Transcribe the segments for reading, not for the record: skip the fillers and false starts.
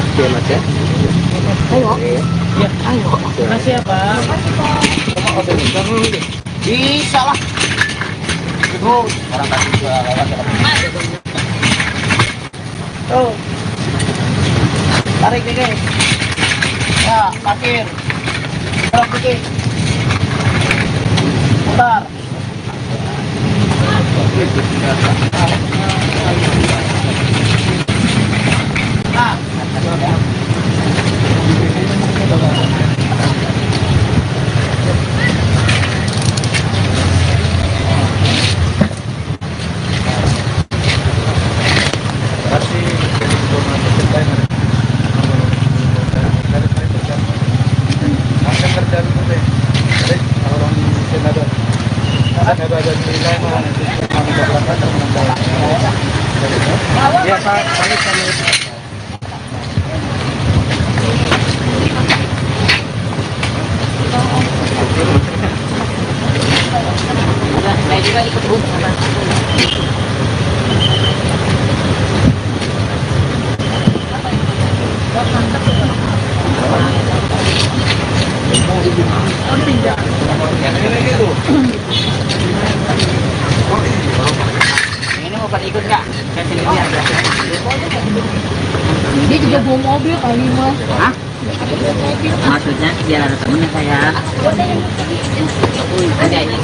Oke Mas ya. Ayo. Ya. Ayo. Makasih ya Pak. Bisa lah. Tuh, orang kasih juga lewat. Tuh. Tarik dikit. Ya, parkir. Tarik dikit. Putar. Nah. Ya, Pak. Saya juga ikut Bu. Ini mau pada ikut nggak? Dia juga bawa mobil kali Mas. Hah? Maksudnya biar ada temennya saya. Ada ini.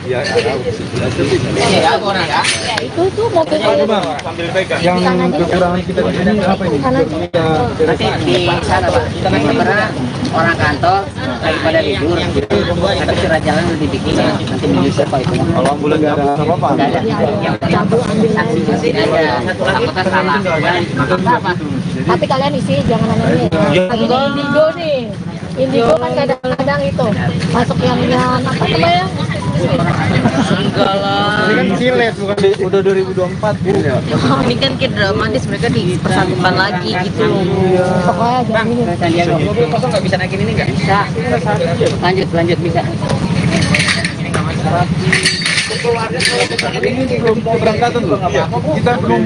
Ya, Ya, orang ya. Itu tuh mobilnya. yang kekurangan kita di sini apa ini? Nanti di sana Pak. Karena orang kantor lagi pada libur. Tapi surat jalan udah dibikin. Nanti menyusul Pak itu. Kalau ambulan nggak ada apa-apa. Nggak ada. Yang Cabut ambil saksi saksi aja. Takutnya salah. Apa? Tapi kalian isi jangan aneh. Lagi di Indigo nih. Indigo kan kadang-kadang itu masuk yang apa namanya? Enggak lah. Ini kan silet bukan udah 2024 Bu. Ini kan kayak dramatis, mereka dipersatukan lagi gitu loh. Pokoknya jangan ini. Mobil kosong nggak bisa naikin ini nggak? Bisa. Lanjut bisa. Ini belum keberangkatan loh. Kita belum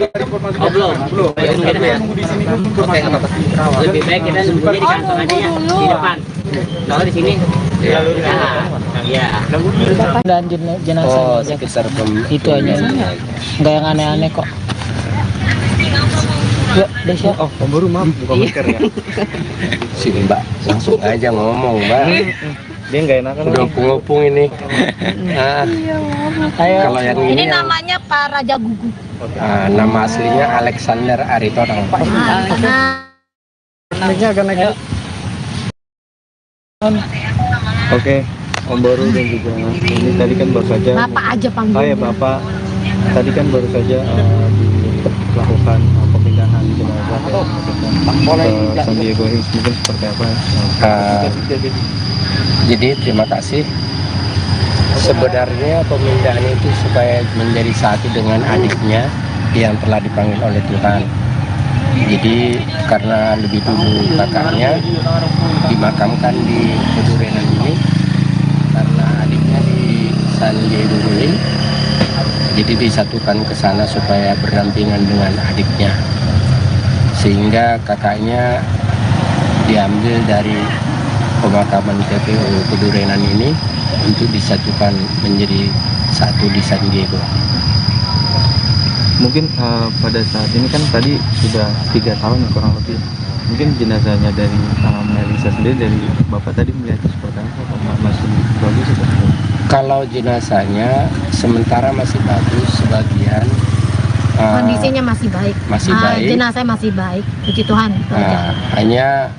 ada informasi. Belum. Nunggu di sini dulu informasi. Lebih baik kita nunggunya di kantor aja ya, di depan. Kalau di sini, ya. Dan jenazah aja sekitar itu aja, nggak yang aneh-aneh kok. Ya, Desya. Oh, Om baru maaf buka masker ya. Sini Mbak, langsung aja ngomong Mbak. Dia nggak enakan. Udah opung-opung ini. Nah, Ayo. kalau yang Ini ini yang, namanya Pak Raja Gugu. nama aslinya Alexander Aritonang. Naiknya agak naik. Oke, Om Baru dan juga ini tadi kan baru saja. Bapak aja panggil. Saya Bapak. Tadi kan baru saja dilakukan pemindahan jenazah ke San Diego Hills, mungkin seperti apa? Jadi terima kasih. Sebenarnya pemindahan itu supaya menjadi satu dengan adiknya yang telah dipanggil oleh Tuhan. Jadi karena lebih dulu kakaknya dimakamkan di Pedurenan ini, karena adiknya di San Diego Hills, jadi disatukan ke sana supaya berdampingan dengan adiknya, sehingga kakaknya diambil dari pemakaman TPU Pedurenan ini untuk disatukan menjadi satu di San Diego. Mungkin pada saat ini kan tadi sudah 3 tahun ya, kurang lebih. Mungkin jenazahnya dari Melisa sendiri, dari Bapak tadi melihatnya seperti apa? Apakah masih bagus atau tidak? Kalau jenazahnya sementara masih bagus, sebagian Kondisinya masih baik. masih baik. Jenazahnya masih baik. Puji Tuhan. Hanya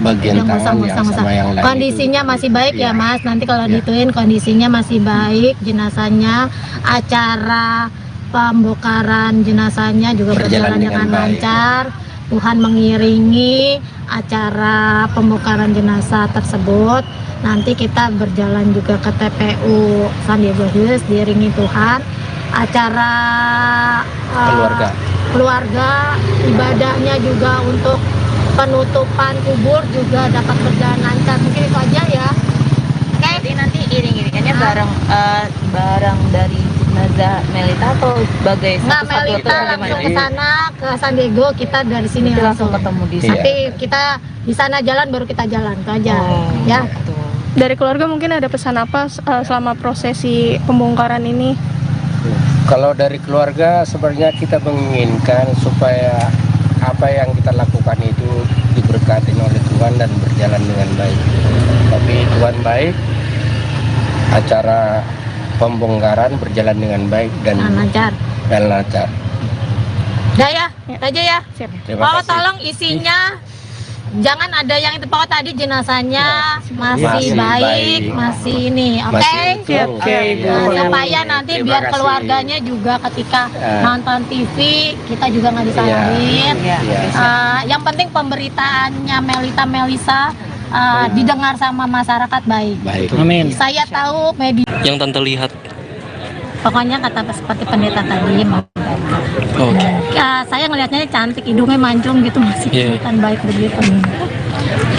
bagian tangan yang sama yang lain kondisinya itu, masih baik ya Mas. Nanti kalau Ya. dituin kondisinya masih baik, jenazahnya, acara pembongkaran jenazahnya juga berjalan dengan lancar. Tuhan mengiringi acara pembongkaran jenazah tersebut. Nanti kita berjalan juga ke TPU San Diego Hills diiringi Tuhan. Acara keluarga. ibadahnya juga untuk penutupan kubur juga dapat berjalan lancar. Mungkin itu aja ya. Oke. Jadi nanti iring-iringannya barang dari jenazah Melita atau sebagai Nggak, satu-satu atau Melita langsung bagaimana? ke sana ke San Diego, kita dari sini Nanti langsung ketemu di sana. Nanti kita di sana jalan baru kita jalan itu aja. Ya. Gitu. Dari keluarga mungkin ada pesan apa selama prosesi pembongkaran ini? Kalau dari keluarga sebenarnya kita menginginkan supaya apa yang kita lakukan itu diberkati oleh Tuhan dan berjalan dengan baik. Tapi Tuhan baik, acara pembongkaran berjalan dengan baik dan Lancar. lancar. Udah ya, itu aja ya. Siap. Terima Pak, kasih. tolong isinya jangan ada yang itu Pak tadi jenazahnya masih Masih baik, baik. masih ini, oke? Masih utuh. Oke. Nah, supaya nanti Terima biar kasih. keluarganya juga ketika Ya. nonton TV kita juga nggak disalahin. Iya. Iya. Yang penting pemberitaannya Melisa didengar sama masyarakat baik. Baik. Amin. Saya tahu media. Yang tante lihat. Pokoknya kata seperti pendeta tadi, Oke. saya ngelihatnya cantik, hidungnya mancung gitu, masih Iya. kelihatan baik begitu.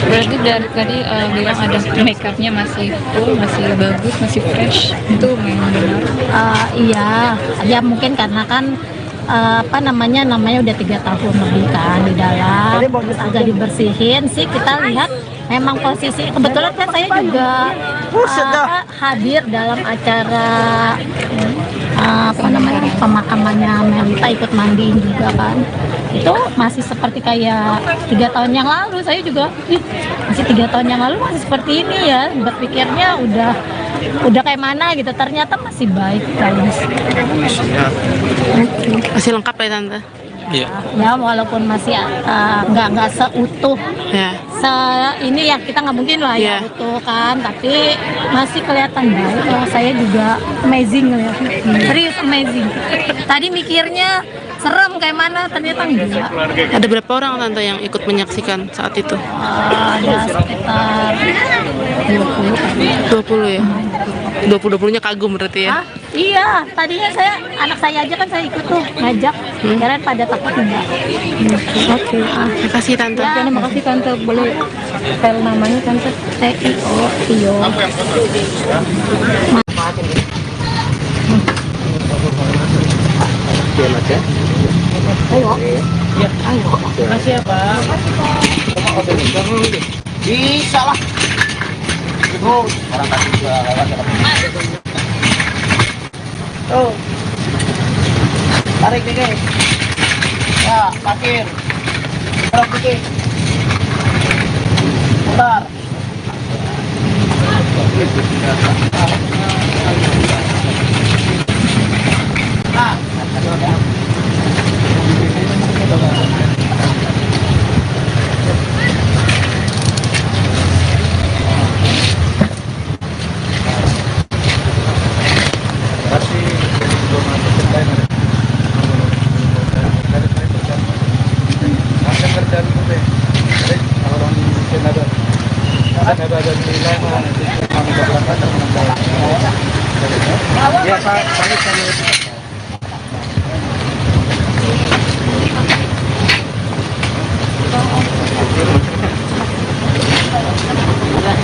Berarti dari tadi bilang ada make upnya masih full, masih bagus, masih fresh. Itu memang benar. Iya, ya mungkin karena kan namanya udah 3 tahun lebih kan di dalam, terus agak dibersihin sih. Kita lihat memang posisi kebetulan kan saya juga hadir dalam acara pemakamannya Melita, ikut mandiin juga kan. Itu masih seperti kayak 3 tahun yang lalu. Saya juga masih 3 tahun yang lalu masih seperti ini ya. Berpikirnya udah kayak mana gitu, ternyata masih baik guys. Masih lengkap ya tante? Iya. Ya walaupun masih nggak seutuh Ya. ini ya, kita nggak mungkin lah ya Iya. utuh kan, tapi masih kelihatan baik. Saya juga amazing ngeliatnya, serius amazing. Tadi mikirnya serem kayak mana, ternyata enggak. Ada berapa orang tante yang ikut menyaksikan saat itu? Ada sekitar 20 kali. 20 ya? 20-20-nya kagum berarti ya? Hah? Iya, tadinya anak saya aja kan saya ikut tuh ngajak, kirain pada takut enggak. Oke. Terima kasih tante. Ya, Terima kasih tante, boleh spell namanya tante? Tio. Bisa lah. Orang kasih juga lewat. Tuh. Tarik dikit. Ya, parkir. Tarik dikit. Putar. Nah.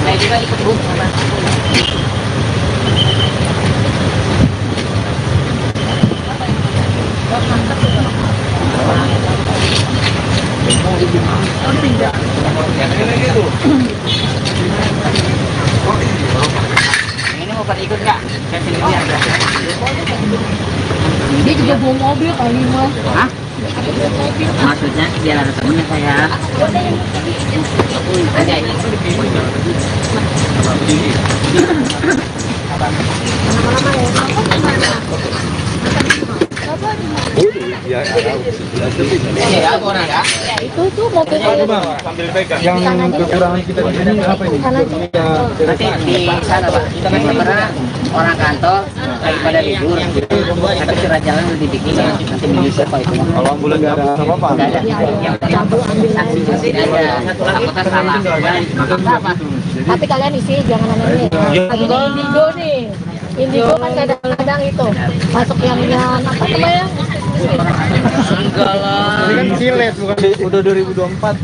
Saya juga ikut Bu. Ini mau pada ikut nggak? Saya sini aja. Dia juga bawa mobil kali mah. Hah? Maksudnya biar ada temennya saya. Ada ini. Iya, aku orang ya. Itu tuh mobilnya. Yang kekurangan kita di sini apa ini? Nanti di sana Pak. Karena orang kantor lagi pada libur. Tapi surat jalan udah dibikin. Nanti menyusul Pak itu. Kalau ambulan nggak ada apa-apa. Nggak ada. Yang penting saksi tidak ada. Aku tak salah. Apa? Tapi kalian isi, jangan aneh-aneh. Lagi di Indigo nih. Indigo kan kadang-kadang itu masuk yang apa namanya? Enggak lah. Ini kan silet bukan udah 2024.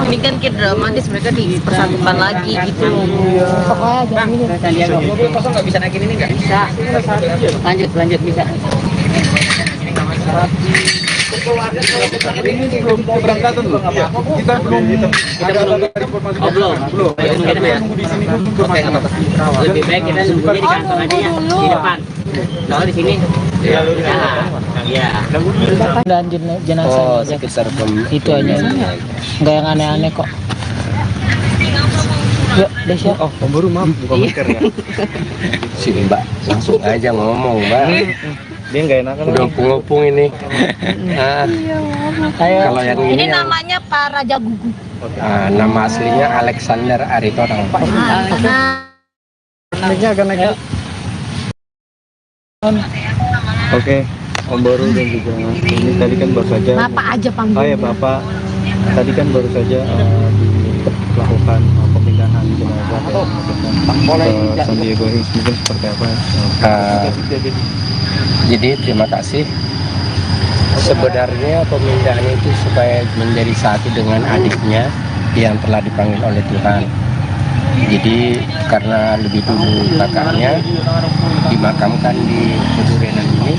Ini kan kayak dramatis, mereka dipersatukan lagi gitu loh. Pokoknya jangan ini. Mobil kosong nggak bisa naikin ini nggak? Bisa. Lanjut bisa. Ini belum keberangkatan loh. Kita belum ada informasi. Belum. Nunggu di sini dulu informasi. Lebih baik kita nunggunya di kantor aja ya, di depan. Kalau di sini, ya. Dan jenazahnya Oh, aja. sekitar Itu aja. Nggak yang aneh-aneh kok. Yuk, Desya. Oh, Om Baru maaf buka masker ya. Sini Mbak, langsung aja ngomong Mbak. Dia nggak enakan. Udah ngopung ini. Nah, kalau yang Ini ini yang, namanya Pak Raja Gugu. nama aslinya Alexander Aritonang. Naiknya agak naik. Oke, Om Baru dan juga ini tadi kan baru saja. Bapak aja Oh panggil. ya Bapak, tadi kan baru saja dilakukan pemindahan jenazah ke San Diego Hills, mungkin seperti apa? Jadi terima kasih. Sebenarnya pemindahan itu supaya menjadi satu dengan adiknya yang telah dipanggil oleh Tuhan. Jadi karena lebih dulu kakaknya dimakamkan di Pedurenan ini,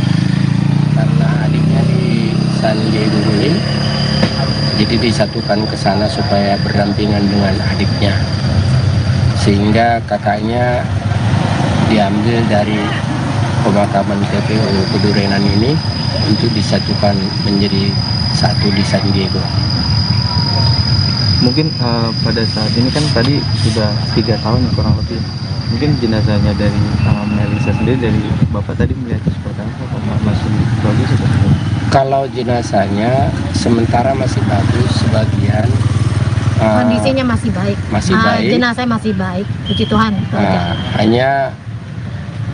karena adiknya di San Diego Hills, jadi disatukan ke sana supaya berdampingan dengan adiknya, sehingga kakaknya diambil dari pemakaman TPU Pedurenan ini untuk disatukan menjadi satu di San Diego. Mungkin pada saat ini kan tadi sudah 3 tahun ya, kurang lebih. Mungkin jenazahnya dari Melisa sendiri, dari Bapak tadi melihatnya seperti apa? Apakah masih bagus atau tidak? Kalau jenazahnya sementara masih bagus, sebagian Kondisinya masih baik. masih baik. Jenazahnya masih baik. Puji Tuhan. itu aja. Hanya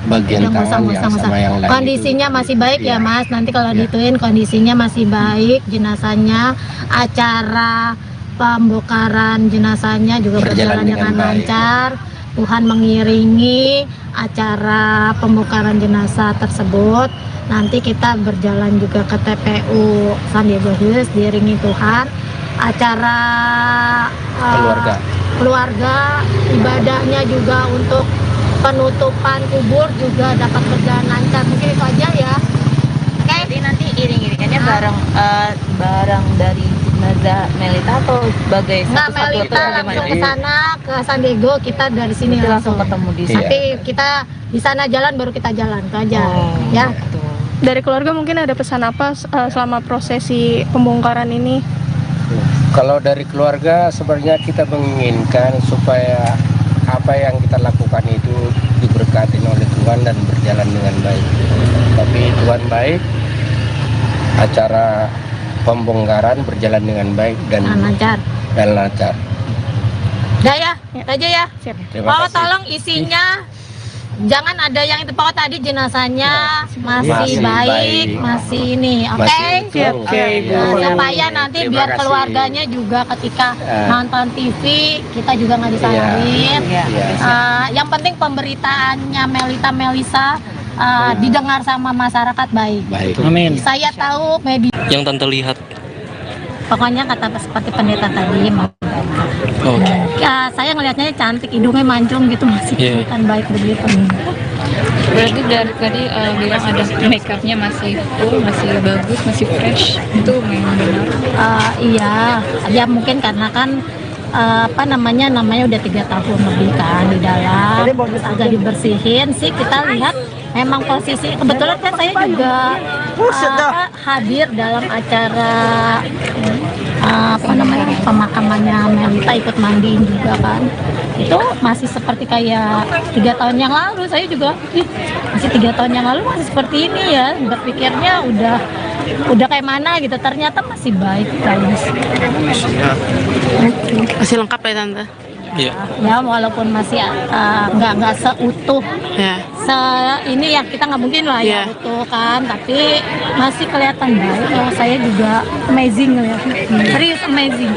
bagian Yang tangan yang musang-musang. sama yang lain Kondisinya itu, masih baik ya iya. Mas. Nanti kalau Iya. dituin kondisinya masih baik. Jenazahnya, acara pembongkaran jenazahnya juga berjalan dengan baik. lancar. Tuhan mengiringi acara pembongkaran jenazah tersebut. Nanti kita berjalan juga ke TPU San Diego Hills diiringi Tuhan. Acara keluarga, ibadahnya juga untuk penutupan kubur juga dapat berjalan lancar. Mungkin itu aja ya. Oke. Jadi nanti iring-iringannya barang dari jenazah Melita atau sebagai Nggak, satu-satu Melita atau langsung bagaimana? ke sana ke San Diego, kita dari sini Nanti langsung ketemu di sana. Nanti kita di sana jalan baru kita jalan itu aja. Ya. Gitu. Dari keluarga mungkin ada pesan apa selama prosesi pembongkaran ini? Kalau dari keluarga sebenarnya kita menginginkan supaya apa yang kita lakukan itu diberkati oleh Tuhan dan berjalan dengan baik. Tapi Tuhan baik, acara pembongkaran berjalan dengan baik dan Lancar. lancar. Udah ya, itu aja ya. Terima Pak, kasih. tolong isinya jangan ada yang itu Pak, tadi jenazahnya masih Masih baik, baik. masih ini, oke? Masih utuh. Oke. Nah, supaya nanti Terima biar kasih. keluarganya juga ketika Eh. nonton TV kita juga nggak disalahin. Iya. Yang penting pemberitaannya Melisa didengar sama masyarakat baik. Baik. Amin. Saya tahu media, Yang Tante lihat. pokoknya kata seperti pendeta tadi, Oke. ya, saya ngelihatnya cantik, hidungnya mancung gitu, masih Iya. kelihatan baik begitu. Berarti dari tadi bilang ada make upnya masih full, masih bagus, masih fresh. Itu memang benar. Iya, ya mungkin karena kan namanya udah 3 tahun lebih kan di dalam, terus agak dibersihin sih. Kita lihat memang posisi kebetulan kan saya juga hadir dalam acara pemakamannya Melita, ikut mandiin juga kan. Itu masih seperti kayak 3 tahun yang lalu. Saya juga masih 3 tahun yang lalu masih seperti ini ya. Berpikirnya udah kayak mana gitu, ternyata masih baik bagus. Masih lengkap ya Tante? Iya. Ya walaupun masih nggak seutuh Ya. ini ya, kita nggak mungkin lah ya Iya. utuh kan, tapi masih kelihatan baik. Saya juga amazing ngeliatnya, serius amazing.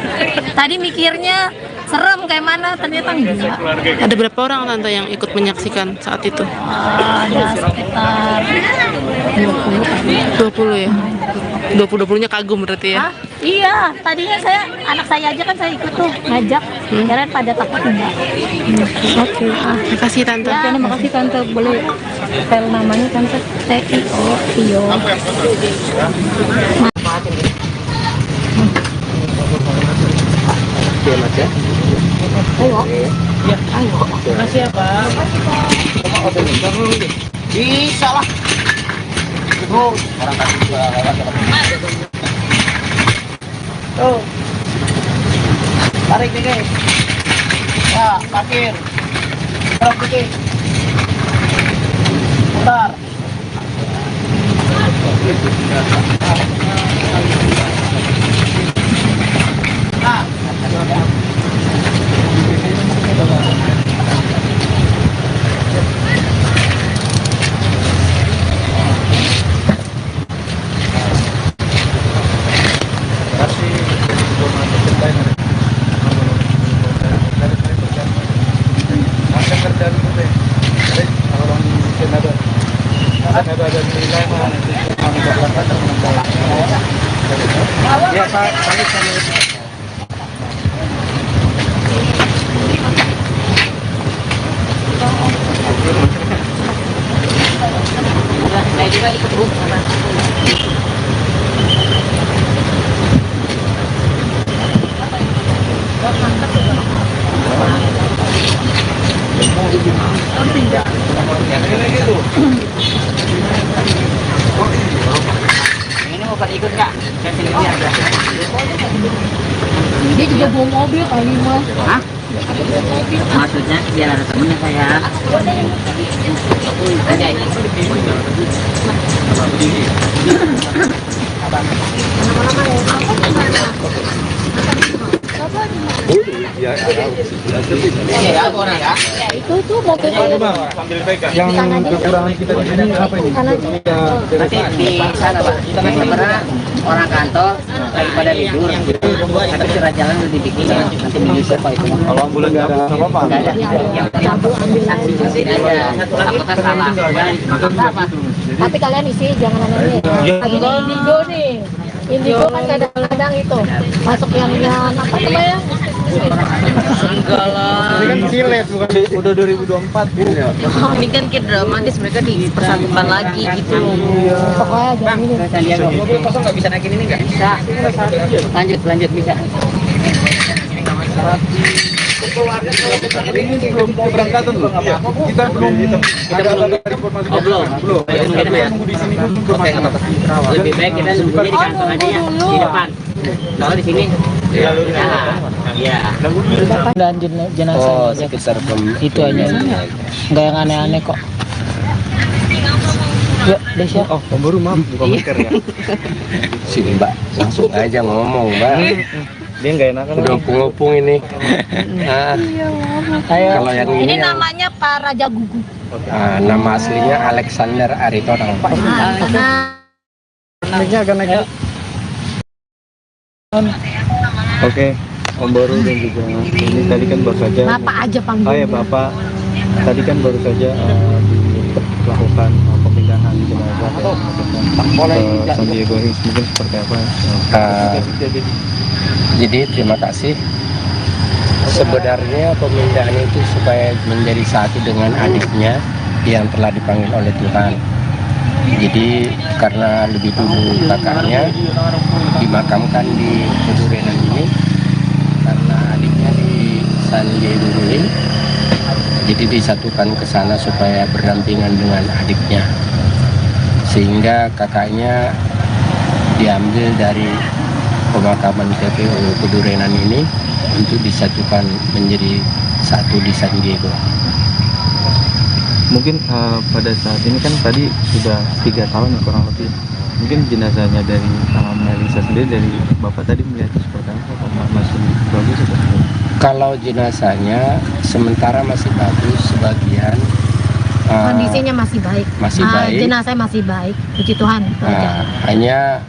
Tadi mikirnya serem kayak mana, ternyata enggak. Ada berapa orang tante yang ikut menyaksikan saat itu? Ada sekitar 20 ya? 20-20-nya kagum berarti ya? Hah? Iya, tadinya anak saya aja kan saya ikut tuh ngajak, kirain pada takut enggak. Oke, makasih tante. Ya, Makasih tante, boleh spell namanya tante? Tio. Oke mas ya. Makasih ya Pak. Bisa lah. Orang kasih juga Tuh. Tarik nih guys. Ya, parkir. Tarik dikit. Putar. saya juga ikut Bu. Ini mau pada ikut Kak? Saya sini aja. Dia juga bawa mobil kali Mas. Hah? Maksudnya biar ada temennya saya. Ada ini. Ya, orang ya. Itu tuh mobilnya. Yang kekurangan kita di sini apa ini? Nanti di sana Pak. Sebenarnya orang kantor lagi pada libur. Tapi surat jalan udah dibikin. Nanti menyusul Pak itu. Kalau ambulan nggak ada apa-apa. Nggak ada. Yang penting saksi saksi aja. Takutnya salah. Tapi kalian isi jangan aneh. Lagi di Indigo nih. Indigo kan kadang-kadang itu masuk yang apa namanya? Enggak lah. Ini kan silet bukan udah 2024 ya. Ini kan kayak dramatis, mereka dipersatukan lagi gitu. Pokoknya jangan ini. Mobil kosong nggak bisa naikin ini nggak? Bisa. Lanjut bisa. Ini belum keberangkatan loh. Kita belum ada informasi. Belum. Kita nunggu di sini dulu informasi. Lebih baik kita nunggunya di kantor aja ya, di depan. Kalau di sini, ya. Dan jenazah Oh, sekitar itu aja. Enggak yang aneh-aneh kok. Ya, Desya. Oh, baru maaf buka masker ya. Sini Mbak, langsung aja ngomong Mbak. Dia nggak enakan. Udah ngopung ini. Nah, kalau yang Ini ini yang, namanya Pak Raja Gugu. nama aslinya Alexander Aritonang. Naiknya agak naik. Oke, Om Baru dan juga ini tadi kan baru saja. Bapak aja Oh panggil. ya Bapak, tadi kan baru saja dilakukan pemindahan jenazah ke San Diego Hills, mungkin seperti apa? Jadi terima kasih. Sebenarnya pemindahan itu supaya menjadi satu dengan adiknya yang telah dipanggil oleh Tuhan. Jadi karena lebih dulu kakaknya dimakamkan di Pedurenan ini, karena adiknya di San Diego Hills, jadi disatukan ke sana supaya berdampingan dengan adiknya, sehingga kakaknya diambil dari pemakaman TPU Pedurenan ini untuk disatukan menjadi satu di San Diego. Mungkin pada saat ini kan tadi sudah 3 tahun ya kurang lebih. Mungkin jenazahnya dari Melisa sendiri, dari Bapak tadi melihatnya seperti apa? Apakah masih bagus atau tidak? Kalau jenazahnya sementara masih bagus, sebagian Kondisinya masih baik. masih baik. Jenazah masih baik. Puji Tuhan. itu aja. Hanya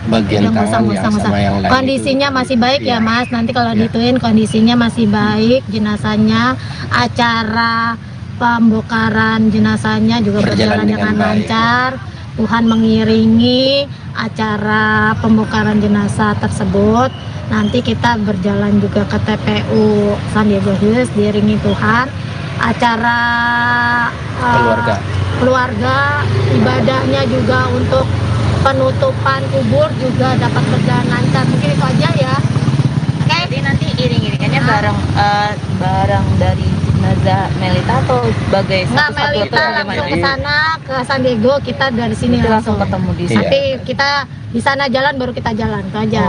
bagian tangan ya sama yang lain. Kondisinya masih baik ya Iya. Mas. Nanti kalau Iya. dituin kondisinya masih baik, jenazahnya, acara pembongkaran jenazahnya juga berjalan dengan baik. lancar. Tuhan mengiringi acara pembongkaran jenazah tersebut. Nanti kita berjalan juga ke TPU San Diego Hills diiringi Tuhan. Acara keluarga ibadahnya juga untuk penutupan kubur juga dapat berjalan lancar. Mungkin itu aja ya. Oke. Jadi nanti iring-iringannya barang dari jenazah Melita atau sebagai Nggak, satu-satu atau Melita bagaimana? langsung ke sana ke San Diego, kita dari sini Kita langsung ketemu di Iya. Nanti kita di sana jalan baru kita jalan itu aja.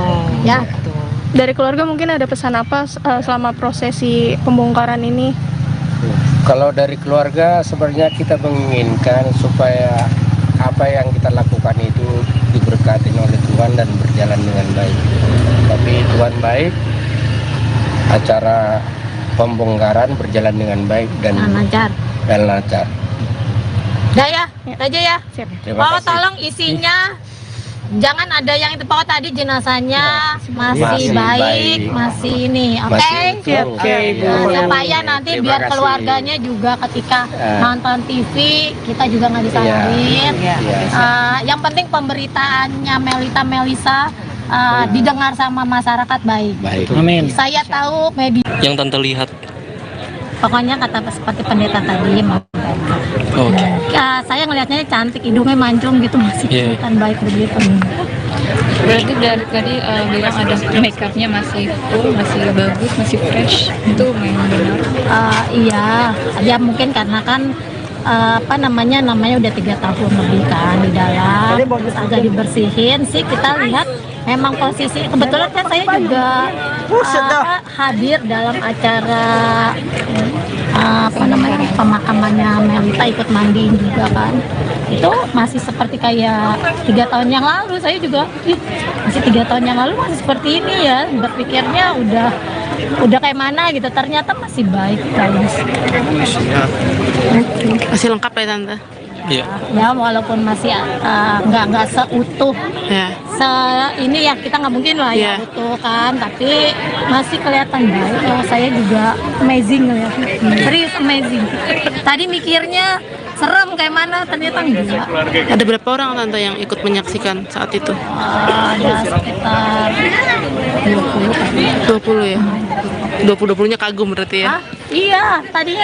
Ya. gitu. Dari keluarga mungkin ada pesan apa selama prosesi pembongkaran ini? Kalau dari keluarga sebenarnya kita menginginkan supaya apa yang kita lakukan itu diberkati oleh Tuhan dan berjalan dengan baik. Tapi Tuhan baik, acara pembongkaran berjalan dengan baik dan Lancar. lancar. Udah ya, aja ya. Siap. Terima Pak, kasih. tolong isinya jangan ada yang itu Pak tadi jenazahnya masih Masih baik, baik. masih ini. Oke. Masih utuh. Oke, Ibu. Nah, supaya nanti Terima biar kasih. keluarganya juga ketika Ya. nonton TV kita juga nggak disalahin. Iya. Yang penting pemberitaannya Melisa didengar sama masyarakat baik. Baik. Amin. Saya tahu media. Yang tante lihat. Pokoknya kata seperti pendeta tadi, Oke. ya, saya ngelihatnya cantik, hidungnya mancung gitu, masih Iya. kelihatan baik begitu. Berarti dari tadi bilang ada make upnya masih full, masih bagus, masih fresh. Itu memang benar. Iya, ya mungkin karena kan namanya udah 3 tahun lebih kan di dalam, terus agak dibersihin sih. Kita lihat memang posisi kebetulan kan saya juga hadir dalam acara pemakamannya Melita, ikut mandiin juga kan. Itu masih seperti kayak 3 tahun yang lalu. Saya juga masih 3 tahun yang lalu masih seperti ini ya, berpikirnya udah kayak mana gitu, ternyata masih baik bagus. Masih lengkap ya Tante? Iya. Ya walaupun masih nggak seutuh Ya. ini ya, kita nggak mungkin lah ya Iya. utuh kan, tapi masih kelihatan baik. Saya juga amazing ya, serius amazing. Tadi mikirnya serem kayak mana, ternyata enggak. Ada berapa orang Tante yang ikut menyaksikan saat itu? Ada sekitar 20 kali. 20 ya? 20-20-nya kagum berarti ya? Hah? Iya, tadinya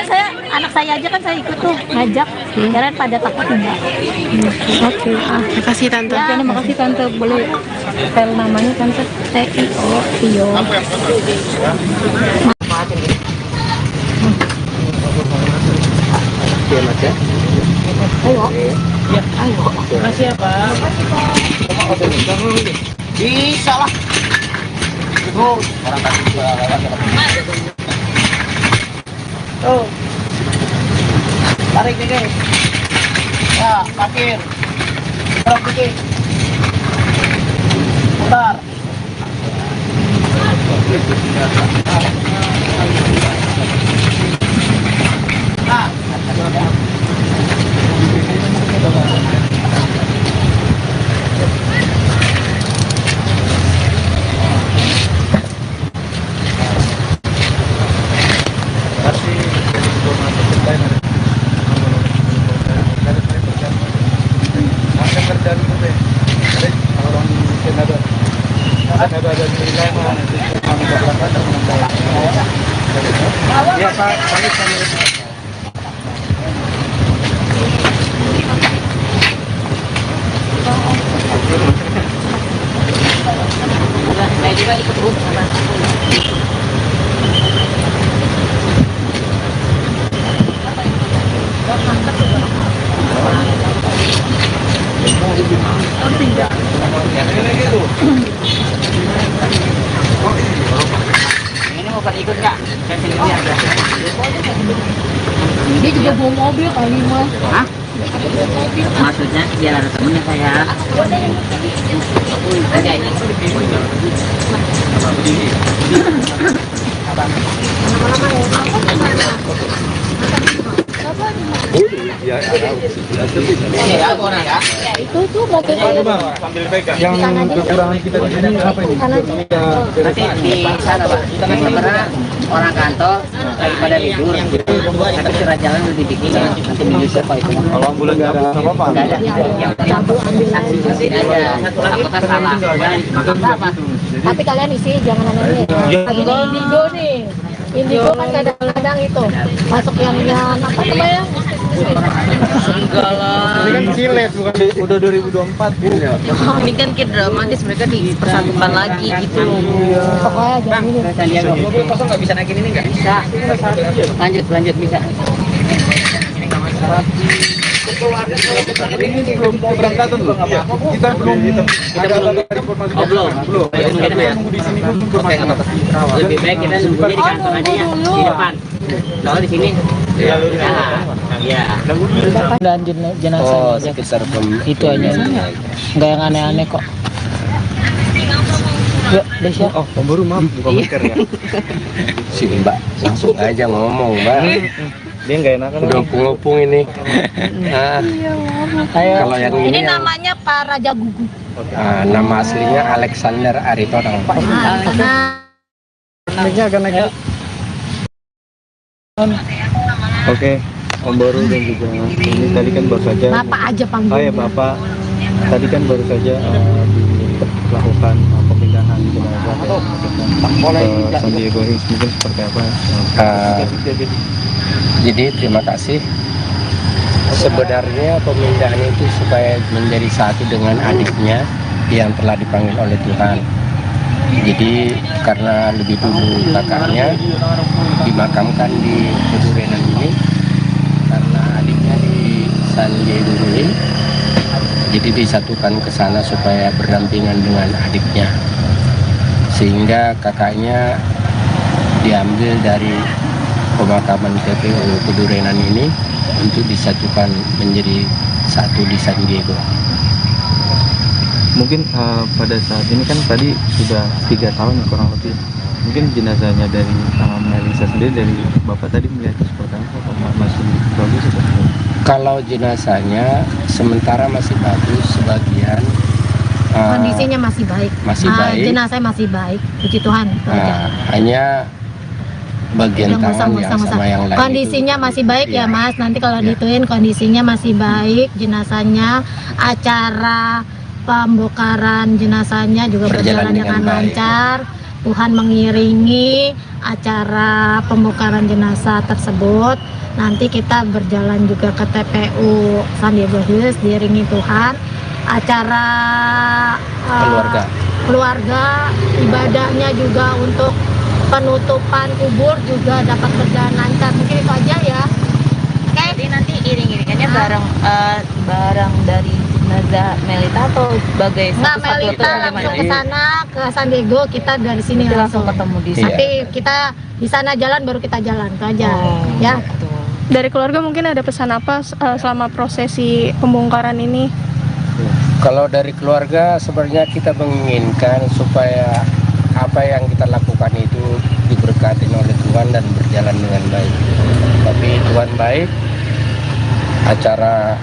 anak saya aja kan saya ikut tuh ngajak, kirain pada takut enggak. Oke, makasih Tante. Ya, Makasih Tante, boleh spell namanya Tante? Tio. Oke, Mas ya. Makasih ya Pak. Bisa lah. Tuh. Tarik dikit. Ya, parkir. Tarik dikit. Putar. Nah. Saya juga ikut terus. Ini mau pada ikut nggak? Saya sini aja. Dia juga bawa mobil kali Mas. Hah? Maksudnya biar ada temennya saya. Ada ini. Ya, Itu tuh berarti Yang kekurangan kita di sini apa ini? Nanti di sana Pak, karena orang kantor lagi pada libur, tapi surat jalan udah dibikin, nanti menyusul Pak itu. Kalau ambulan nggak ada apa-apa. Nggak ada, yang saksi tidak ada. Apakah salah? tapi kalian isi jangan aneh-aneh. Ada indigo nih. Indigo kan kadang-kadang itu masuk yang apa namanya? Enggak lah. Ini kan silet bukan udah 2024. Ini kan kayak dramatis, mereka dipersatukan lagi gitu loh. Pokoknya jangan ini. Kosong nggak bisa naikin ini nggak? Bisa. Lanjut bisa. Ini belum keberangkatan loh. Kita belum ada informasi. Belum. Di sini belum informasi. Lebih baik kita nunggunya di kantor aja ya, di depan. Kalau di sini, ya. Dan jenazah Oh, sekitar itu aja. Nggak yang aneh-aneh kok. Ya, Desya. Oh, baru maaf buka masker ya. Si Mbak langsung aja ngomong, Mbak. Dia nggak enakan. Udah ngopung ini. Nah, kalau yang Ini ini yang, namanya Pak Raja Gugu. nama aslinya Alexander Aritonang. Naiknya akan naik. Oke, Om Boru dan juga ini tadi kan baru saja. Bapak aja Oh panggil. ya Bapak, tadi kan baru saja dilakukan pemindahan jenazah ke San Diego Hills, mungkin seperti apa? Jadi terima kasih. Sebenarnya pemindahan itu supaya menjadi satu dengan adiknya yang telah dipanggil oleh Tuhan. Jadi karena lebih dulu kakaknya dimakamkan di Pedurenan ini, karena adiknya di San Diego Hills, jadi disatukan ke sana supaya berdampingan dengan adiknya. Sehingga kakaknya diambil dari pemakaman TPU Pedurenan ini untuk disatukan menjadi satu di San Diego. Mungkin pada saat ini kan tadi sudah 3 tahun ya, kurang lebih. Mungkin jenazahnya dari Melisa sendiri, dari Bapak tadi melihatnya seperti apa? Apakah masih bagus atau tidak? Kalau jenazahnya sementara masih bagus, sebagian Kondisinya masih baik. masih baik. Jenazahnya masih baik. Puji Tuhan. Hanya bagian tangan yang sama yang lain kondisinya itu, masih baik ya iya. Mas. Nanti kalau Iya. dituin kondisinya masih baik. Jenazahnya, acara pembongkaran jenazahnya juga berjalan dengan lancar. Tuhan mengiringi acara pembongkaran jenazah tersebut. Nanti kita berjalan juga ke TPU San Diego Hills diiringi Tuhan. Acara keluarga ibadahnya juga untuk penutupan kubur juga dapat berjalan lancar. Mungkin itu aja ya. Oke. Jadi nanti iring-iringannya barang dari jenazah Melita atau sebagai Nggak, satu-satu Melita atau langsung bagaimana? ke sana ke San Diego, kita dari sini Nanti langsung ketemu di sana. Nanti kita di sana jalan baru kita jalan itu aja. Ya. Gitu. Dari keluarga mungkin ada pesan apa selama prosesi pembongkaran ini? Kalau dari keluarga sebenarnya kita menginginkan supaya apa yang kita lakukan itu diberkati oleh Tuhan dan berjalan dengan baik. Tapi Tuhan baik, acara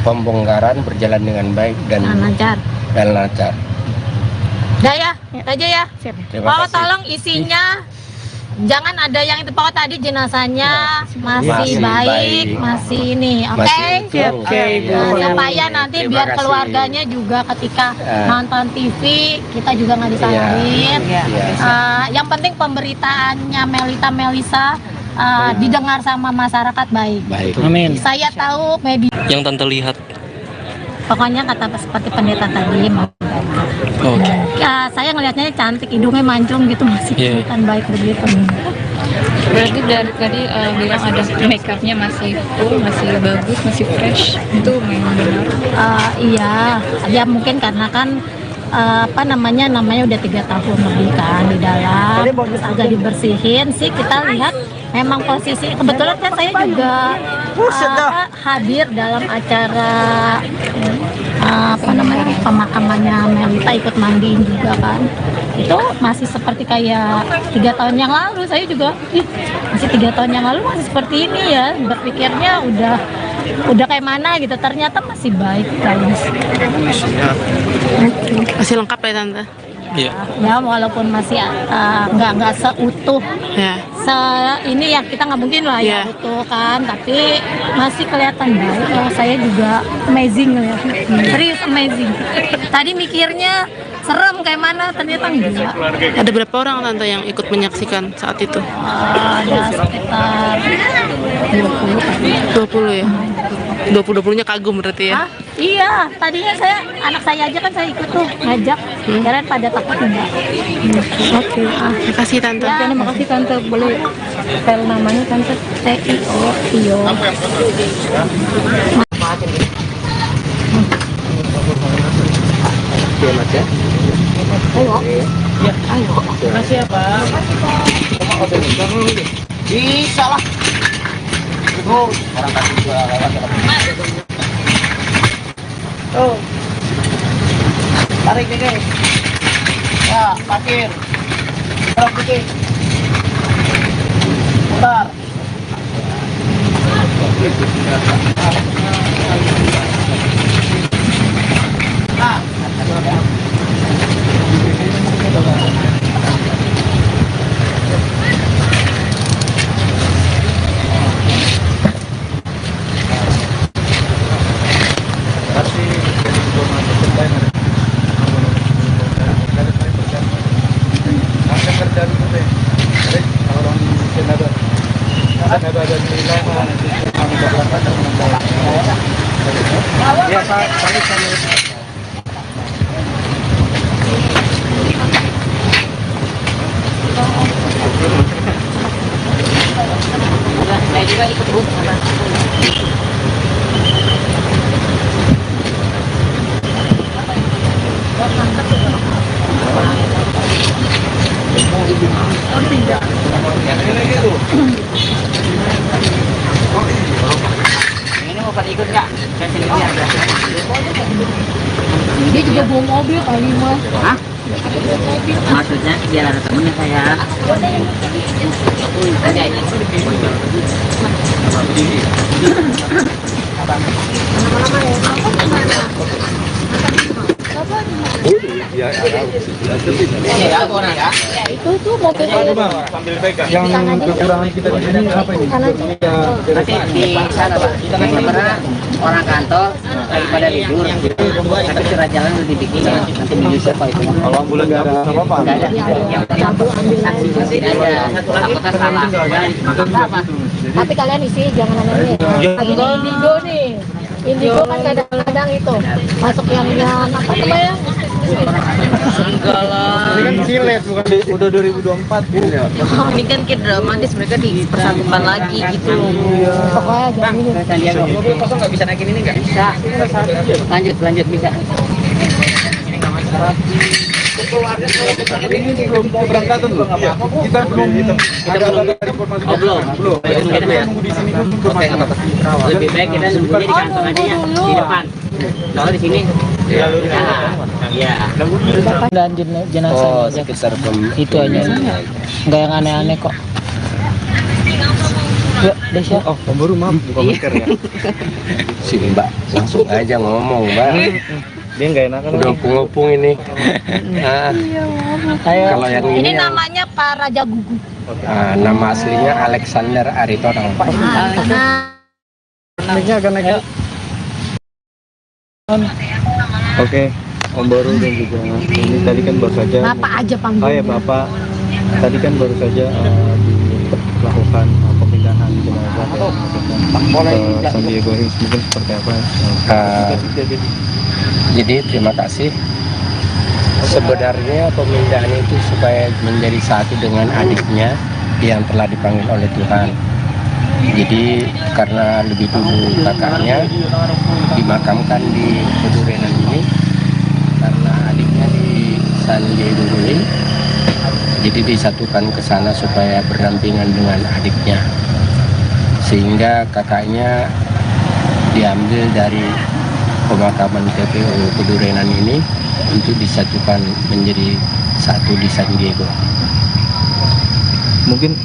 pembongkaran berjalan dengan baik dan lancar. lancar. Udah ya, itu aja ya. Terima Pak, kasih. tolong isinya jangan ada yang itu Pak, tadi jenazahnya masih Masih baik, baik. masih ini, oke? Masih utuh. Oke. Nah, supaya nanti Terima biar kasih. keluarganya juga ketika Ya. nonton TV kita juga nggak disalahin. Iya. Yang penting pemberitaannya Melisa didengar sama masyarakat baik. Baik. Amin. Saya tahu media, Yang Tante lihat. pokoknya kata seperti pendeta tadi. Oke. Ya, saya ngelihatnya cantik, hidungnya mancung gitu, masih Iya. kelihatan baik begitu. Berarti dari tadi bilang ada make upnya masih full, masih bagus, masih fresh. Itu memang benar. Iya, ya mungkin karena kan namanya udah 3 tahun lebih kan di dalam, terus agak dibersihin sih. Kita lihat memang posisi kebetulan kan saya juga hadir dalam acara pemakamannya Melita, ikut mandiin juga kan. itu masih seperti kayak 3 tahun yang lalu. Saya juga masih 3 tahun yang lalu masih seperti ini ya, berpikirnya udah kayak mana gitu, ternyata masih baik guys. Masih lengkap ya tante? Iya. Ya walaupun masih nggak seutuh Ya. ini ya, kita nggak mungkin lah ya utuh kan, tapi masih kelihatan baik. Saya juga amazing ya, serius amazing. Tadi mikirnya serem kayak mana, ternyata enggak. Ada berapa orang tante yang ikut menyaksikan saat itu? Ada sekitar 20 ya? 20-20-nya kagum berarti ya? Hah? Iya, tadinya anak saya aja kan saya ikut tuh ngajak, kirain pada takut enggak. Oke, makasih tante. Ya, Makasih tante, boleh spell namanya tante? TIO. Oke mas ya. Makasih ya Pak. Bisa lah. Orang kasih juga Tuh. Tarik dikit. Ya, parkir. Tarik dikit. Putar. Nah. Saya juga ikut Bu. Ini mau pada ikut nggak? Saya sini aja. Dia juga bawa mobil kali mas. Hah? Maksudnya biar ada temennya saya. Ada ini. Ya, Ini ya, orang ya. Itu tuh mobilnya. yang kekurangan kita di sini apa ini? Nanti di sana Pak. Karena orang kantor lagi pada libur. Tapi surat jalan udah dibikin. Nanti menyusul Pak itu. Kalau ambulan nggak ada apa-apa. Nggak ada. Yang saksi tidak ada. Takutnya salah. Tapi kalian isi, jangan aneh. Lagi di Indigo nih. Indigo kan kadang-kadang itu masuk yang apa namanya? Enggak lah. Ini kan silet bukan udah 2024 ini ya. Ini kan kayak dramatis, mereka dipersatukan lagi gitu loh. Pokoknya jangan ini. Sandiaga. Mobil kosong nggak bisa naikin ini nggak? Bisa. Lanjut bisa. Ini belum keberangkatan loh. Kita belum ada informasi. Belum. Kita nunggu di sini dulu informasi. Lebih baik kita nunggunya di kantor aja ya, di depan. Kalau di sini, ya. Dan jenazah Oh, sekitar itu aja. Enggak yang aneh-aneh kok. Ya, Desya. Oh, baru maaf buka masker ya. si Mbak langsung aja ngomong Mbak. Dia nggak enakan. Udah ngopung ini. Nah, kalau yang Ini ini yang, namanya Pak Raja Gugu. nama aslinya Alexander Aritonang. Naiknya agak naik. Oke, Om Baru dan juga ini tadi kan baru saja. Bapak aja Oh panggilnya. ya Bapak, tadi kan baru saja dilakukan pemindahan jenazah ke San Diego Hills, mungkin seperti apa? Jadi terima kasih. Sebenarnya pemindahan itu supaya menjadi satu dengan adiknya yang telah dipanggil oleh Tuhan. Jadi karena lebih dulu kakaknya dimakamkan di Pedurenan ini, karena adiknya di San Diego Hills, jadi disatukan ke sana supaya berdampingan dengan adiknya, sehingga kakaknya diambil dari pemakaman TPU Pedurenan ini untuk disatukan menjadi satu di San Diego. Mungkin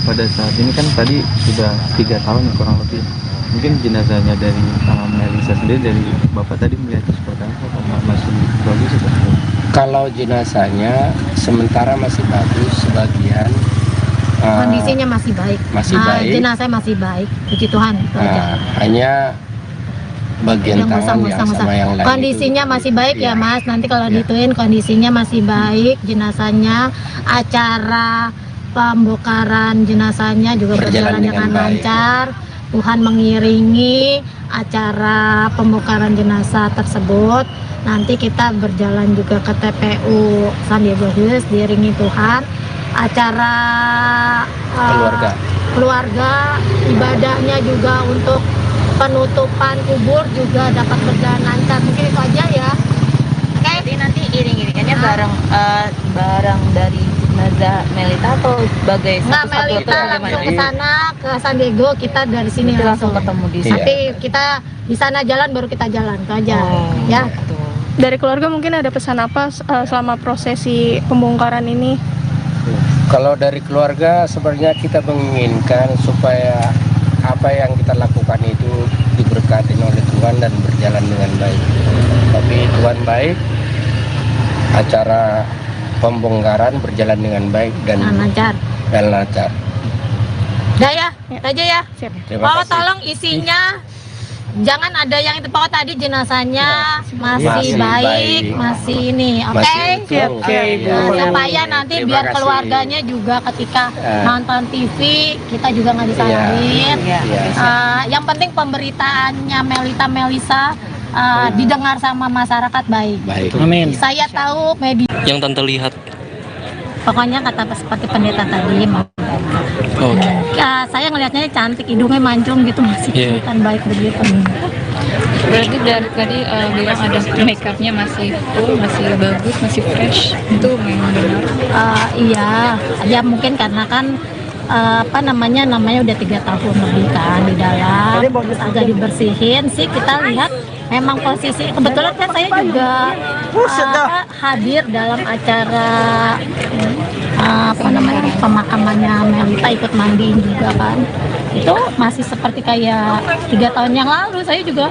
pada saat ini kan tadi sudah 3 tahun ya kurang lebih. Mungkin jenazahnya dari Melisa sendiri, dari bapak tadi melihatnya seperti apa? Apakah masih bagus atau apa? Kalau jenazahnya sementara masih bagus, sebagian Kondisinya masih baik. masih baik. Jenazahnya masih baik. Puji Tuhan. Itu aja. Hanya bagian Yang tangan yang musang-musang. sama yang lain Kondisinya itu, masih baik ya iya. Mas. Nanti kalau Iya. dituin kondisinya masih baik. Jenazahnya, acara pembongkaran jenazahnya juga berjalan dengan baik. lancar. Tuhan mengiringi acara pembongkaran jenazah tersebut. Nanti kita berjalan juga ke TPU San Diego Hills diiringi Tuhan. Acara keluarga, ibadahnya juga untuk penutupan kubur juga dapat berjalan lancar. Mungkin itu aja ya. Oke. Jadi nanti iring-iringannya bareng dari jenazah Melita atau sebagai Nggak, satu-satu Melita atau langsung bagaimana? ke sana ke San Diego, kita dari sini Nanti langsung ketemu di Iya. Nanti kita di sana jalan baru kita jalan itu aja. Ya. gitu. Dari keluarga mungkin ada pesan apa selama prosesi pembongkaran ini? Kalau dari keluarga sebenarnya kita menginginkan supaya apa yang kita lakukan itu diberkati oleh Tuhan dan berjalan dengan baik. Tapi Tuhan baik, acara pembongkaran berjalan dengan baik dan Lancar. lancar. Udah ya, itu aja ya. Siap. Terima Pak, kasih. tolong isinya jangan ada yang itu Pak tadi jenazahnya masih Masih baik, baik. masih ini, oke? Masih utuh. Oke. Iya. Nah, supaya nanti Terima biar kasih. keluarganya juga ketika Eh. nonton TV kita juga nggak disalahin. Iya. Yang penting pemberitaannya Melisa didengar sama masyarakat baik. Baik. Amin. Saya tahu media. Yang tante lihat. Pokoknya kata seperti pendeta tadi, Oke. saya ngelihatnya cantik, hidungnya mancung gitu, masih Iya. kelihatan baik begitu. Berarti dari tadi bilang ada make upnya masih full, masih bagus, masih fresh. Itu memang benar. Iya, ya mungkin karena kan namanya udah 3 tahun lebih kan di dalam, terus agak dibersihin sih. Kita lihat memang posisi kebetulan kan saya juga hadir dalam acara pemakamannya Melita, ikut mandiin juga kan. Itu masih seperti kayak 3 tahun yang lalu. Saya juga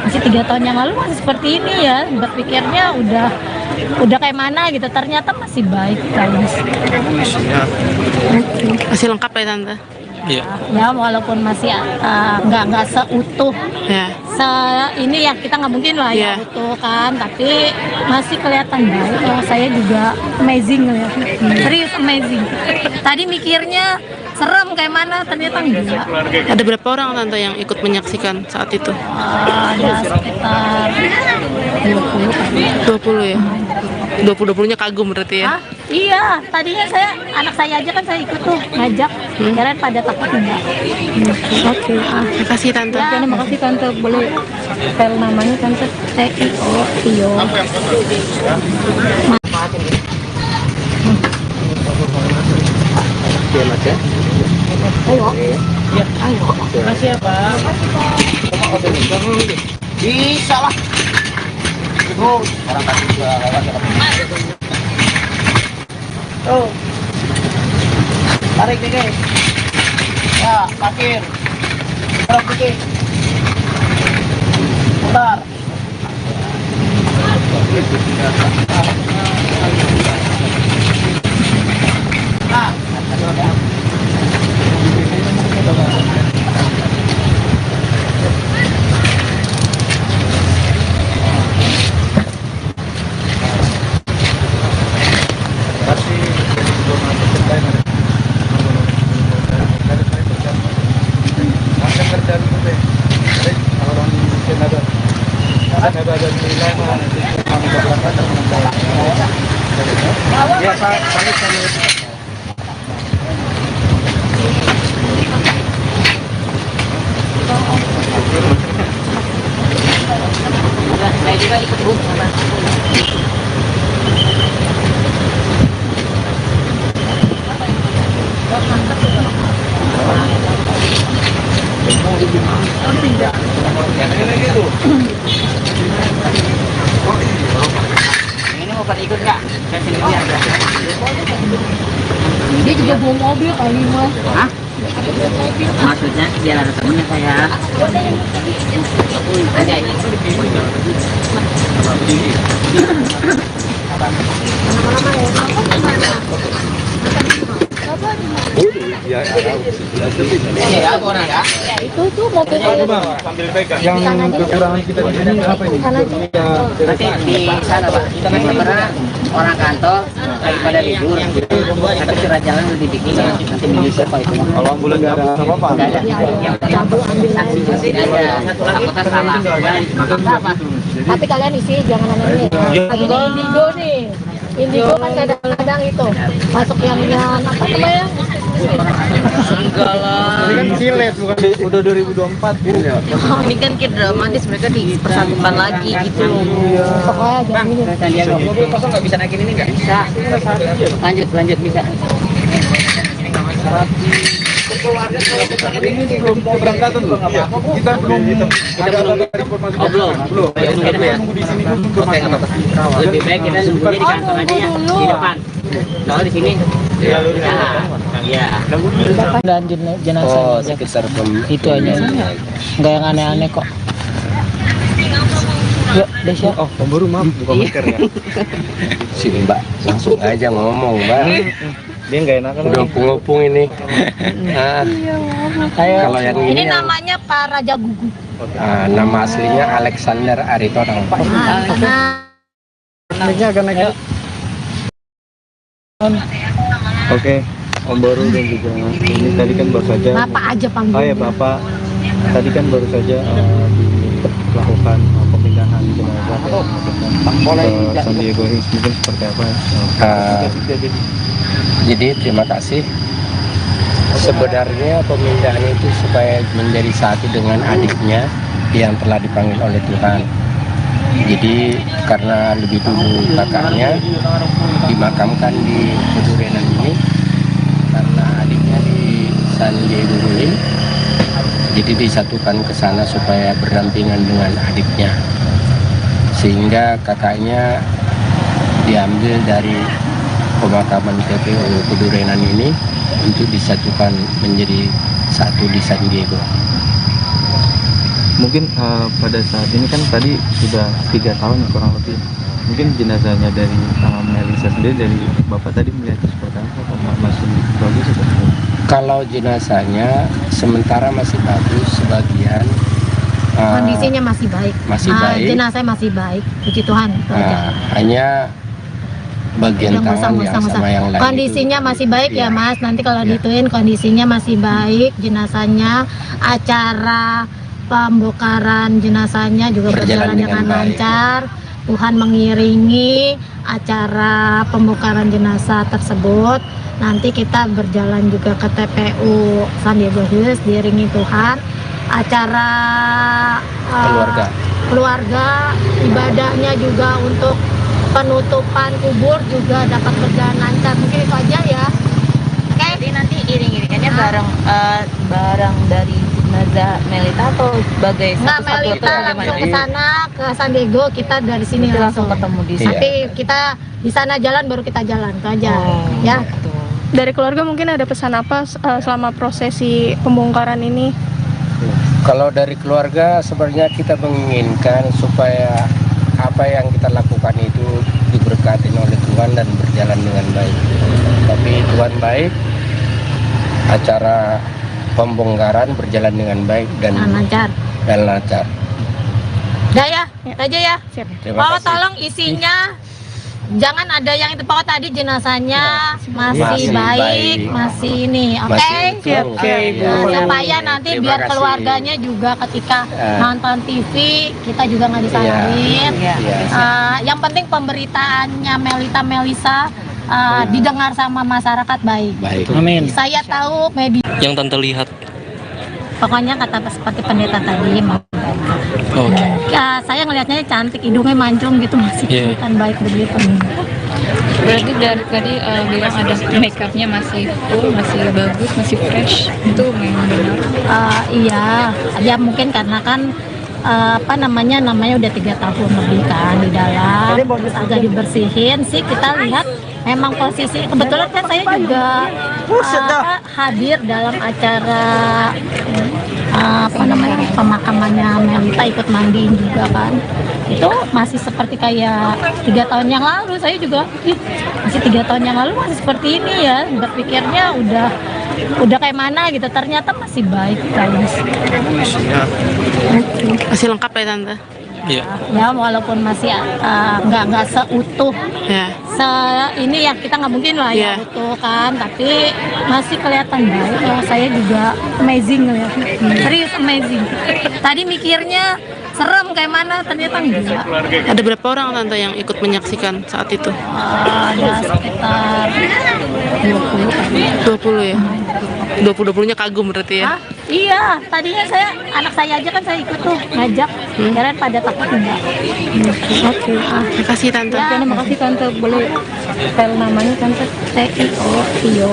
masih 3 tahun yang lalu masih seperti ini ya, berpikirnya udah kayak mana gitu, ternyata masih baik guys. Masih lengkap ya tante? Iya. Ya walaupun masih nggak seutuh Ya. ini ya, kita nggak mungkin lah ya Iya. utuh kan, tapi masih kelihatan baik. Saya juga amazing ya, serius amazing. Tadi mikirnya serem kayak mana, ternyata enggak. Ada berapa orang tante yang ikut menyaksikan saat itu? Ada sekitar 20 kali. 20 ya? 20-20-nya kagum berarti ya? Hah? Iya, tadinya anak saya aja kan saya ikut tuh ngajak, kirain pada takut enggak. Oke, makasih tante. Ya, Makasih tante, boleh spell namanya tante? Tio. Oke, Mas ya. Makasih ya Pak. Bisa lah. Orang kasih juga Tuh. Tarik dikit. Ya, parkir. Tarik dikit. Bentar. Nah. Saya juga ikut Bu. mau pada ikut nggak? Saya sini aja. Dia juga bawa mobil kali mas. Hah? Maksudnya biar ada temennya saya. Ada ini. Ya, aku orang ya. Itu tuh mobil Yang kekurangan kita di sini apa ini? Nanti di sana Pak. Karena orang kantor lagi pada libur. Tapi surat jalan udah dibikin. Nanti menyusul Pak itu. Kalau ambulan nggak ada apa-apa. Nggak ada. Yang penting saksi tidak ada. Takutnya salah. Apa? tapi kalian isi jangan aneh lagi di Indigo nih. Indigo kan kadang-kadang itu masuk yang apa namanya? Enggak lah. Ini kan silet bukan udah 2024 ini ya. Ini kan kid dramatis, mereka dipersatukan lagi gitu loh. Pokoknya jangan ini. Mobil kosong nggak bisa naikin ini nggak? Bisa. Lanjut bisa. Ini belum keberangkatan loh. Kita belum ada informasi. Belum. Nunggu di sini dulu informasi. Lebih baik kita nunggunya di kantor aja ya, di depan. Kalau di sini, ya. Dan jenazah Oh, sekitar itu aja. Nggak yang aneh-aneh kok. Yuk, Desya. Oh, Om Baru maaf buka masker ya. Si Mbak langsung aja ngomong, Mbak. Dia nggak enakan. Udah opung-opung ini. Nah, kalau yang Ini ini yang, namanya Pak Raja Gugu. nama aslinya Alexander Aritonang. Naiknya akan naik. Oke, Om Baru dan juga ini tadi kan baru saja. Bapak aja Oh panggil. ya Bapak, tadi kan baru saja dilakukan pemindahan jenazah ke San Diego Hills, mungkin seperti apa? Jadi terima kasih. Sebenarnya pemindahan itu supaya menjadi satu dengan adiknya yang telah dipanggil oleh Tuhan. Jadi karena lebih dulu kakaknya dimakamkan di Pedurenan ini, karena adiknya di San Diego Hills, jadi disatukan ke sana supaya berdampingan dengan adiknya. Sehingga kakaknya diambil dari pemakaman TPU Pedurenan ini untuk disatukan menjadi satu di San Diego. Mungkin pada saat ini kan tadi sudah 3 tahun ya, kurang lebih. Mungkin jenazahnya dari Melisa sendiri, dari Bapak tadi melihatnya seperti apa? Apakah masih bagus atau tidak? Kalau jenazahnya sementara masih bagus, sebagian Kondisinya masih baik. masih baik. Jenazahnya masih baik. Puji Tuhan. itu aja. Hanya bagian Yang tangan yang musang-musang. sama yang lain Kondisinya itu, masih baik ya iya. Mas. Nanti kalau Iya. dituin kondisinya masih baik. Jenazahnya, acara pembongkaran jenazahnya juga berjalan dengan baik. lancar. Tuhan mengiringi acara pembongkaran jenazah tersebut. Nanti kita berjalan juga ke TPU San Diego Hills diiringi Tuhan. Acara keluarga, ibadahnya juga untuk penutupan kubur juga dapat berjalan lancar. Mungkin itu aja ya. Oke. Jadi nanti iring-iringannya barang dari jenazah Melita atau sebagai Nggak, satu-satu Melita atau langsung bagaimana? ke sana ke San Diego, kita dari sini Nanti langsung ketemu di sana. Nanti kita di sana jalan baru kita jalan itu aja. Ya. Gitu. Dari keluarga mungkin ada pesan apa selama prosesi pembongkaran ini? Kalau dari keluarga sebenarnya kita menginginkan supaya apa yang kita lakukan itu diberkati oleh Tuhan dan berjalan dengan baik. Tapi Tuhan baik, acara pembongkaran berjalan dengan baik dan Lancar. lancar. Udah ya, itu aja ya. Terima Pak, kasih. tolong isinya jangan ada yang itu Pak, tadi jenazahnya masih Masih baik, baik. masih ini, oke? Masih utuh. Nah, supaya nanti Terima biar kasih. keluarganya juga ketika Ya. nonton TV kita juga nggak disalahin. Iya. Yang penting pemberitaannya Melisa didengar sama masyarakat baik. Baik. Amin. Saya tahu media, Yang Tante lihat. pokoknya kata seperti pendeta tadi, Oke. ya, saya ngelihatnya cantik, hidungnya mancung gitu, masih Iya. kelihatan baik begitu. Berarti dari tadi bilang ada make upnya masih full, masih bagus, masih fresh. Itu memang benar. Iya, ya mungkin karena kan namanya udah 3 tahun lebih kan di dalam, terus agak dibersihin sih. Kita lihat memang posisi kebetulan kan saya juga hadir dalam acara pemakamannya Melita, ikut mandiin juga kan. Itu masih seperti kayak 3 tahun yang lalu. Saya juga masih 3 tahun yang lalu masih seperti ini ya, berpikirnya udah kayak mana gitu, ternyata masih baik guys. Masih lengkap ya tante? Iya. Ya walaupun masih nggak seutuh Ya. ini ya, kita nggak mungkin lah ya utuh kan, tapi masih kelihatan baik. Saya juga amazing ya, serius amazing. Tadi mikirnya serem kayak mana, ternyata enggak. Ada berapa orang tante yang ikut menyaksikan saat itu? Ada sekitar 20 kali. 20 ya? 20-20-nya kagum berarti ya? Hah? Iya, tadinya anak saya aja kan saya ikut tuh ngajak, kirain pada takut enggak. Oke, makasih tante. Ya, makasih tante. Boleh spell namanya tante? Tio.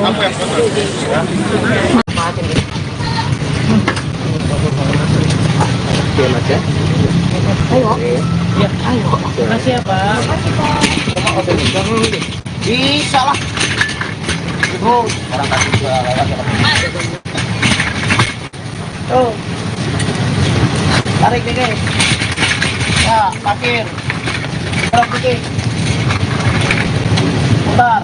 Oke Mas ya. Ayo. Makasih ya Pak. Bisa lah. Orang kasih juga Tuh. Tarik dikit. Ya, parkir. Berapa dikit. Bentar.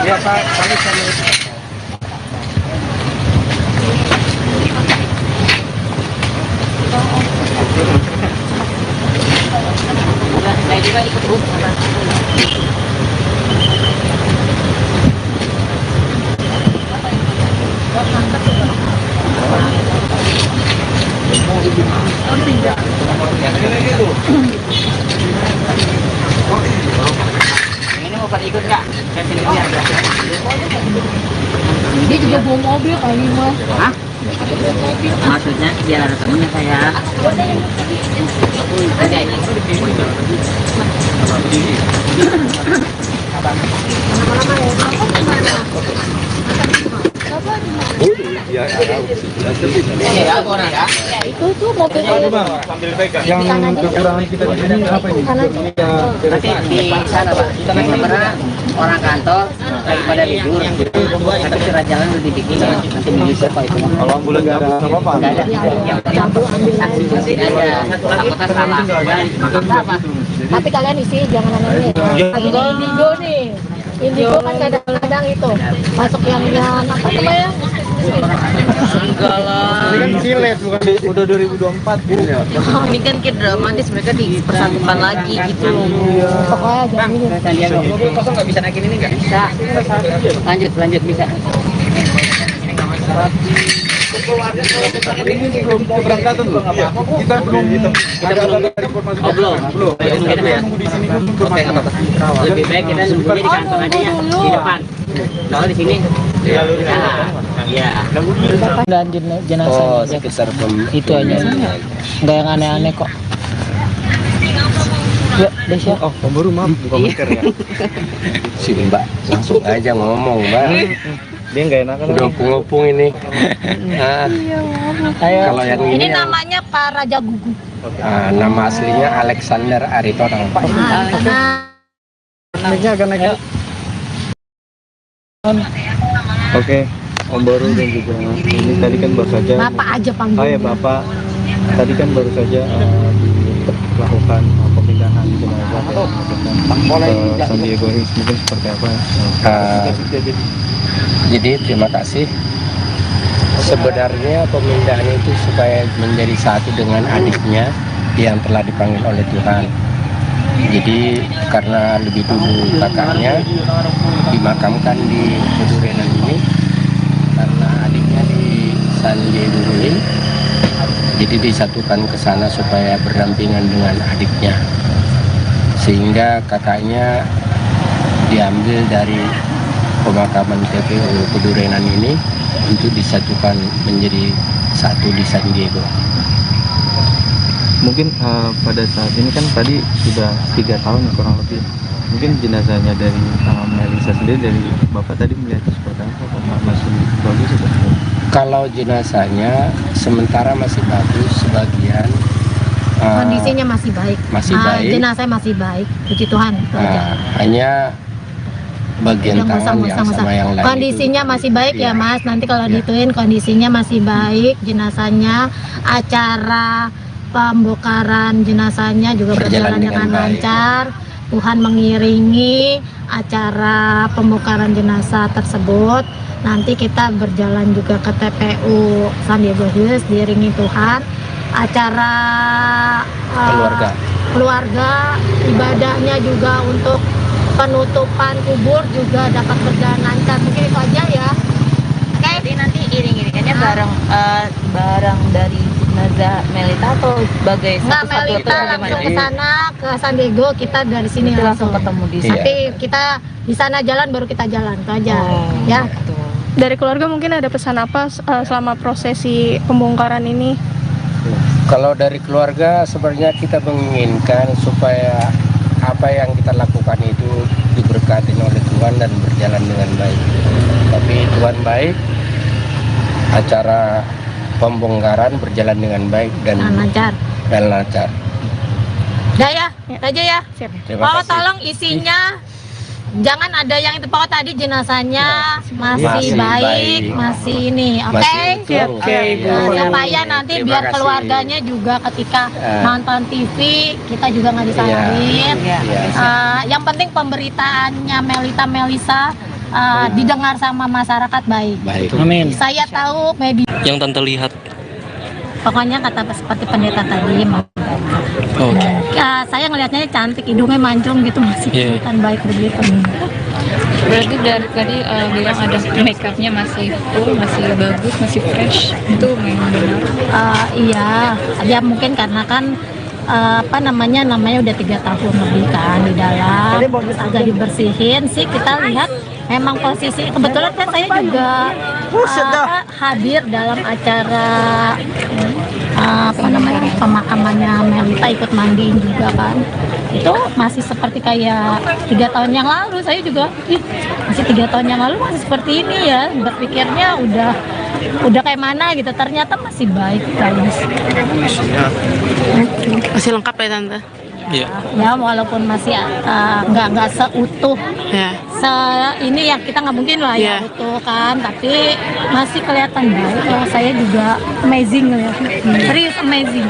Ya Pak, kami sama Saya juga ikut bus. Ini mau pada ikut nggak? Saya pilih dia. Dia juga bawa mobil kali mas. Hah? Maksudnya biar ada temennya saya. Ada ini. Ya, Ya, orang ya. Itu tuh mobilnya. yang kekurangan kita di sini apa ini? Nanti di sana Pak. Sebenarnya orang kantor lagi pada libur. Tapi surat jalan udah dibikin. Nanti bisa Pak itu. Kalau ambulan nggak ada apa-apa. Nggak ada. Yang saksi aja. Takutnya salah. Apa? Tapi kalian isi jangan aneh. Ini indigo nih. Indigo kan kadang-kadang itu masuk yang apa namanya? Enggak lah. Ini kan silet bukan udah 2024 gitu ya. Ini kan kayak dramatis, mereka dipersatukan lagi gitu loh. Pokoknya jangan ini. Mobil kosong nggak bisa naikin ini nggak? Bisa. Lanjut bisa. Keberangkatan loh. Kita belum ada informasi. Oh belum. Nunggu di sini dulu informasi. Lebih baik kita nunggunya di kantor aja ya, di depan. Kalau di sini, ya. Dan jenazah. Oh, sekitar Itu aja. Nggak yang aneh-aneh kok. Ya, Desya. Oh, pemburu maaf bukan masker ya. si Mbak langsung aja ngomong Mbak. Dia nggak enak kan? Udah ngopung ini. Nah, kalau yang Ini ini namanya Pak Raja Gugu. nama aslinya Alexander Aritonang. Naiknya akan naik. Oke, Om Baru dan juga ini tadi kan baru saja. Bapak aja Oh panggilnya. ya Bapak, tadi kan baru saja dilakukan pemindahan jenazah ke San Diego Hills, mungkin seperti apa? Jadi terima kasih. Sebenarnya pemindahan itu supaya menjadi satu dengan adiknya yang telah dipanggil oleh Tuhan. Jadi karena lebih dulu kakaknya dimakamkan di Kedurenan ini, karena adiknya di San Diego ini, jadi disatukan ke sana supaya berdampingan dengan adiknya, sehingga kakaknya diambil dari pemakaman TPU Pedurenan ini untuk disatukan menjadi satu di San Diego. Mungkin pada saat ini kan tadi sudah 3 tahun kurang lebih. Mungkin jenazahnya dari Melisa sendiri, dari Bapak tadi melihat seperti apa? Masih bagus atau? Kalau jenazahnya sementara masih bagus, sebagian Kondisinya masih baik. masih baik. Jenazah masih baik, puji Tuhan. Itu aja. Hanya bagian Udah, nggak usah, tangan nggak yang usah, nggak sama usah. yang lain Kondisinya itu, masih baik ya iya. Mas. Nanti kalau Iya. dituin kondisinya masih baik, jenazahnya, acara pembongkaran jenazahnya juga berjalan dengan baik. lancar. Tuhan mengiringi acara pembongkaran jenazah tersebut. Nanti kita berjalan juga ke TPU San Diego Hills diiringi Tuhan. Acara keluarga, ibadahnya juga untuk penutupan kubur juga dapat berjalan lancar. Mungkin itu aja ya. Oke. Jadi nanti iring-iringannya bareng dari jenazah Melita atau sebagai Nggak, satu-satu Melita atau langsung bagaimana? ke sana ke San Diego, kita dari sini Itu langsung ketemu di sana. Nanti kita di sana jalan baru kita jalan, itu aja. Oh, Ya. gitu. Dari keluarga mungkin ada pesan apa selama prosesi pembongkaran ini? Kalau dari keluarga sebenarnya kita menginginkan supaya apa yang kita lakukan itu diberkati oleh Tuhan dan berjalan dengan baik. Tapi Tuhan baik, acara pembongkaran berjalan dengan baik dan lancar. Udah ya, itu aja ya. Terima Pokok kasih. tolong isinya jangan ada yang itu. Pokok tadi jenazahnya masih baik, masih ini, oke? Masih utuh. Oke, supaya nanti Terima biar kasih. keluarganya juga ketika nonton TV kita juga nggak disalahin. Iya. Yang penting pemberitaannya Melisa didengar sama masyarakat baik. Baik. Amin. Saya tahu maybe Yang Tante lihat. pokoknya kata seperti pendeta tadi. Oke. Saya ngelihatnya cantik, hidungnya mancung gitu, masih Iya. kelihatan baik begitu. Berarti dari tadi bilang ada make upnya masih full, masih bagus, masih fresh. Itu memang benar. Iya, ya mungkin karena kan namanya udah 3 tahun lebih kan di dalam, agak dibersihin sih. Kita lihat memang posisi kebetulan kan saya juga hadir dalam acara pemakamannya Melita, ikut mandiin juga kan. Itu masih seperti kayak 3 tahun yang lalu. Saya juga masih 3 tahun yang lalu masih seperti ini ya, berpikirnya udah kayak mana gitu, ternyata masih baik guys. Masih lengkap ya Tante? Iya. Ya walaupun masih nggak seutuh Ya. ini ya, kita nggak mungkin lah ya Iya. utuh kan, tapi masih kelihatan baik. Saya juga amazing ya, serius amazing.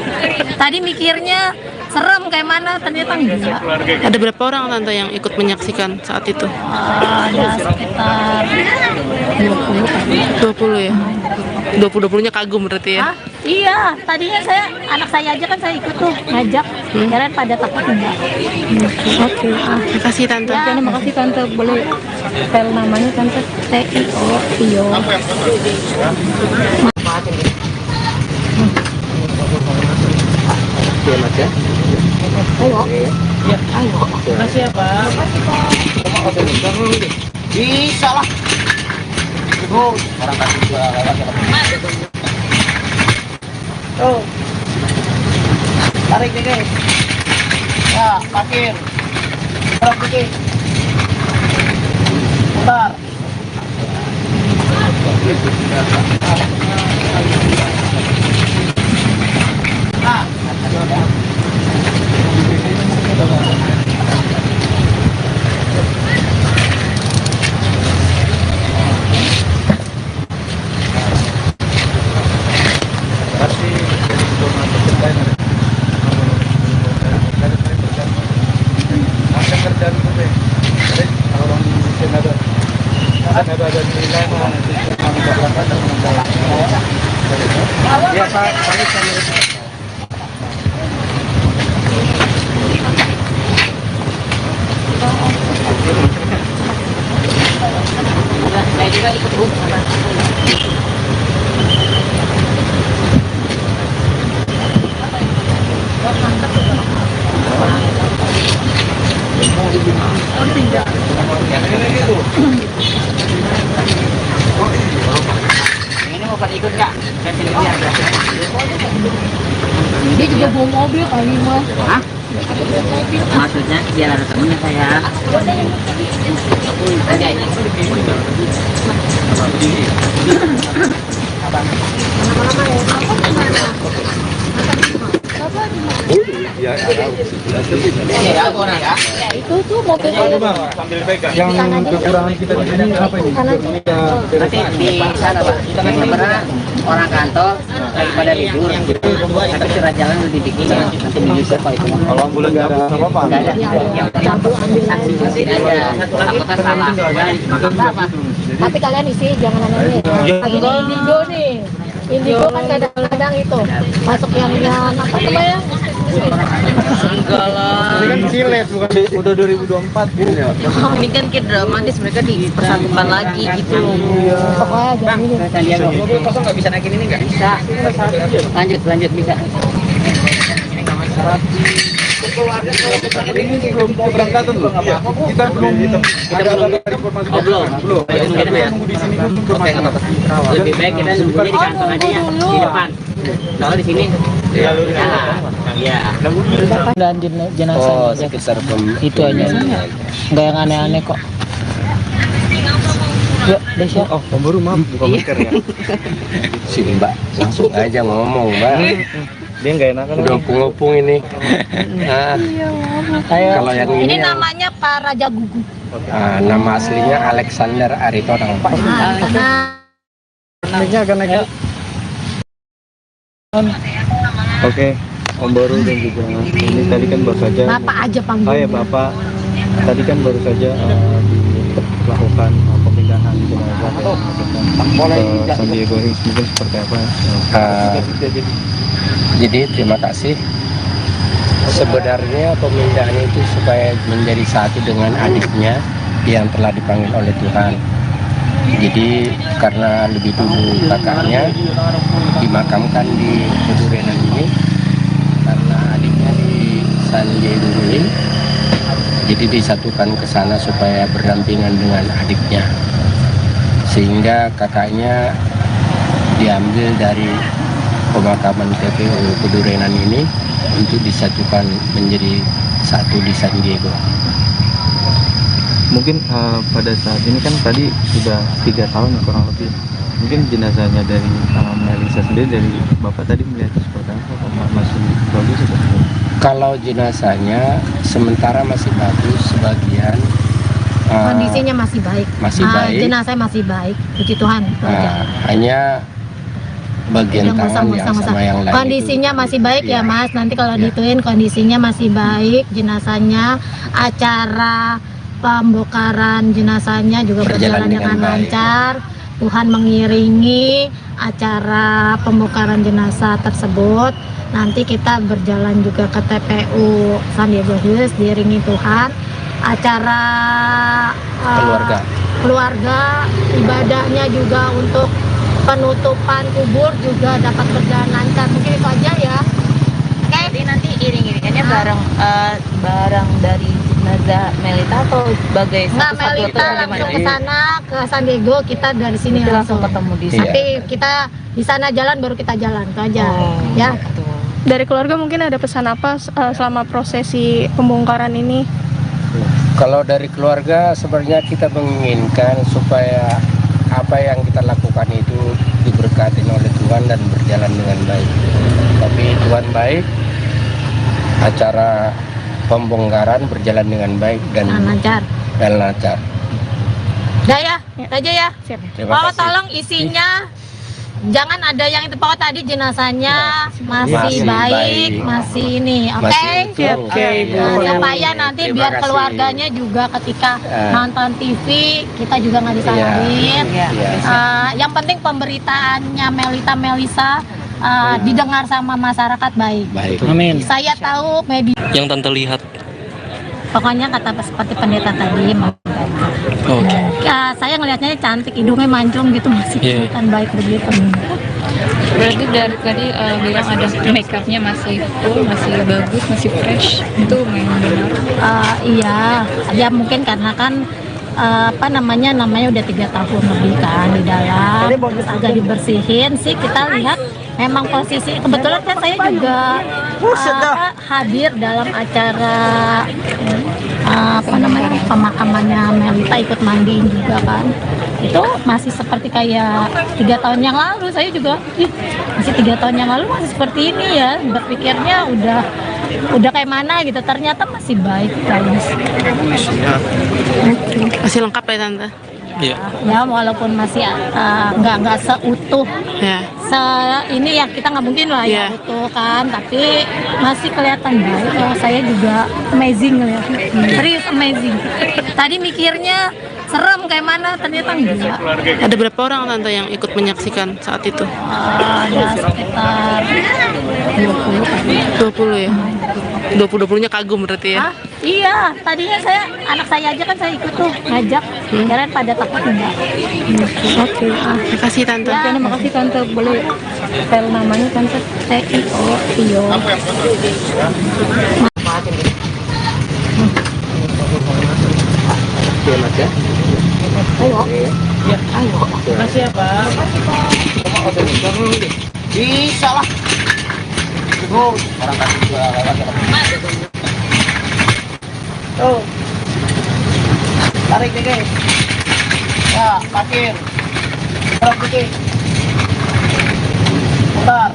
Tadi mikirnya serem kayak mana, ternyata enggak. Ada berapa orang Tante yang ikut menyaksikan saat itu? Ada sekitar 20 kali. 20 ya? 20-20-nya kagum berarti ya? Iya, tadinya anak saya aja kan saya ikut tuh ngajak, kirain pada takut enggak. Oke. Terima kasih Tante. Ya, terima kasih Tante. Boleh spell namanya Tante? TIO Tio. Oke, Mas ya. Ayo. Makasih ya Pak. Bisa lah. Orang kasih gua lewat ya. Tuh. Tarik nih guys. Ya, parkir. Terus dikit. Bentar. Saya juga ikut Ini mau pada ikut nggak? Kan sini biar. Dia juga bawa mobil kali mas. Hah? Maksudnya biar ada temennya saya. Ada ini. Ya, orang ya. Itu tuh mobilnya. Yang kekurangan kita di sini apa ini? Nanti di sana Pak, sebenarnya orang kantor lagi pada libur, tapi surat jalan udah dibikin, nanti menyusul Pak itu. Kalau ambulan nggak ada apa-apa? Nggak ada, yang saksi mesin aja, apakah salah? Apa? Tapi kalian isi jangan aneh. Ini indigo nih. Indigo kan kadang-kadang itu masuk yang apa namanya? Enggak lah. Ini kan silet bukan udah 2024 gitu ya. Ini kan kayak dramatis, mereka dipersatukan lagi gitu. Pokoknya jangan ini. Mobil kosong nggak bisa naikin ini nggak? Bisa. Lanjut bisa. Ini belum keberangkatan loh. Kita belum dapat informasi. Belum. Kita nunggu di sini dulu informasi. Lebih baik kita nunggunya di kantor aja ya, di depan. Kalau di sini, ya. Dan jenazah Oh, sekitar itu aja. Nggak yang aneh-aneh kok. Yuk, Desya. Oh, pembaru maaf bukan masker ya. sini Mbak, langsung aja ngomong Mbak. Dia nggak enakan. Udah opung-opung ini. Nah, kalau yang Ini ini namanya Pak Raja Gugu. nama aslinya Alexander Aritonang. Nah, Naiknya akan naik. Oke, Om Baru dan juga ini tadi kan baru saja. Bapak aja panggil. Oh ya Bapak, tadi kan baru saja dilakukan pemindahan jenazah ke San Diego Hills, mungkin seperti apa? Jadi terima kasih. Sebenarnya pemindahan itu supaya menjadi satu dengan adiknya yang telah dipanggil oleh Tuhan. Jadi karena lebih dulu kakaknya dimakamkan di Pedurenan ini, karena adiknya di San Diego Hills, jadi disatukan ke sana supaya berdampingan dengan adiknya, sehingga kakaknya diambil dari pemakaman TPU Pedurenan ini untuk disatukan menjadi satu di San Diego. Mungkin pada saat ini kan tadi sudah 3 tahun kurang lebih. Mungkin jenazahnya dari Melisa sendiri, dari Bapak tadi melihat seperti apa? Masih bagus atau? Kalau jenazahnya sementara masih bagus, sebagian kondisinya masih baik. masih baik. Jenazah masih baik, puji Tuhan. Hanya bagian tangan yang sama yang lain kondisinya itu, masih baik ya Mas. Nanti kalau Ya. dituin kondisinya masih baik, jenazahnya, acara pembongkaran jenazahnya juga berjalan dengan lancar. Tuhan mengiringi acara pembongkaran jenazah tersebut. Nanti kita berjalan juga ke TPU San Diego Hills, diiringi Tuhan. Acara keluarga, ibadahnya juga untuk penutupan kubur juga dapat berjalan lancar. Mungkin itu aja ya. Oke. Jadi nanti iring-iringannya barang dari jenazah Melita atau sebagai Nggak, satu-satu Melita atau langsung gimana? ke sana, ke San Diego, kita dari sini Nanti langsung ketemu di sana. Nanti kita di sana jalan, baru kita jalan, itu aja. Ya. Dari keluarga mungkin ada pesan apa selama prosesi pembongkaran ini? Kalau dari keluarga sebenarnya kita menginginkan supaya apa yang kita lakukan itu diberkati oleh Tuhan dan berjalan dengan baik. Tapi Tuhan baik, acara pembongkaran berjalan dengan baik dan lancar. Udah ya, itu aja ya. Terima kasih. Tolong isinya jangan ada yang itu, pokok tadi jenazahnya masih baik, masih ini, oke? Masih utuh. Oke, supaya nanti Terima biar kasih. keluarganya juga ketika nonton TV kita juga nggak disalahin. Yang penting pemberitaannya Melisa didengar sama masyarakat baik. Amin. Saya tahu media. Yang Tante lihat. Pokoknya kata seperti pendeta tadi, Oke. saya ngelihatnya cantik, hidungnya mancung gitu, masih kelihatan baik begitu. Berarti dari tadi bilang ada make upnya masih full, masih bagus, masih fresh. Itu memang benar. Iya, ya mungkin karena kan namanya udah 3 tahun lebih kan di dalam, terus agak dibersihin sih. Kita lihat memang posisi kebetulan kan saya juga hadir dalam acara pemakamannya Melita, ikut mandiin juga kan. Itu masih seperti kayak 3 tahun yang lalu. Saya juga masih 3 tahun yang lalu masih seperti ini ya, berpikirnya udah kayak mana gitu, ternyata masih baik guys. Masih lengkap ya Tante? Iya. Ya walaupun masih nggak seutuh Ya. ini ya, kita nggak mungkin lah ya utuh kan, tapi masih kelihatan baik. Saya juga amazing ngeliatnya, serius amazing. Tadi mikirnya serem kayak mana, ternyata enggak. Ada berapa orang Tante yang ikut menyaksikan saat itu? Ada sekitar 20 ya? 20-20-nya kagum berarti ya? Iya, tadinya anak saya aja kan saya ikut tuh ngajak, kalian pada takut enggak. Oke, terima kasih Tante. Ya, terima kasih Tante. Boleh spell namanya Tante? Tio. Ayo. Makasih ya, Pak. Bisa lah. Orang kasih juga tuh. Tarik nih, guys. Ya, parkir. Terus dikit. Putar.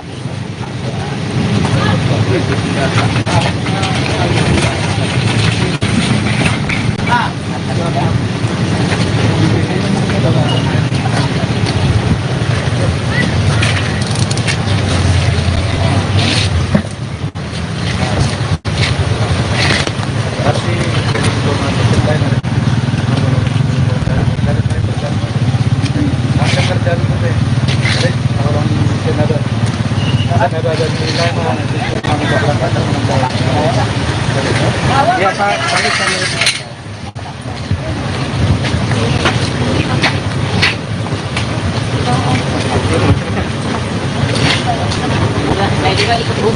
Saya juga ikut Bu.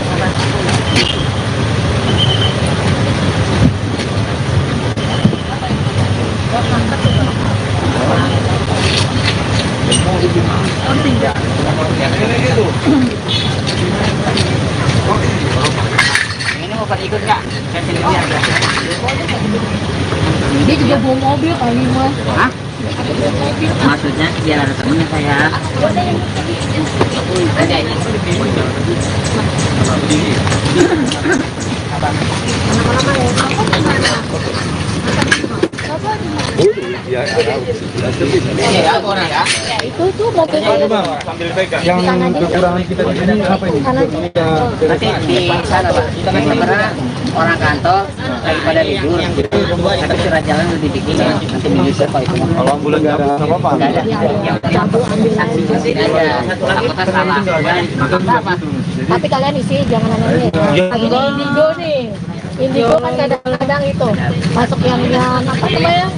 Ini mau pada ikut nggak? Dia juga bawa mobil kali Mas. Hah? Maksudnya biar ada temennya saya. Ada ini. Ya, orang ya. Itu tuh mobilnya. Yang kekurangan kita di sini apa ini? Nanti di sana Pak. Sebenarnya orang kantor lagi pada libur. Tapi surat jalan udah dibikin. Nanti menyusul kalau itu. Kalau ambulan nggak ada apa-apa. Nggak ada. Saksi saksi ada. Takutnya salah. Apa? Tapi kalian isi jangan aneh. Ini indigo nih. Indigo kan kadang-kadang itu masuk yang apa namanya?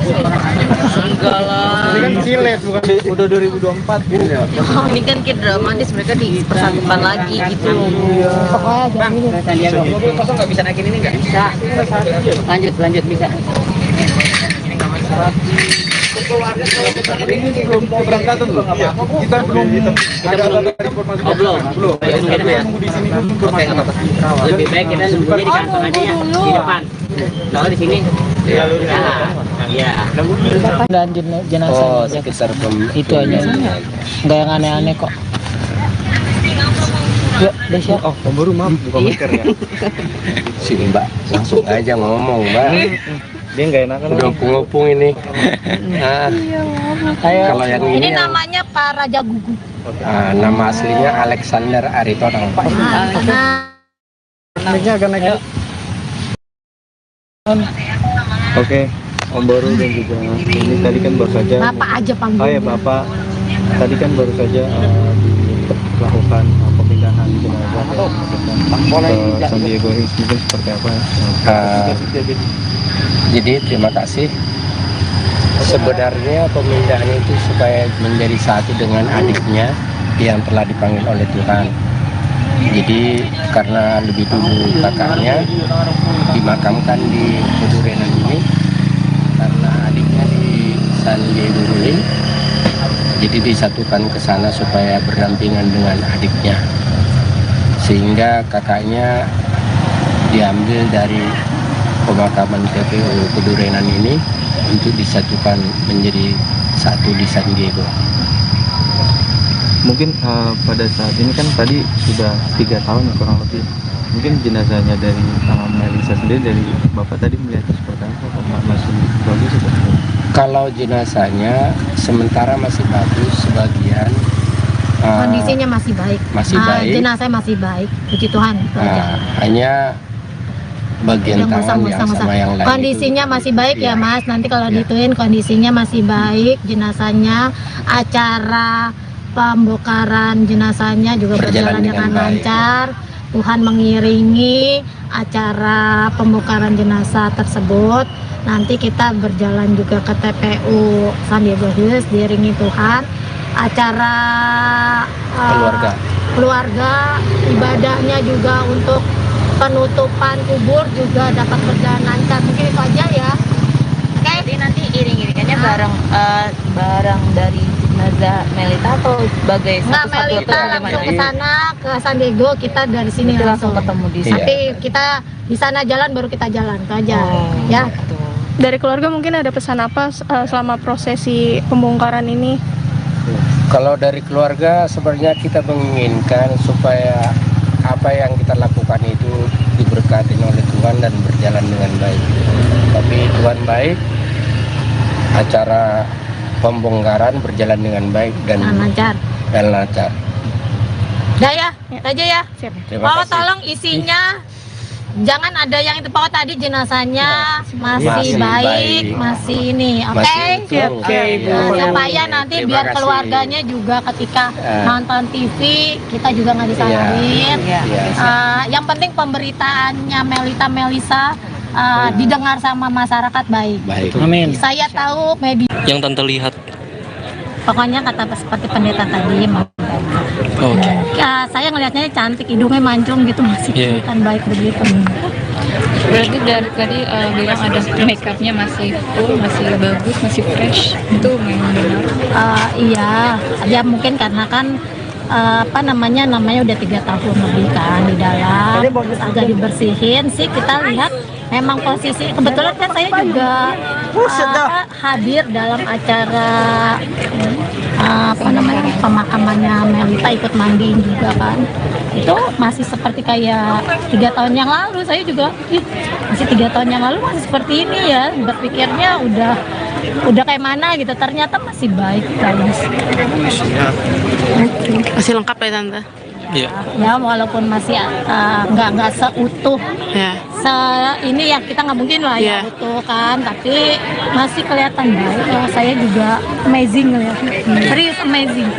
Enggak lah. Ini kan silet bukan udah 2024 gitu ya. Ini kan kayak dramatis, mereka dipersatukan lagi gitu. Pokoknya jangan ini. Sandiaga. Kosong nggak bisa naikin ini nggak? Bisa. Lanjut bisa. Keberangkatan belum? Kita belum ada informasi. Belum. Nunggu di sini dulu informasi. Lebih baik kita nunggunya di kantor aja ya, di depan. Kalau di sini, ya. Dan jenazah sekitar itu aja. Nggak yang aneh-aneh kok. Yuk, Desya. Oh, baru maaf buka masker ya. Sini Mbak, langsung aja ngomong Mbak. Dia nggak enakan. Udah ngopung ini. Nah, kalau yang Ini ini namanya Pak Raja Gugu. nama aslinya Alexander Aritonang. Naiknya akan naik. Oke, Om Baru dan juga ini tadi kan baru saja. Bapak aja panggil. Oh ya Bapak, tadi kan baru saja dilakukan pemindahan jenazah ke Sandiaga Hills, mungkin seperti apa? Jadi terima kasih. Sebenarnya pemindahan itu supaya menjadi satu dengan adiknya yang telah dipanggil oleh Tuhan. Jadi karena lebih dulu kakaknya dimakamkan di Pedurenan ini, karena adiknya di San Diego Guling. Jadi disatukan ke sana supaya berdampingan dengan adiknya, sehingga kakaknya diambil dari pemakaman TPU Kedurenan ini untuk disatukan menjadi satu di San Diego. Mungkin pada saat ini kan tadi sudah 3 tahun kurang lebih. Mungkin jenazahnya dari Melisa sendiri, dari Bapak tadi melihatnya seperti apa? Apakah masih bagus atau seperti apa? Kalau jenazahnya sementara masih bagus, sebagian Kondisinya masih baik. masih baik. Jenazah masih baik, puji Tuhan. itu aja. Hanya bagian Yang tangan yang usang-usang. sama yang lain Kondisinya itu, masih baik ya iya. Mas. Nanti kalau Iya. dituin kondisinya masih baik, jenazahnya, acara pembongkaran jenazahnya juga berjalan dengan baik. lancar. Tuhan mengiringi acara pembongkaran jenazah tersebut. Nanti kita berjalan juga ke TPU San Diego Hills diiringi Tuhan. Acara keluarga, ibadahnya juga untuk penutupan kubur juga dapat berjalan lancar. Mungkin itu aja ya. Oke. Jadi nanti iring-iringannya bareng dari jenazah Melita atau sebagai Nggak, satu-satu Melita atau langsung gimana? ke sana ke San Diego, kita dari sini Nanti langsung ketemu di sana. Tapi kita di sana jalan baru kita jalan itu aja. Ya. Dari keluarga mungkin ada pesan apa selama prosesi pembongkaran ini? Kalau dari keluarga sebenarnya kita menginginkan supaya apa yang kita lakukan itu diberkati oleh Tuhan dan berjalan dengan baik. Tapi Tuhan baik, acara pembongkaran berjalan dengan baik dan lancar. Udah ya, itu aja ya. Terima Oh, kasih. tolong isinya jangan ada yang itu pokok tadi jenazahnya masih Masih baik, baik. masih ini, oke? Masih utuh. Oke, Iya. supaya nanti Terima biar kasih. keluarganya juga ketika Ya. nonton TV kita juga nggak disalahin. Iya. Yang penting pemberitaannya Melisa didengar sama masyarakat baik. Baik. Amin. Saya tahu media, Yang Tante lihat. pokoknya kata seperti pendeta tadi. Oke. Saya ngelihatnya cantik, hidungnya mancung gitu, masih Iya. kelihatan baik begitu. Berarti dari tadi bilang ada make upnya masih full, masih bagus, masih fresh. Itu memang benar. Iya, ya mungkin karena kan namanya udah 3 tahun lebih kan di dalam, agak dibersihin sih. Kita lihat memang posisi kebetulan kan saya juga hadir dalam acara pemakamannya Melita, ikut mandiin juga kan. Itu masih seperti kayak 3 tahun yang lalu. Saya juga masih 3 tahun yang lalu masih seperti ini ya, berpikirnya udah kayak mana gitu, ternyata masih baik guys. Masih lengkap ya Tante? Iya. Ya walaupun masih nggak seutuh Ya. ini ya, kita nggak mungkin lah ya Iya. utuh kan, tapi masih kelihatan baik. Saya juga amazing ngeliatnya, serius amazing.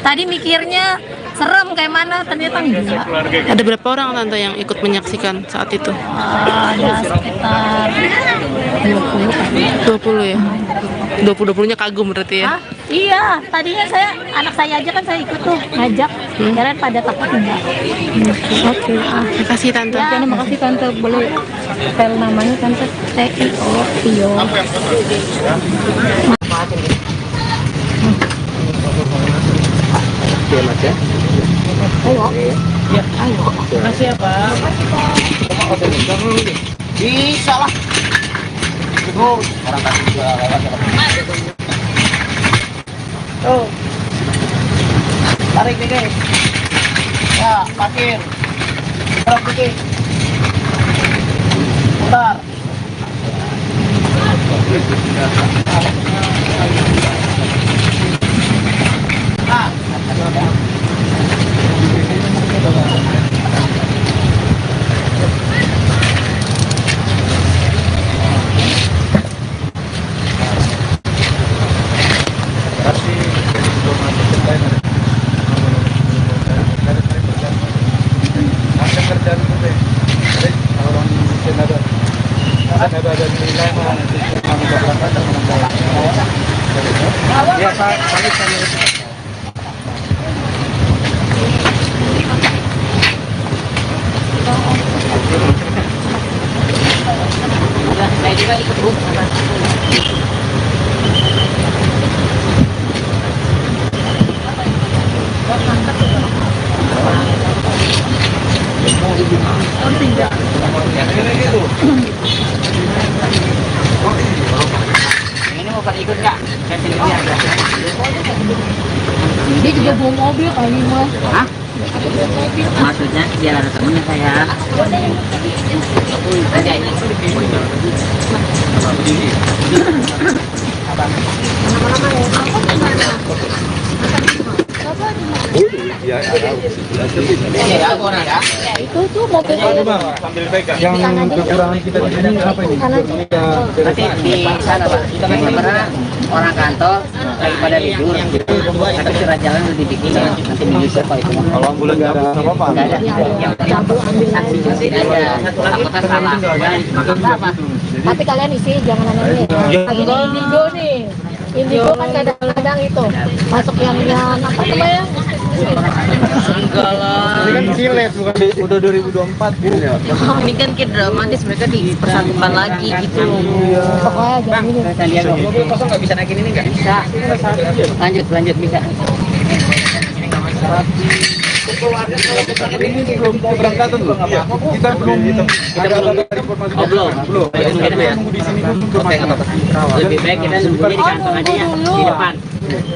Tadi mikirnya serem kayak mana, ternyata enggak. Ada berapa orang Tante yang ikut menyaksikan saat itu? Ada sekitar 20 kan. 20 ya? 20-20-nya kagum berarti ya? Hah? Iya, tadinya anak saya aja kan saya ikut tuh ngajak, kalian pada takut enggak. Oke, terima kasih Tante. Ya, terima kasih Tante, boleh spell namanya Tante Tio. Oke, Mas ya. Ayo. Ayo. Makasih ya, Pak. Bisa lah. Terus orang kasih juga lewat. Tuh. Tarik nih, guys. Ya, parkir. Terus dikit. Putar. Saya juga ikut Dia juga bawa mobil kali mah. Hah? Maksudnya dia ada temennya saya. Ada ini. Itu tuh mobil Yang kekurangan kita di sini apa ini? Nanti di sana Pak. Karena orang kantor lagi pada libur. Tapi surat jalan udah dibikin. Nanti menyusul Pak itu. Kalau ambulan nggak ada apa-apa. Nggak ada. Yang saksi juga tidak ada. Aku kan salah. Apa? tapi kalian isi jangan aneh-aneh. Lagi di Indigo nih. Indigo kan kadang-kadang itu masuk yang apa namanya? Enggak lah. Ini kan silet bukan udah 2024 gitu ya. Ini kan kayak dramatis, mereka dipersatukan lagi gitu. Pokoknya jangan ini. Saya lihat dong. Mobil kosong nggak bisa naikin ini nggak? Bisa. Lanjut bisa. Ini belum keberangkatan loh. Kita belum ada informasi. Belum. Di sini dulu. Oke, nggak apa-apa. Lebih baik kita nunggunya di kantor aja ya, di depan.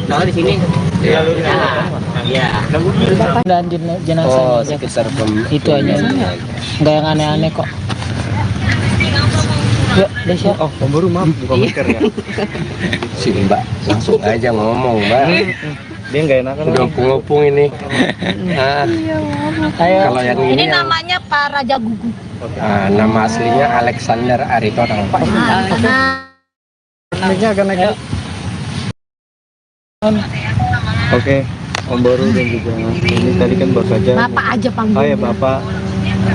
Kalau di sini, ya. Dan jenazah Oh, sekitar itu aja. Nggak yang aneh-aneh kok. Yuk, Desya. Oh, baru maaf bukan masker ya. Si Mbak langsung aja ngomong, Mbak. Dia nggak enakan. Udah ngopung ini. Nah, kalau yang Ini ini yang, namanya Pak Raja Gugu. nama aslinya Alexander Aritonang. Naiknya akan naik. Oke, Om Baru dan juga ini tadi kan baru saja. Bapak aja panggil. Oh ya Bapak,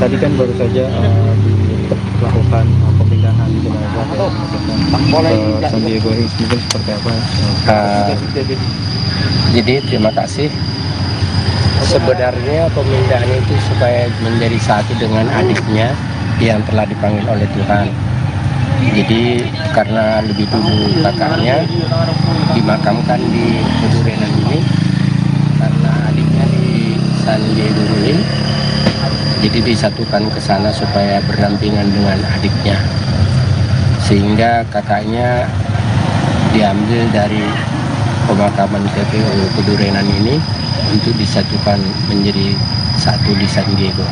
tadi kan baru saja dilakukan pemindahan jenazah ke San Diego Hills, mungkin seperti apa? Jadi terima kasih. Sebenarnya pemindahan itu supaya menjadi satu dengan adiknya yang telah dipanggil oleh Tuhan. Jadi karena lebih dulu kakaknya dimakamkan di Pedurenan ini, karena adiknya di San Diego Hills, jadi disatukan ke sana supaya berdampingan dengan adiknya, sehingga kakaknya diambil dari pemakaman TPU Pedurenan ini untuk disatukan menjadi satu di San Diego.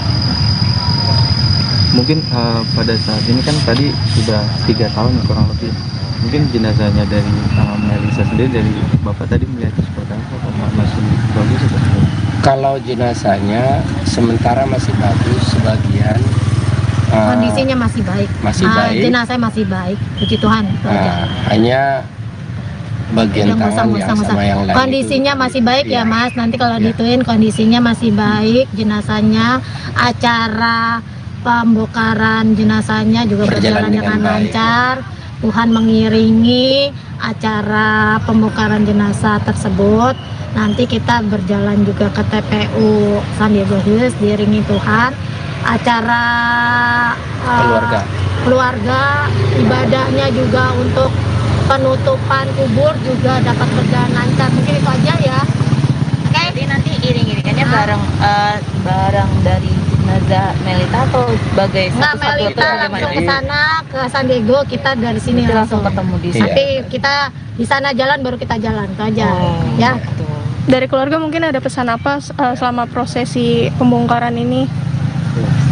Mungkin pada saat ini kan tadi sudah 3 tahun kurang lebih. Mungkin jenazahnya dari Melisa sendiri, dari Bapak tadi melihat seperti apa? Masih bagus atau? Kalau jenazahnya sementara masih bagus, sebagian Kondisinya masih baik. masih baik. Jenazah masih baik. Puji Tuhan. itu aja. Hanya bagian Yang tangan yang musang-musang. sama yang lain Kondisinya itu, masih baik ya iya. Mas. Nanti kalau Iya. dituin kondisinya masih baik. Jenazahnya, acara pembongkaran jenazahnya juga berjalan dengan baik. lancar. Tuhan mengiringi acara pembongkaran jenazah tersebut. Nanti kita berjalan juga ke TPU San Diego Hills diiringi Tuhan. Acara keluarga, ibadahnya juga untuk penutupan kubur juga dapat berjalan lancar. Mungkin itu aja ya. Oke. Jadi nanti iring-iringannya barang dari jenazah Melita atau sebagai Nggak, satu-satu atau Melita bagaimana? langsung ke sana ke San Diego, kita dari sini Kita langsung ketemu di sana. Tapi kita di sana jalan baru kita jalan itu aja. Ya. Dari keluarga mungkin ada pesan apa selama prosesi pembongkaran ini?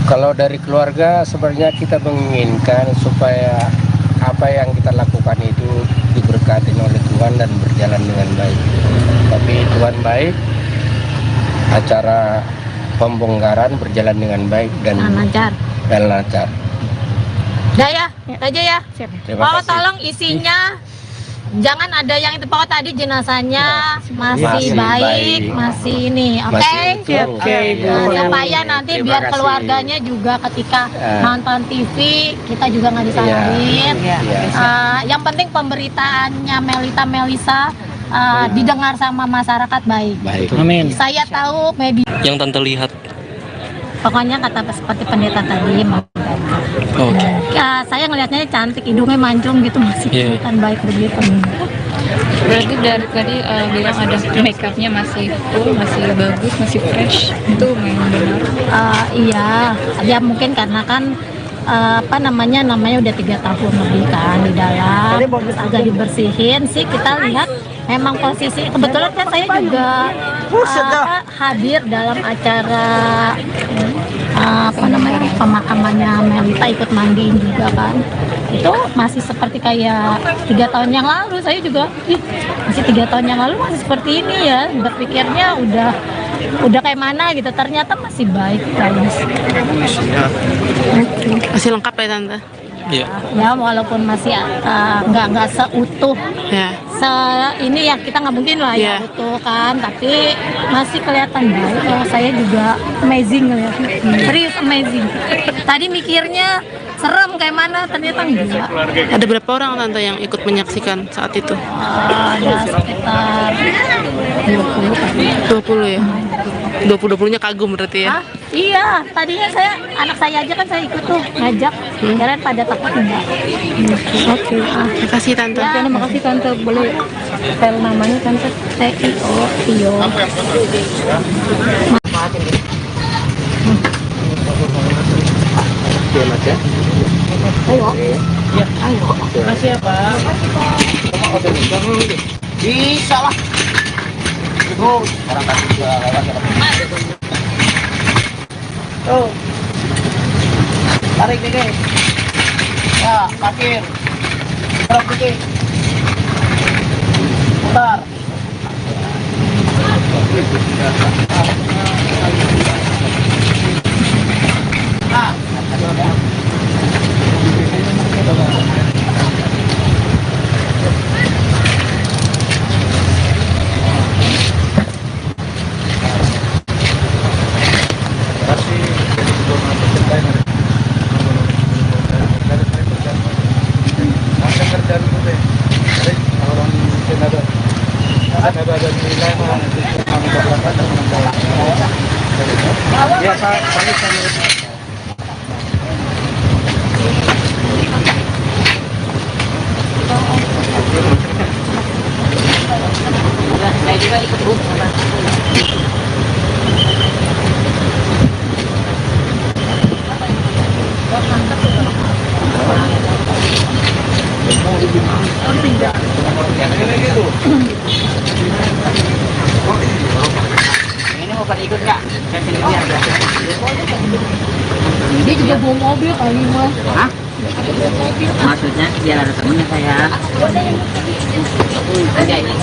Kalau dari keluarga sebenarnya kita menginginkan supaya apa yang kita lakukan itu diberkati oleh Tuhan dan berjalan dengan baik. Tapi Tuhan baik, acara pembongkaran berjalan dengan baik dan lancar. lancar. Udah ya, itu aja ya. Terima Pokoknya kasih. tolong isinya jangan ada yang itu, pokoknya tadi jenazahnya masih Masih baik, baik. masih ini, oke? Masih utuh. Oke, supaya nanti Terima biar kasih. keluarganya juga ketika Ya. nonton TV kita juga nggak disalahin. Iya. Yang penting pemberitaannya Melisa didengar sama masyarakat baik. Baik. Amin. Saya tahu media, Yang tante lihat. pokoknya kata seperti pendeta tadi. Oke. Ya, saya ngelihatnya cantik, hidungnya mancung gitu, masih Iya. kelihatan baik begitu. Berarti dari tadi bilang ada make upnya masih full, masih bagus, masih fresh. Itu memang benar. Iya, ya mungkin karena kan namanya udah 3 tahun lebih kan di dalam, agak dibersihin sih. Kita lihat memang posisi kebetulan kan saya juga hadir dalam acara pemakamannya Melita, ikut mandiin juga kan. Itu masih seperti kayak 3 tahun yang lalu. Saya juga masih 3 tahun yang lalu masih seperti ini ya, berpikirnya udah kayak mana gitu, ternyata masih baik guys. Masih lengkap ya Tante? Iya. Ya walaupun masih nggak seutuh Ya. ini ya, kita nggak mungkin lah ya utuh kan, tapi masih kelihatan baik. Kalau saya juga amazing ngeliatnya, serius amazing. Tadi mikirnya serem kayak mana, ternyata enggak. Ada berapa orang Tante yang ikut menyaksikan saat itu? Ada sekitar 20 ya? 20-20-nya kagum berarti ya? Iya, tadinya anak saya aja kan saya ikut tuh ngajak, kalian pada takut enggak. Oke, terima kasih Tante. Ya, terima kasih Tante. Boleh spell namanya Tante? Tio. Ayo. Ayo. Makasih ya Pak. Bisa lah. Orang kasih juga lewat. Oh. Tarik dikit. Ya, parkir. Tarik dikit. Putar. Ini mau pada ikut nggak? Dia juga bawa mobil kali Mas. Hah? Maksudnya biar ada temennya saya. Ada ini.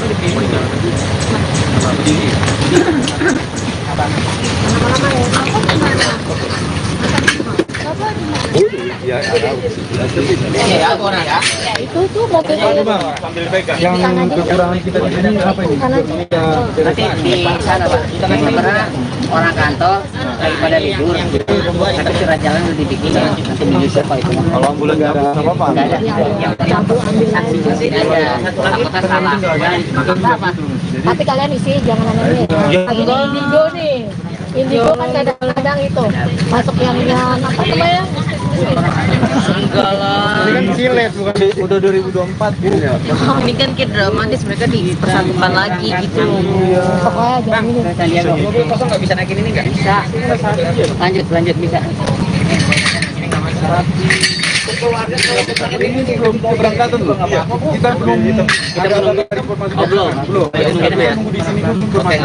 Ya, Ya, aku orang ya. Itu tuh mobilnya. yang kekurangan kita di sini apa ini? Nanti di sana Pak. Karena orang kantor lagi pada libur. Tapi surat jalan udah dibikin. Nanti menyusul kalau itu. Kalau ambulan nggak ada apa-apa. Nggak ada. Yang penting saksi masih ada. Takutnya salah. Apa? Tapi kalian isi jangan aneh-aneh. Lagi di Indigo nih. Indigo kan kadang-kadang itu masuk yang apa namanya? Enggak lah. Ini kan silet bukan udah 2024 gitu ya. Ini kan kayak dramatis, mereka dipersatukan lagi gitu. Pokoknya jangan ini. Mobil kosong nggak bisa naikin ini nggak? Bisa. Lanjut bisa. Ini belum keberangkatan loh. Kita belum ada informasi. Belum. Kita nunggu di sini informasi.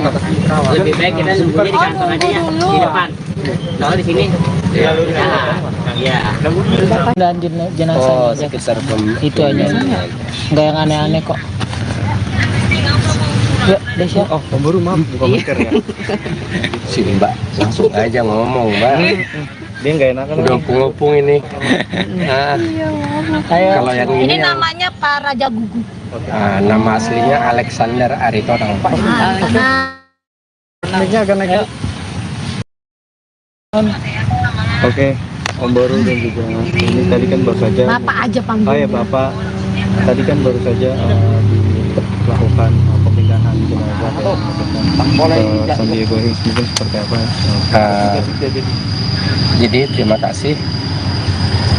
Lebih baik kita nunggunya di kantor aja ya, di depan. Kalau di sini, ya. Dan jenazah. Oh, sekitar Itu aja. Nggak yang aneh-aneh kok. Ya, Desya. Oh, pemburu maaf, bukan masker ya. si Mbak langsung aja ngomong Mbak. Dia nggak enakan. Udah ngopung ini. Nah, kalau yang Ini ini yang, namanya Pak Raja Gugu. nama aslinya Alexander Aritonang. Karena Naiknya akan naik. Oke, Om Boru dan juga ini tadi kan baru saja. Bapak aja panggil. Oh ya Bapak, tadi kan baru saja dilakukan pemindahan jenazah ke San Diego Hills, mungkin seperti apa? Jadi terima kasih.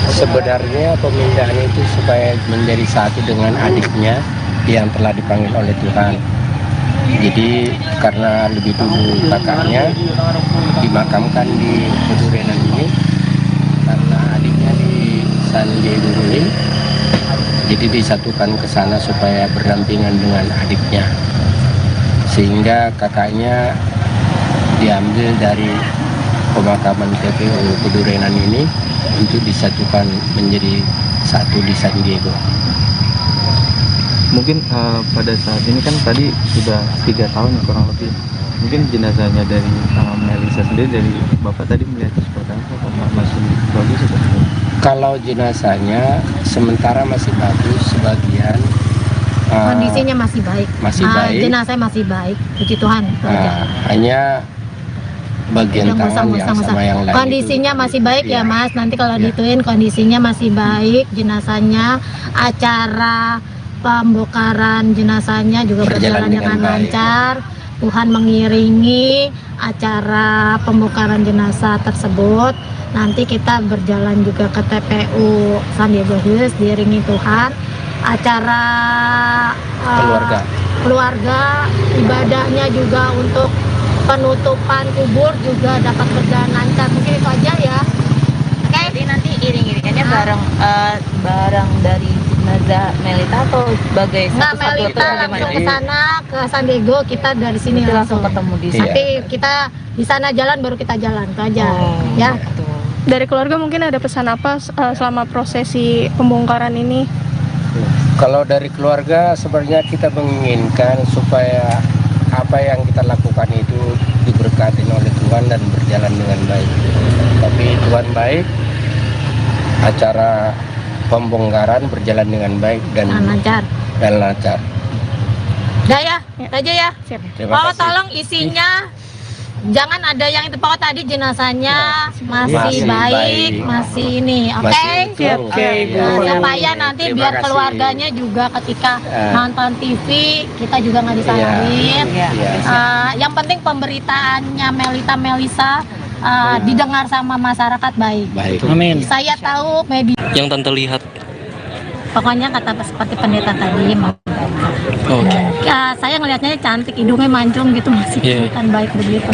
Sebenarnya pemindahan itu supaya menjadi satu dengan adiknya yang telah dipanggil oleh Tuhan. Jadi karena lebih dulu kakaknya dimakamkan di Pedurenan ini, karena adiknya di San Diego ini, jadi disatukan ke sana supaya berdampingan dengan adiknya, sehingga kakaknya diambil dari pemakaman TPU Pedurenan ini untuk disatukan menjadi satu di San Diego. Mungkin pada saat ini kan tadi sudah 3 tahun ya, kurang lebih. Mungkin jenazahnya dari Melisa sendiri, dari Bapak tadi melihat seperti apa? Apakah masih bagus atau tidak? Kalau jenazahnya sementara masih bagus, sebagian Kondisinya masih baik. masih baik. Jenazahnya masih baik, puji Tuhan. Hanya bagian Yang tangan yang musang-musang. sama yang lain Kondisinya itu, masih baik ya Iya. Mas. Nanti kalau Iya. dituin kondisinya masih baik. Jenazahnya, acara pembongkaran jenazahnya juga berjalan dengan baik. lancar. Tuhan mengiringi acara pembongkaran jenazah tersebut. Nanti kita berjalan juga ke TPU San Diego Hills diiringi Tuhan. Acara keluarga, ibadahnya juga untuk penutupan kubur juga dapat berjalan lancar. Mungkin itu aja ya. Oke. Jadi nanti iring-iringannya bareng dari jenazah Melita atau sebagai Nggak, satu-satu atau Melita bagaimana? langsung ke sana ke San Diego, kita dari sini Nanti langsung ketemu di sana. Nanti kita di sana jalan baru kita jalan, itu aja. Ya. Dari keluarga mungkin ada pesan apa selama prosesi pembongkaran ini? Kalau dari keluarga sebenarnya kita menginginkan supaya apa yang kita lakukan itu diberkati oleh Tuhan dan berjalan dengan baik. Tapi Tuhan baik, acara pembongkaran berjalan dengan baik dan lancar. Udah ya, itu aja ya. Terima Pokoknya kasih. tolong isinya jangan ada yang itu, pokoknya tadi jenazahnya masih baik, masih ini, oke? Masih utuh. Oke, supaya nanti Terima biar kasih. keluarganya juga ketika Eh. nonton TV kita juga nggak disalahin. Iya. Yang penting pemberitaannya Melisa didengar sama masyarakat baik. Baik. Amin. Saya tahu media, Yang Tante lihat. pokoknya kata seperti pendeta tadi. Oke. Ya, saya ngelihatnya cantik, hidungnya mancung gitu, masih Iya. kelihatan baik begitu.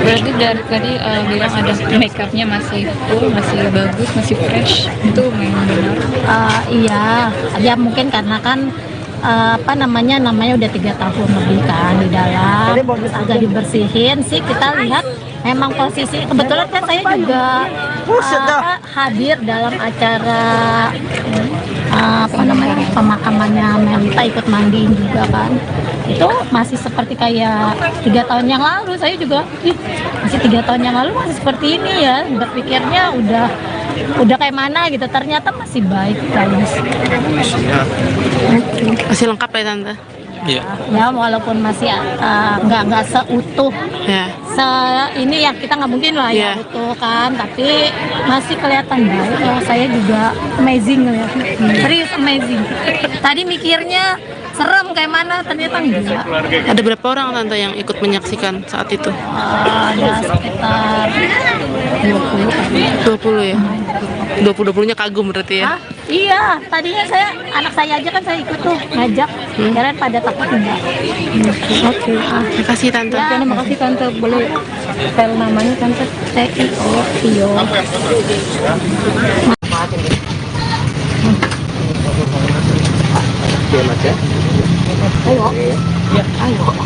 Berarti dari tadi bilang ada make upnya masih full, masih bagus, masih fresh. Itu memang benar. Iya, ya mungkin karena kan namanya udah 3 tahun lebih kan di dalam, terus agak dibersihin sih. Kita lihat memang posisi, kebetulan kan saya juga hadir dalam acara pemakamannya Melita, ikut mandiin juga kan. Itu masih seperti kayak 3 tahun yang lalu. Saya juga masih 3 tahun yang lalu masih seperti ini ya, berpikirnya udah kayak mana gitu, ternyata masih baik bagus. Masih lengkap ya Tante? Iya. Ya walaupun masih nggak seutuh Ya. ini ya, kita nggak mungkin lah ya Iya. utuh kan, tapi masih kelihatan baik. Saya juga amazing ngeliatnya, serius amazing. Tadi mikirnya serem kayak mana, ternyata enggak. Ada berapa orang Tante yang ikut menyaksikan saat itu? Ada sekitar 20 kali. 20 ya? 20-20-nya kagum berarti ya? Hah? Iya, tadinya anak saya aja kan saya ikut tuh ngajak, kirain pada takut enggak. Oke. Terima kasih Tante. Ya, terima kasih Tante. Boleh spell namanya Tante? Tio. Oke, Mas ya.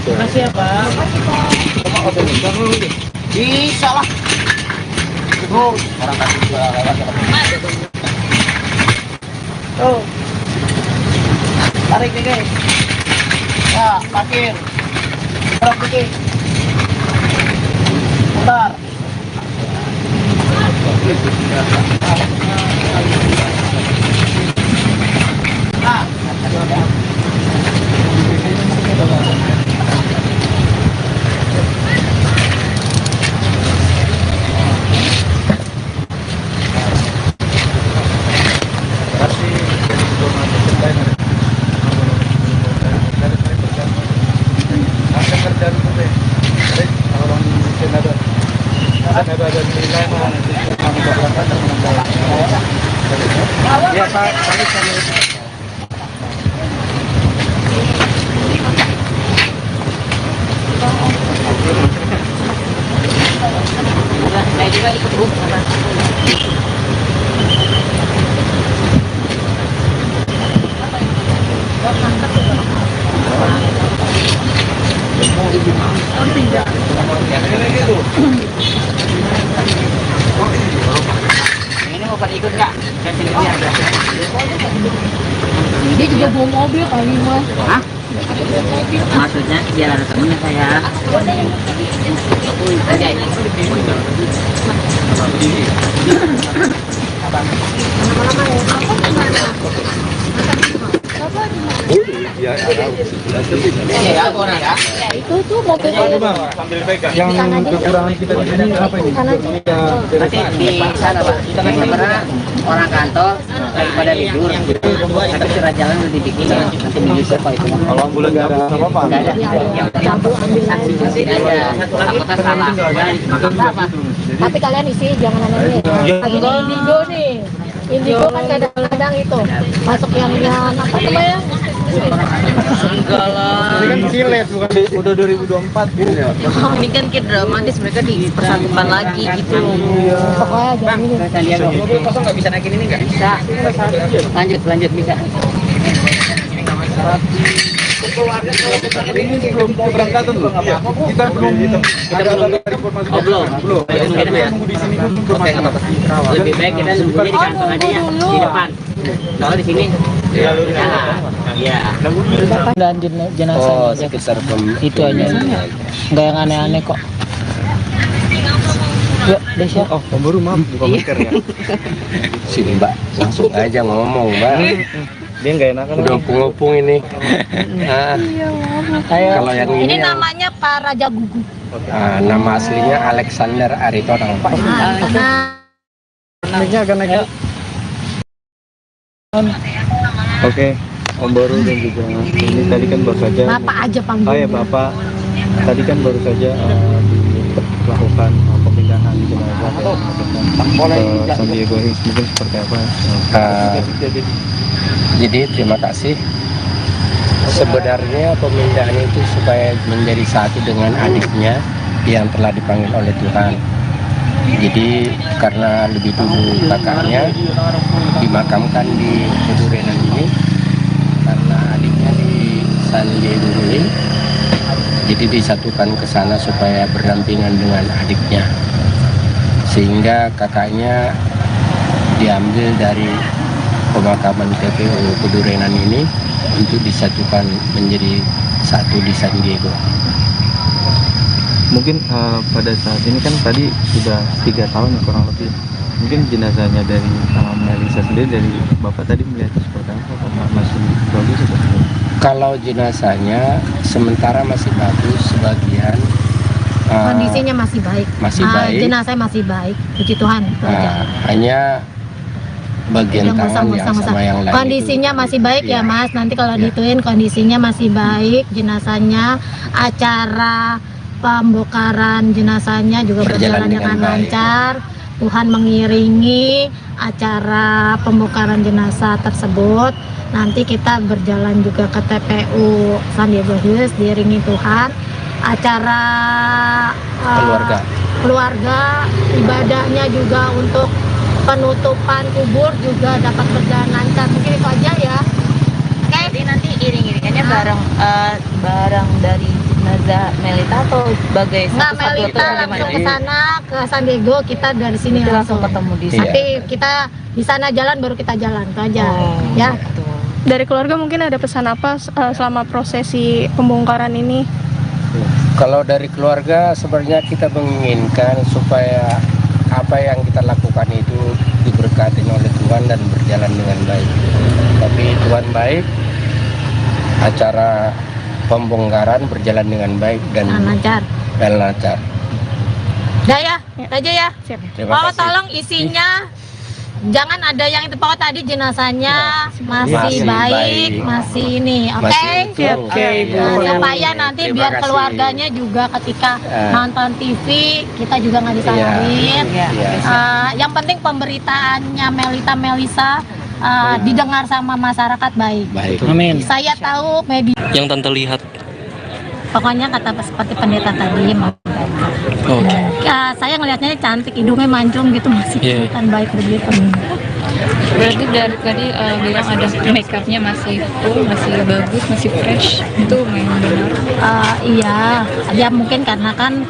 Makasih ya Pak. Bisa lah. Orang kasih juga lewat. Tuh. Tarik nih guys. Ya, parkir. Tarik dikit. Bentar. Ya Pak, Saya juga ikut Ini mau pada ikut nggak? Dia juga bawa mobil kali mas. Hah? Maksudnya biar ada temennya saya. Aja ini. Ya, Ya, aku orang ya. Itu tuh mobilnya. yang kekurangan kita di sini apa ini? Nanti di sana Pak. Karena orang kantor lagi pada libur. Tapi surat jalan udah dibikin. Nanti menyusul kok itu. Kalau bulan nggak ada apa-apa. Nggak ada. Yang penting saksi aja. Aku tak salah. Tapi kalian isi jangan aneh-aneh. Lagi di Indigo nih. Indigo kan kadang-kadang itu masuk yang apa namanya? Enggak lah. Ini kan silet bukan udah 2024 gitu ya. Ini kan kayak dramatis, mereka dipersatukan lagi gitu. Pokoknya jangan ini. Kalian kosong nggak bisa naikin ini nggak? Bisa. Lanjut bisa. Ini belum keberangkatan loh. Kita belum ada informasi. Belum. Nunggu di sini dulu informasi. Lebih baik kita nunggunya di kantor aja ya, di depan. Kalau di sini, ya. Dan jenazah Oh, sekitar itu aja. Nggak yang aneh-aneh kok. Yuk, Desya. Oh, baru maaf bukan masker ya. sini Mbak, langsung aja ngomong Mbak. Dia nggak enakan. Udah opung-opung ini. Nah, kalau yang Ini ini yang, namanya Pak Raja Gugu. nama aslinya Alexander Aritonang Pak. Naiknya akan naik. Oke, Om Baru dan juga ini tadi kan baru saja. Bapak aja panggil. Oh ya Bapak, tadi kan baru saja dilakukan pemindahan jenazah ke San Diego Hills, mungkin seperti apa? Jadi terima kasih. Sebenarnya pemindahan itu supaya menjadi satu dengan adiknya yang telah dipanggil oleh Tuhan. Jadi karena lebih dulu kakaknya dimakamkan di Kudurenan ini, karena adiknya di San Diego Hills, jadi disatukan ke sana supaya berdampingan dengan adiknya, sehingga kakaknya diambil dari pemakaman TPU Kudurenan ini untuk disatukan menjadi satu di San Diego. Mungkin pada saat ini kan tadi sudah 3 tahun ya, kurang lebih. Mungkin jenazahnya dari Melisa sendiri, dari Bapak tadi melihatnya seperti apa? Apakah masih bagus atau tidak? Kalau jenazahnya sementara masih bagus, sebagian Kondisinya masih baik. Masih baik. Jenazah masih baik. Puji Tuhan. Itu aja. hanya bagian Yang tangan yang musang-musang. sama yang lain Kondisinya itu, masih baik ya iya. Mas. Nanti kalau Iya. dituin kondisinya masih baik. Jenazahnya, acara pembongkaran jenazahnya juga berjalan dengan baik. lancar. Tuhan mengiringi acara pembongkaran jenazah tersebut. Nanti kita berjalan juga ke TPU San Diego Hills diiringi Tuhan. Acara keluarga, ibadahnya juga untuk penutupan kubur juga dapat berjalan lancar. Mungkin itu aja ya. Oke. Jadi nanti iring-iringannya bareng dari jenazah Melita atau sebagai Nggak, satu-satu atau Melita bagaimana? langsung ke sana ke San Diego, kita dari sini Kita langsung ketemu di Iya. Tapi kita di sana jalan baru kita jalan, itu aja. Ya. gitu. Dari keluarga mungkin ada pesan apa selama prosesi pembongkaran ini? Kalau dari keluarga sebenarnya kita menginginkan supaya apa yang kita lakukan itu diberkati oleh Tuhan dan berjalan dengan baik. Tapi Tuhan baik, acara pembongkaran berjalan dengan baik dan Lancar. lancar. Udah ya, aja ya. Siap. Terima Pokoknya kasih. tolong isinya jangan ada yang itu. Pokoknya tadi jenazahnya masih Masih baik, baik. masih ini, oke? Masih utuh. Oke, Bu. Nah, supaya nanti Terima biar kasih. keluarganya juga ketika Eh. nonton TV kita juga nggak disalahin. Iya. Yang penting pemberitaannya Melisa didengar sama masyarakat baik. Baik. Amin. Saya tahu media, Yang Tante lihat. pokoknya kata seperti pendeta tadi, Oke. ya, saya ngelihatnya cantik, hidungnya mancung gitu, masih Iya. kelihatan baik begitu. Berarti dari tadi bilang ada make upnya masih full, masih bagus, masih fresh. Itu memang benar. Iya, ya mungkin karena kan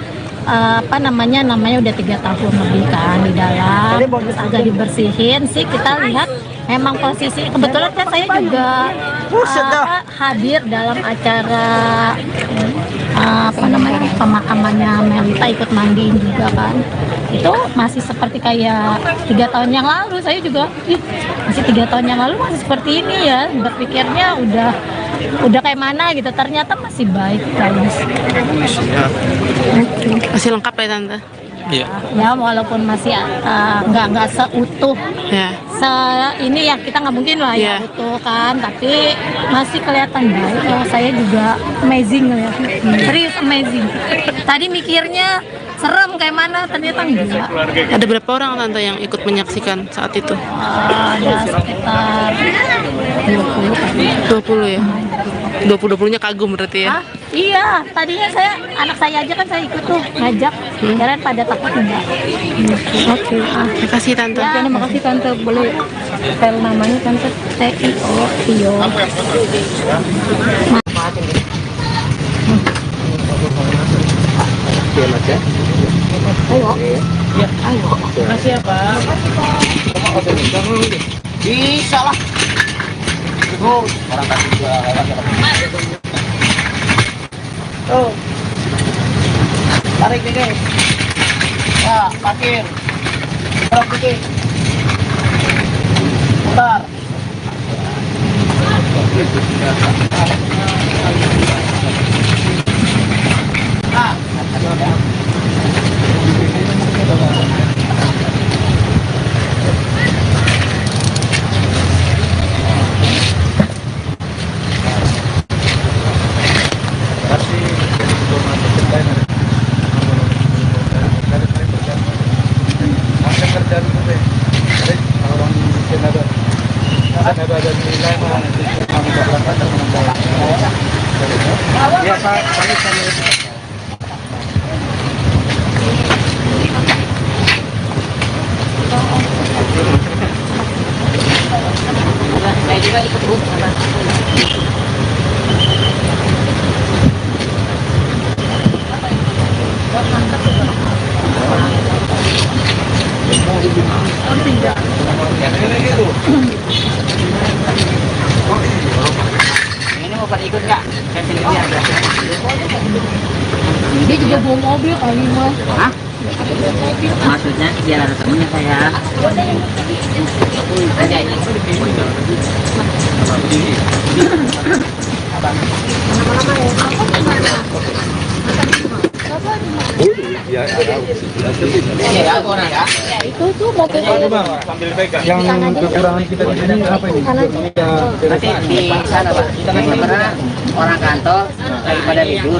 namanya udah 3 tahun lebih kan di dalam, terus agak dibersihin sih. Kita lihat memang posisi kebetulan kan saya juga hadir dalam acara pemakamannya Melita, ikut mandiin juga kan. Itu masih seperti kayak 3 tahun yang lalu. Saya juga masih 3 tahun yang lalu masih seperti ini ya, berpikirnya udah kayak mana gitu, ternyata masih baik guys. Masih lengkap ya Tante? Iya. Ya walaupun masih nggak seutuh Ya. ini ya, kita nggak mungkin lah ya utuh kan, tapi masih kelihatan baik. Saya juga amazing ya, serius amazing. Tadi mikirnya serem kayak mana, ternyata enggak. Ada berapa orang Tante yang ikut menyaksikan saat itu? Ada sekitar 20 ya? 20-20-nya kagum berarti ya? Iya, tadinya anak saya aja kan saya ikut tuh ngajak, kalian pada takut enggak. Oke, terima kasih Tante. Ya, terima kasih Tante. Boleh spell namanya Tante? Tio. Ayo. Ayo. Makasih ya Pak. Bisa lah. Orang kasih juga tuh. Tarik dikit. Ya, parkir. Tarik dikit. Putar. Ini mau pada ikut nggak? Dia juga bawa mobil kali Mas. Hah? Maksudnya biar ada temennya saya. Ada ini. Itu tuh mobilnya. Yang kekurangan kita di sini apa ini? Nanti di sana Pak. Karena orang kantor lagi pada libur.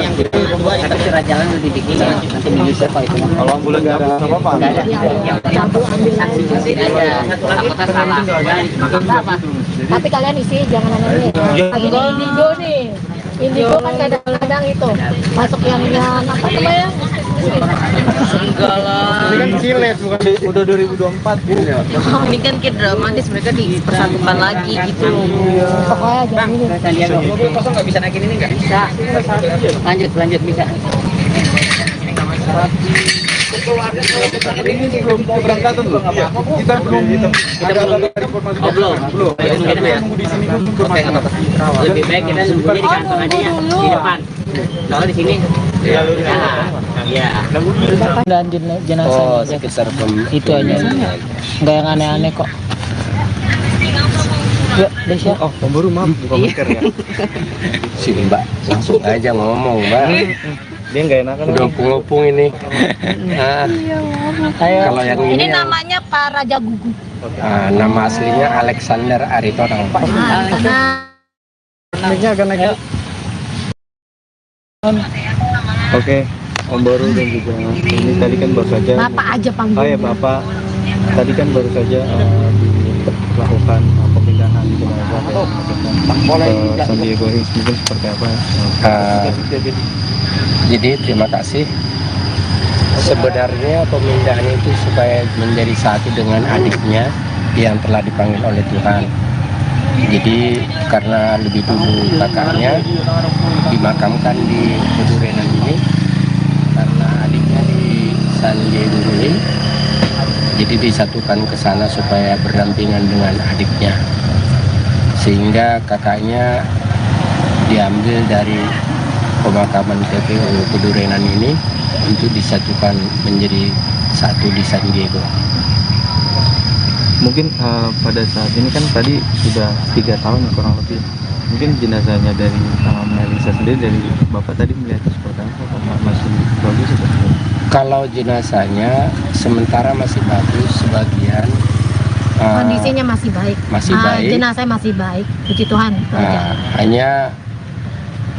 Tapi surat jalan udah dibikin. Nanti menyusul kok itu. Kalau ambulan nggak ada apa-apa. Nggak ada. Yang penting saksi saksi aja. Takutnya salah. Apa? Tapi kalian isi jangan aneh-aneh. Lagi di Indigo nih. Indigo kan kadang-kadang itu masuk yang apa namanya? Enggak lah. Ini kan cilet bukan udah 2024 gitu ya. Ini kan kayak dramatis, mereka dipersatukan lagi gitu loh. Pokoknya jangan ini. Saya lihat dong. Mobil kosong nggak bisa naikin ini nggak? Bisa. Lanjut bisa. Ini belum keberangkatan loh. Kita belum ada informasi. Belum. Kita nunggu di sini kan informasi. Lebih baik kita nunggunya di kantor aja ya, di depan. Kalau di sini, ya. Dan jenazah. Oh, sekitar Itu aja. Nggak yang aneh-aneh kok. Ya, Desya. Oh, pemburu maaf bukan masker ya. Sini Mbak, langsung aja ngomong Mbak. Dia nggak enakan. Udah ngopung ini. Nah, kalau yang Ini ini yang, namanya Pak Raja Gugu. nama aslinya Alexander Aritonang. Karena Naiknya akan naik. Oke, Om Boru dan juga ini tadi kan baru saja. Bapak aja panggil. Oh ya Bapak, tadi kan baru saja dilakukan pemindahan jenazah ke San Diego Hills, mungkin seperti apa? Jadi terima kasih. Sebenarnya pemindahan itu supaya menjadi satu dengan adiknya yang telah dipanggil oleh Tuhan. Jadi karena lebih dulu kakaknya dimakamkan di Pedurenan ini, karena adiknya di San Diego ini, jadi disatukan ke sana supaya berdampingan dengan adiknya, sehingga kakaknya diambil dari pemakaman TPU Pedurenan ini untuk disatukan menjadi satu di San Diego. Mungkin pada saat ini kan tadi sudah 3 tahun kurang lebih. Mungkin jenazahnya dari Melisa sendiri, dari Bapak tadi melihatnya seperti apa? Apakah masih bagus atau tidak? Kalau jenazahnya sementara masih bagus, sebagian Kondisinya masih baik. masih baik. Jenazahnya masih baik, puji Tuhan. Hanya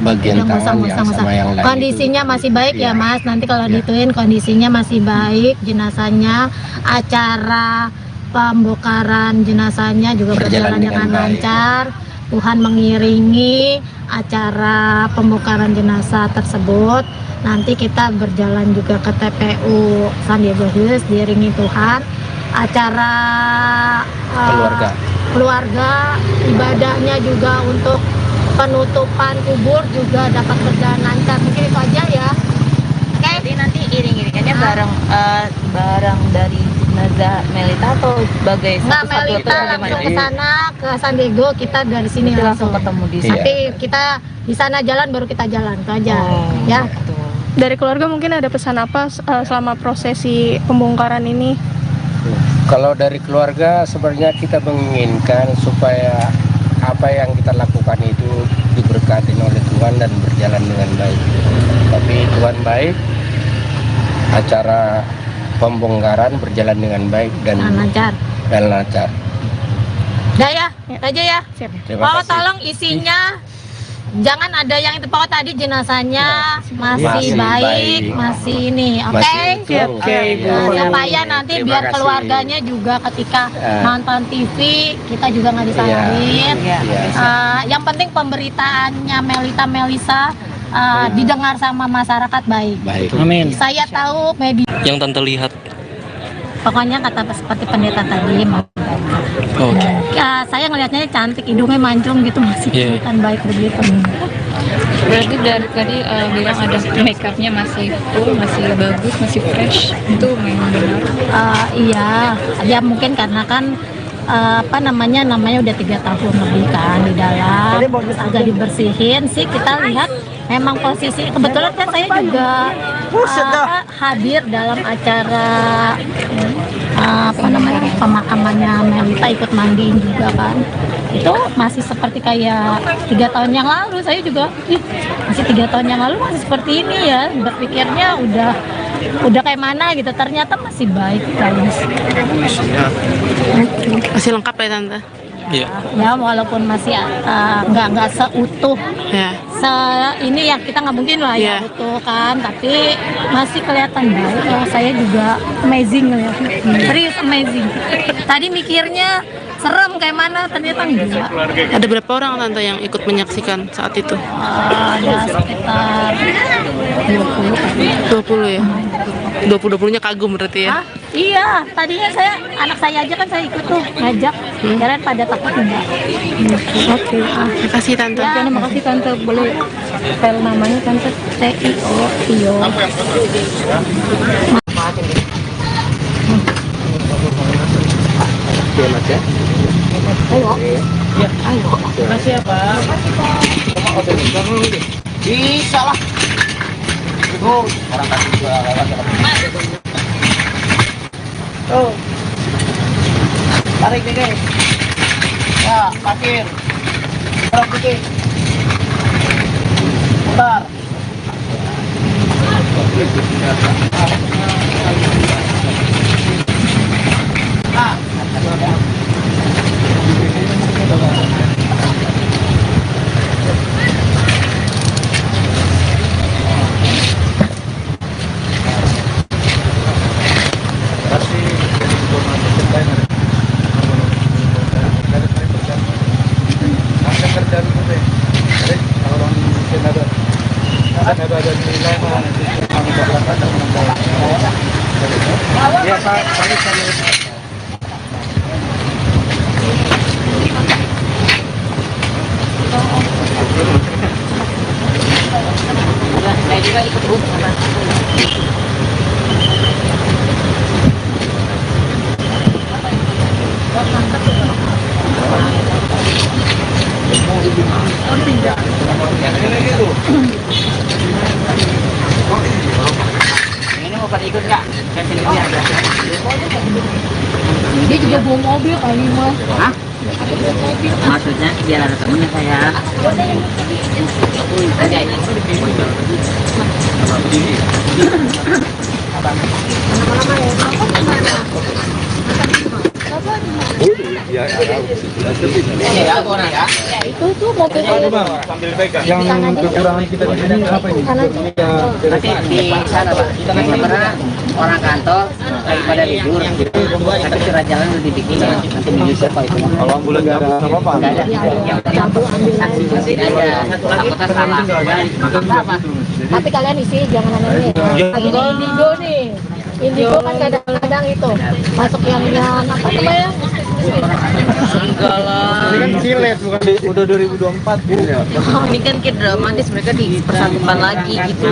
bagian tangan yang sama yang lain kondisinya itu, masih baik ya iya. Mas. Nanti kalau Iya. dituin kondisinya masih baik, jenazahnya, acara pembongkaran jenazahnya juga berjalan dengan lancar. Tuhan mengiringi acara pembongkaran jenazah tersebut. Nanti kita berjalan juga ke TPU San Diego Hills, diiringi Tuhan. Acara keluarga, ibadahnya juga untuk penutupan kubur juga dapat berjalan lancar. Mungkin itu aja ya. Oke. Jadi nanti iring-iringannya barang dari jenazah Melita atau sebagai Nggak, satu-satu atau Melita bagaimana? langsung ke sana ke San Diego, kita dari sini Nanti langsung ketemu di Iya. Tapi kita di sana jalan baru kita jalan, itu aja. Ya. Dari keluarga mungkin ada pesan apa selama prosesi pembongkaran ini? Kalau dari keluarga sebenarnya kita menginginkan supaya apa yang kita lakukan itu diberkati oleh Tuhan dan berjalan dengan baik. Tapi Tuhan baik, acara pembongkaran berjalan dengan baik dan lancar. lancar. Udah ya, aja ya. Terima Pak, kasih. tolong isinya jangan ada yang itu. Pak, tadi jenazahnya masih Masih baik, baik. masih ini, oke? Masih utuh. Oke, Ibu. Nah, supaya nanti Terima biar kasih. keluarganya juga ketika Ya. nonton TV kita juga nggak disalahin. Iya. Yang penting pemberitaannya Melisa didengar sama masyarakat baik. Baik. Amin. Saya tahu media, Yang Tante lihat. pokoknya kata seperti pendeta tadi. Oke. Ya, saya ngelihatnya cantik, hidungnya mancung gitu, masih Iya. kelihatan baik begitu. Berarti dari tadi bilang ada make upnya masih full, masih bagus, masih fresh. Itu memang benar. Iya, ya mungkin karena kan namanya udah 3 tahun lebih kan di dalam, terus agak dibersihin sih. Kita lihat memang posisi, kebetulan kan saya juga hadir dalam acara pemakamannya Melita, ikut mandiin juga kan. Itu masih seperti kayak 3 tahun yang lalu. Saya juga masih 3 tahun yang lalu masih seperti ini ya, berpikirnya udah kayak mana gitu, ternyata masih baik guys. Masih lengkap ya Tante? Iya. Ya walaupun masih nggak seutuh Ya. ini ya, kita nggak mungkin lah Iya. ya utuh kan, tapi masih kelihatan baik. Saya juga amazing ngeliatnya, serius amazing. Tadi mikirnya serem kayak mana, ternyata enggak. Ada berapa orang Tante yang ikut menyaksikan saat itu? Ada sekitar 20 ya? 20-20-nya kagum berarti ya? Iya, tadinya anak saya aja kan saya ikut tuh ngajak, kalian pada takut enggak. Oke, terima kasih Tante. Ya, terima kasih Tante. Boleh spell namanya Tante? Tio. Bisa lah. Tuh, orang kasih juga lewat. Tuh. Tarik dikit. Ya, parkir. Tarik dikit. Bentar. Saya juga ikut Ini mau pada ikut nggak? Dia juga bawa mobil kali mas. Hah? Maksudnya biar ada temennya saya. Ada ini. Ya, orang ya. Itu tuh mobilnya. Yang kekurangan kita di sini apa ini? Nanti di sana Pak. Karena orang kantor lagi pada libur. Tapi surat jalan udah dibikin. Nanti menyusul Pak itu. Kalau ambulan nggak apa-apa. Nggak ada. Yang saksi masih ada. Takutnya salah. Apa? Tapi kalian isi jangan aneh-aneh. Lagi di Indigo nih. Indigo kan kadang-kadang itu masuk yang apa namanya? Enggak lah. Ini kan silet bukan udah 2024 gitu ya. Ini kan kid dramatis, mereka dipersatukan lagi gitu.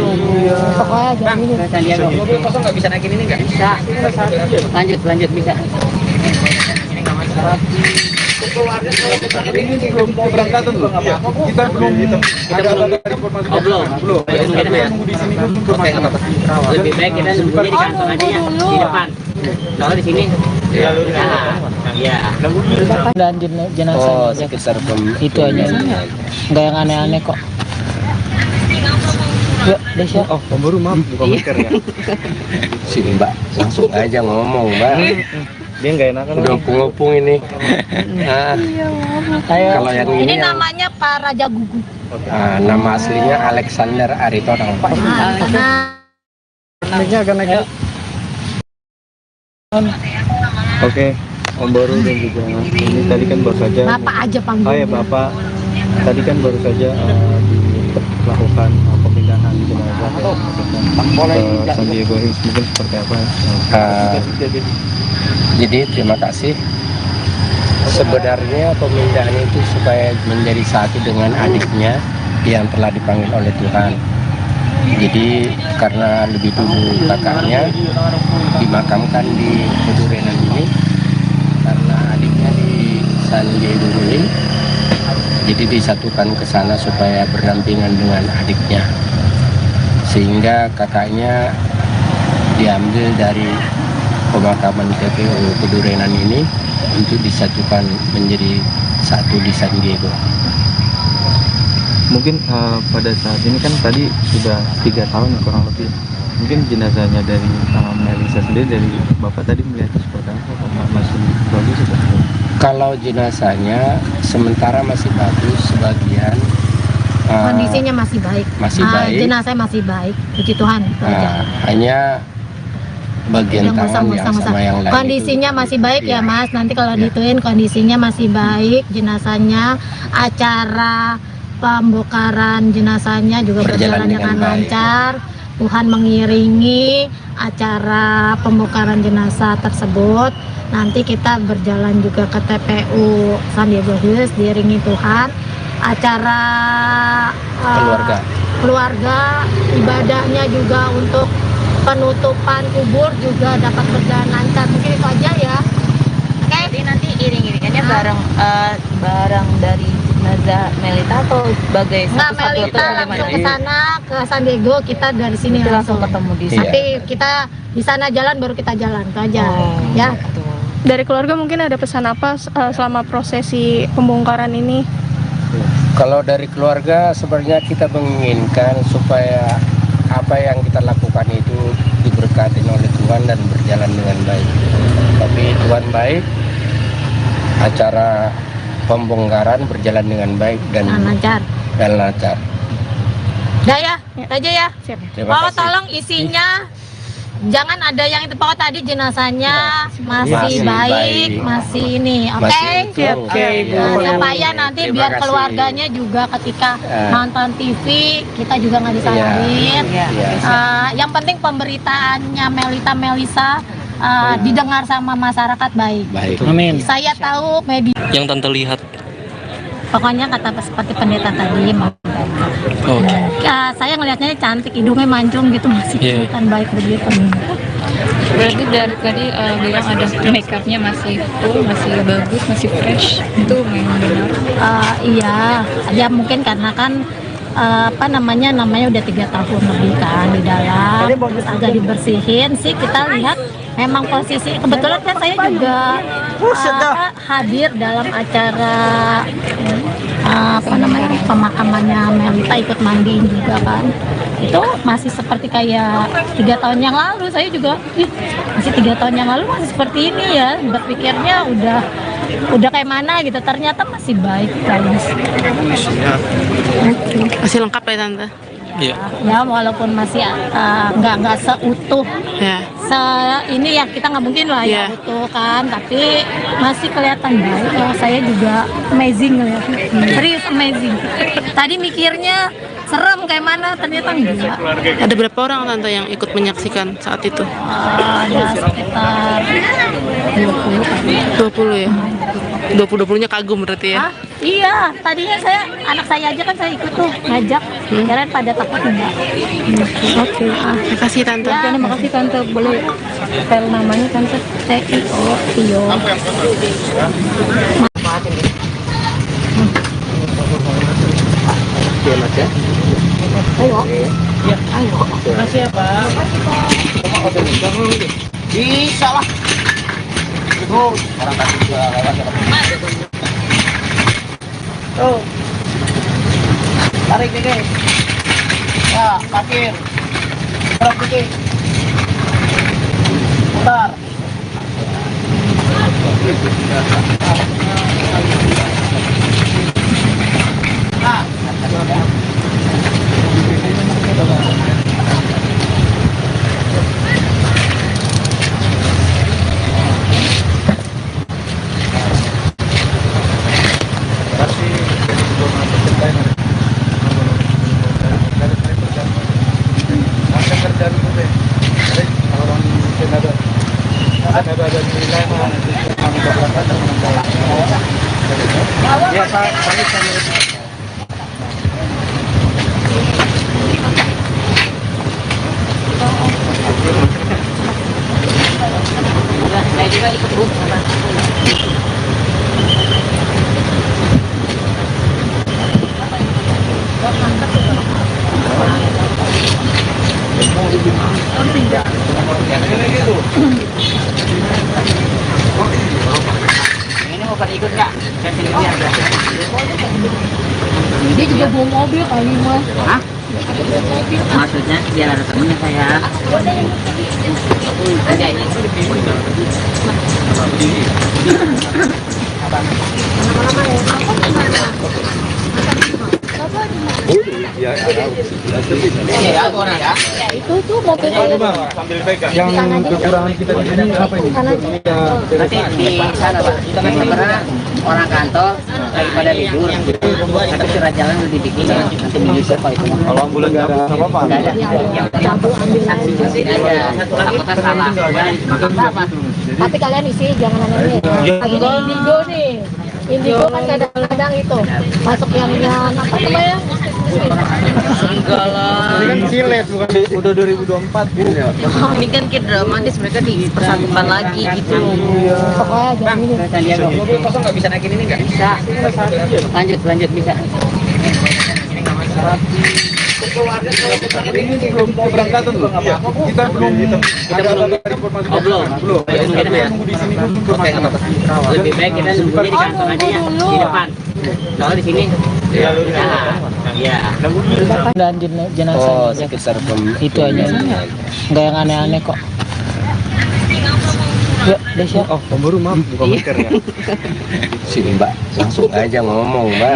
Pokoknya jangan ini. Sandiago. Mobil kosong nggak bisa naikin ini nggak? Bisa. Lanjut bisa. Ini belum keberangkatan loh. Kita belum ada informasi. Belum. Nunggu di sini kan informasi. Lebih baik kita nunggunya di kantor aja ya, di depan. Kalau di sini, ya. Dan jenazah Oh, sekitar itu aja. Nggak yang aneh-aneh kok. Yuk, Desya. Oh, pemburu maaf bukan mikir ya. Si Mbak langsung aja ngomong, Mbak. Dia nggak enakan. Udah ngopung ini. Nah, kalau yang Ini ini yang, namanya Pak Raja Gugu. nama aslinya Alexander Aritonang. Naiknya akan naik. Oke, Om Boru dan juga ini tadi kan baru saja. Bapak aja panggil. Oh ya Bapak, tadi kan baru saja dilakukan pemindahan jenazah ke San Diego Hills, mungkin seperti apa? Jadi terima kasih. Sebenarnya pemindahan itu supaya menjadi satu dengan adiknya yang telah dipanggil oleh Tuhan. Jadi karena lebih dulu kakaknya dimakamkan di Pedurenan ini, karena adiknya di San Diego Hills, jadi disatukan ke sana supaya berdampingan dengan adiknya, sehingga kakaknya diambil dari pemakaman TPU Pedurenan ini untuk disatukan menjadi satu di San Diego. Mungkin pada saat ini kan tadi sudah 3 tahun ya, kurang lebih. Mungkin jenazahnya dari Melisa sendiri, dari Bapak tadi melihatnya seperti apa? Masih bagus atau? Kalau jenazahnya sementara masih bagus, sebagian Kondisinya masih baik. Masih baik. Jenazahnya masih baik. Puji Tuhan. hanya bagian tangan yang sama yang lain kondisinya itu, masih baik ya Mas. Nanti kalau Ya. dituin kondisinya masih baik. Jenazahnya, acara pembongkaran jenazahnya juga berjalan dengan lancar. Tuhan mengiringi acara pembongkaran jenazah tersebut. Nanti kita berjalan juga ke TPU San Diego Hills diiringi Tuhan. Acara keluarga ibadahnya juga untuk penutupan kubur juga dapat berjalan lancar. Mungkin itu aja ya. Oke. Jadi nanti iring-iringannya barang dari jenazah Melita atau sebagai Nggak, satu-satu atau Melita bagaimana? langsung ke sana ke San Diego, kita dari sini Kita langsung ketemu di sana. Nanti kita di sana jalan baru kita jalan itu aja. Ya. Dari keluarga mungkin ada pesan apa selama prosesi pembongkaran ini? Kalau dari keluarga sebenarnya kita menginginkan supaya apa yang kita lakukan itu diberkati oleh Tuhan dan berjalan dengan baik. Tapi Tuhan baik, acara pembongkaran berjalan dengan baik dan lancar. Udah ya, itu aja ya. Terima Pokoknya kasih. tolong isinya jangan ada yang itu. Pokoknya tadi jenazahnya masih baik, masih ini, oke? Masih utuh. Nah, supaya nanti Terima biar kasih. keluarganya juga ketika nonton TV kita juga nggak disalahin. Yang penting pemberitaannya Melisa didengar sama masyarakat baik. Amin. Saya tahu media. Yang Tante lihat. Pokoknya kata seperti pendeta tadi, Oke. saya ngelihatnya cantik, hidungnya mancung gitu, masih kelihatan baik begitu. Berarti dari tadi bilang ada makeupnya masih full, masih bagus, masih fresh. Itu memang benar. Iya, ya mungkin karena kan namanya udah 3 tahun lebih kan di dalam, terus agak dibersihin sih. Kita lihat memang posisi kebetulan kan saya juga hadir dalam acara pemakamannya Melita, ikut mandiin juga kan. Itu masih seperti kayak 3 tahun yang lalu. Saya juga masih 3 tahun yang lalu masih seperti ini ya, berpikirnya udah kayak mana gitu, ternyata masih baik guys. Masih lengkap ya Tante? Iya. Ya walaupun masih nggak seutuh Ya. ini ya, kita nggak mungkin lah ya utuh kan, tapi masih kelihatan baik. Saya juga amazing ngeliatnya, serius amazing. Tadi mikirnya serem kayak mana, ternyata enggak. Ada berapa orang Tante yang ikut menyaksikan saat itu? Ada sekitar 20 ya? 20-20-nya kagum berarti ya? Iya, tadinya anak saya aja kan saya ikut tuh ngajak, kirain pada takut enggak. Oke, terima kasih Tante. Ya, terima kasih Tante. Boleh spell namanya Tante? Tio. Ayo. Ayo. Makasih ya Pak. Bisa lah. Orang kasih juga lewat. Oh. Tarik nih guys. Ya, parkir. Terus dikit. Putar. Ini mau pada ikut nggak? Dia juga bawa mobil kali Mas. Hah? Maksudnya biar ada temennya saya. Ada ini. Itu tuh mobilnya. Yang kekurangan kita di sini apa ini? Nanti di sana Pak. Karena orang kantor lagi pada libur. Tapi surat jalan udah dibikin. Nanti menyusul kalau itu. Kalau ambulan nggak ada apa-apa. Nggak ada. Yang saksi saksi aja. Takutnya salah. Tapi kalian isi jangan aneh-aneh. Lagi di Indigo nih. Indigo kan kadang-kadang itu masuk yang apa namanya? Enggak lah. Ini kan silet bukan udah 2024 gitu ya. Ini kan kayak dramatis, mereka dipersatukan lagi gitu. Pokoknya jangan ini. Mobil kosong nggak bisa naikin ini nggak? Bisa. Lanjut bisa. Ini belum keberangkatan loh. Kita belum ada informasi. Belum. Nunggu di sini dulu informasi. Lebih baik kita nunggunya di kantor aja ya, di depan. Kalau di sini, ya. Dan jenazah. Oh, sekitar Itu aja. Nggak yang aneh-aneh kok. Ya, Desya. Oh, pemburu maaf bukan masker ya. Sini Mbak, langsung aja ngomong Mbak.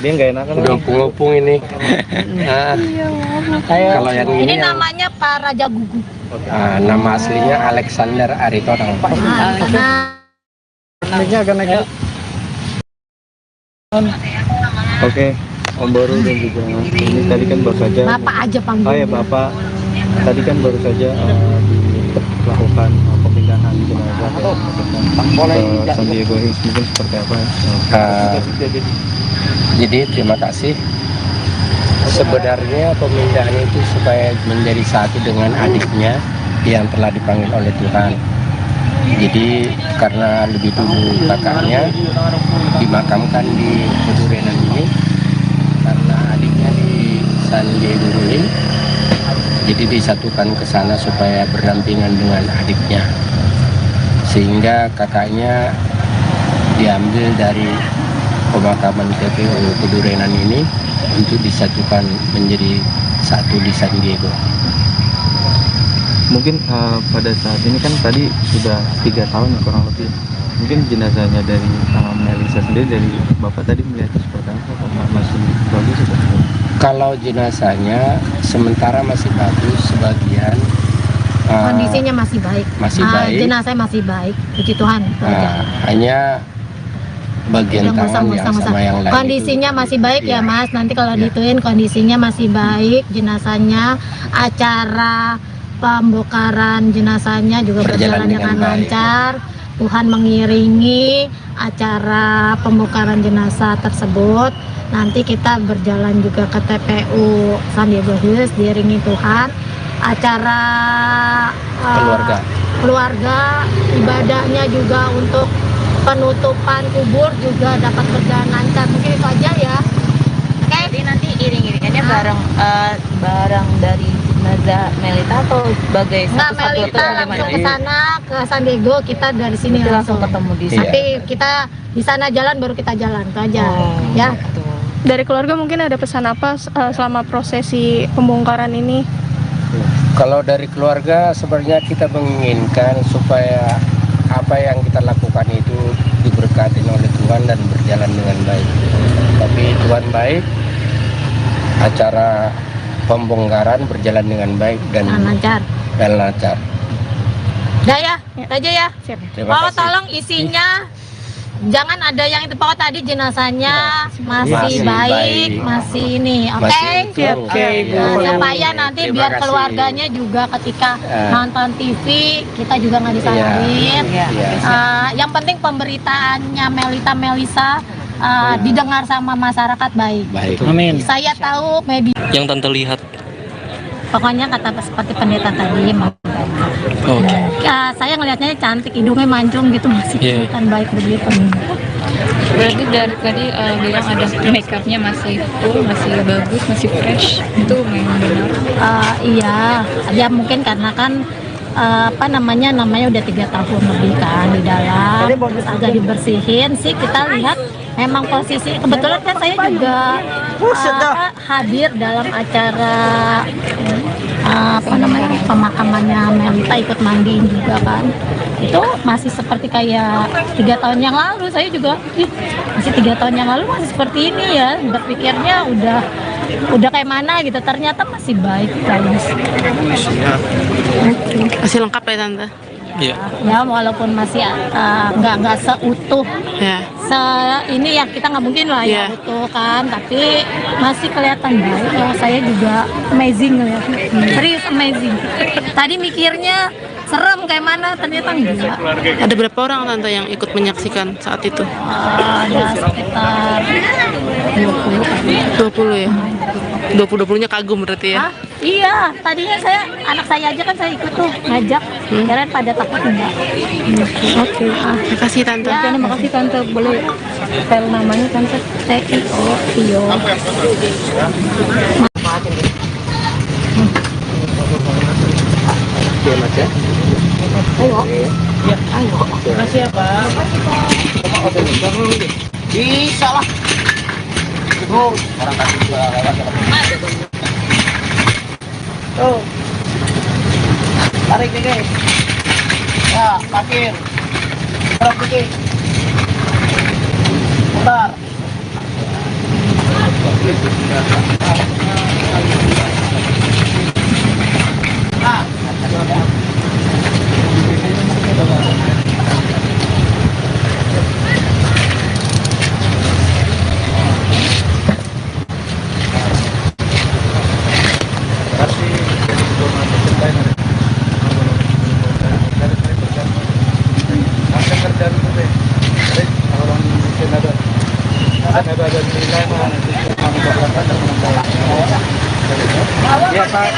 Dia nggak enakan. Udah opung-opung ini. Nah, kalau yang Ini ini yang, namanya Pak Raja Gugu. nama aslinya Alexander Aritonang. Karena Naiknya akan naik. Oke, Om Boru dan juga ini tadi kan baru saja. Bapak aja panggil. Oh ya Bapak, tadi kan baru saja dilakukan pemindahan jenazah ke San Diego Hills, mungkin seperti apa? Jadi terima kasih. Sebenarnya pemindahan itu supaya menjadi satu dengan adiknya yang telah dipanggil oleh Tuhan. Jadi karena lebih dulu kakaknya dimakamkan di Pedurenan ini, karena adiknya di San Diego ini, jadi disatukan ke sana supaya berdampingan dengan adiknya, sehingga kakaknya diambil dari pemakaman TPU Pedurenan ini untuk disatukan menjadi satu di San Diego. Mungkin pada saat ini kan tadi sudah 3 tahun ya, kurang lebih. Mungkin jenazahnya dari Melisa sendiri, dari Bapak tadi melihatnya seperti apa? Apakah masih bagus atau? Kalau jenazahnya sementara masih bagus, sebagian Kondisinya masih baik. masih baik. Jenazahnya masih baik, puji Tuhan. Hanya bagian Yang tangan yang musang-musang. sama yang lain Kondisinya itu, masih baik ya iya. Mas. Nanti kalau Iya. dituin kondisinya masih baik. Jenazahnya, acara pembongkaran jenazahnya juga berjalan dengan baik. lancar. Tuhan mengiringi acara pembongkaran jenazah tersebut. Nanti kita berjalan juga ke TPU San Diego Hills diiringi Tuhan. Acara keluarga, ibadahnya juga untuk penutupan kubur juga dapat berjalan lancar. Mungkin itu aja ya. Oke. Jadi nanti iring-iringannya bareng dari jenazah Melita atau sebagai Nggak, satu-satu atau Melita bagaimana? langsung ke sana ke San Diego, kita dari sini Nanti langsung ketemu di sana. Tapi kita di sana jalan baru kita jalan itu aja. Ya. gitu. Dari keluarga mungkin ada pesan apa selama prosesi pembongkaran ini? Kalau dari keluarga sebenarnya kita menginginkan supaya apa yang kita lakukan itu diberkati oleh Tuhan dan berjalan dengan baik. Tapi Tuhan baik, acara pembongkaran berjalan dengan baik dan Lancar. lancar. Udah ya, itu aja ya. Terima Pak, kasih. tolong isinya jangan ada yang itu Pak, tadi jenazahnya masih Masih baik, baik. masih ini, oke? Masih utuh. Oke, Iya. supaya nanti Terima biar kasih. keluarganya juga ketika Ya. nonton TV kita juga nggak disalahin. Iya. Yang penting pemberitaannya Melisa didengar sama masyarakat baik. Baik. Amin. Saya tahu media, Yang Tante lihat. pokoknya kata seperti pendeta tadi, Oke. ya, saya ngelihatnya cantik, hidungnya mancung gitu, masih Iya. kelihatan baik begitu. Berarti dari tadi bilang ada make upnya masih full, masih bagus, masih fresh. Itu memang benar. Iya, ya mungkin karena kan namanya udah 3 tahun lebih kan di dalam, terus agak dibersihin sih. Kita lihat memang posisi, kebetulan kan saya juga hadir dalam acara pemakamannya Melita, ikut mandiin juga kan. Itu masih seperti kayak 3 tahun yang lalu. Saya juga masih 3 tahun yang lalu masih seperti ini ya, berpikirnya udah kayak mana gitu, ternyata masih baik, bagus. Masih lengkap ya Tante? Iya. Ya walaupun masih nggak seutuh Ya. ini ya, kita nggak mungkin lah Iya. ya utuh kan, tapi masih kelihatan baik. Saya juga amazing ngeliatnya, serius amazing. Tadi mikirnya serem kayak mana, ternyata enggak. Ada berapa orang Tante yang ikut menyaksikan saat itu? Ada sekitar 20 ya? 20-20-nya kagum berarti ya? Hah? Iya, tadinya anak saya aja kan saya ikut tuh ngajak, kirain pada takut enggak. Oke. Terima kasih Tante. Ya, terima kasih Tante. Boleh spell namanya Tante? Tio. Oke, Mas ya. Makasih ya Pak. Bisa lah. Orang kasih juga lewat. Tuh. Tarik dikit. Ya, parkir. Tarik dikit. Putar. Ya Pak,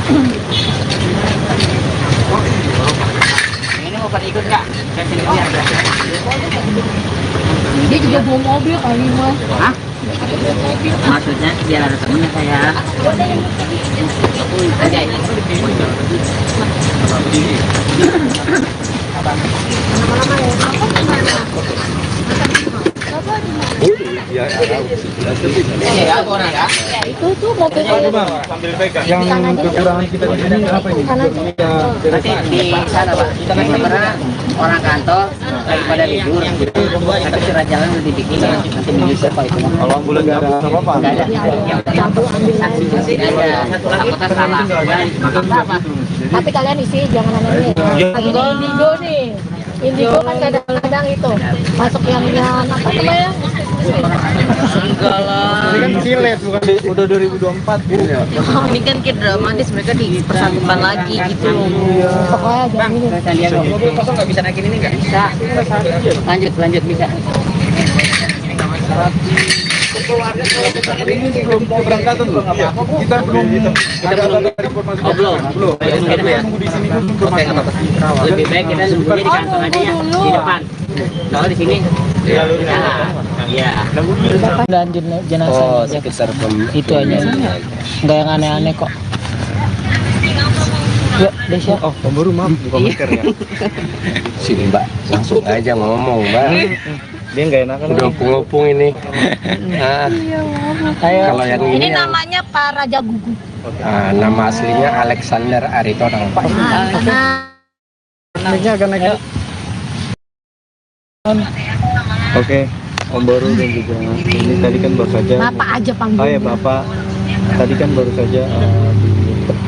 Ini mau pada ikut nggak? Dia juga bawa mobil kali mas. Hah? Maksudnya biar ada temennya saya. Aja ini. Ya, Ya, orang ya. Itu tuh mobilnya. yang kekurangan kita di sini apa ini? Nanti di sana Pak. Karena orang kantor lagi pada libur. Nanti surat jalan udah dibikin. Nanti menyusul Pak itu. Kalau bulan nggak ada apa-apa. Nggak ada. Yang penting saksi aja. Apa salah? Apa? Tapi kalian isi jangan aneh. Lagi di Indigo nih. Indigo kan kadang-kadang itu masuk yang apa namanya? Enggak lah. Ini kan silet bukan udah 2024 gitu ya. Ini kan kayak dramatis, mereka dipersatukan lagi gitu. Pokoknya jangan ini. Mobil kosong nggak bisa naikin ini nggak? Bisa. Lanjut bisa. Ini belum keberangkatan loh. Kita belum ada informasi. Belum. Nunggu di sini kan informasi. Lebih baik kita nunggunya di kantor aja ya, di depan. Kalau di sini, ya. Dan jenazah Oh, sekitar itu aja. Nggak yang aneh-aneh kok. Yuk, Desya. Oh, baru maaf bukan masker ya. Sini Mbak, langsung aja ngomong Mbak. Dia nggak enakan. Udah opung-opung ini. Nah, kalau yang Ini ini yang, namanya Pak Raja Gugu. nama aslinya Alexander Aritonang Pak. Naiknya akan naik. Oke, Om Baru dan juga ini tadi kan baru saja. Bapak aja Oh panggil. ya Bapak, tadi kan baru saja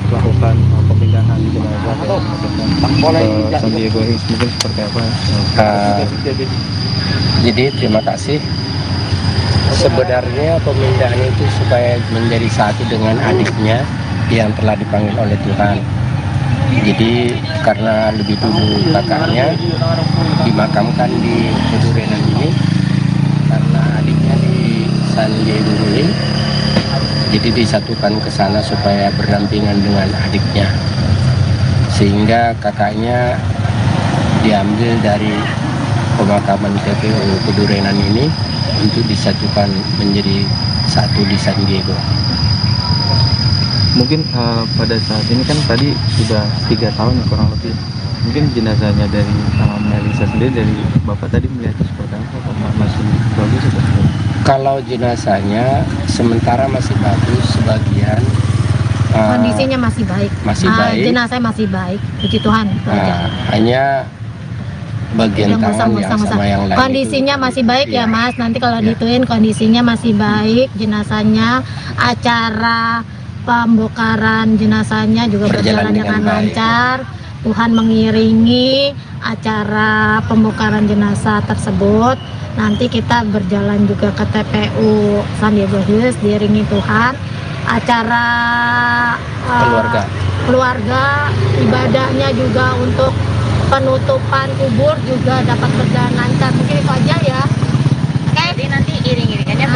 dilakukan pemindahan jenazah ke San Diego Hills, mungkin seperti apa? Jadi terima kasih. Sebenarnya pemindahan itu supaya menjadi satu dengan adiknya yang telah dipanggil oleh Tuhan. Jadi karena lebih dulu kakaknya dimakamkan di Pedurenan ini, karena adiknya di San Diego Hills, jadi disatukan ke sana supaya berdampingan dengan adiknya. Sehingga kakaknya diambil dari pemakaman TPU Pedurenan ini untuk disatukan menjadi satu di San Diego. Mungkin pada saat ini kan tadi sudah 3 tahun ya, kurang lebih. Mungkin jenazahnya dari Melisa sendiri, dari Bapak tadi melihatnya seperti apa? Apakah masih bagus atau seperti apa? Kalau jenazahnya sementara masih bagus, sebagian Kondisinya masih baik. masih baik. Jenazah masih baik. Puji Tuhan. itu aja. Hanya bagian Yang tangan yang musang-musang. sama yang lain Kondisinya itu, masih baik ya iya. Mas. Nanti kalau Iya. dituin kondisinya masih baik. Jenazahnya, acara pembongkaran jenazahnya juga berjalan dengan baik. lancar. Tuhan mengiringi acara pembongkaran jenazah tersebut. Nanti kita berjalan juga ke TPU San Diego Hills diiringi Tuhan. Acara keluarga, ibadahnya juga untuk penutupan kubur juga dapat berjalan lancar. Mungkin itu aja ya. Oke. Jadi nanti iring-iringannya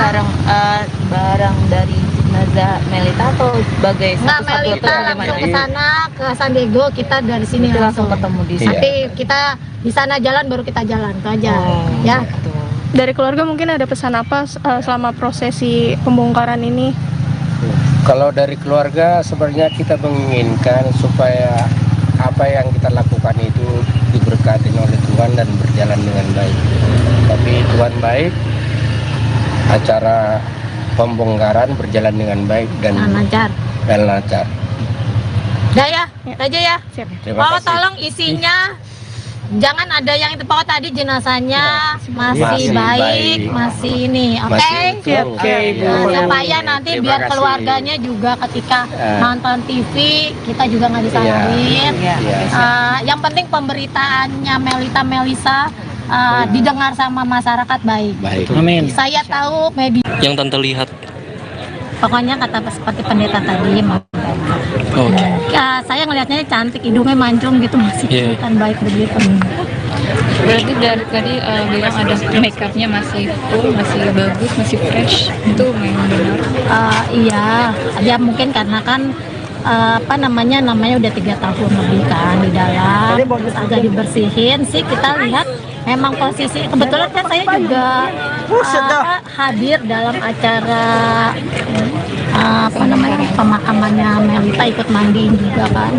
barang dari jenazah Melita atau sebagai Nggak, satu-satu atau Melita bagaimana? langsung ke sana ke San Diego, kita dari sini Kita langsung ketemu di sana. Nanti kita di sana jalan baru kita jalan itu aja. Ya. Gitu. Dari keluarga mungkin ada pesan apa selama prosesi pembongkaran ini? Kalau dari keluarga sebenarnya kita menginginkan supaya apa yang kita lakukan itu diberkati oleh Tuhan dan berjalan dengan baik. Tapi Tuhan baik, acara pembongkaran berjalan dengan baik dan lancar. lancar. Udah ya, aja ya. Siap. Terima Pokoknya kasih. tolong isinya jangan ada yang itu. Pokoknya tadi jenazahnya masih Masih baik, baik. masih ini, oke? Masih utuh. Oke, Iya. supaya nanti Terima biar kasih. keluarganya juga ketika Eh. nonton TV kita juga nggak disalahin. Iya. Yang penting pemberitaannya Melisa didengar sama masyarakat baik. Baik. Amin. Saya tahu media. Yang tante lihat. Pokoknya kata seperti pendeta tadi, Oke. ya, saya ngelihatnya cantik, hidungnya mancung gitu, masih Iya. kelihatan baik begitu. Berarti dari tadi bilang ada make upnya masih full, masih bagus, masih fresh. Itu memang benar. Iya, ya mungkin karena kan namanya udah 3 tahun lebih kan di dalam, terus agak dibersihin sih. Kita lihat memang posisi kebetulan kan saya juga hadir dalam acara pemakamannya Melita, ikut mandiin juga kan.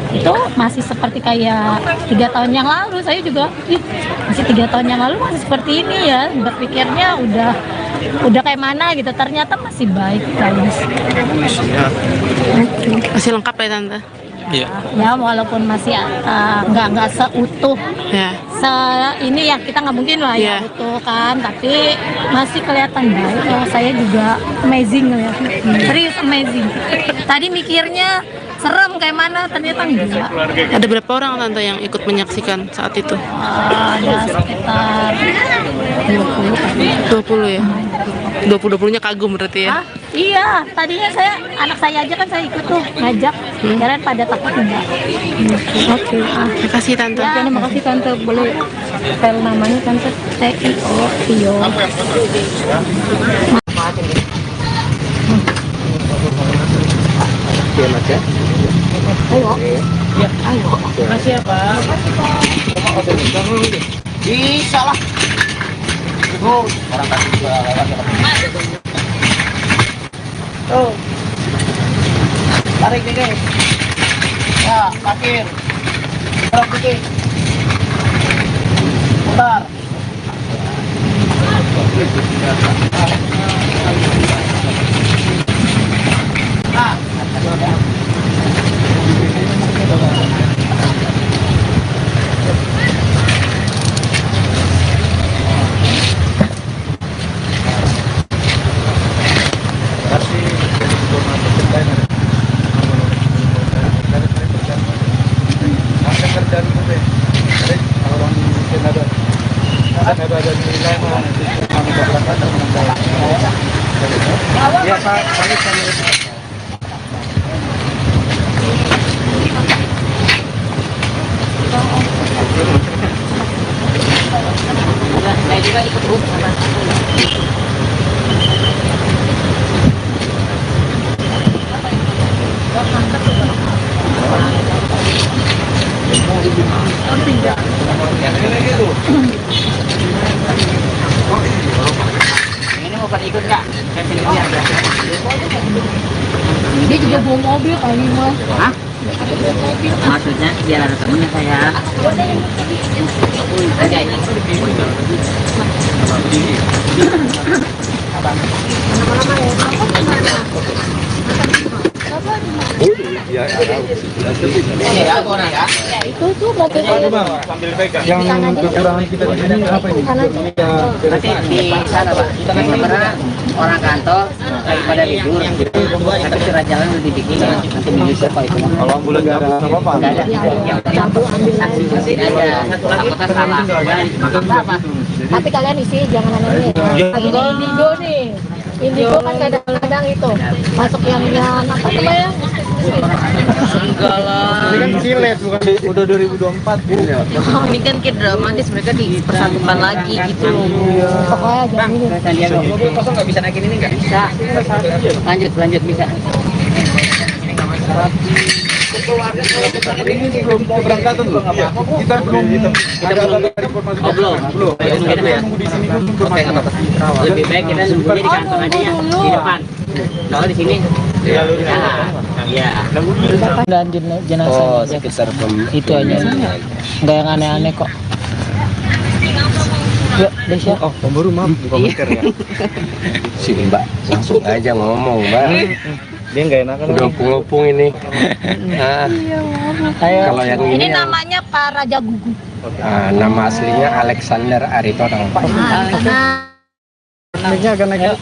Itu masih seperti kayak 3 tahun yang lalu. Saya juga masih 3 tahun yang lalu masih seperti ini ya, berpikirnya udah kayak mana gitu, ternyata masih baik guys. Masih lengkap ya Tante? Iya. Ya walaupun masih nggak seutuh Ya. ini ya, kita nggak mungkin lah ya utuh kan, tapi masih kelihatan baik. Saya juga amazing ngeliatnya, serius amazing. Tadi mikirnya serem kayak mana, ternyata enggak. Ada berapa orang Tante yang ikut menyaksikan saat itu? Ada sekitar 20 ya? 20-20-nya kagum berarti ya? Iya, tadinya anak saya aja kan saya ikut tuh ngajak, kirain pada takut enggak. Oke, terima kasih Tante. Ya, terima kasih Tante. Boleh spell namanya Tante? Tio. Iya Mas ya. Ayo. Ayo. Makasih ya Pak. Bisa lah. Orang kasih juga Tuh. Tarik dikit. Ya, parkir. Tarik dikit. Putar. Ya Pak, Saya juga ikut terus. Ini mau pada ikut nggak? Dia juga bawa mobil kali Mas. Hah? Maksudnya biar ada temennya saya. Aja ini. ya Aku orang ya. Itu tuh mobilnya. Yang kekurangan kita di sini apa ini? Nanti di sana Pak. Sebenarnya orang kantor lagi pada libur. Tapi surat jalan udah dibikin. Nanti menyusul kalau itu. Kalau ambulan nggak ada apa-apa. Nggak ada. Yang penting saksi mesin aja. Takutnya salah. Apa? Tapi kalian isi jangan aneh-aneh. Lagi di Indigo nih. Indigo kan kadang-kadang itu masuk yang apa namanya? Enggak lah. Ini kan silet bukan udah 2024 ini ya. Ini kan kayak dramatis, mereka dipersatukan lagi gitu loh. Pokoknya jangan ini. Saya lihat mobil kosong nggak bisa naikin ini nggak? Bisa. Lanjut bisa. Ini belum keberangkatan loh. Kita belum ada informasi. Belum. Nunggu di sini dulu informasi. Lebih baik kita nunggunya di kantor aja ya, di depan. Kalau di sini, ya. Dan jenazah. Oh, sekitar Itu aja. Enggak yang aneh-aneh kok. Yuk, Desya. Oh, pemburu maaf bukan masker ya. Sini Mbak, langsung aja ngomong Mbak. Dia nggak enakan. Udah ngopung ini. Nah, kalau yang Ini ini yang, namanya Pak Raja Gugu. nama aslinya Alexander Aritonang. Naiknya akan naik.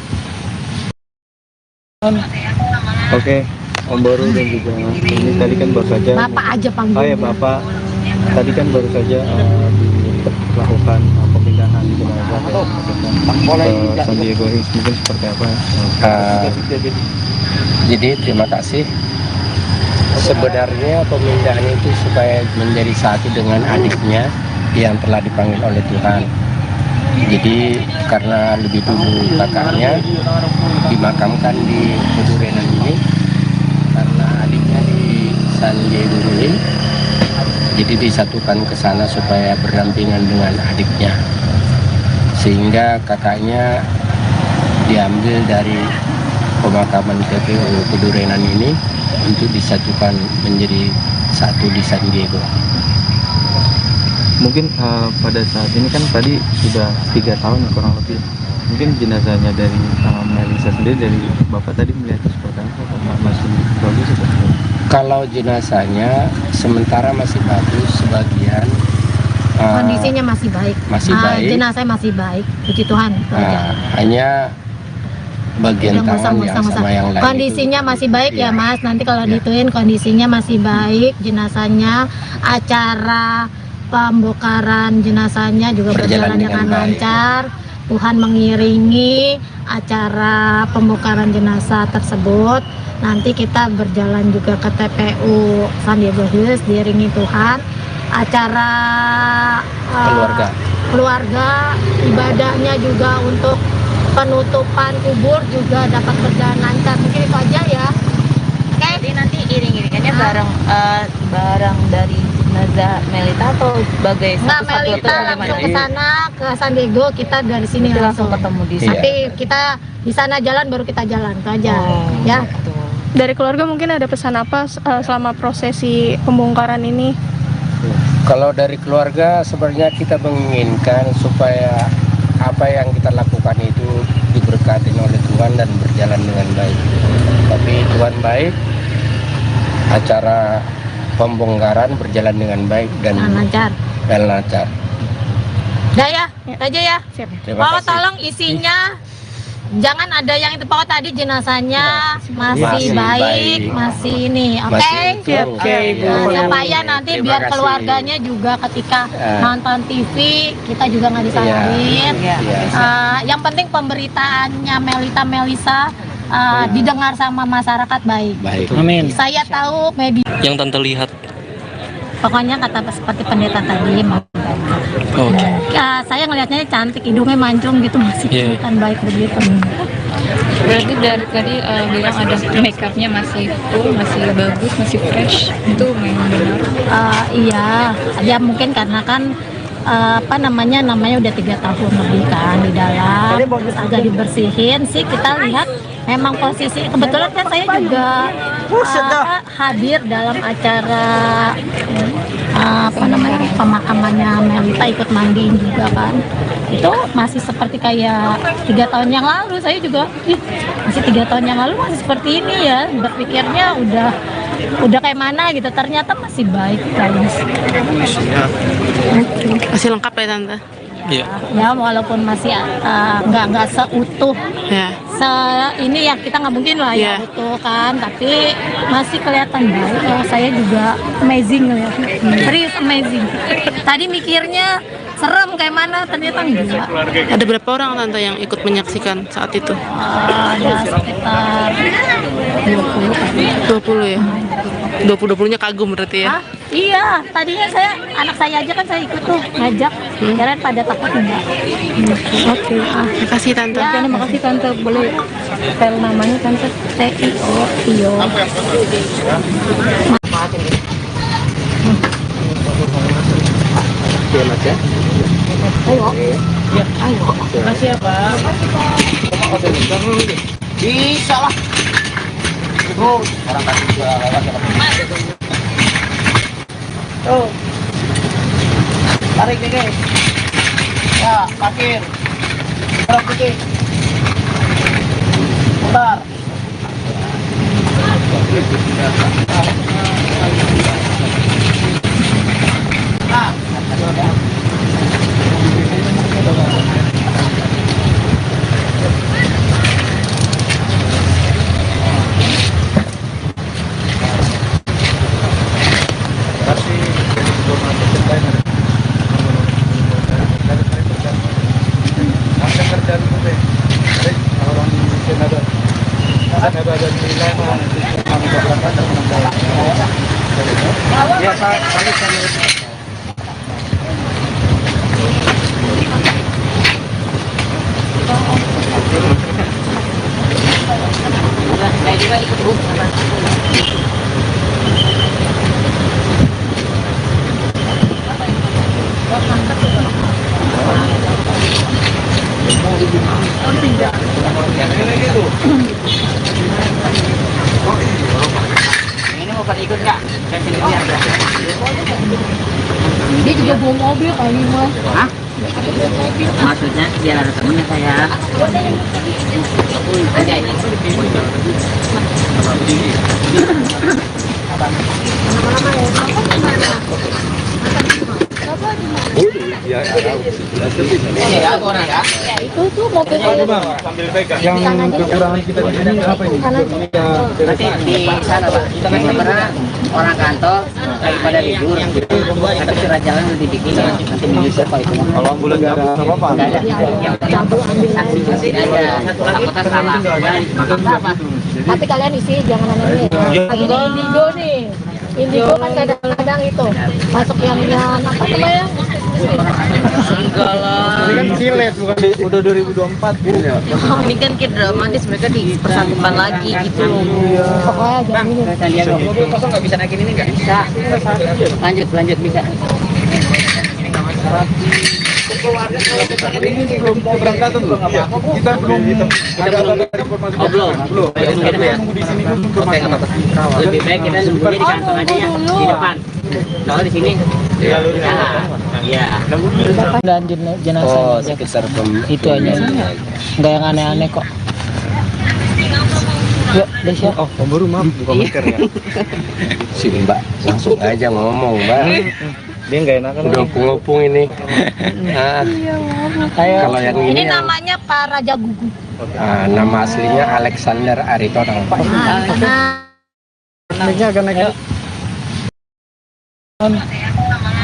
Oke, Om Boru dan juga ini tadi kan baru saja. Bapak aja panggil. Oh ya Bapak, tadi kan baru saja dilakukan pemindahan jenazah ke San Diego Hills, mungkin seperti apa? Jadi terima kasih. Sebenarnya pemindahan itu supaya menjadi satu dengan adiknya yang telah dipanggil oleh Tuhan. Jadi karena lebih dulu kakaknya dimakamkan di Kudurenan ini, karena adiknya di San Diego ini, jadi disatukan ke sana supaya berdampingan dengan adiknya, sehingga kakaknya diambil dari pemakaman TPU Pedurenan ini untuk disatukan menjadi satu di San Diego. Mungkin pada saat ini kan tadi sudah 3 tahun kurang lebih. Mungkin jenazahnya dari Melisa sendiri, dari Bapak tadi melihat seperti apa? Masih bagus atau? Kalau jenazahnya sementara masih bagus, sebagian Kondisinya masih baik. masih baik. Jenazahnya masih baik, puji Tuhan. Hanya bagian tangan yang sama yang lain kondisinya itu, masih baik ya iya. Mas. Nanti kalau Iya. dituin kondisinya masih baik, jenazahnya, acara pembongkaran jenazahnya juga berjalan dengan lancar. Tuhan mengiringi acara pembongkaran jenazah tersebut. Nanti kita berjalan juga ke TPU San Diego Hills, diiringi Tuhan. Acara keluarga, ibadahnya juga untuk penutupan kubur juga dapat berjalan lancar. Mungkin itu aja ya. Oke. Jadi nanti iring-iringannya barang dari jenazah Melita atau sebagai Nggak, satu-satu atau Melita bagaimana? langsung ke sana ke San Diego, kita dari sini Nanti langsung ketemu di sana. Nanti kita di sana jalan baru kita jalan, itu aja. Ya. Dari keluarga mungkin ada pesan apa selama prosesi pembongkaran ini? Kalau dari keluarga sebenarnya kita menginginkan supaya apa yang kita lakukan itu diberkati oleh Tuhan dan berjalan dengan baik. Tapi Tuhan baik, acara pembongkaran berjalan dengan baik dan lancar. Udah ya, itu aja ya. Terima Pak, kasih. tolong isinya jangan ada yang itu Pak tadi jenazahnya masih baik, masih ini, oke? Masih utuh. Oke, supaya nanti Terima biar kasih. keluarganya juga ketika Ya. nonton TV kita juga nggak disalahin. Iya. Yang penting pemberitaannya Melisa didengar sama masyarakat baik. Baik. Amin. Saya tahu media, Yang Tante lihat. pokoknya kata seperti pendeta tadi. Oke. Ya, saya ngelihatnya cantik, hidungnya mancung gitu, masih Iya. kelihatan baik begitu. Berarti dari tadi bilang ada make upnya masih full, masih bagus, masih fresh. Itu memang benar. Iya, ya mungkin karena kan namanya udah 3 tahun lebih kan di dalam, terus agak dibersihin sih. Kita lihat memang posisi kebetulan kan saya juga hadir dalam acara pemakamannya Melita, ikut mandiin juga kan. Itu masih seperti kayak 3 tahun yang lalu. Saya juga masih 3 tahun yang lalu masih seperti ini ya, berpikirnya udah kayak mana gitu, ternyata masih baik guys. Masih lengkap ya Tante? Iya. Ya walaupun masih nggak seutuh Ya. ini ya, kita nggak mungkin lah ya Iya. utuh kan, tapi masih kelihatan baik. Saya juga amazing ngeliatnya, serius amazing. Tadi mikirnya serem kayak mana, ternyata enggak. Ada berapa orang Tante yang ikut menyaksikan saat itu? Ada sekitar 20 ya? 20-20-nya kagum berarti ya? Iya, tadinya anak saya aja kan saya ikut tuh ngajak, kirain pada takut enggak. Oke. Terima kasih Tante. Ya, terima kasih Tante. Boleh spell namanya Tante? Tio. Oke, Mas ya. Ayo. Makasih ya Pak. Bisa lah. Orang kasih juga Tuh. Tarik dikit. Ya, parkir. Tarik dikit. Bentar. Ini mau pada ikut nggak? Saya sini lihat. Dia juga bawa mobil kali mas. Hah? Maksudnya biar ada temennya saya. Aja ini. Ini ya, aku ya. Itu tuh mobil Yang kekurangan kita di sini apa ini? Nanti di sana Pak. Sebenarnya orang kantor lagi pada libur. Tapi surat jalan udah dibikin. Nanti menyusul Pak itu. Kalau ambulan nggak ada apa-apa. Nggak ada. Yang penting saksi aja. Takutnya salah. Apa? tapi kalian isi jangan aneh lagi di Indigo nih. Indigo kan kadang-kadang itu masuk yang apa namanya? Enggak lah. Ini kan silet bukan udah 2024 gitu ya. Ini kan kid dramatis, mereka dipersatukan lagi gitu loh. Pokoknya jangan ini. Mobil kosong nggak bisa naikin ini nggak? Bisa. Lanjut bisa. Ini belum keberangkatan loh. Kita belum ada informasi. Belum. Nunggu di sini dulu informasi. Lebih baik kita nunggunya di kantor aja ya, di depan. Kalau di sini, iya. Dan jenazah Oh, sekitar itu aja. Nggak yang aneh-aneh kok. Yuk, Desya. Oh, Om Baru maaf buka masker ya. Si Mbak langsung aja ngomong, Mbak. Dia nggak enakan. Udah ngopung ini. Nah, kalau yang Ini ini namanya Pak Raja Gugu. nama aslinya Alexander Aritonang. Naiknya agak naik.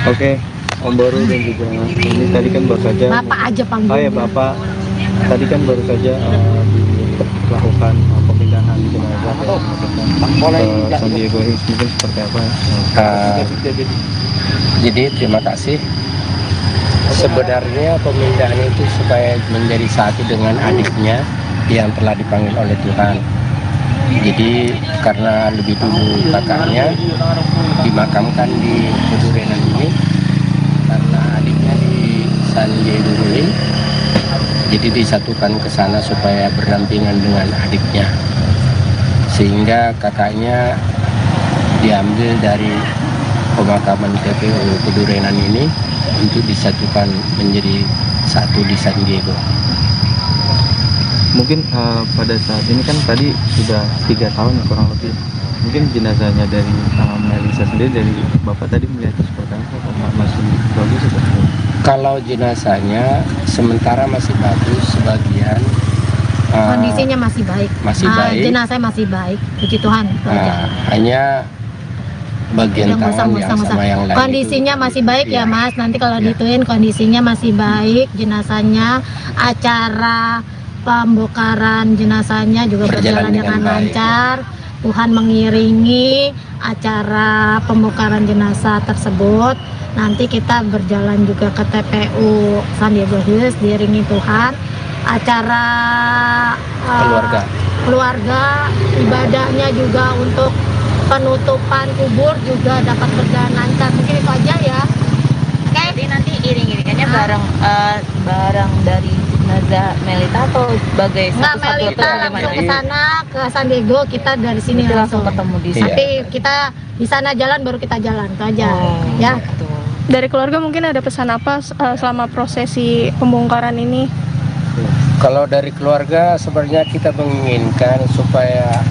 Oke, Om Baru dan juga ini tadi kan baru saja. Bapak aja panggil. Oh ya Bapak, tadi kan baru saja dilakukan pemindahan jenazah ke San Diego Hills, mungkin seperti apa? Jadi terima kasih. Sebenarnya pemindahan itu supaya menjadi satu dengan adiknya yang telah dipanggil oleh Tuhan. Jadi karena lebih dulu kakaknya dimakamkan di Pedurenan ini, karena adiknya di San Diego Hills, jadi disatukan ke sana supaya berdampingan dengan adiknya, sehingga kakaknya diambil dari pemakaman TPU Pedurenan ini untuk disatukan menjadi satu di San Diego. Mungkin pada saat ini kan tadi sudah 3 tahun ya, kurang lebih. Mungkin jenazahnya dari Melisa sendiri, dari Bapak tadi melihatnya seperti apa? Masih bagus atau? Kalau jenazahnya sementara masih bagus, sebagian Kondisinya masih baik. Masih baik. Jenazahnya masih baik. Puji Tuhan. hanya bagian tangan yang sama yang lain kondisinya itu, masih baik ya Mas. Nanti kalau dituin kondisinya masih baik, jenazahnya, acara pembongkaran jenazahnya juga berjalan dengan lancar. Tuhan mengiringi acara pembongkaran jenazah kersebut. Nanti kita berjalan juga ke TPU San Diego Hills diiringi Tuhan. Acara keluarga ibadahnya juga untuk penutupan kubur juga dapat berjalan lancar. Mungkin itu aja ya. Oke. Jadi nanti iring-iringannya barang dari jenazah Melita atau sebagai Nggak, satu-satu Melita langsung ke sana ke San Diego, kita dari sini Nanti langsung ketemu di sana. Tapi kita di sana jalan baru kita jalan itu aja. Ya. Dari keluarga mungkin ada pesan apa selama prosesi pembongkaran ini? Kalau dari keluarga sebenarnya kita menginginkan supaya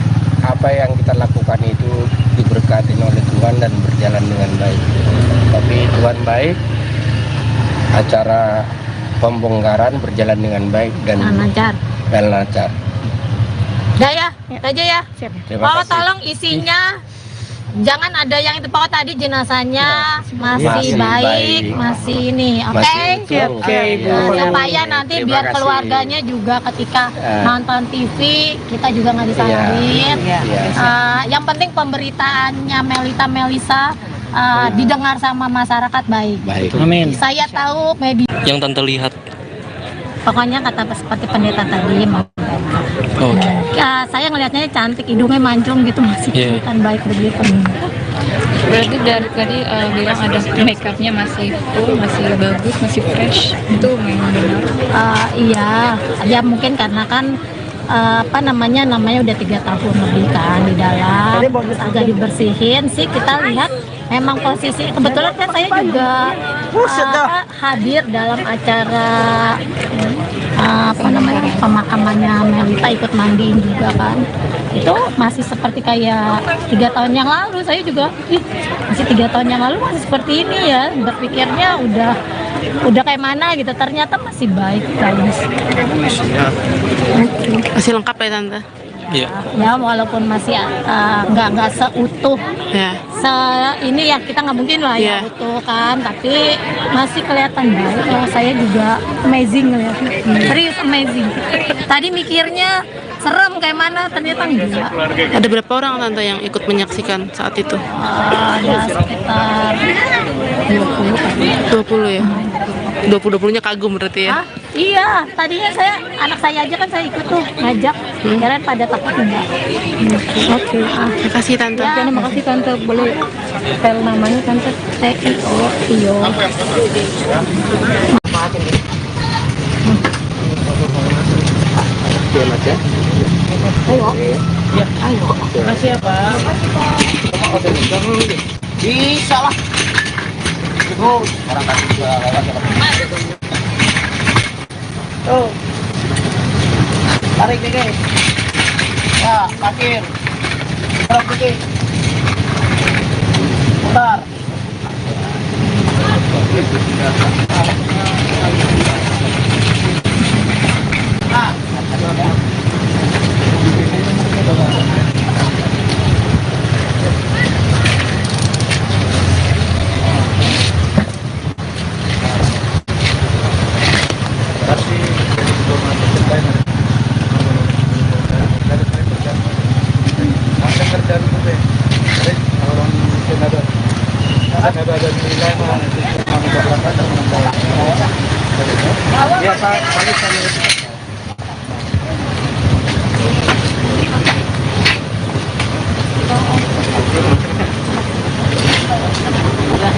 apa yang kita lakukan itu diberkati oleh Tuhan dan berjalan dengan baik. Tapi Tuhan baik, acara pembongkaran berjalan dengan baik dan lancar. Udah ya, itu aja ya. Terima Pokoknya kasih. tolong isinya jangan ada yang itu, pokoknya tadi jenazahnya masih baik, masih ini, oke? Masih utuh. Oke, Supaya nanti Terima biar kasih. keluarganya juga ketika nonton TV kita juga nggak disalahin. Yang penting pemberitaannya Melisa didengar sama masyarakat baik. Amin. Saya tahu media. Yang Tante lihat. Pokoknya kata seperti pendeta tadi, Oke. saya ngelihatnya cantik, hidungnya mancung gitu, masih kelihatan baik begitu. Berarti dari tadi bilang ada makeupnya masih full, masih bagus, masih fresh. Itu memang benar. Iya, ya mungkin karena kan namanya udah 3 tahun lebih kan di dalam, agak dibersihin sih. Kita lihat memang posisi kebetulan kan saya juga hadir dalam acara pemakamannya Melita, ikut mandiin juga kan. Itu masih seperti kayak 3 tahun yang lalu. Saya juga masih 3 tahun yang lalu masih seperti ini ya, berpikirnya udah kayak mana gitu, ternyata masih baik guys. Masih lengkap ya Tante? Iya. Ya walaupun masih nggak seutuh Ya. ini ya, kita nggak mungkin lah ya utuh kan, tapi masih kelihatan baik. Saya juga amazing ngeliatnya, serius amazing. Tadi mikirnya serem kayak mana, ternyata enggak. Ada berapa orang Tante yang ikut menyaksikan saat itu? Ada sekitar 20 ya? 20-20-nya kagum berarti ya? Iya, tadinya anak saya aja kan saya ikut tuh ngajak, kalian pada takut enggak. Oke, terima kasih Tante. Ya, terima kasih Tante. Boleh spell namanya Tante? Tio. Ayo. Makasih ya, Pak. Bisa lah. Orang kasih juga lewat ya, Pak. Tuh. Tarik nih, guys. Ya, parkir. Terus dikit. Putar.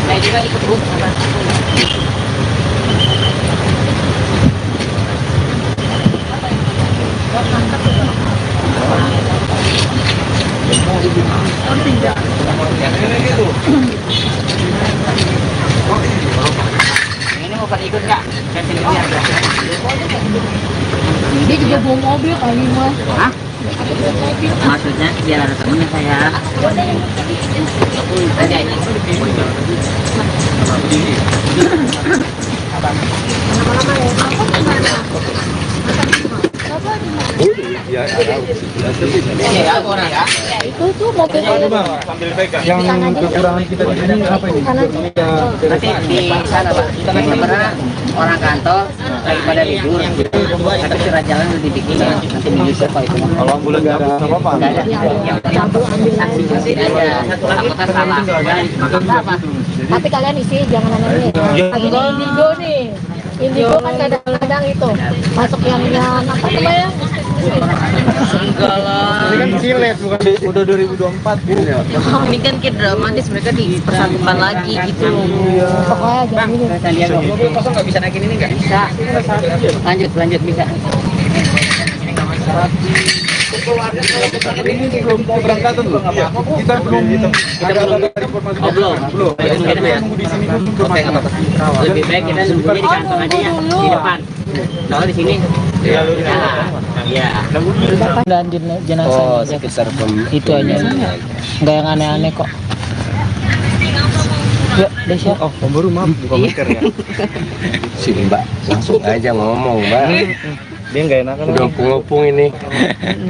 Saya juga ikut Bu. Ini mau pada ikut Kak? Dia juga bawa mobil kali Mas. Hah? Maksudnya biar ada temennya saya. Ada aja. Iya, orang ya. Itu tuh mobilnya. Yang kekurangan kita di sini apa ini? Nanti di sana Pak, sebenarnya orang kantor lagi pada libur, tapi surat jalan udah dibikin, nanti menyusul Pak itu. Kalau ambulan nggak ada apa-apa? Nggak ada, yang saksi aja, takutnya salah. Apa? Tapi kalian isi jangan aneh. Ini indigo nih. Indigo kan kadang-kadang itu masuk yang apa namanya? Enggak lah. Ini kan silet bukan udah 2024 gitu ya. Ini kan kayak dramatis, mereka dipersatukan lagi gitu. Pokoknya jangan ini. Mobil kosong nggak bisa naikin ini nggak? Bisa. Lanjut bisa. Ini belum keberangkatan belum? Kita belum informasi. Belum. Kita nunggu di sini dulu keberangkatan. Lebih baik kita nunggunya di kantor aja ya, di depan. Soalnya di sini. Iya. Dan jenazah sekitar itu aja. Enggak yang aneh-aneh kok. Yuk, Desya. Oh, baru maaf buka masker ya. Sini Mbak, langsung aja ngomong Mbak. Dia nggak enakan. Udah ngopung ini.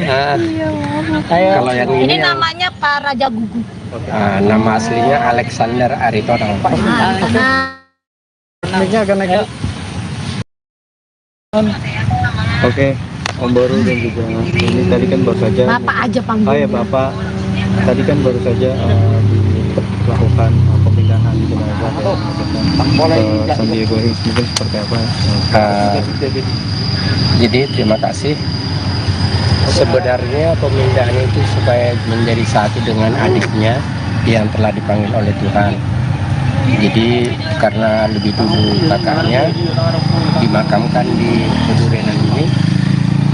Nah, kalau yang Ini ini namanya Pak Raja Gugu. nama aslinya Alexander Aritonang. Naiknya akan naik. Oke, Om Boru dan juga ini tadi kan baru saja. Bapak aja panggil. Oh ya Bapak, tadi kan baru saja dilakukan pemindahan jenazah ke San Diego Hills, mungkin seperti apa? Jadi terima kasih. Sebenarnya pemindahan itu supaya menjadi satu dengan adiknya yang telah dipanggil oleh Tuhan. Jadi karena lebih dulu kakaknya dimakamkan di Pedurenan ini,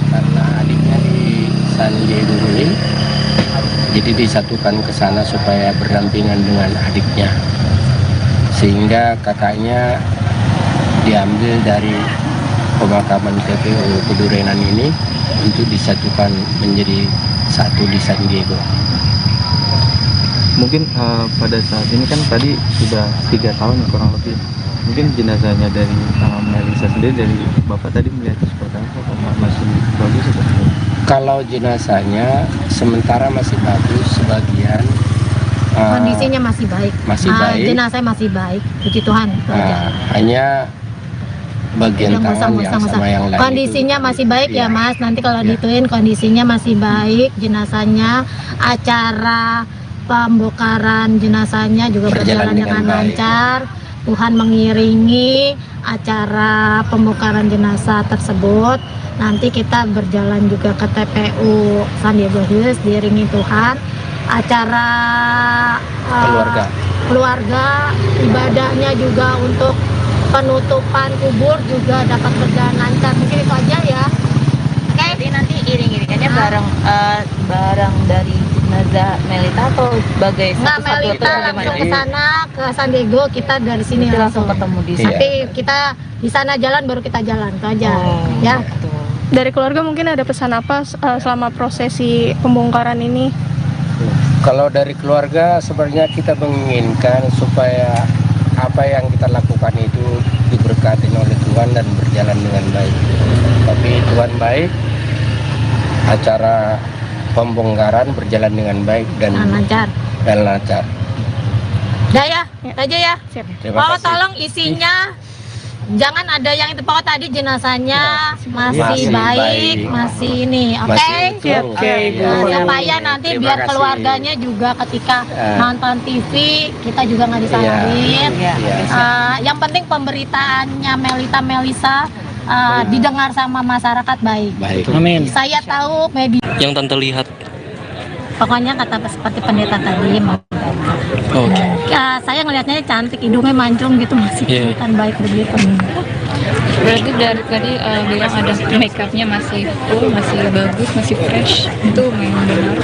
karena adiknya di San Diego ini, jadi disatukan ke sana supaya berdampingan dengan adiknya, sehingga kakaknya diambil dari pemakaman TPU Pedurenan ini untuk disatukan menjadi satu di San Diego. Mungkin pada saat ini kan tadi sudah 3 tahun kurang lebih. Mungkin jenazahnya dari Melisa sendiri, dari Bapak tadi melihatnya seperti apa? Masih bagus atau? Kalau jenazahnya sementara masih bagus, sebagian Kondisinya masih baik. masih baik. Jenazah masih baik, puji Tuhan. Hanya bagian tangan yang sama yang lain Kondisinya itu, masih baik ya iya. Mas. Nanti kalau Iya. dituin kondisinya masih baik, jenazahnya, acara pembongkaran jenazahnya juga berjalan dengan lancar. Tuhan mengiringi acara pembongkaran jenazah tersebut. Nanti kita berjalan juga ke TPU San Diego Hills diiringi Tuhan. Acara keluarga ibadahnya juga untuk penutupan kubur juga dapat berjalan lancar. Mungkin itu aja ya. Oke. Jadi nanti iring-iringannya bareng dari jenazah Melita atau sebagai Nggak, satu-satu Melita atau langsung gimana? ke sana ke San Diego, kita dari sini Nanti langsung ketemu di sana. Tapi kita di sana jalan baru kita jalan itu aja. Ya. Dari keluarga mungkin ada pesan apa selama prosesi pembongkaran ini? Kalau dari keluarga sebenarnya kita menginginkan supaya apa yang kita lakukan itu diberkati oleh Tuhan dan berjalan dengan baik. Tapi Tuhan baik, acara pembongkaran berjalan dengan baik dan lancar. Udah ya, itu aja ya. Terima kasih. Tolong isinya jangan ada yang itu, pokok tadi jenazahnya masih baik, masih ini, oke? Masih utuh. Oke, Ibu. Supaya nanti Terima biar kasih. keluarganya juga ketika nonton TV kita juga nggak disalahin. Iya. Yang penting pemberitaannya Melisa didengar sama masyarakat baik. Baik. Amin. Saya tahu media. Yang Tante lihat. Pokoknya kata seperti pendeta tadi, Oke. saya ngelihatnya cantik, hidungnya mancung gitu, masih Iya. kelihatan baik begitu. Berarti dari tadi bilang ada make upnya masih full, masih bagus, masih fresh. Itu memang benar.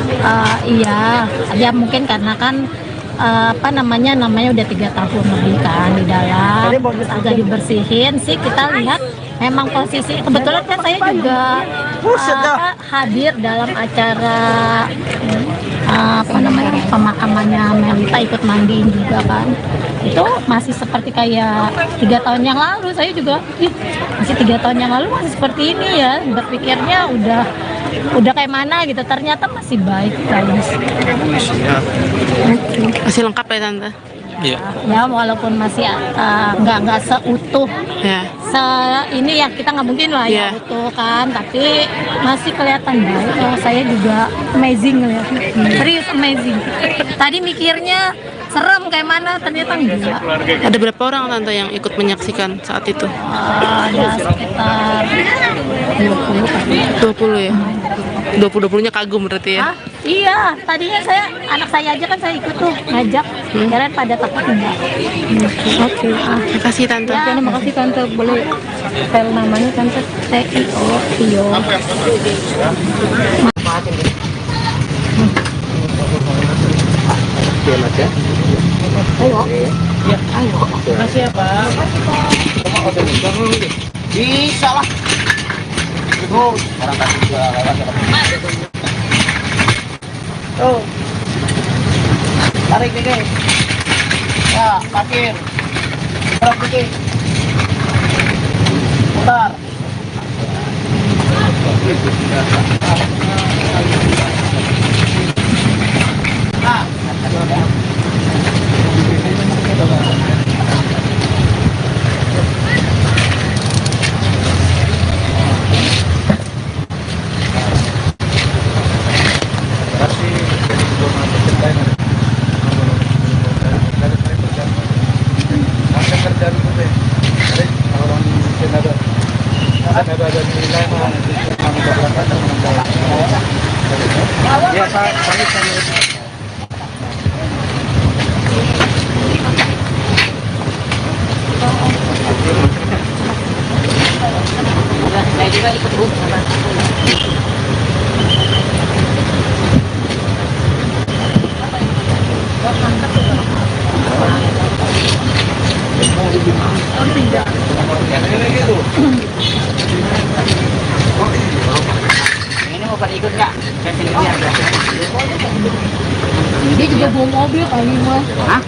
Iya, ya mungkin karena kan namanya udah 3 tahun lebih kan di dalam, agak dibersihin sih. Kita lihat memang posisi, kebetulan kan saya juga hadir dalam acara pemakamannya Melita, ikut mandiin juga kan. Itu masih seperti kayak 3 tahun yang lalu. Saya juga masih 3 tahun yang lalu masih seperti ini ya, berpikirnya udah kayak mana gitu, ternyata masih baik guys. Masih lengkap ya Tante? Iya. Ya walaupun masih nggak seutuh Ya. ini ya, kita nggak mungkin lah ya Iya. utuh kan, tapi masih kelihatan baik. Saya juga amazing lihatnya, serius amazing. Tadi mikirnya serem kayak mana, ternyata enggak. Ada berapa orang Tante yang ikut menyaksikan saat itu? Ada sekitar 20 kan. 20 ya? 20-20-nya kagum berarti ya? Hah? Iya, tadinya anak saya aja kan saya ikut tuh ngajak, kalian pada takut enggak. Oke. Terima kasih Tante. Ya, terima kasih Tante. Boleh spell namanya Tante? Tio. Oke, Mas ya. Ayo. Ayo. Makasih ya Pak. Bisa lah. Terus orang kasih juga lewat. Tuh. Tarik nih guys. Ya, parkir. Terus dikit. Putar. Saya juga ikut Bu. Ini mau pada ikut nggak? Saya sendiri aja. Dia juga bawa mobil kali mas. Hah?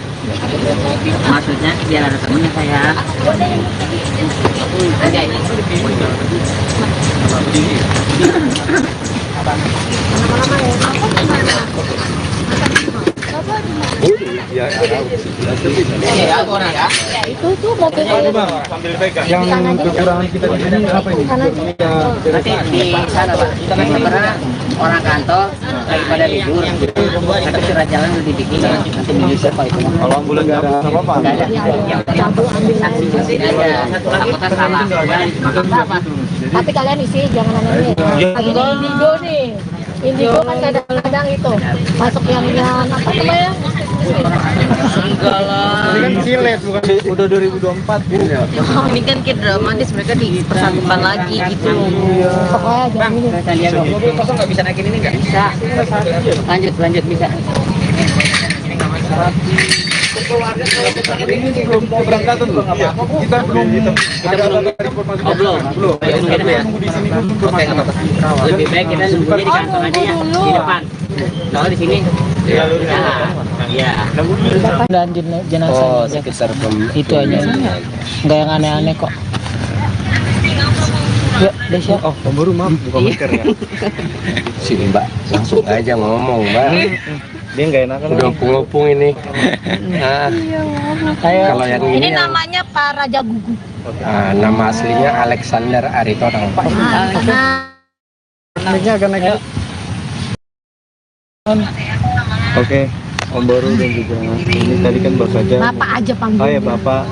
Maksudnya biar ada temennya saya. Aja ini. Ya, Ya, orang ya. Itu tuh mobilnya. yang kekurangan kita di sini apa ini? Nanti di sana Pak. Karena orang kantor lagi pada libur. Tapi surat jalan udah dibikin. Nanti menyusul Pak itu. Kalau ambulan nggak ada apa-apa. Nggak ada. Yang saksi saksi aja. Takutnya salah. Apa? Tapi kalian isi jangan aneh. Lagi di Indigo nih. Indigo kan kadang-kadang itu masuk yang apa namanya? Enggak lah. Ini kan silet bukan udah 2024 gitu ya. Ini kan kayak dramatis, mereka dipersatukan lagi gitu. Pokoknya jangan ini. Mobil kosong nggak bisa naikin ini nggak? Bisa. Lanjut bisa. Ini belum keberangkatan loh. Kita belum informasi. Oh, belum. Nunggu di sini dulu informasi. Lebih baik kita nunggunya di kantor aja ya, di depan. Kalau di sini, ya. Dan jenazah Oh, sekitar itu aja. Nggak yang aneh-aneh kok. Yuk, Desya. Oh, baru maaf buka masker ya. Sini Mbak, langsung aja ngomong Mbak. Dia nggak enak kan? Udah ngopung ini. Nah, kalau yang Ini ini yang, namanya Pak Raja Gugu. nama aslinya Alexander Aritonang Pak. Naiknya akan naik. Oke, Om Baru dan juga ini tadi kan baru saja. Bapak aja panggil. Oh ya Bapak,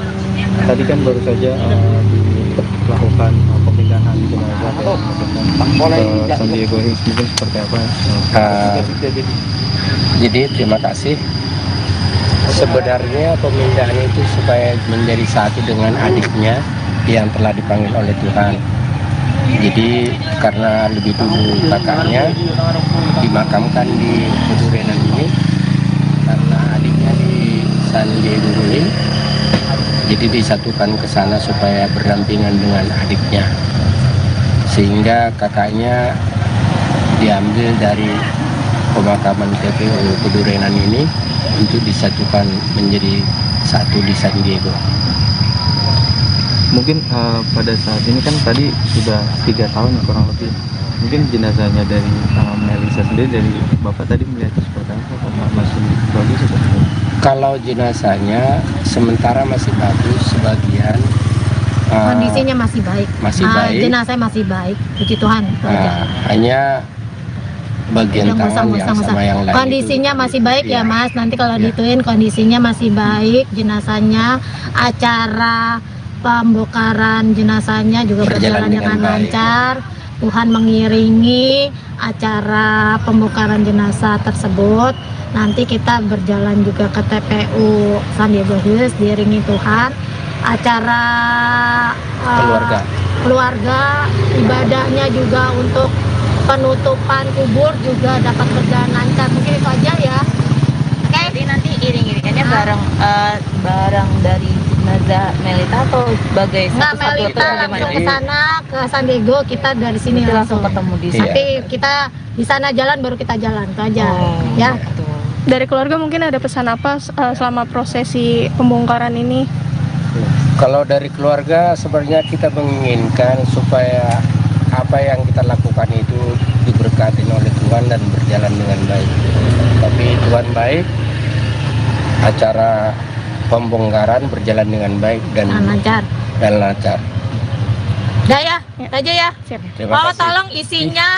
tadi kan baru saja dilakukan pemindahan jenazah ke San Diego Hills, mungkin seperti apa? Jadi terima kasih. Sebenarnya pemindahan itu supaya menjadi satu dengan adiknya yang telah dipanggil oleh Tuhan. Jadi karena lebih dulu kakaknya dimakamkan di Pedurenan ini, karena adiknya di San Diego Hills, jadi disatukan ke sana supaya berdampingan dengan adiknya, sehingga kakaknya diambil dari pemakaman TPU Pedurenan ini untuk disatukan menjadi satu di San Diego. Mungkin pada saat ini kan tadi sudah 3 tahun kurang lebih. Mungkin jenazahnya dari Melisa sendiri, dari Bapak tadi melihat seperti apa? Masih bagus atau? Kalau jenazahnya sementara masih bagus, sebagian Kondisinya masih baik. masih baik. Jenazah masih baik. Puji Tuhan. itu aja. Hanya bagian Yang tangan yang sama yang lain kondisinya itu. masih baik ya Iya. Mas. Nanti kalau Iya. dituin kondisinya masih baik. Jenazahnya, acara pembongkaran jenazahnya juga berjalan dengan baik. lancar. Tuhan mengiringi acara pembongkaran jenazah tersebut. Nanti kita berjalan juga ke TPU San Diego Hills diiringi Tuhan. Acara keluarga ibadahnya juga untuk penutupan kubur juga dapat berjalan lancar. Mungkin itu aja ya. Oke. Jadi nanti iring-iringannya barang dari jenazah Melita atau sebagai Nggak, satu-satu atau Melita bagaimana? langsung ke sana ke San Diego, kita dari sini Kita langsung ketemu di sana. Tapi kita di sana jalan baru kita jalan itu aja. Ya. Dari keluarga mungkin ada pesan apa selama prosesi pembongkaran ini? Kalau dari keluarga sebenarnya kita menginginkan supaya apa yang kita lakukan itu diberkati oleh Tuhan dan berjalan dengan baik. Tapi Tuhan baik, acara pembongkaran berjalan dengan baik dan lancar. Udah ya, itu aja ya. Terima Pokoknya kasih. tolong isinya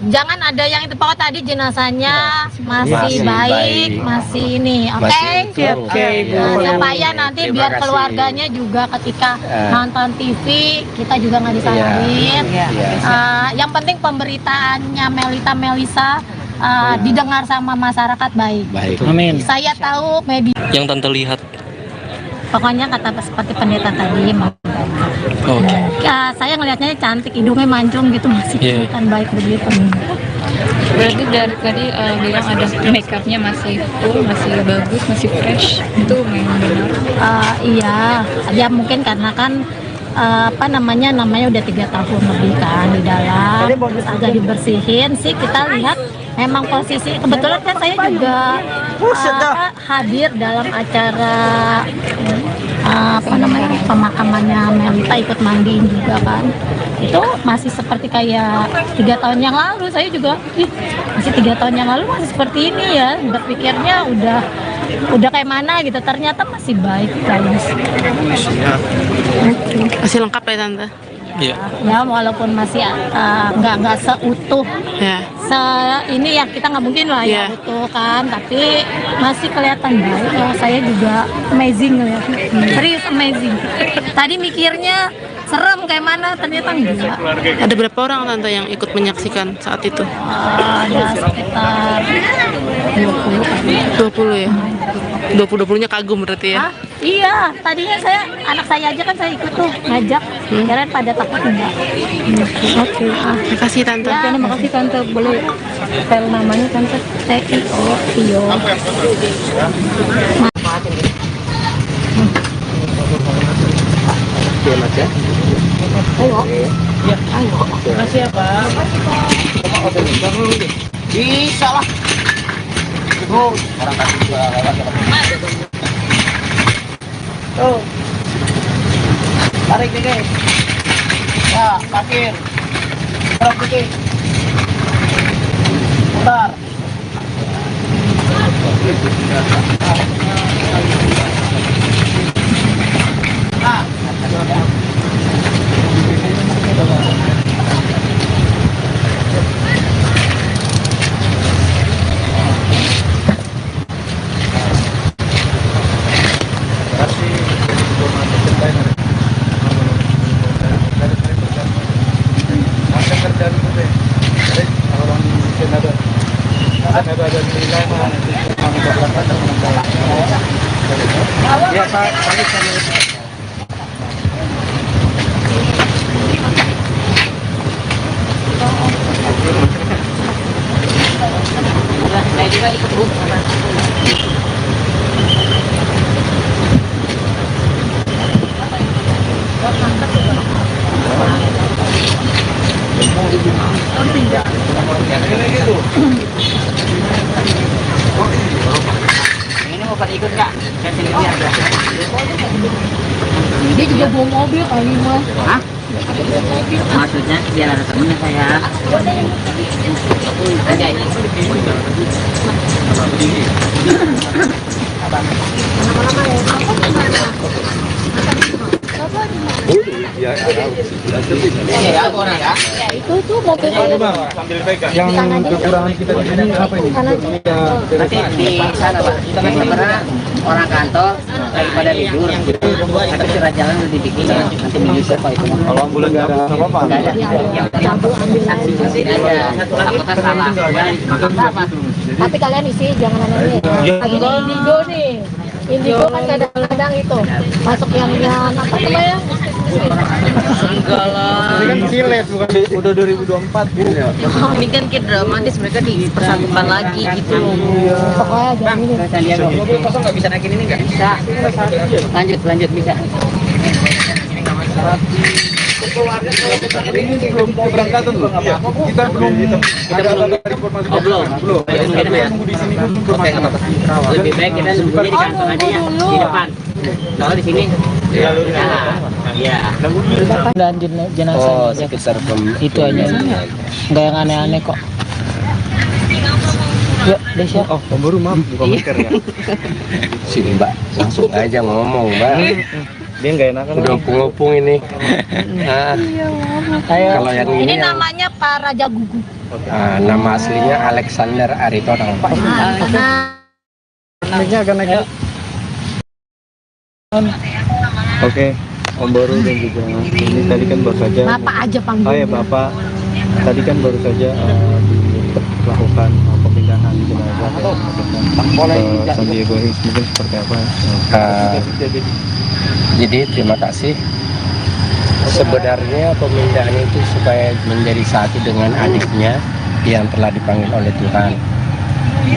jangan ada yang itu, pokoknya tadi jenazahnya masih baik, masih ini, oke? Masih utuh. Oke, Bu. Supaya nanti Terima biar kasih. keluarganya juga ketika nonton TV kita juga nggak disalahin. Iya. Yang penting pemberitaannya Melisa didengar sama masyarakat baik. Baik. Amin. Saya tahu media Yang Tante lihat. Pokoknya kata seperti pendeta tadi mau Oke. ya, saya ngelihatnya cantik, hidungnya mancung gitu, masih Iya. kelihatan baik begitu. Berarti dari tadi bilang ada makeupnya masih full, masih bagus, masih fresh. Itu memang benar. Iya, ya mungkin karena kan apa namanya udah 3 tahun lebih kan di dalam, terus agak dibersihin sih, kita lihat memang posisi kebetulan kan saya juga hadir dalam acara apa namanya pemakamannya Melita, ikut mandiin juga kan. Itu masih seperti kayak 3 tahun yang lalu. Saya juga masih 3 tahun yang lalu masih seperti ini ya, berpikirnya udah kayak mana gitu, ternyata masih baik guys. Masih lengkap ya Tante? Iya. Ya walaupun masih nggak seutuh Ya. ini ya, kita nggak mungkin lah ya Iya. utuh kan, tapi masih kelihatan baik. Saya juga amazing ngeliatnya, serius amazing. Tadi mikirnya serem kayak mana, ternyata enggak. Ada berapa orang Tante yang ikut menyaksikan saat itu? Ada sekitar 20 kali. 20 ya? 20-20-nya kagum berarti ya? Hah? Iya, tadinya anak saya aja kan saya ikut tuh ngajak, kirain pada takut enggak. Oke. Terima kasih Tante. Ya, terima kasih Tante. Boleh spell namanya Tante? Tio. Iya Mas ya. Ayo. Makasih ya Pak. Bisa lah. Orang kasih juga lewat. Tuh. Tarik dikit. Ya, parkir. Tarik dikit. Putar. Nah. Ya Pak, saya juga ikut Bu. Ini mau pada ikut nggak? Saya sendiri aja. Dia juga bawa mobil kali Mas. Hah? Maksudnya biar ada temennya saya. Ada ini. Ya, aku orang ya. Itu tuh mobil Yang kekurangan kita di sini apa ini? Nanti di sana Pak. Sebenarnya orang kantor lagi pada libur. Tapi surat jalan udah dibikin. Nanti menyusul Pak itu. Kalau ambulan nggak ada apa-apa. Nggak ada. Yang saksi tidak ada. Takutnya salah. Apa? tapi kalian isi jangan aneh-aneh. Lagi di Indigo nih. Indigo kan kadang-kadang itu masuk yang apa namanya? Enggak lah. Ini kan silet bukan udah 2024 gitu ya. Ini kan kayak dramatis, mereka dipersatukan lagi gitu. Pokoknya jangan ini. Saya lihat dong. Mobil kosong nggak bisa naikin ini nggak? Bisa. Lanjut bisa. Ini belum keberangkatan loh. Kita belum ada informasi. Belum. Nunggu di sini dulu Oke, nggak apa-apa. Lebih baik kita nunggunya di kantor aja ya, di depan. Kalau di sini, ya. Dan jenazah Oh, sekitar itu aja. Nggak yang aneh-aneh kok. Yuk, Desya. Oh, baru maaf bukan masker ya. Sini Mbak, langsung aja ngomong Mbak. Dia nggak enakan. Udah ngopung ini. Nah, Ayo. kalau yang Ini ini yang, namanya Pak Raja Gugu. nama aslinya Alexander Aritonang Pak. Naiknya akan naik. Oke, Om Baru dan juga ini tadi kan baru saja. Bapak aja panggil. Oh ya Bapak, tadi kan baru saja dilakukan pemindahan jenazah ke San Diego Hills, mungkin seperti apa? Jadi terima kasih. Sebenarnya pemindahan itu supaya menjadi satu dengan adiknya yang telah dipanggil oleh Tuhan.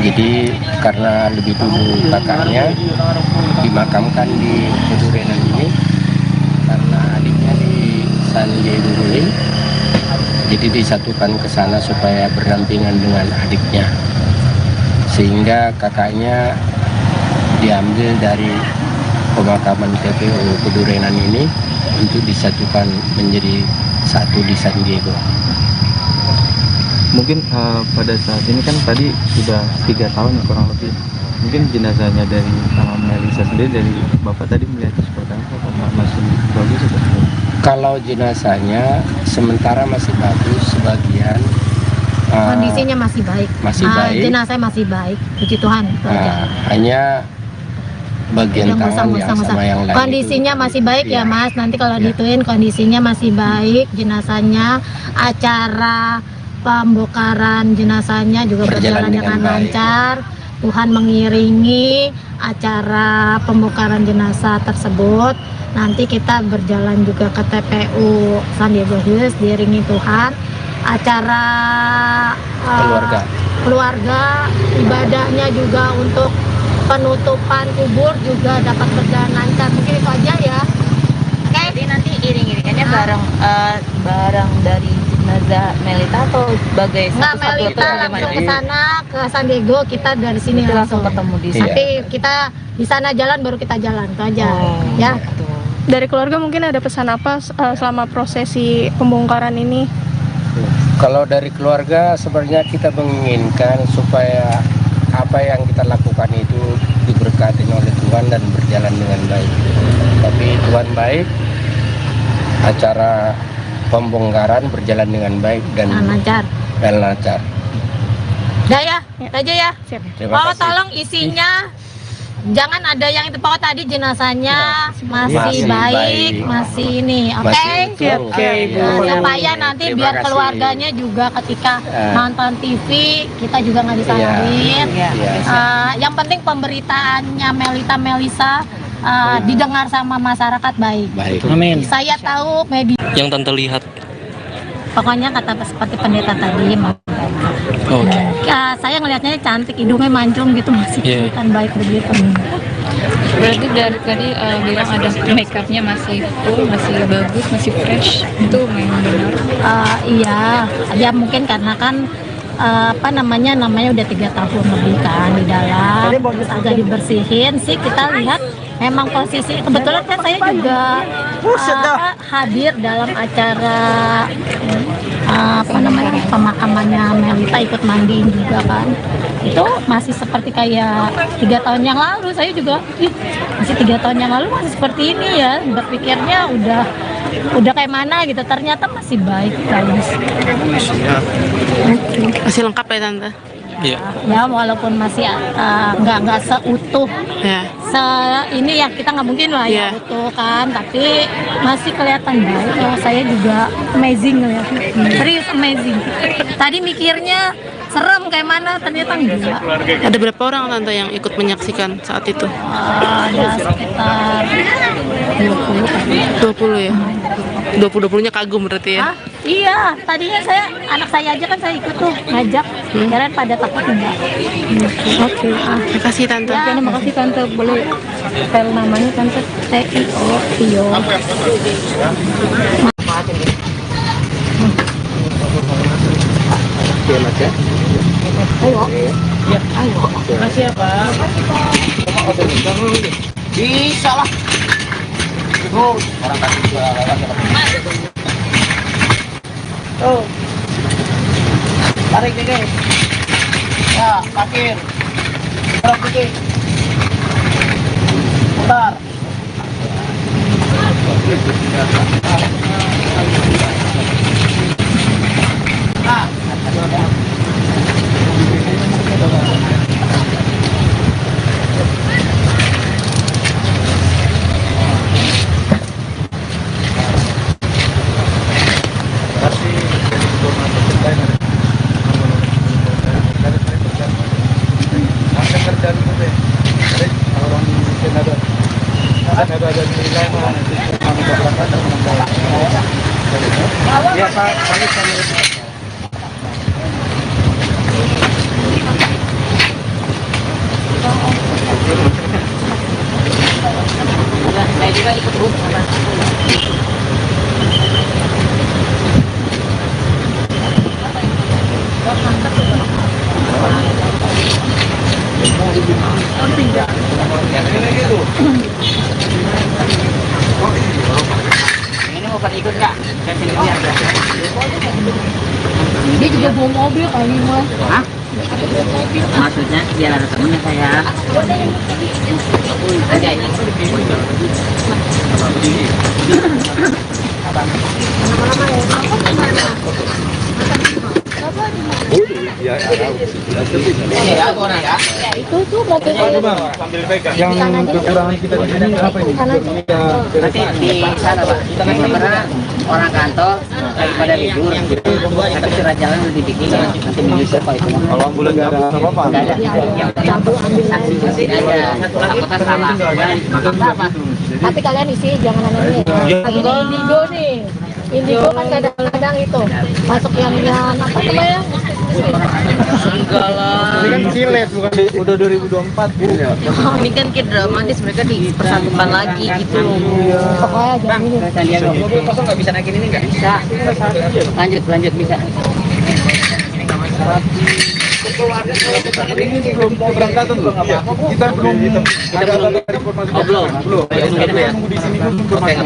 Jadi karena lebih dulu kakaknya dimakamkan di Pedurenan ini, karena adiknya di San Diego ini, jadi disatukan ke sana supaya berdampingan dengan adiknya. Sehingga kakaknya diambil dari pemakaman TPU Pedurenan ini untuk disatukan menjadi satu di San Diego. Mungkin pada saat ini kan tadi sudah 3 tahun ya, kurang lebih. Mungkin jenazahnya dari Melisa sendiri, dari Bapak tadi melihatnya seperti apa? Masih bagus atau? Kalau jenazahnya sementara masih bagus, sebagian Kondisinya masih baik. masih baik. Jenazah masih baik, puji Tuhan. Itu aja. Hanya bagian Yang tangan yang musang-musang. sama yang lain Kondisinya itu, masih baik ya iya. Mas. Nanti kalau Iya. dituin kondisinya masih baik. Jenazahnya, acara pembongkaran jenazahnya juga berjalan dengan baik. lancar. Tuhan mengiringi acara pembongkaran jenazah tersebut. Nanti kita berjalan juga ke TPU San Diego Hills diiringi Tuhan. Acara keluarga, ibadahnya juga untuk penutupan kubur juga dapat berjalan lancar. Mungkin itu aja ya. Oke. Jadi nanti iring-iringannya bareng dari jenazah Melita atau sebagai Nggak, satu-satu atau Melita bagaimana? langsung ke sana ke San Diego, kita dari sini Kita langsung ketemu di sana. Tapi kita di sana jalan baru kita jalan itu aja. Ya. Dari keluarga mungkin ada pesan apa selama prosesi pembongkaran ini? Kalau dari keluarga sebenarnya kita menginginkan supaya apa yang kita lakukan itu diberkati oleh Tuhan dan berjalan dengan baik. Tapi Tuhan baik, acara pembongkaran berjalan dengan baik dan lancar. lancar. Udah ya, aja ya. Terima Oh, kasih. tolong isinya jangan ada yang itu, pokoknya tadi jenazahnya masih Masih baik, baik. masih ini, oke? Masih utuh. Oke, Ibu. supaya nanti Terima biar kasih. keluarganya juga ketika Ah. nonton TV kita juga nggak disalahin. Iya. Yang penting pemberitaannya Melisa didengar sama masyarakat baik. Baik. Amin. Saya tahu media, Yang tante lihat. pokoknya kata seperti pendeta tadi. Oke. Ya, saya ngelihatnya cantik, hidungnya mancung gitu, masih Iya. kelihatan baik begitu. Berarti dari tadi bilang ada make upnya masih full, masih bagus, masih fresh. Itu memang benar. Iya, ya mungkin karena kan namanya udah 3 tahun lebih kan di dalam, terus agak dibersihin sih. Kita lihat memang posisi, kebetulan kan saya juga hadir dalam acara pemakamannya Melita, ikut mandiin juga kan. Itu masih seperti kayak 3 tahun yang lalu. Saya juga masih 3 tahun yang lalu masih seperti ini ya, berpikirnya udah kayak mana gitu, ternyata masih baik bagus. Masih lengkap ya tante? Iya. Ya walaupun masih nggak seutuh Ya. ini ya, kita nggak mungkin lah ya Iya. utuh kan, tapi masih kelihatan baik. Saya juga amazing ngeliatnya, serius amazing. Tadi mikirnya serem kayak mana, ternyata enggak. Ada berapa orang tante yang ikut menyaksikan saat itu? Ada sekitar 20 kali. 20 ya? 20-20-nya kagum berarti ya? Iya, tadinya anak saya aja kan saya ikut tuh ngajak, kirain pada takut enggak. Oke. Terima kasih tante. Ya, terima kasih tante, boleh spell namanya tante Tio. Oke, Mas ya. Ayo. Ayo. Makasih ya, Pak. Bisa lah. Terus orang kasih juga tuh. Tarik nih, guys. Ya, parkir. Terus dikit. Putar. Saya juga ikut Bu. Ini mau pada ikut nggak? Saya sendiri aja. Dia juga bawa mobil kali mah. Hah? Maksudnya biar ada temennya saya. Ada ini. Itu tuh berarti Yang kekurangan kita di sini apa ini? Nanti di sana Pak. Karena orang kantor lagi pada libur. Tapi surat jalan udah dibikin. Nanti menyusul Pak itu. Kalau ambulan nggak ada apa-apa. Nggak ada. Yang saksi saksi aja. Apakah salah? Apa? tapi kalian isi jangan aneh-aneh. Lagi di Indigo nih. Indigo kan kadang-kadang itu masuk yang apa namanya? Enggak lah. Ini kan silet bukan udah 2024 ya. Ini kan kayak dramatis, mereka dipersatukan lagi gitu. Pokoknya jangan ini. Mobil kosong nggak bisa naikin ini nggak? Bisa. Lanjut bisa. Ini belum keberangkatan loh. Kita belum informasi. Belum. Di sini dulu informasi.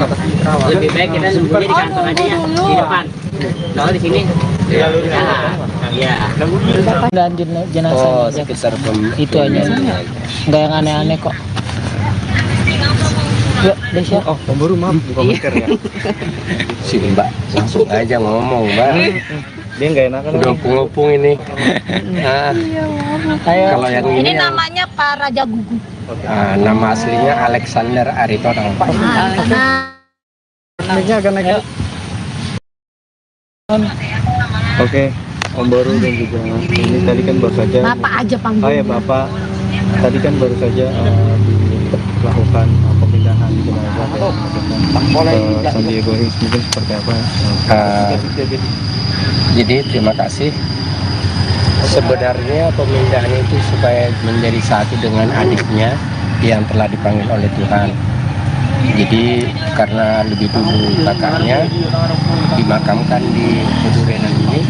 Lebih baik kita nunggunya di kantor aja ya, di depan. Kalau di sini, ya. Dan jenazah Oh, sekitar itu aja. Nggak yang aneh-aneh kok. Yuk, Desya. Oh, pemburu maaf bukan masker ya. Sini Mbak, langsung aja ngomong Mbak. Dia nggak enakan. Udah ngopung ini. Nah, kalau yang Ini ini yang, namanya Pak Raja Gugu. nama aslinya Alexander Aritonang. Naiknya akan naik. Oke, Om Baru dan juga ini tadi kan baru saja. Bapak aja panggil. Oh ya Bapak, tadi kan baru saja dilakukan pemindahan jenazah ke San Diego Hills, mungkin seperti apa? Jadi terima kasih. Sebenarnya pemindahan itu supaya menjadi satu dengan adiknya yang telah dipanggil oleh Tuhan. Jadi karena lebih dulu kakaknya dimakamkan di Pedurenan ini,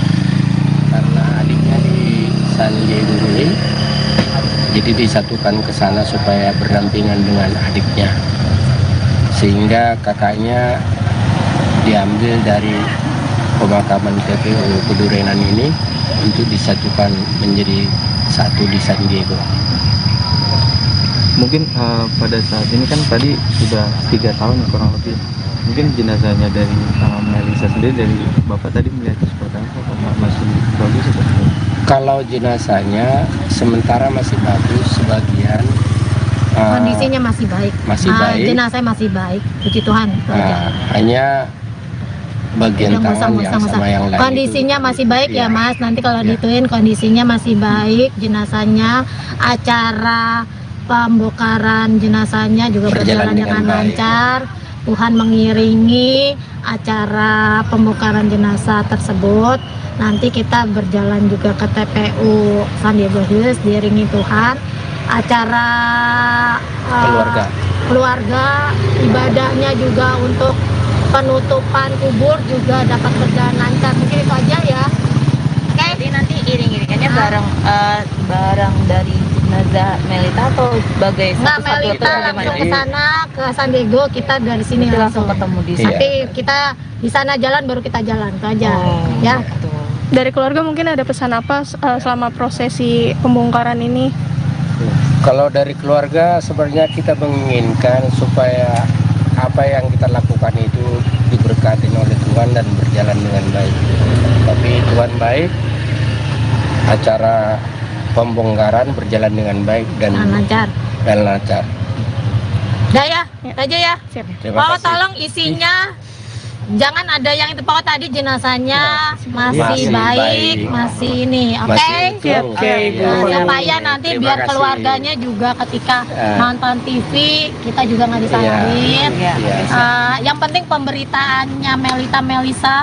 karena adiknya di San Diego Hills, jadi disatukan ke sana supaya berdampingan dengan adiknya, sehingga kakaknya diambil dari pemakaman TPU Pedurenan ini untuk disatukan menjadi satu di San Diego. Mungkin pada saat ini kan tadi sudah 3 tahun kurang lebih. Mungkin jenazahnya dari Melisa sendiri, dari Bapak tadi melihat seperti apa? Masih bagus atau? Kalau jenazahnya sementara masih bagus, sebagian Kondisinya masih baik. Masih baik. Jenazah masih baik. Puji Tuhan. hanya bagian tangan yang sama yang lain. Kondisinya masih baik ya Iya. Mas. Nanti kalau Iya. dituin kondisinya masih baik. Jenazahnya, acara pembongkaran jenazahnya juga berjalan dengan lancar. Tuhan mengiringi acara pembongkaran jenazah tersebut. Nanti kita berjalan juga ke TPU San Diego Hills diiringi Tuhan. Acara keluarga, ibadahnya juga untuk penutupan kubur juga dapat berjalan lancar. Mungkin itu aja ya. Oke. Jadi nanti iring-iringannya barang dari jenazah Melita atau sebagai Nggak, satu-satu atau Melita bagaimana? langsung ke sana ke San Diego, kita dari sini Nanti langsung ketemu di sana. Tapi kita di sana jalan baru kita jalan itu aja. Ya. Dari keluarga mungkin ada pesan apa selama prosesi pembongkaran ini? Kalau dari keluarga sebenarnya kita menginginkan supaya apa yang kita lakukan itu diberkati oleh Tuhan dan berjalan dengan baik. Tapi Tuhan baik, acara pembongkaran berjalan dengan baik dan lancar. lancar. Udah ya, aja ya. Terima kasih. Tolong isinya jangan ada yang itu pokoknya tadi jenazahnya masih Masih baik, baik. masih ini, oke? Masih utuh. Oke, Bu. Supaya nanti Terima biar kasih. keluarganya juga ketika nonton TV kita juga nggak Iya. disalahin. Iya. Yang penting pemberitaannya Melisa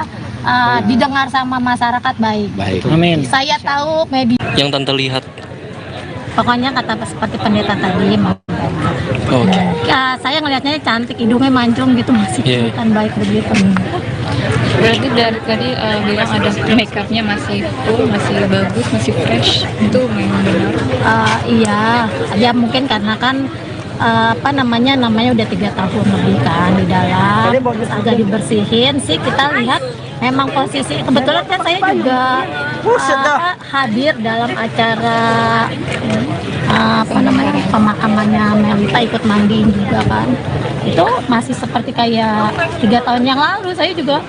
didengar sama masyarakat baik. Baik. Amin. Saya tahu media, Yang Tante lihat. pokoknya kata seperti pendeta tadi. Oke. Saya ngelihatnya cantik, hidungnya mancung gitu, masih Iya. kelihatan baik begitu. Berarti dari tadi bilang ada make upnya masih full, masih bagus, masih fresh. Itu memang benar. Iya, ya mungkin karena kan namanya udah 3 tahun lebih kan di dalam, agak dibersihin sih. Kita lihat memang posisi kebetulan kan saya juga hadir dalam acara pemakamannya Melita, ikut mandiin juga kan. Itu masih seperti kayak 3 tahun yang lalu. Saya juga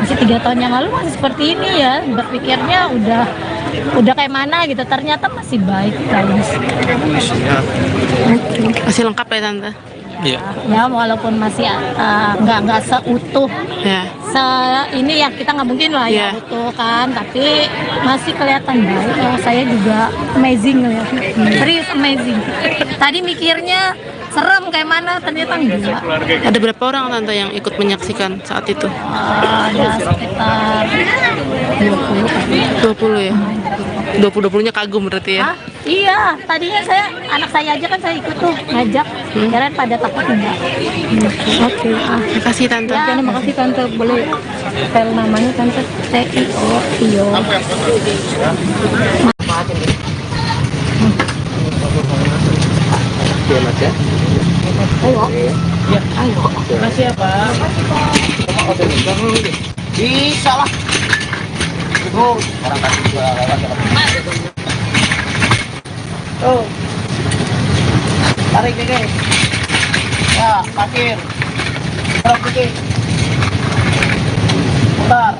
masih 3 tahun yang lalu masih seperti ini ya, berpikirnya udah kayak mana gitu, ternyata masih baik guys. Masih lengkap ya Tante? Iya. Ya walaupun masih nggak seutuh Ya. ini ya, kita nggak mungkin lah ya Iya. utuh kan, tapi masih kelihatan baik. Saya juga amazing ngeliatnya, serius amazing. Tadi mikirnya serem kayak mana, ternyata enggak. Ada berapa orang Tante yang ikut menyaksikan saat itu? Ada sekitar 20 ya? 20-20-nya kagum berarti ya? Iya, tadinya anak saya aja kan saya ikut tuh ngajak, kirain pada takut enggak. Oke, terima kasih Tante. Ya, terima kasih Tante. Boleh spell namanya Tante? Tio. Iya, Mas ya. Ayo. Makasih ya, Pak. Bisa lah. Orang kasih gua lewat. Tuh. Tarik nih, guys. Ya, parkir. Tarik dikit. Putar.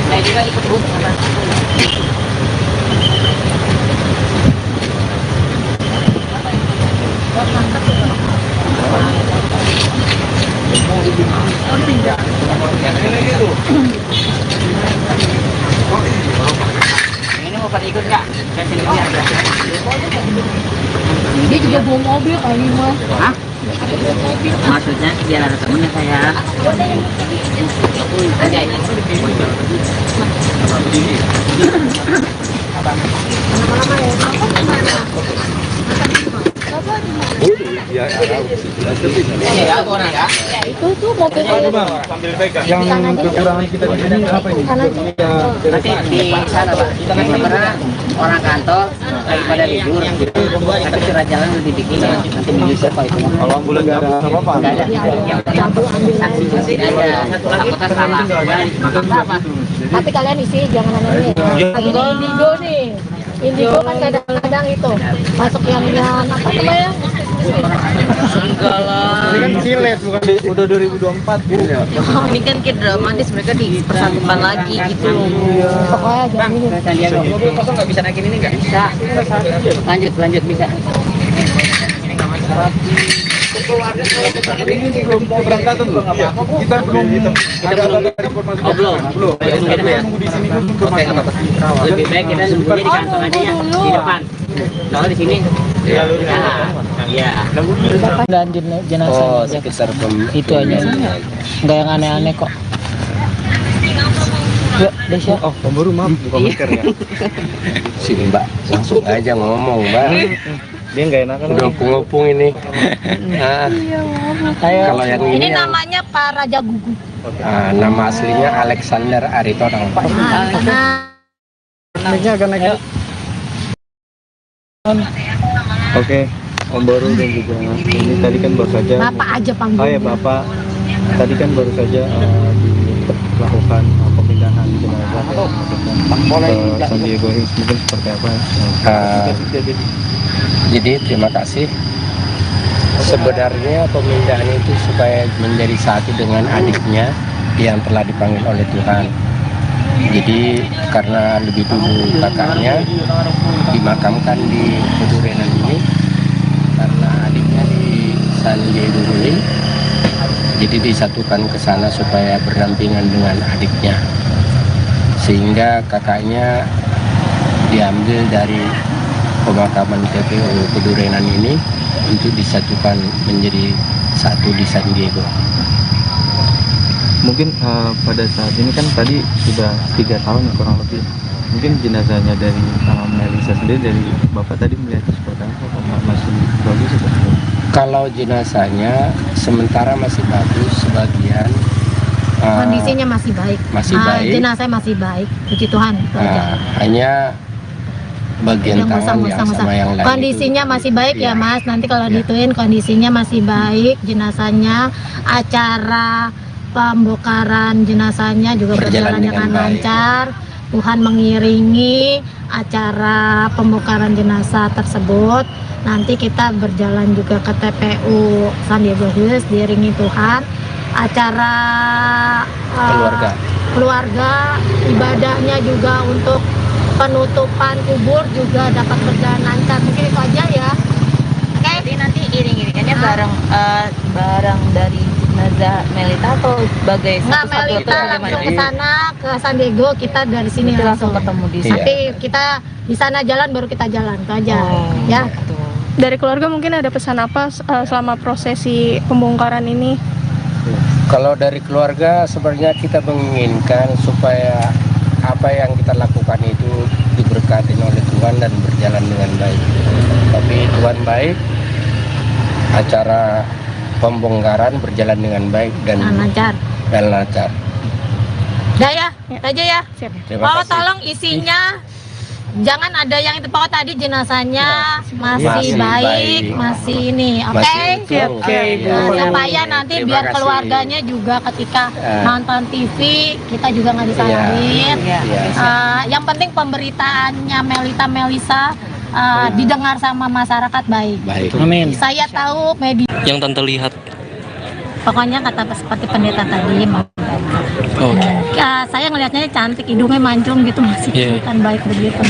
Saya juga ikut Bu. Ini mau pada ikut nggak? Saya sendiri aja. Dia juga bawa mobil kali mas. Hah? Maksudnya biar ada temennya saya. Ada ini. Ya, orang ya. Itu tuh mobil Yang kekurangan kita di sini apa ini? Nanti di sana Pak. Sebenarnya orang kantor lagi pada libur. Tapi surat jalan udah dibikin. Nanti menyusul Pak itu. Kalau ambulan nggak ada apa-apa. Nggak ada. Yang saksi tidak ada. Takutnya salah. Apa? tapi kalian isi jangan aneh lagi di Indigo nih. Indigo kan kadang-kadang itu masuk yang apa namanya? Enggak lah. Ini kan silet bukan udah 2024 gitu ya. Ini kan kayak dramatis, mereka dipersatukan lagi gitu. Pokoknya jangan ini. Mobil kosong nggak bisa naikin ini nggak? Bisa. Lanjut bisa. Ini belum keberangkatan loh. Kita belum ada informasi. Belum. Kita nunggu di sini dulu informasi. Lebih baik kita nunggunya di kantor aja ya, di depan. Kalau di sini, ya. Dan jenazah Oh, sekitar itu aja. Nggak yang aneh-aneh kok. Yuk, Desya. Oh, pemburu maaf, bukan masker ya. Sini Mbak, langsung aja ngomong Mbak. Dia nggak enakan. Udah ngopung ini. Nah, Ayo. kalau yang Ini ini yang namanya Pak Raja Gugu. Nama aslinya Alexander Aritonang. Oke, Om Boru dan juga ini tadi kan baru saja. Bapak aja panggil. Oh ya Bapak, tadi kan baru saja dilakukan pemindahan jenazah ke San Diego Hills, mungkin seperti apa? Jadi terima kasih. Sebenarnya pemindahan itu supaya menjadi satu dengan adiknya yang telah dipanggil oleh Tuhan. Jadi karena lebih dulu kakaknya dimakamkan di Pedurenan ini, karena adiknya di San Diego Hills, jadi disatukan ke sana supaya berdampingan dengan adiknya, sehingga kakaknya diambil dari pemakaman TPU Pedurenan ini untuk disatukan menjadi satu di San Diego. Mungkin pada saat ini kan tadi sudah 3 tahun kurang lebih. Mungkin jenazahnya dari Melisa sendiri, dari Bapak tadi melihat seperti apa? Masih bagus atau? Kalau jenazahnya sementara masih bagus, sebagian Kondisinya masih baik. Masih baik. Jenazah masih baik, puji Tuhan. Itu aja. Hanya bagian Yang tangan yang musang-musang. sama yang lain Kondisinya itu, masih baik ya iya. Mas. Nanti kalau Iya. dituin kondisinya masih baik, jenazahnya, acara pembongkaran jenazahnya juga berjalan dengan baik. lancar. Tuhan mengiringi acara pembongkaran jenazah tersebut. Nanti kita berjalan juga ke TPU San Diego Hills, diiringi Tuhan. Acara keluarga, ibadahnya juga untuk penutupan kubur juga dapat berjalan lancar. Mungkin itu aja ya. Oke. Jadi nanti iring-iringannya bareng dari jenazah Melita atau sebagai Nggak, satu-satu atau Melita bagaimana? langsung ke sana ke San Diego, kita dari sini Nanti langsung ketemu di sana. Tapi kita di sana jalan baru kita jalan, itu aja. Ya. Dari keluarga mungkin ada pesan apa selama prosesi pembongkaran ini? Kalau dari keluarga sebenarnya kita menginginkan supaya apa yang kita lakukan itu diberkati oleh Tuhan dan berjalan dengan baik. Tapi Tuhan baik, acara pembongkaran berjalan dengan baik dan lancar. Udah ya, itu aja ya. Terima Oh, kasih. tolong isinya jangan ada yang itu pokok tadi jenazahnya masih Masih baik, baik. masih ini, oke? Masih utuh. Oke, supaya nanti Terima biar kasih. keluarganya juga ketika nonton TV kita juga nggak disalahin. Iya. Yang penting pemberitaannya Melisa didengar sama masyarakat baik. Baik. Amin. Saya tahu media, Yang Tante lihat. pokoknya kata seperti pendeta tadi mau Oke. saya ngelihatnya cantik, hidungnya mancung gitu, masih Iya. kelihatan baik begitu.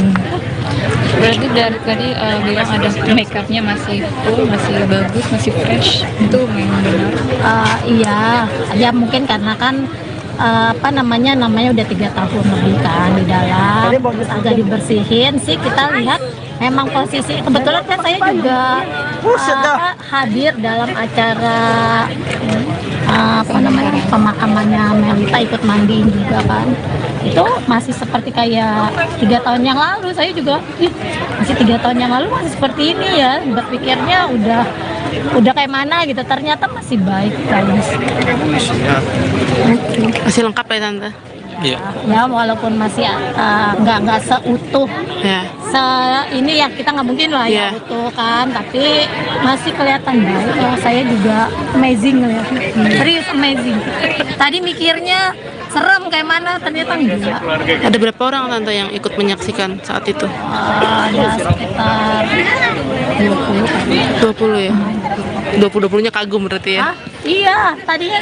Berarti dari tadi bilang ada make upnya masih full, masih bagus, masih fresh. Itu memang benar. Iya, ya mungkin karena kan namanya udah 3 tahun lebih kan di dalam, agak dibersihin sih. Kita lihat memang posisi kebetulan kan saya juga hadir dalam acara pemakamannya Melita, ikut mandiin juga kan. Itu masih seperti kayak 3 tahun yang lalu. Saya juga masih 3 tahun yang lalu masih seperti ini ya, berpikirnya udah kayak mana gitu, ternyata masih baik bagus. Masih lengkap ya Tante? Iya. Ya walaupun masih nggak seutuh Ya. ini ya, kita nggak mungkin lah ya utuh kan, tapi masih kelihatan baik. Saya juga amazing ngeliatnya, serius amazing. Tadi mikirnya serem kayak mana, ternyata enggak. Ada berapa orang Tante yang ikut menyaksikan saat itu? Ada sekitar 20 ya? 20-20-nya kagum berarti ya? Iya, tadinya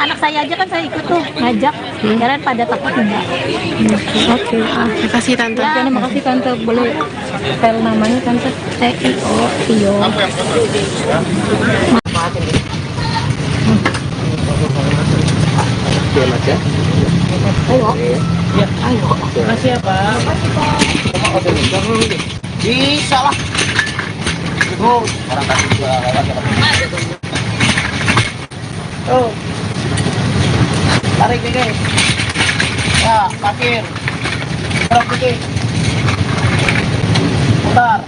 anak saya aja kan saya ikut tuh ngajak, kirain pada takut enggak. Oke, terima kasih Tante. Ya, terima kasih Tante. Boleh spell namanya Tante? Tio. Makasih ya Pak. Bisa lah. Orang kasih juga Oh. Tarik dikit. Ya, parkir. Tarik dikit. Putar.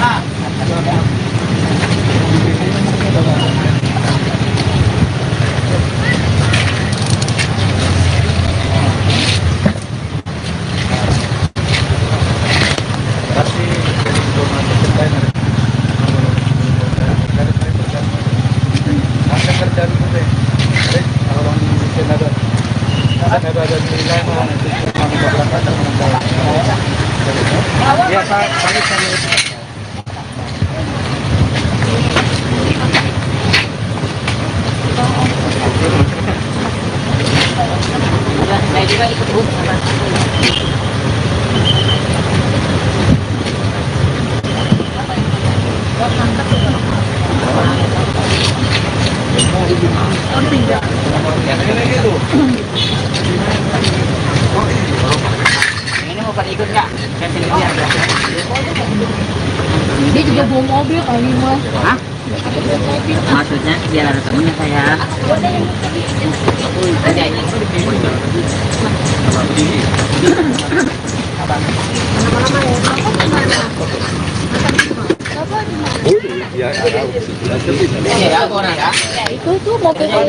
Nah, Saya juga ikut Bu. Ini mau pada ikut nggak? Dia juga bawa mobil kali Mas. Hah? Maksudnya biar ada temennya saya. Ada ini. Ya, Ini ya, orang ya. Itu tuh mobilnya.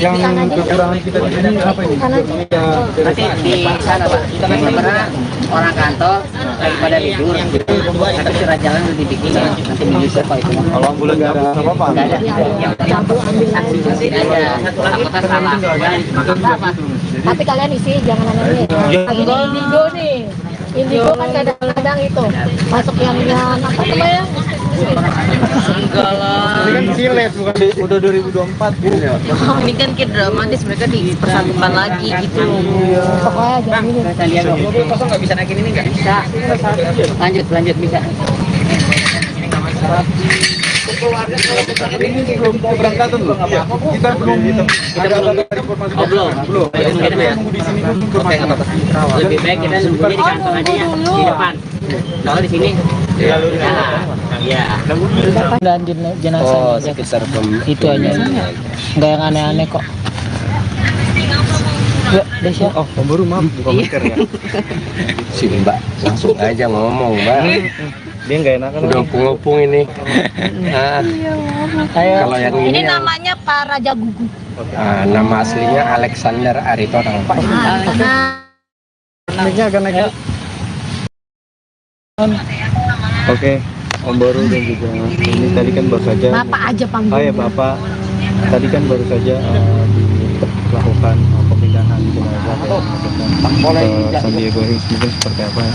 yang kekurangan kita di sini apa ini? Nanti di sana Pak, karena orang kantor lagi pada libur, nanti surat jalan udah dibikin, nanti menyusul kalau itu. Kalau ambulan nggak ada apa-apa. Nggak ada. Yang ambil saksi aja. Apa salah? Apa? Tapi kalian isi jangan aneh-aneh. Lagi di Indigo nih. Indigo kan kadang-kadang itu masuk yang apa namanya? Enggak lah. Ini kan silet bukan udah 2024 Bu. Ini kan kayak dramatis, mereka dipersatukan lagi gitu. Pokoknya jangan ini. Saya lihat mobil kosong nggak bisa naikin ini nggak? Bisa. Lanjut bisa. Ini belum keberangkatan loh. Kita belum ada informasi. Belum. Nunggu di sini dulu informasi. Lebih baik kita nunggunya di kantor aja ya, di depan. Kalau di sini, ya. Dan jenazah Oh, sekitar itu aja. Nggak yang aneh-aneh kok. Ya, Desya. Oh, baru maaf bukan mikir ya. si Mbak langsung aja ngomong Mbak. Dia nggak enakan. Udah opung-opung ini. Nah, kalau yang Ini ini yang, namanya Pak Raja Gugu. nama aslinya Alexander Aritonang. Karena Naiknya akan naik. Oke, Om Baru dan juga ini tadi kan baru saja. Bapak aja panggil. Oh ya Bapak, tadi kan baru saja dilakukan pemindahan jenazah ke San Diego Hills, mungkin seperti apa ya?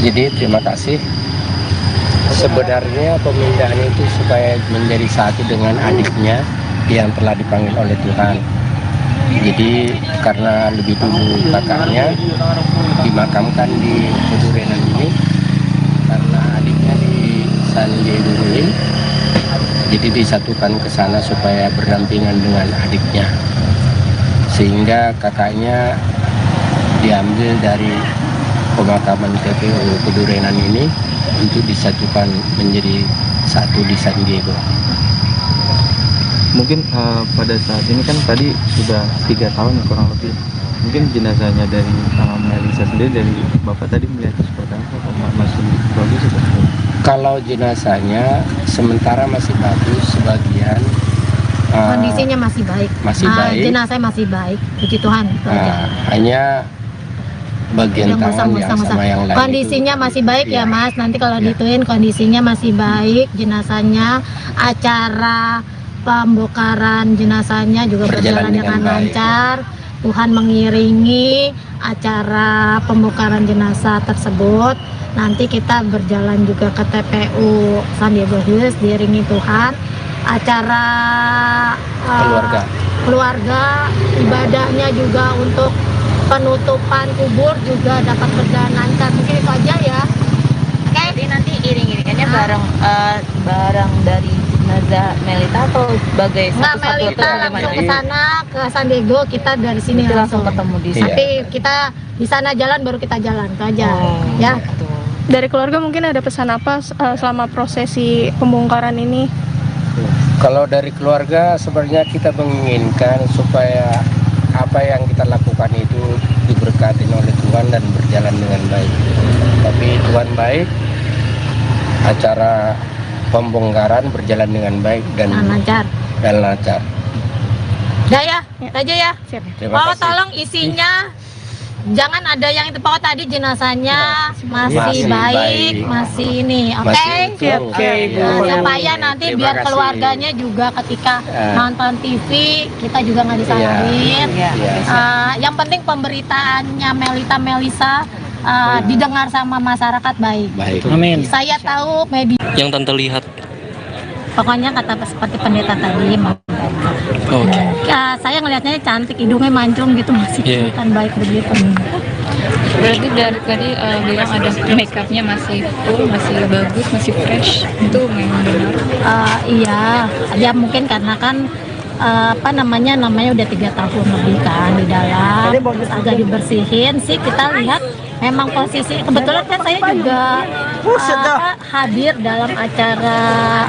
Jadi terima kasih. Sebenarnya pemindahan itu supaya menjadi satu dengan adiknya yang telah dipanggil oleh Tuhan. Jadi karena lebih dulu kakaknya dimakamkan di Pedurenan ini, karena adiknya di San Diego Hills, jadi disatukan ke sana supaya berdampingan dengan adiknya, sehingga kakaknya diambil dari pemakaman TPU Pedurenan ini untuk disatukan menjadi satu di San Diego. Mungkin pada saat ini kan tadi sudah 3 tahun ya, kurang lebih. Mungkin jenazahnya dari Melisa sendiri, dari Bapak tadi melihat seperti apa? Masih bagus atau? Kalau jenazahnya sementara masih bagus, sebagian kondisinya masih baik. Masih baik. Jenazahnya masih baik. Puji Tuhan. Itu aja. Hanya bagian tangan yang sama yang lain kondisinya itu, masih baik ya Mas. Nanti kalau Ya. dituin kondisinya masih baik, jenazahnya, acara pembongkaran jenazahnya juga berjalan dengan lancar. Tuhan mengiringi acara pembongkaran jenazah tersebut. Nanti kita berjalan juga ke TPU San Diego Hills diiringi Tuhan. Acara keluarga ibadahnya juga untuk penutupan kubur juga dapat berjalan lancar. Mungkin itu aja ya. Oke. Jadi nanti iring-iringannya bareng dari jenazah Melita atau sebagai Nggak, satu-satu atau Melita bagaimana? langsung ke sana ke San Diego, kita dari sini Nanti langsung ketemu di Iya. Tapi kita di sana jalan baru kita jalan itu aja. Ya. Dari keluarga mungkin ada pesan apa selama prosesi pembongkaran ini? Kalau dari keluarga sebenarnya kita menginginkan supaya apa yang kita lakukan itu diberkati oleh Tuhan dan berjalan dengan baik. Tapi Tuhan baik, acara pembongkaran berjalan dengan baik dan lancar. lancar. Udah ya, itu aja ya. Terima kasih. Tolong isinya jangan ada yang itu pokoknya tadi jenazahnya masih Masih baik, baik. masih ini, oke? Masih utuh. Oke, Bu. Supaya nanti Terima biar kasih. keluarganya juga ketika Ya. nonton TV kita juga nggak disalahin. Iya. Yang penting pemberitaannya Melisa didengar sama masyarakat baik. Baik. Amin. Saya tahu media, Yang Tante lihat. pokoknya kata seperti pendeta tadi, Oke. ya, saya ngelihatnya cantik, hidungnya mancung gitu, masih Iya. kelihatan baik begitu. Berarti dari tadi bilang ada make upnya masih full, masih bagus, masih fresh. Itu memang benar. Iya, ya mungkin karena kan namanya udah 3 tahun lebih kan di dalam, terus agak dibersihin sih, kita lihat memang posisi kebetulan kan saya juga hadir dalam acara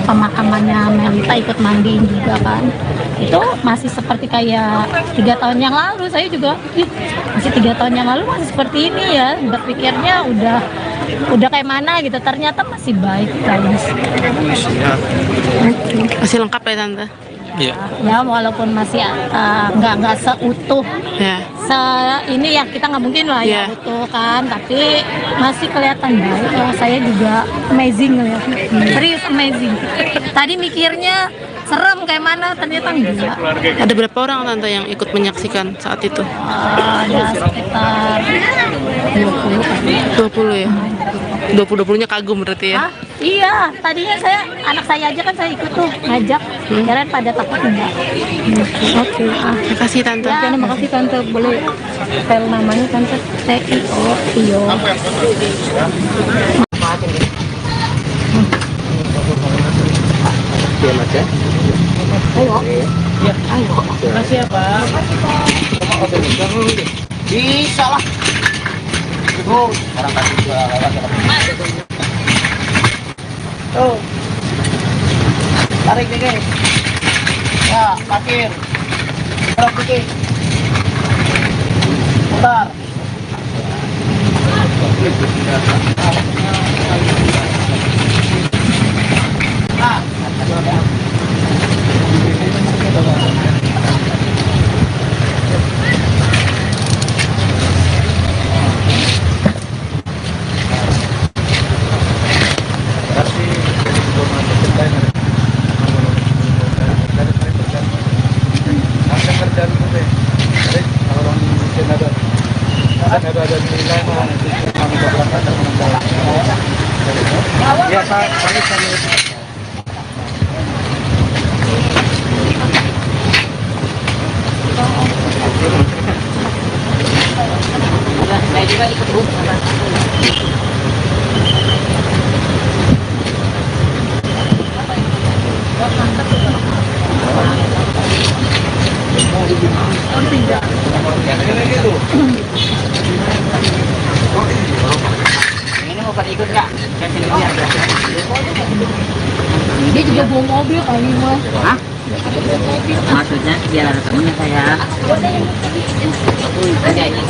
pemakamannya Melita, ikut mandiin juga kan. Itu masih seperti kayak 3 tahun yang lalu. Saya juga masih 3 tahun yang lalu masih seperti ini ya, berpikirnya udah kayak mana gitu, ternyata masih baik guys. Masih lengkap ya Tante? Iya. Ya walaupun masih nggak seutuh Ya. ini ya, kita nggak mungkin lah ya Iya. utuh kan, tapi masih kelihatan baik. Saya juga amazing ngeliatnya, serius amazing. Tadi mikirnya serem kayak mana, ternyata enggak. Ada berapa orang Tante yang ikut menyaksikan saat itu? Ada sekitar 20 ya? 20-20-nya kagum berarti ya? Iya, tadinya anak saya aja kan saya ikut tuh ngajak, kirain pada takut enggak. Oke, terima kasih Tante. Ya, terima kasih Tante. Boleh spell namanya Tante? Tio. Iya, Mas ya. Makasih ya, Pak. Bisa lah. Orang kasih juga lewat. Tuh. Tarik dikit. Ya, parkir. Tarik dikit. Bentar. Saya juga ikut Bu. Ini mau pada ikut nggak? Saya sini lihat. Dia juga bawa mobil kali Mas. Hah? Maksudnya biar ada temennya saya. Aja ini.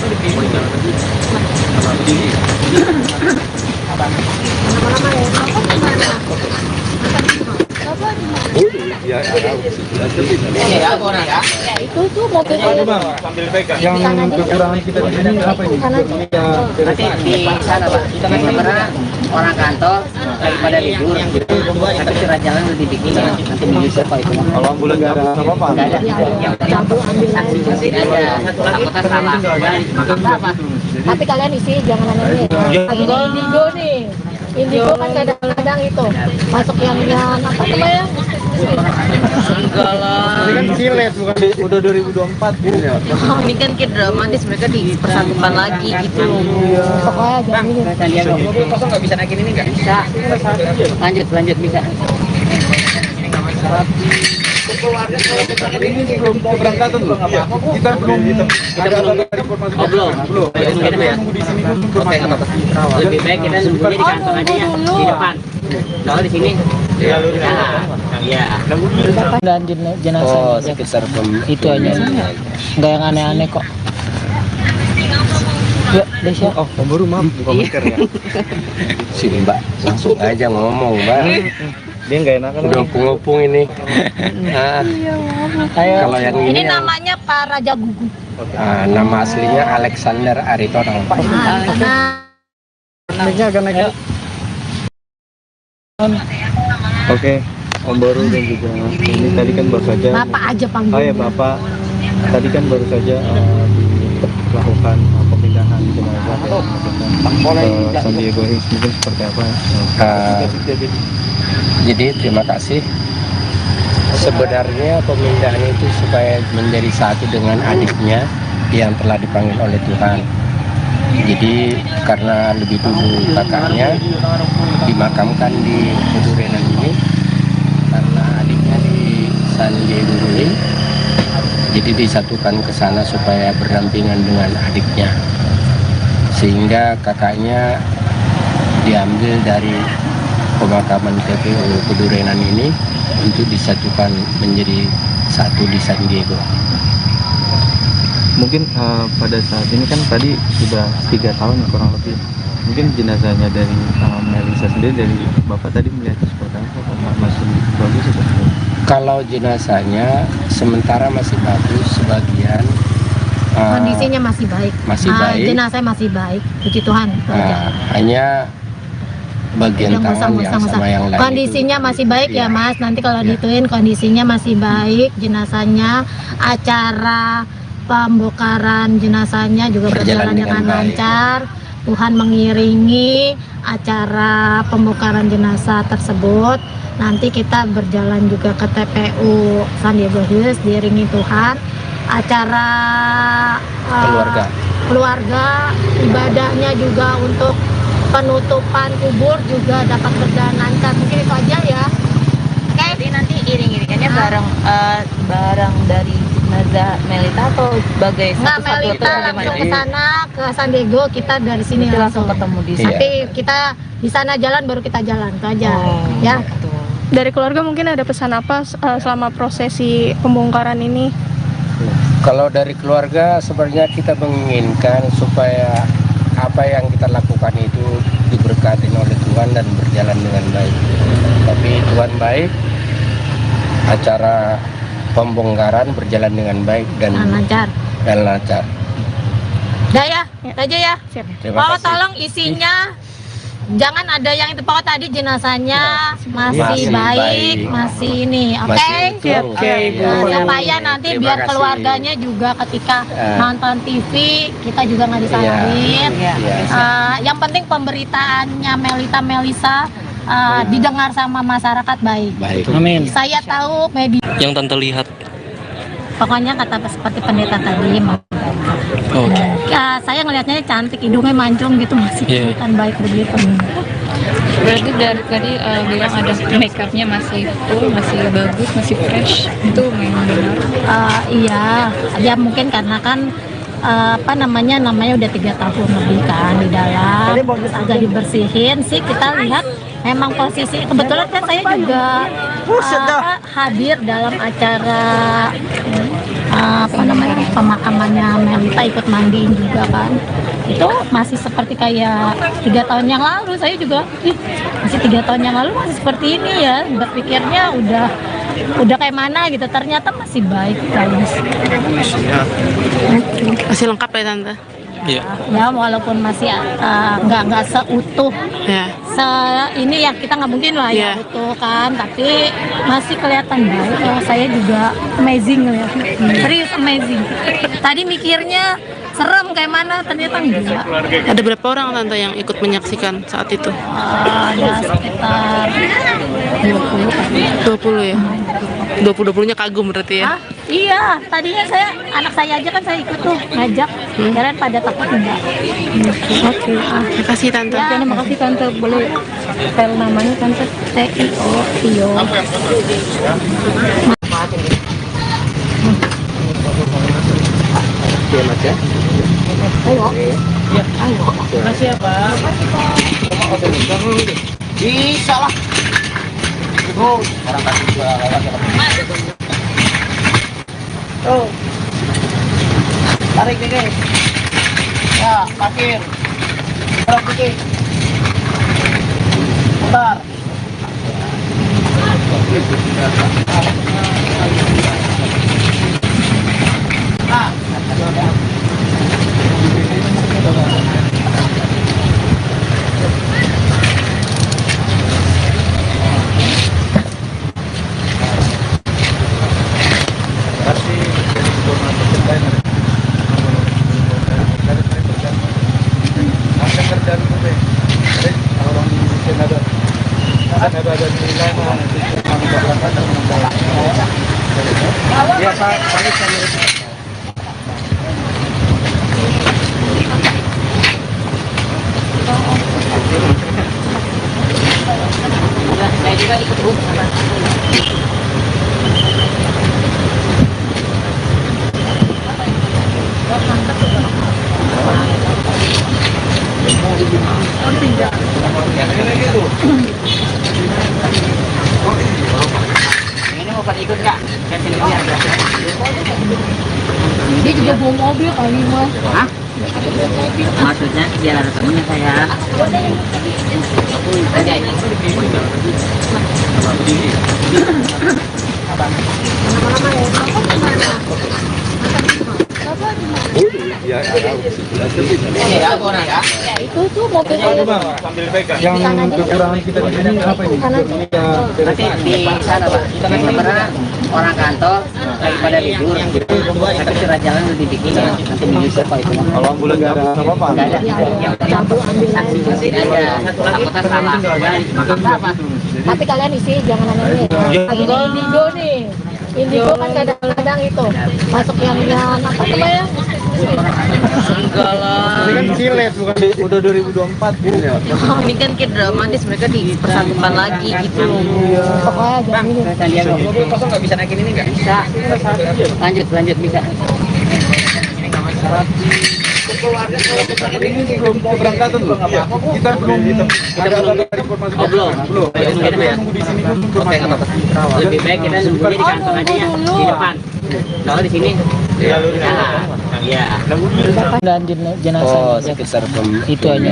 Ini ya, aku ya. Itu tuh mobil Yang kekurangan kita di sini apa ini? Nanti di sana Pak, karena orang kantor lagi pada libur, tapi surat jalan udah dibikin, nanti menyusul kok itu. Kalau ambulan nggak ada apa-apa. Nggak ada, yang penting saksi aja, takutnya salah. Apa? Tapi kalian isi, jangan aneh-aneh. Lagi di Indigo nih. Indigo kan kadang-kadang itu masuk yang apa namanya? Enggak lah. Ini kan silet bukan udah 2024 gitu ya. Ini kan kayak dramatis, mereka dipersatukan lagi gitu loh. Pokoknya jangan ini. Kita lihat dong. Mobil kosong nggak bisa naikin ini nggak? Bisa. Lanjut bisa. Ini belum keberangkatan loh. Kita belum ada informasi. Belum. Kita nunggu di sini dulu informasi. Lebih baik kita nunggunya di kantor aja ya, di depan. Kalau di sini, ya. Dan jenazah. Oh, sekitar Itu aja. Nggak yang aneh-aneh kok. Ya, Desya. Oh, Om Baru maaf buka masker ya. sini Mbak, langsung aja ngomong Mbak. Dia nggak enakan. Udah ngopung ini. Nah, Ayo. kalau yang Ini ini yang namanya Pak Raja Gugu. Nama aslinya Alexander Aritonang. Oke, Om Boru dan juga ini tadi kan baru saja. Bapak aja panggil. Oh ya Bapak, tadi kan baru saja dilakukan pemindahan jenazah ke San Diego Hills, mungkin seperti apa? Jadi terima kasih. Sebenarnya pemindahan itu supaya menjadi satu dengan adiknya yang telah dipanggil oleh Tuhan. Jadi karena lebih dulu kakaknya dimakamkan di Pedurenan ini, karena adiknya di San Diego Hills, jadi disatukan ke sana supaya berdampingan dengan adiknya, sehingga kakaknya diambil dari pemakaman TPU Pedurenan ini untuk disatukan menjadi satu di San Diego. Mungkin pada saat ini kan tadi sudah 3 tahun ya, kurang lebih. Mungkin jenazahnya dari Melisa sendiri, dari Bapak tadi melihatnya seperti apa? Masih bagus atau? Kalau jenazahnya sementara masih bagus, sebagian Kondisinya masih baik. Masih baik. Jenazahnya masih baik, puji Tuhan. Hanya bagian tangan yang sama yang lain kondisinya itu, masih baik ya Mas. Nanti kalau dituin kondisinya masih baik, jenazahnya, acara pembongkaran jenazahnya juga berjalan dengan lancar. Tuhan mengiringi acara pembongkaran jenazah tersebut. Nanti kita berjalan juga ke TPU San Diego Hills diiringi Tuhan. Acara keluarga, ibadahnya juga untuk penutupan kubur juga dapat berjalan lancar. Mungkin itu aja ya. Oke, jadi nanti iring-iringannya bareng dari jenazah Melita atau sebagai Nggak, satu-satu Melita langsung ke sana ke San Diego, kita dari sini langsung ketemu di sana. Nanti kita di sana jalan baru kita jalan itu aja. Ya. Dari keluarga mungkin ada pesan apa selama prosesi pembongkaran ini? Kalau dari keluarga sebenarnya kita menginginkan supaya apa yang kita lakukan itu diberkati oleh Tuhan dan berjalan dengan baik. Tapi Tuhan baik, acara pembongkaran berjalan dengan baik dan lancar. Udah ya, itu aja ya. Terima Pokok kasih. tolong isinya jangan ada yang itu. Pokok tadi jenazahnya masih baik, masih ini, oke? Supaya nanti biar keluarganya juga ketika nonton TV kita juga nggak disalahin. Yang penting pemberitaannya Melisa didengar sama masyarakat baik. Amin. Saya tahu media. Yang Tante lihat. Pokoknya kata seperti pendeta tadi. Oke. Saya ngelihatnya cantik, hidungnya mancung gitu, masih kelihatan baik begitu. Berarti dari tadi bilang ada make upnya masih full, masih bagus, masih fresh. Itu memang benar. Iya, ya mungkin karena kan namanya udah 3 tahun lebih kan di dalam, agak dibersihin sih. Kita lihat memang posisi kebetulan kan saya juga hadir dalam acara pemakamannya Melita, ikut mandiin juga kan. Itu masih seperti kayak 3 tahun yang lalu. Saya juga masih 3 tahun yang lalu masih seperti ini ya, berpikirnya udah kayak mana gitu, ternyata masih baik guys. Masih lengkap ya Tante? Iya. Ya walaupun masih nggak seutuh Ya. ini ya, kita nggak mungkin lah ya utuh kan, tapi masih kelihatan baik. Saya juga amazing ya, serius amazing. Tadi mikirnya serem kayak mana, ternyata enggak. Ada berapa orang Tante yang ikut menyaksikan saat itu? Ada sekitar 20 ya? 20-20-nya kagum berarti ya? Iya, tadinya anak saya aja kan saya ikut tuh ngajak, kalian pada takut enggak. Oke, terima kasih Tante. Ya, terima kasih Tante. Boleh spell namanya Tante? Tio. Oke Mas ya. Ayo. Makasih ya Pak. Bisa lah. Orang kasih juga Tuh. Tarik dikit. Ya, parkir. Tarik dikit. Bentar. Nah, Ya, Pak. Saya juga ikut Bu. Ini mau pada ikut nggak? Saya sini lihat. Dia juga bawa mobil kali Mas. Hah? Maksudnya biar ada temennya saya. Aja ini. Ini ya, aku ya. Itu tuh mobilnya. Yang kekurangan kita di sini apa ini? Nanti di sana Pak. Sebenarnya orang kantor lagi pada libur. Tapi surat jalan lebih dikit. Nanti menyusul Pak itu. Kalau ambulan nggak ada apa-apa. Nggak ada. Yang penting saksi aja. Takutnya salah. Apa? Tapi kalian isi jangan aneh-aneh. Lagi di Indigo nih. Indigo kan kadang-kadang itu masuk yang apa namanya? Enggak lah. Ini kan silet bukan udah 2024 gitu ya. Ini kan kayak dramatis, mereka dipersatukan lagi gitu loh. Pokoknya jangan ini. Saya lihat loh. Mobil kosong nggak bisa naikin ini nggak? Bisa. Lanjut bisa. Ini belum keberangkatan loh. Kita belum ada informasi. Belum. Nunggu di sini dulu informasi. Lebih baik kita nunggunya di kantor aja ya, di depan. Kalau di sini, iya. Dan jenazah Oh, sekitar itu aja.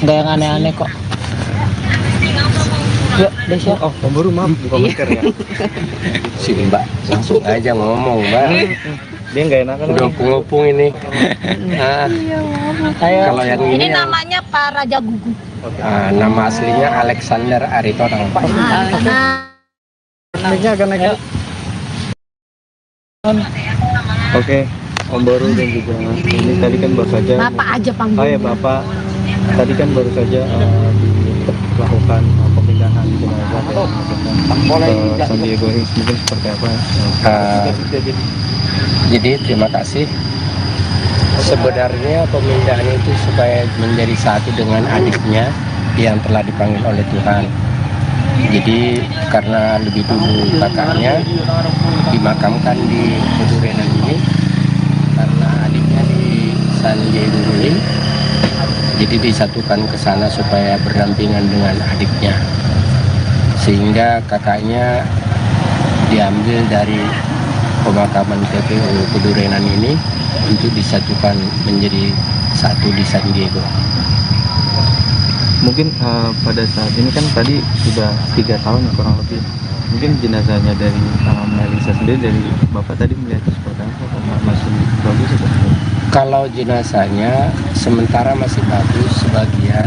Nggak yang aneh-aneh kok. Yuk, Desya. Oh, Om Baru maaf buka masker ya. Si Mbak langsung aja ngomong, Mbak. Dia nggak enakan. Udah ngopung ini. Nah, kalau yang Ini ini yang, namanya Pak Raja Gugu. nama aslinya Alexander Aritonang. Naiknya agak naik. Oke, Om Baru dan juga ini tadi kan baru saja. Bapak aja Oh panggilnya. ya Bapak, tadi kan baru saja dilakukan pemindahan jenazah ke San Diego Hills, mungkin seperti apa? Jadi terima kasih. Sebenarnya pemindahan itu supaya menjadi satu dengan adiknya yang telah dipanggil oleh Tuhan. Jadi karena lebih dulu kakaknya dimakamkan di Pedurenan ini, karena adiknya di San Diego Hills, jadi disatukan ke sana supaya berdampingan dengan adiknya, sehingga kakaknya diambil dari pemakaman TPU Pedurenan ini untuk disatukan menjadi satu di San Diego. Mungkin pada saat ini kan tadi sudah 3 tahun ya, kurang lebih. Mungkin jenazahnya dari Melisa sendiri, dari Bapak tadi melihat seperti apa? Masih bagus atau? Kalau jenazahnya sementara masih bagus, sebagian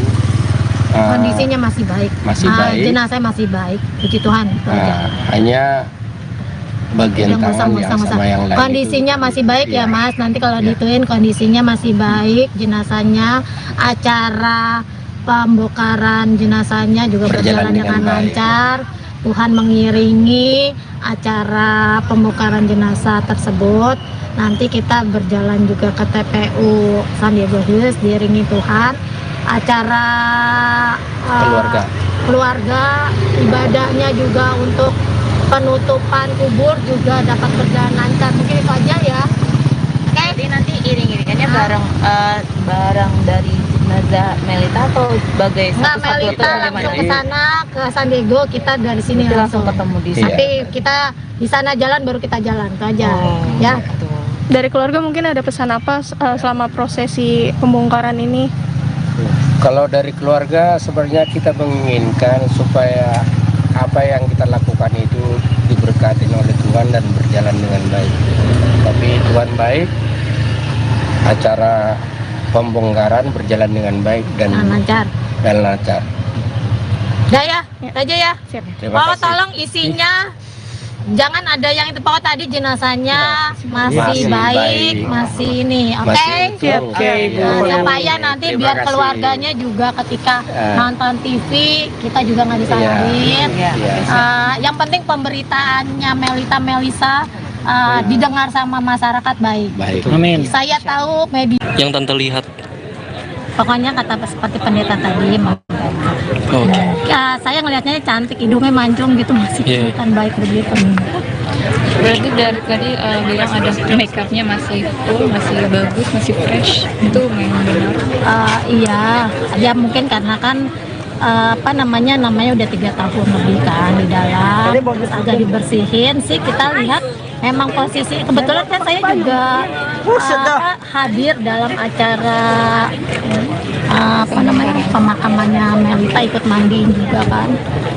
Kondisinya masih baik. masih baik. Jenazah masih baik. Puji Tuhan. Itu aja. Hanya bagian tangan yang sama yang lain kondisinya itu, masih baik ya Mas. Nanti kalau Ya. dituin kondisinya masih baik, jenazahnya, acara pembongkaran jenazahnya juga berjalan dengan baik. lancar. Tuhan mengiringi acara pembongkaran jenazah tersebut. Nanti kita berjalan juga ke TPU San Diego Hills diiringi Tuhan. Acara keluarga, ibadahnya juga untuk penutupan kubur juga dapat berjalan lancar. Mungkin itu aja ya. Jadi nanti iring-iringannya barang dari jenazah Melita atau sebagai Nggak, satu-satu Melita atau langsung bagaimana? ke sana ke San Diego, kita dari sini Nanti langsung ketemu di sini. Tapi kita di sana jalan baru kita jalan itu aja. Ya. Dari keluarga mungkin ada pesan apa selama prosesi pembongkaran ini? Kalau dari keluarga sebenarnya kita menginginkan supaya apa yang kita lakukan itu diberkati oleh Tuhan dan berjalan dengan baik. Tapi Tuhan baik, acara pembongkaran berjalan dengan baik dan lancar. lancar. Udah ya, itu aja ya. Terima Oh, kasih. tolong isinya jangan ada yang itu pokoknya tadi jenazahnya masih Masih baik, baik. masih ini, oke? Masih utuh. Oke, Bu. Supaya nanti Terima biar kasih. keluarganya juga ketika nonton TV kita juga nggak Iya. disalahin. Iya. Yang penting pemberitaannya Melisa didengar sama masyarakat baik. Baik. Amin. Saya tahu media, Yang Tante lihat. pokoknya kata seperti pendeta tadi. Oke. Ya, saya ngelihatnya cantik, hidungnya mancung gitu, masih Iya. kelihatan baik begitu. Berarti dari tadi bilang ada make upnya masih full, masih bagus, masih fresh. Itu memang benar. Iya, ya mungkin karena kan namanya udah 3 tahun lebih kan di dalam, terus agak dibersihin sih, kita lihat memang posisi kebetulan kan saya juga hadir dalam acara pemakamannya Melita, ikut mandiin juga kan.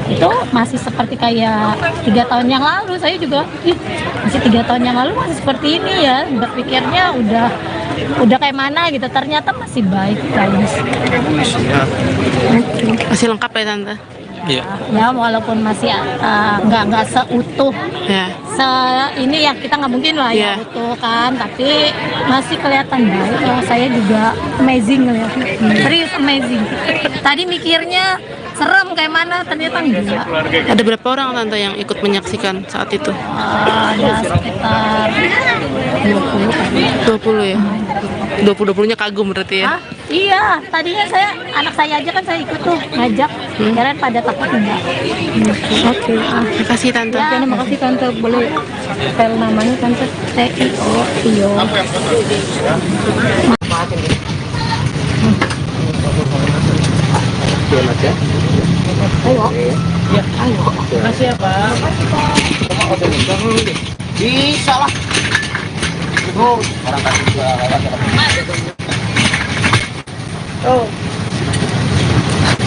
Itu masih seperti kayak 3 tahun yang lalu. Saya juga masih 3 tahun yang lalu masih seperti ini ya, berpikirnya udah kayak mana gitu, ternyata masih baik guys. Masih lengkap ya Tante? Iya. Ya walaupun masih nggak seutuh Ya. ini ya, kita nggak mungkin lah ya Iya. utuh kan, tapi masih kelihatan baik. Saya juga amazing ngeliatnya, serius amazing. Tadi mikirnya serem kayak mana, ternyata enggak. Ada berapa orang Tante yang ikut menyaksikan saat itu? Ada sekitar 20 kali. 20 ya? 20-20-nya kagum berarti ya? Hah? Iya, tadinya anak saya aja kan saya ikut tuh ngajak, kirain pada takut enggak. Oke. Terima kasih Tante. Ya, terima kasih Tante, boleh spell namanya Tante? Tio. Makasih ya, Pak. Bisa lah. Tuh.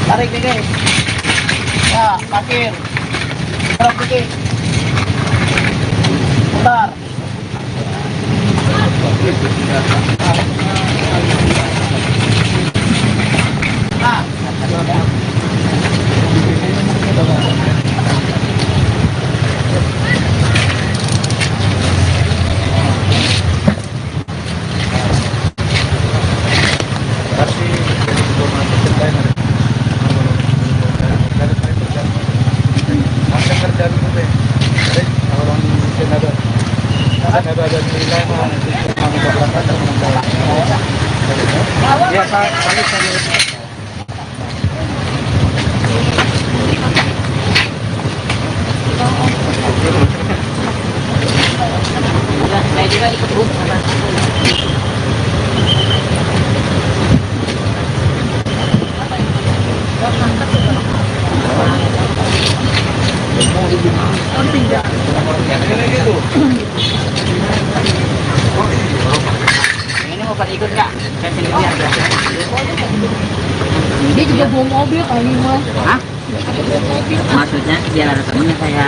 Tarik nih, guys. Ya, parkir. Berapa dikit? Bentar. Nah. Saya juga ikut Bu. Ini mau pada ikut nggak? Saya pilih lihat ya. Dia juga bawa mobil kali mas. Hah? Maksudnya biar ada temennya saya.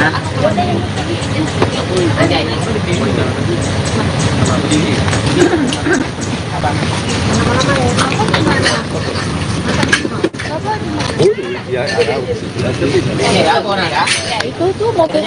Aja ini. Ya, orang ya. Itu tuh mobil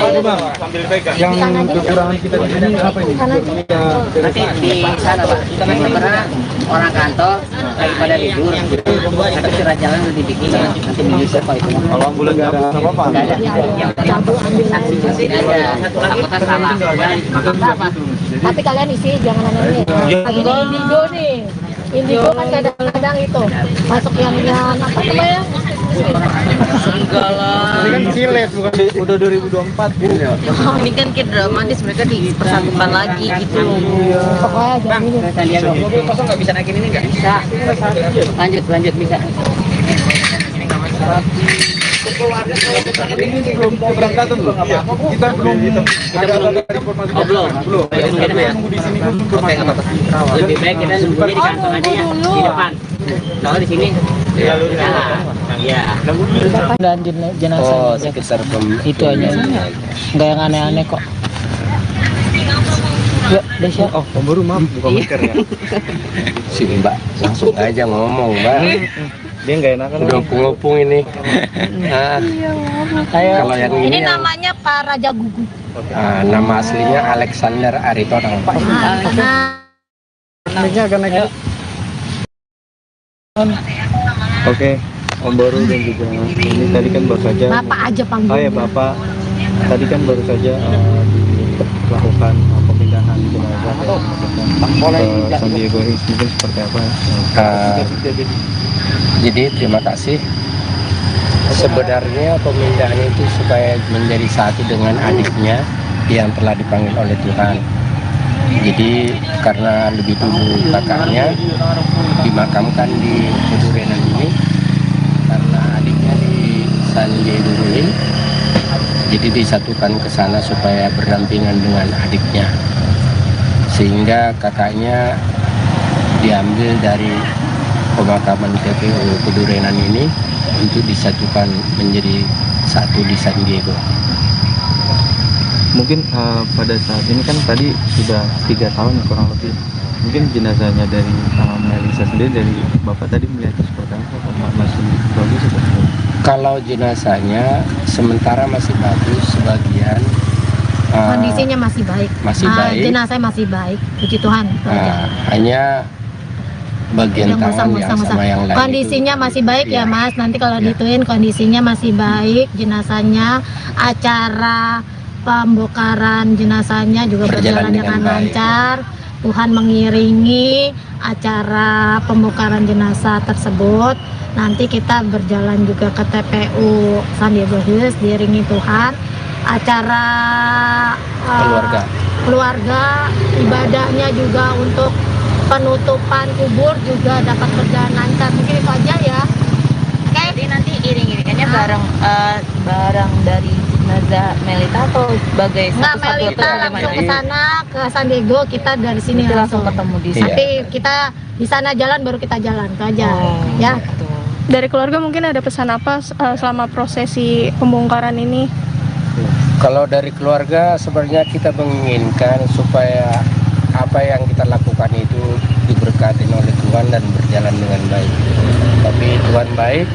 Yang kekurangan kita di sini apa ini? Nanti di sana Pak, sebenarnya orang kantor lagi pada libur, tapi surat jalan udah dibikin, nanti bisa kok itu. Kalau ambulan nggak ada apa-apa. Nggak ada, yang penting saksi aja, takutnya salah. Apa? tapi kalian isi jangan aneh. Ini indigo nih. Indigo kan kadang-kadang itu masuk yang apa namanya? Enggak lah. Ini kan silet bukan udah 2024 gitu ya. Ini kan kayak dramatis, mereka dipersatukan lagi gitu. Pokoknya jangan ini. Kita lihat dong. Mobil kosong nggak bisa naikin ini nggak? Bisa. Lanjut bisa. Ini belum keberangkatan belum? Kita belum ada informasi. Oh belum. Kita nunggu di sini dulu informasi. Lebih baik kita nunggunya di kantor aja ya, di depan. Kalau di sini, ya. Dan jenazah Oh, sekitar itu aja. Enggak yang aneh-aneh kok. Ya, Desya. Oh, pemburu maaf bukan masker ya. Si Mbak langsung aja ngomong, Mbak. Dia nggak enakan. Udah ngopung ini. Nah, Ayo. kalau yang Ini ini yang namanya Pak Raja Gugu. Nama aslinya Alexander Aritonang. Oke, Om Boru dan juga ini tadi kan baru saja. Bapak aja panggil. Oh ya Bapak, tadi kan baru saja dilakukan pemindahan jenazah ke San Diego Hills, mungkin seperti apa? Jadi terima kasih. Sebenarnya pemindahan itu supaya menjadi satu dengan adiknya yang telah dipanggil oleh Tuhan. Jadi karena lebih dulu kakaknya dimakamkan di Pedurenan ini, karena adiknya di San Diego Hills, jadi disatukan ke sana supaya berdampingan dengan adiknya, sehingga kakaknya diambil dari pemakaman TPU Pedurenan ini untuk disatukan menjadi satu di San Diego. Mungkin pada saat ini kan tadi sudah 3 tahun kurang lebih. Mungkin jenazahnya dari Melisa sendiri, dari Bapak tadi melihatnya seperti apa? Masih bagus atau? Kalau jenazahnya sementara masih bagus, sebagian Kondisinya masih baik. Masih baik. Jenazah masih baik, puji Tuhan. Hanya bagian tangan yang sama yang lain kondisinya itu, masih baik ya Mas. Nanti kalau dituin kondisinya masih baik, jenazahnya, acara pembongkaran jenazahnya juga berjalan dengan lancar. Tuhan mengiringi acara pembongkaran jenazah kersebut. Nanti kita berjalan juga ke TPU San Diego Hills diiringi Tuhan. Acara keluarga ibadahnya juga untuk penutupan kubur juga dapat berjalan lancar. Mungkin itu aja ya. Oke. Jadi nanti iring-iringannya bareng dari jenazah Melita atau sebagai Nggak, Melita langsung ke sana ke San Diego, kita dari sini langsung ketemu di sana. Tapi kita di sana jalan baru kita jalan itu aja. Ya. Dari keluarga mungkin ada pesan apa selama prosesi pembongkaran ini? Kalau dari keluarga sebenarnya kita menginginkan supaya apa yang kita lakukan itu diberkati oleh Tuhan dan berjalan dengan baik. Tapi Tuhan baik,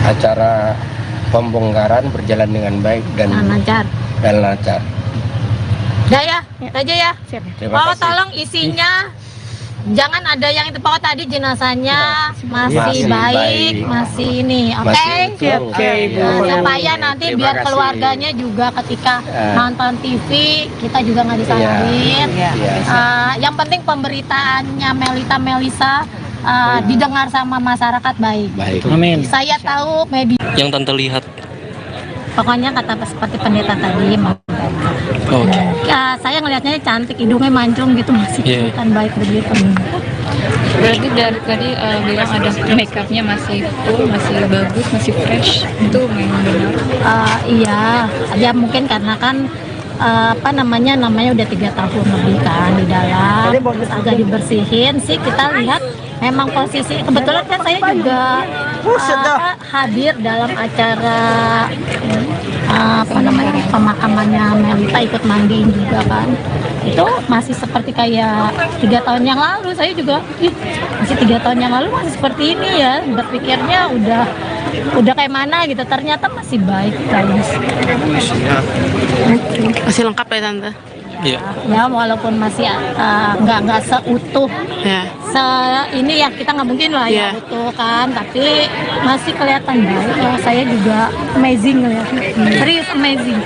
acara pembongkaran berjalan dengan baik dan lancar. Udah ya, itu aja ya. Terima Pokoknya kasih. tolong isinya jangan ada yang itu. Pokoknya tadi jenazahnya masih baik, masih ini. Oke? Oke, supaya nanti Terima biar kasih. keluarganya juga ketika nonton TV kita juga nggak disalahin. Yang penting pemberitaannya Melisa didengar sama masyarakat baik. Amin. Saya tahu media. Yang Tante lihat. Pokoknya kata seperti pendeta tadi. Oke. Saya ngelihatnya cantik, hidungnya mancung gitu, masih kelihatan baik begitu. Berarti dari tadi bilang ada makeupnya masih full, masih bagus, masih fresh. Itu memang benar. Iya, ya mungkin karena kan namanya udah 3 tahun lebih kan di dalam, terus agak dibersihin sih. Kita lihat memang posisi kebetulan kan saya juga hadir dalam acara pemakamannya Melita, ikut mandiin juga kan. Itu masih seperti kayak 3 tahun yang lalu. Saya juga masih 3 tahun yang lalu masih seperti ini ya. Berpikirnya udah kayak mana gitu, ternyata masih baik guys. Masih lengkap ya Tante? Iya. Ya walaupun masih nggak seutuh ini ya, kita nggak mungkin lah ya utuh kan, tapi masih kelihatan baik. Saya juga amazing ya, serius amazing.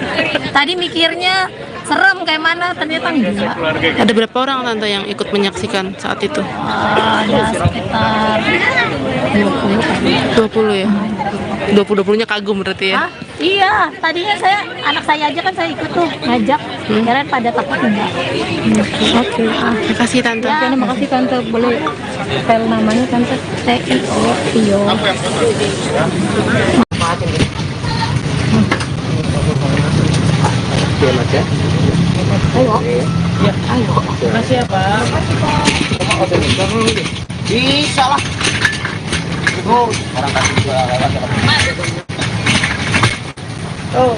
Tadi mikirnya serem kayak mana, ternyata enggak. Ada berapa orang Tante yang ikut menyaksikan saat itu? Ada sekitar 20 ya? 20-20-nya kagum berarti ya? Iya, tadinya anak saya aja kan saya ikut tuh ngajak, kirain pada takut enggak. Oke, terima kasih Tante. Ya, terima kasih Tante. Boleh spell namanya Tante? Tio. Ayo. Makasih ya Pak. Bisa lah. Orang kasih gua lewat. Tuh.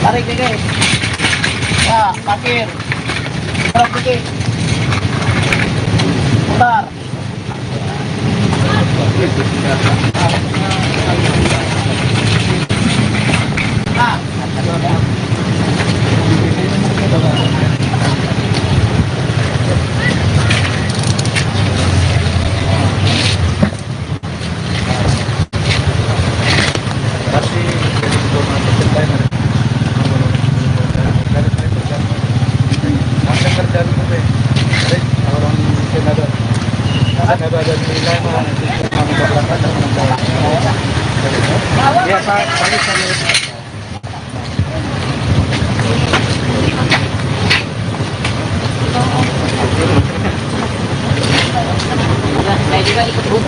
Tarik nih guys. Ya, parkir. Terus dikit. Bentar. Nah, Saya juga ikut Bu.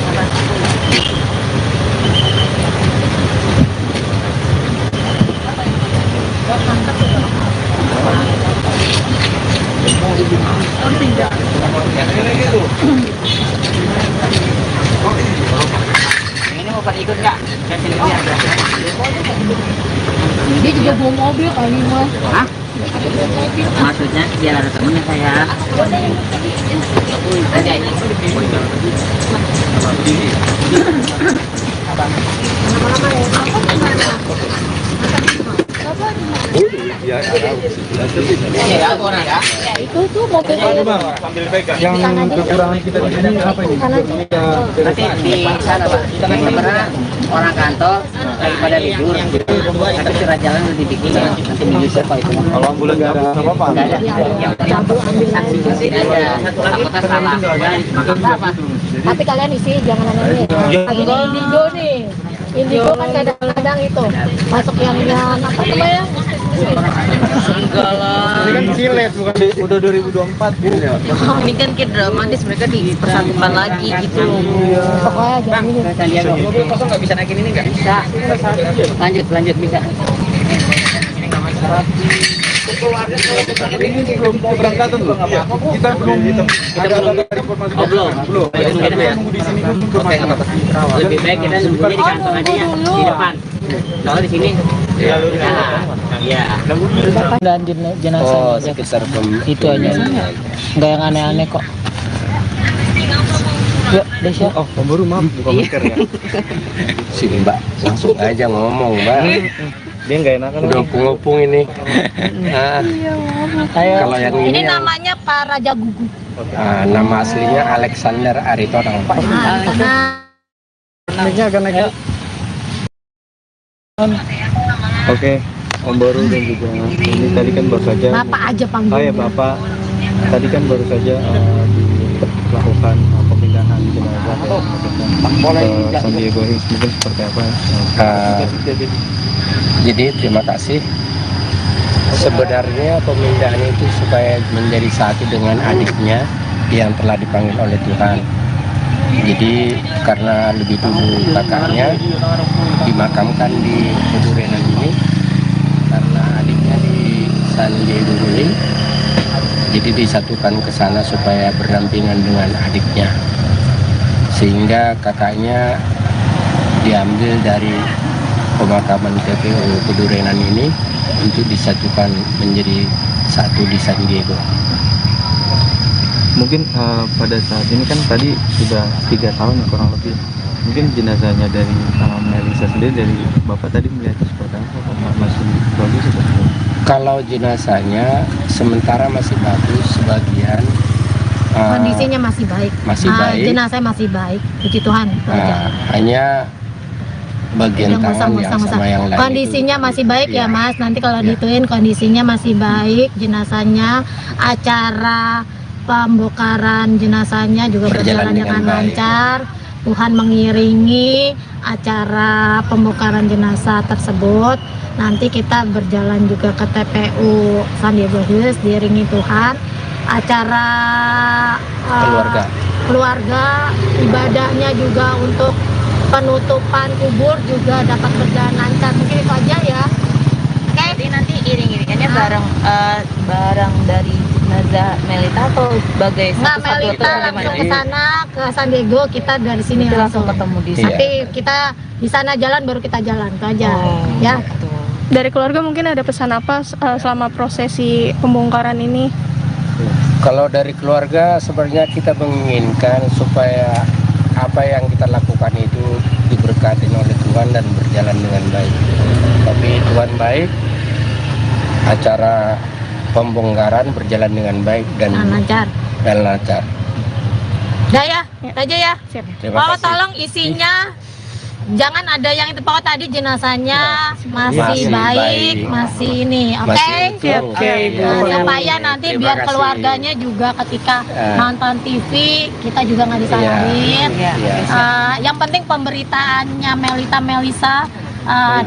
Ini mau pada ikut nggak? Dia juga bawa mobil kali mas. Hah? Maksudnya biar ada temennya saya. Ada ini. Ya, orang ya. Itu tuh mobilnya. Yang kekurangan kita di sini apa ini? Nanti di sana Pak. Sebenarnya orang kantor lagi pada libur. Tapi surat jalan udah dibikin. Nanti menyusul Pak itu. Kalau ambulan nggak ada apa-apa? Nggak ada. Yang penting saksi aja. Takutnya salah. Apa? Tapi kalian isi jangan aneh. Ini indigo nih. Indigo kan kadang-kadang itu masuk yang apa namanya? Enggak lah. Ini kan silet bukan udah 2024 gitu ya. Ini kan kayak dramatis, mereka dipersatukan lagi gitu. Pokoknya jangan ini. Sandiaga. Mobil kosong nggak bisa naikin ini nggak? Bisa. Lanjut bisa. Ini belum keberangkatan loh. Kita belum ada informasi. Belum. Kita nunggu di sini dulu informasi. Lebih baik kita nunggunya di kantor aja ya, di depan. Kalau di sini. Iya. Dan jenazah Oh, sekitar itu aja. Nggak yang aneh-aneh kok. Yuk, Desya. Oh, baru maaf buka masker ya. Sini Mbak, langsung aja ngomong Mbak. Dia nggak enakan. Udah opung-opung ini. Nah, Ayo. kalau yang Ini ini yang, namanya Pak Raja Gugu. nama aslinya Alexander Aritonang Pak. Naiknya akan naik. Oke, Om Boru dan juga ini tadi kan baru saja. Bapak aja panggil. Oh ya Bapak, tadi kan baru saja dilakukan pemindahan jenazah ke San Diego Hills, mungkin seperti apa? Jadi terima kasih. Sebenarnya pemindahan itu supaya menjadi satu dengan adiknya yang telah dipanggil oleh Tuhan. Jadi karena lebih dulu kakaknya dimakamkan di Pedurenan ini, karena adiknya di San Diego Hills, jadi disatukan ke sana supaya berdampingan dengan adiknya, sehingga kakaknya diambil dari pemakaman TPU Pedurenan ini untuk disatukan menjadi satu di San Diego. Mungkin pada saat ini kan tadi sudah 3 tahun kurang lebih. Mungkin jenazahnya dari Melisa sendiri, dari Bapak tadi melihatnya seperti apa? Masih bagus atau? Kalau jenazahnya sementara masih bagus, sebagian Kondisinya masih baik. masih baik. Jenazah masih baik. Puji Tuhan. itu aja. Hanya bagian Yang tangan yang sama yang lain kondisinya itu. masih baik ya Iya. Mas. Nanti kalau Iya. dituin kondisinya masih baik. Jenazahnya, acara pembongkaran jenazahnya juga berjalan dengan baik. lancar. Tuhan mengiringi acara pembongkaran jenazah tersebut. Nanti kita berjalan juga ke TPU San Diego Hills diiringi Tuhan. Acara keluarga, ibadahnya juga untuk penutupan kubur juga dapat berjalan lancar. Mungkin itu aja ya. Oke. Jadi nanti iring-iringannya bareng dari jenazah Melita atau sebagai Nggak, satu-satu Melita atau langsung bagaimana? ke sana ke San Diego, kita dari sini Nanti langsung ketemu di sana. Nanti kita di sana jalan baru kita jalan itu aja. Ya. Dari keluarga mungkin ada pesan apa selama prosesi pembongkaran ini? Kalau dari keluarga sebenarnya kita menginginkan supaya apa yang kita lakukan itu diberkati oleh Tuhan dan berjalan dengan baik. Tapi Tuhan baik, acara pembongkaran berjalan dengan baik dan lancar. lancar. Udah ya, aja ya. Terima Oh, kasih. tolong isinya jangan ada yang itu pokok tadi jenazahnya masih Masih baik, baik. masih ini, oke? Masih utuh. Oke, Bu. Nah, supaya nanti Terima biar kasih. keluarganya juga ketika nonton TV kita juga nggak disalahin. Iya. Yang penting pemberitaannya Melisa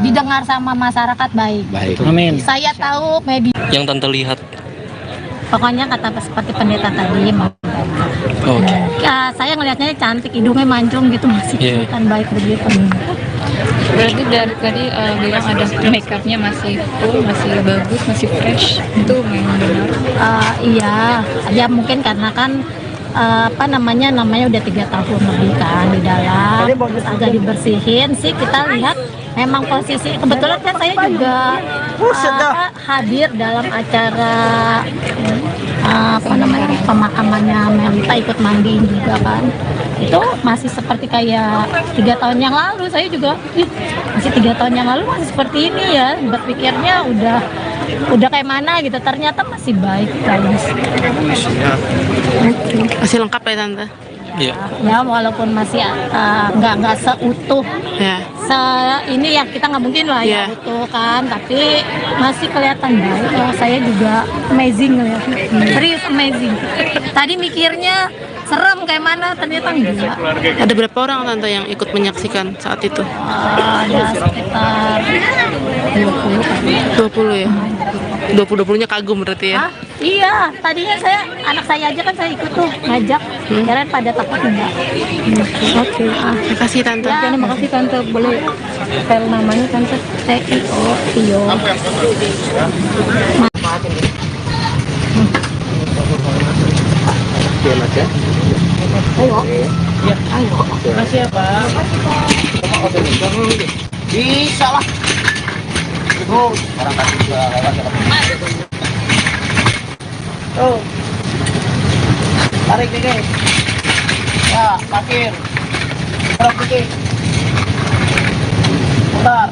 didengar sama masyarakat baik. Baik. Amin. Saya tahu media, Yang tante lihat. pokoknya kata seperti pendeta tadi. Oke. Saya ngelihatnya cantik, hidungnya mancung gitu, masih Iya. kelihatan baik begitu. Berarti dari tadi bilang ada make upnya masih full, masih bagus, masih fresh. Itu memang benar. Iya, ya mungkin karena kan namanya udah 3 tahun lebih kan di dalam, terus agak dibersihin sih, kita lihat memang posisi kebetulan kan saya juga hadir dalam acara pemakamannya Melita, ikut mandiin juga kan. Itu masih seperti kayak 3 tahun yang lalu. Saya juga masih 3 tahun yang lalu masih seperti ini ya, berpikirnya udah kayak mana gitu, ternyata masih baik guys. Masih lengkap ya tante? Iya. Ya walaupun masih nggak seutuh Ya. ini ya, kita nggak mungkin lah ya Iya. utuh kan, tapi masih kelihatan baik. Oh, saya juga amazing ngeliatnya, serius amazing. Tadi mikirnya serem kayak mana, ternyata enggak. Ada berapa orang tante yang ikut menyaksikan saat itu? Ada sekitar 20 kali. 20 ya? 20-20-nya kagum berarti ya? Hah? Iya, tadinya anak saya aja kan saya ikut tuh ngajak, kirain pada takut enggak. Oke, terima kasih tante. Ya, terima kasih tante, boleh spell namanya tante? Tio. Oke, Mas ya. Makasih ya, Pak. Bisa lah. Tuh, orang kasih juga lewat. Tuh. Tarik dikit. Ya, parkir. Tarik dikit. Bentar.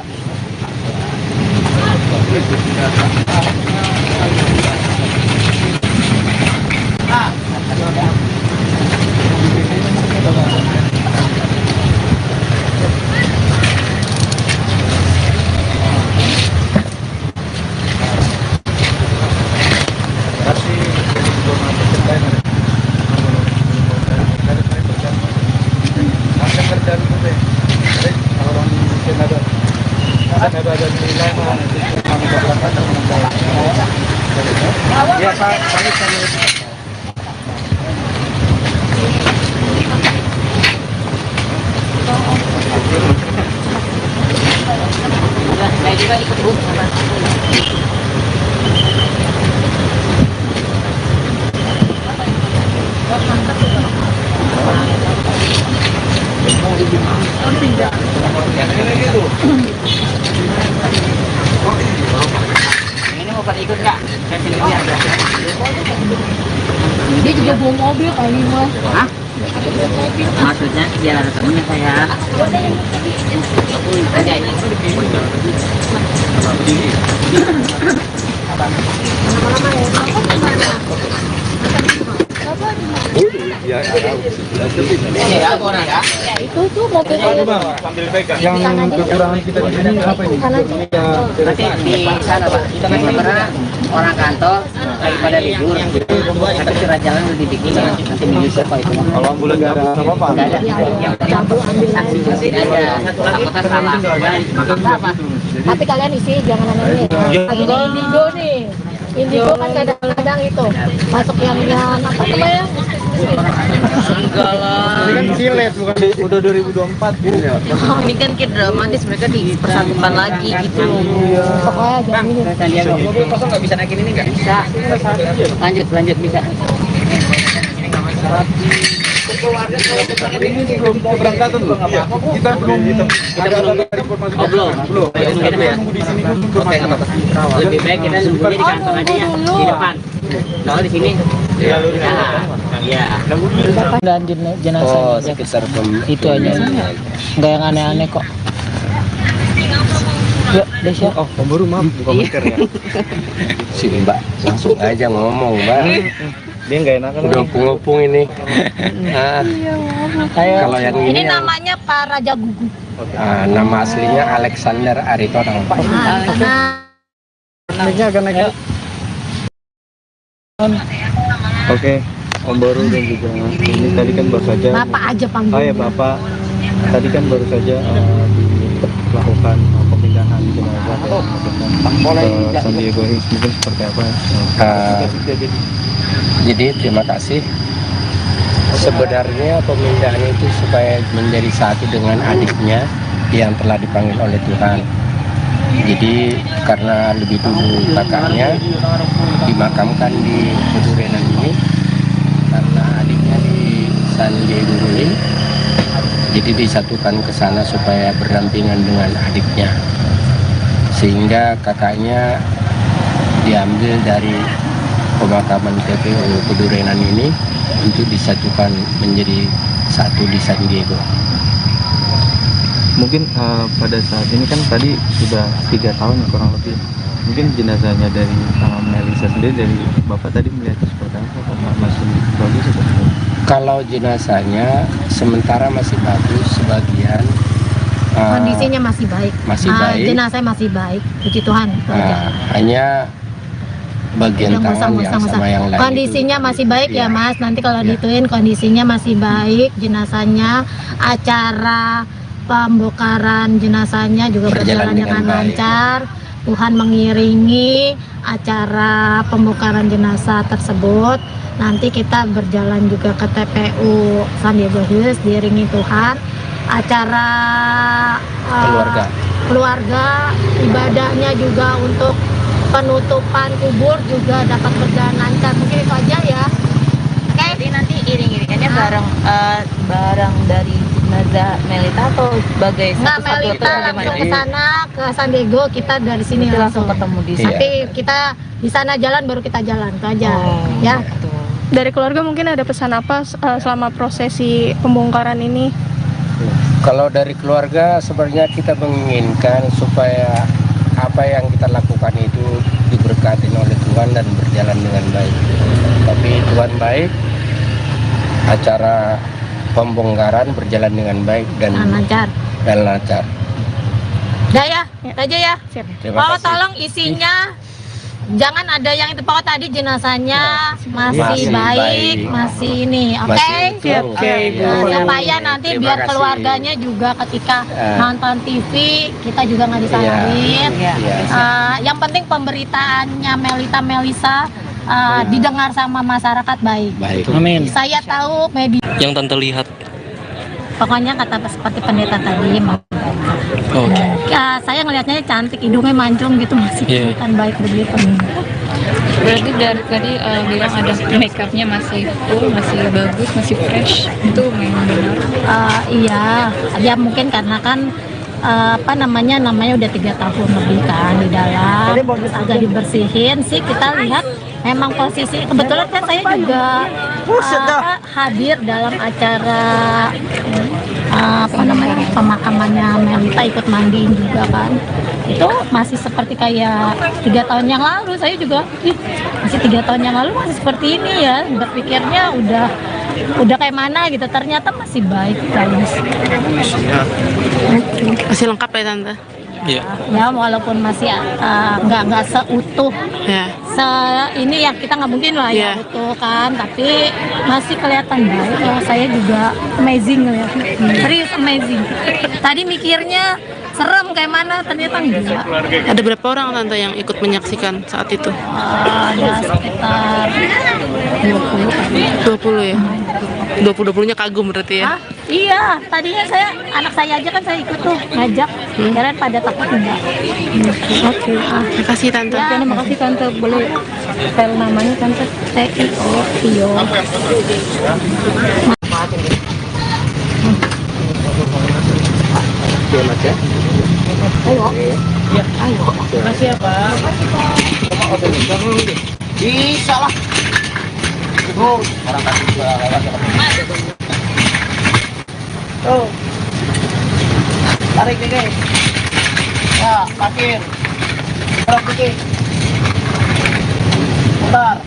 Saya juga ikut Bu. Ini mau pada ikut nggak? Saya sendiri aja. Dia juga bawa mobil kali mas. Hah? Maksudnya biar ada temennya saya. Ada ini. Ya, aku orang ya. Itu tuh mobilnya. Yang kekurangan kita di sini apa ini? Nanti di sana Pak, sebenarnya orang kantor lagi pada libur, tapi surat jalan udah dibikin, nanti menyusul Pak itu. Kalau ambulan nggak ada apa-apa. Nggak ada, yang penting saksi saksi aja. Takutnya salah. Apa? Tapi kalian isi jangan aneh. Ini indigo nih. Indigo kan kadang-kadang itu masuk yang apa namanya? Enggak lah. Ini kan silet bukan udah 2024 gitu ya. Ini kan kayak dramatis, mereka dipersatukan lagi gitu. Pokoknya jangan ini. Sandiaga mobil kosong nggak bisa naikin ini nggak? Bisa. Lanjut bisa. Ini belum keberangkatan belum apa? Kita belum ada informasi. Belum. Kita nunggu di sini dulu informasi. Lebih baik kita nunggunya di kantor aja ya, di depan. Kalau di sini. Ya. Dan jenazah Oh, sekitar itu aja. Nggak yang aneh-aneh kok. Oh, Om Boru maaf, bukan masker ya. Sini Mbak, langsung aja ngomong Mbak. Dia nggak enakan. Udah ngupung ini. Nah, kalau yang Ini ini namanya Pak Raja Gugu. nama aslinya Alexander Aritonang. Oke, Om Boru dan juga ini tadi kan baru saja. Bapak aja panggil. Oh ya Bapak, tadi kan baru saja dilakukan pemindahan jenazah ke San Diego Hills, mungkin seperti apa? Jadi terima kasih. Sebenarnya pemindahan itu supaya menjadi satu dengan adiknya yang telah dipanggil oleh Tuhan. Jadi karena lebih dulu kakaknya dimakamkan di Pedurenan ini, karena adiknya di San Diego Hills, jadi disatukan ke sana supaya berdampingan dengan adiknya, sehingga kakaknya diambil dari pemakaman TPU Pedurenan ini untuk disatukan menjadi satu di San Diego. Mungkin pada saat ini kan tadi sudah 3 tahun kurang lebih. Mungkin jenazahnya dari Melisa sendiri, dari Bapak tadi melihat seperti apa? Masih bagus atau? Kalau jenazahnya sementara masih bagus, sebagian Kondisinya masih baik. masih baik. Jenazah masih baik, puji Tuhan. Hanya bagian tangan yang sama yang lain kondisinya itu, masih baik ya iya. Mas. Nanti kalau Iya. dituin kondisinya masih baik, jenazahnya, acara pembongkaran jenazahnya juga berjalan dengan baik. lancar. Tuhan mengiringi acara pembongkaran jenazah tersebut. Nanti kita berjalan juga ke TPU San Diego Hills diiringi Tuhan. Acara keluarga, ibadahnya juga untuk penutupan kubur juga dapat berjalan lancar. Mungkin itu aja ya. Oke. Jadi nanti iring-iringannya bareng dari jenazah Melita atau sebagai Nggak, satu-satu Melita atau langsung bagaimana? ke sana ke San Diego, kita dari sini Nanti langsung ketemu di sana. Tapi kita di sana jalan baru kita jalan itu aja. Ya. Dari keluarga mungkin ada pesan apa selama prosesi pembongkaran ini? Kalau dari keluarga sebenarnya kita menginginkan supaya apa yang kita lakukan itu diberkati oleh Tuhan dan berjalan dengan baik. Tapi Tuhan baik, acara pembongkaran berjalan dengan baik dan lancar. Udah ya, itu aja ya. Terima Oh, kasih. tolong isinya jangan ada yang itu pokok tadi jenazahnya masih baik, masih ini. Oke. Masih utuh. Oke, Ibu. Supaya nanti Terima biar kasih. keluarganya juga ketika nonton TV kita juga nggak disalahin. Iya. Yang penting pemberitaannya Melisa didengar sama masyarakat baik. Baik. Amin. Saya tahu media. Yang Tante lihat. Pokoknya kata seperti pendeta tadi, Oke. saya ngelihatnya cantik, hidungnya mancung gitu, masih Iya. kelihatan baik begitu. Berarti dari tadi bilang ada make upnya masih full, masih bagus, masih fresh. Itu memang benar. Iya, ya mungkin karena kan namanya udah 3 tahun lebih kan di dalam, terus agak dibersihin sih. Kita lihat memang posisi kebetulan kan saya juga hadir dalam acara pemakamannya Melita, ikut mandiin juga kan. Itu masih seperti kayak 3 tahun yang lalu. Saya juga masih 3 tahun yang lalu masih seperti ini ya, berpikirnya udah kayak mana gitu, ternyata masih baik guys. Masih lengkap ya Tante? Iya. Ya walaupun masih nggak seutuh Ya. ini ya, kita nggak mungkin lah ya Iya. utuh kan, tapi masih kelihatan baik. Oh, saya juga amazing ngeliatnya, serius amazing. Tadi mikirnya serem kayak mana, ternyata enggak. Ada berapa orang Tante yang ikut menyaksikan saat itu? Ada sekitar 20 kan. 20 ya? 20-20-nya kagum berarti ya? Hah? Iya, tadinya anak saya aja kan saya ikut tuh ngajak, kalian pada takut enggak. Oke. Terima kasih Tante. Ya, terima kasih Tante. Boleh spell namanya Tante? Tio. Oke, Mas ya. Ayo. Makasih ya Pak. Bisa lah. Orang kasih juga lewat ya. Tuh. Tarik nih guys. Ya, parkir. Belok dikit. Putar.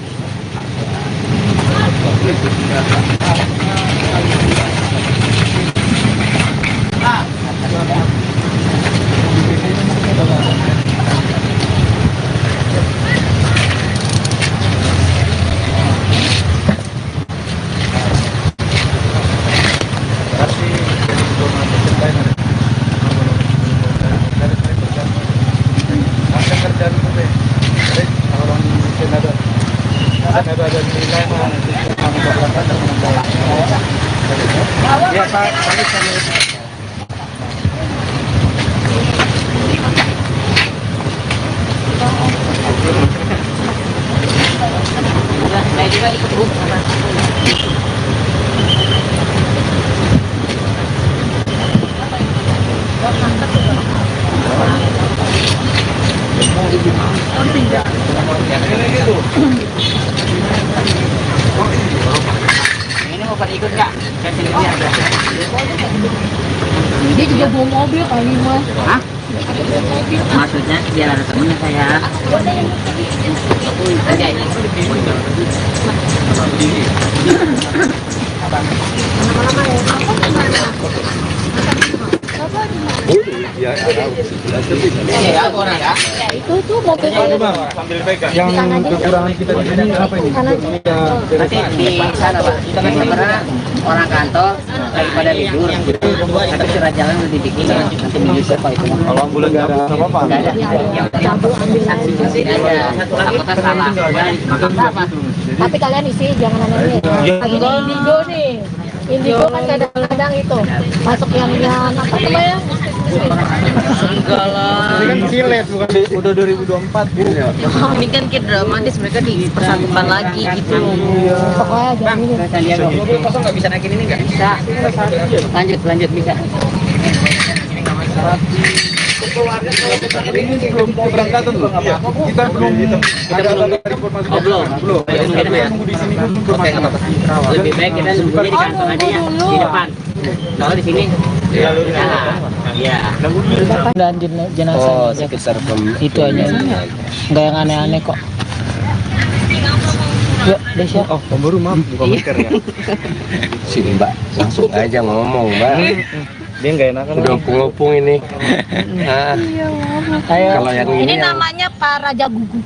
Saya juga ikut ini mau pada ikut nggak? Dia juga bawa mobil kali mas. Hah? Maksudnya biar ada temennya saya. Aja ini. Ya, Ya, orang ya. Itu tuh mobilnya. yang kekurangan kita di sini apa ini? Nanti di sana Pak, sebenarnya orang kantor lagi pada libur, tapi surat jalan udah dibikin nanti menyusul Pak itu. Kalau ambulan nggak ada apa-apa. Nggak ada, yang saksi aja. Takutnya salah. Apa? Tapi kalian isi jangan aneh. Ini indigo nih. Indigo kan kadang-kadang itu masuk yang apa namanya? Enggak lah. Ini kan silet bukan udah 2024 gitu ya. Ini kan kayak dramatis, mereka dipersatukan lagi gitu. Pokoknya jangan ini. Kalian mobil kosong nggak bisa naikin ini nggak? Bisa. Lanjut bisa. Ini belum keberangkatan loh. Kita belum dari informasi. Belum. Kita nunggu di sini dulu keberangkatan. Lebih baik kita nunggunya di kantor aja ya, di depan. Kalau di sini, ya. Dan jenazah Oh, sekitar itu aja. Nggak yang aneh-aneh kok. Yuk, Desya. Oh, baru maaf buka masker ya. sini Mbak, langsung aja ngomong Mbak. Dia nggak enak kan? Udah opung-opung ini. Nah, kalau yang Ini ini namanya Pak Raja Gugu.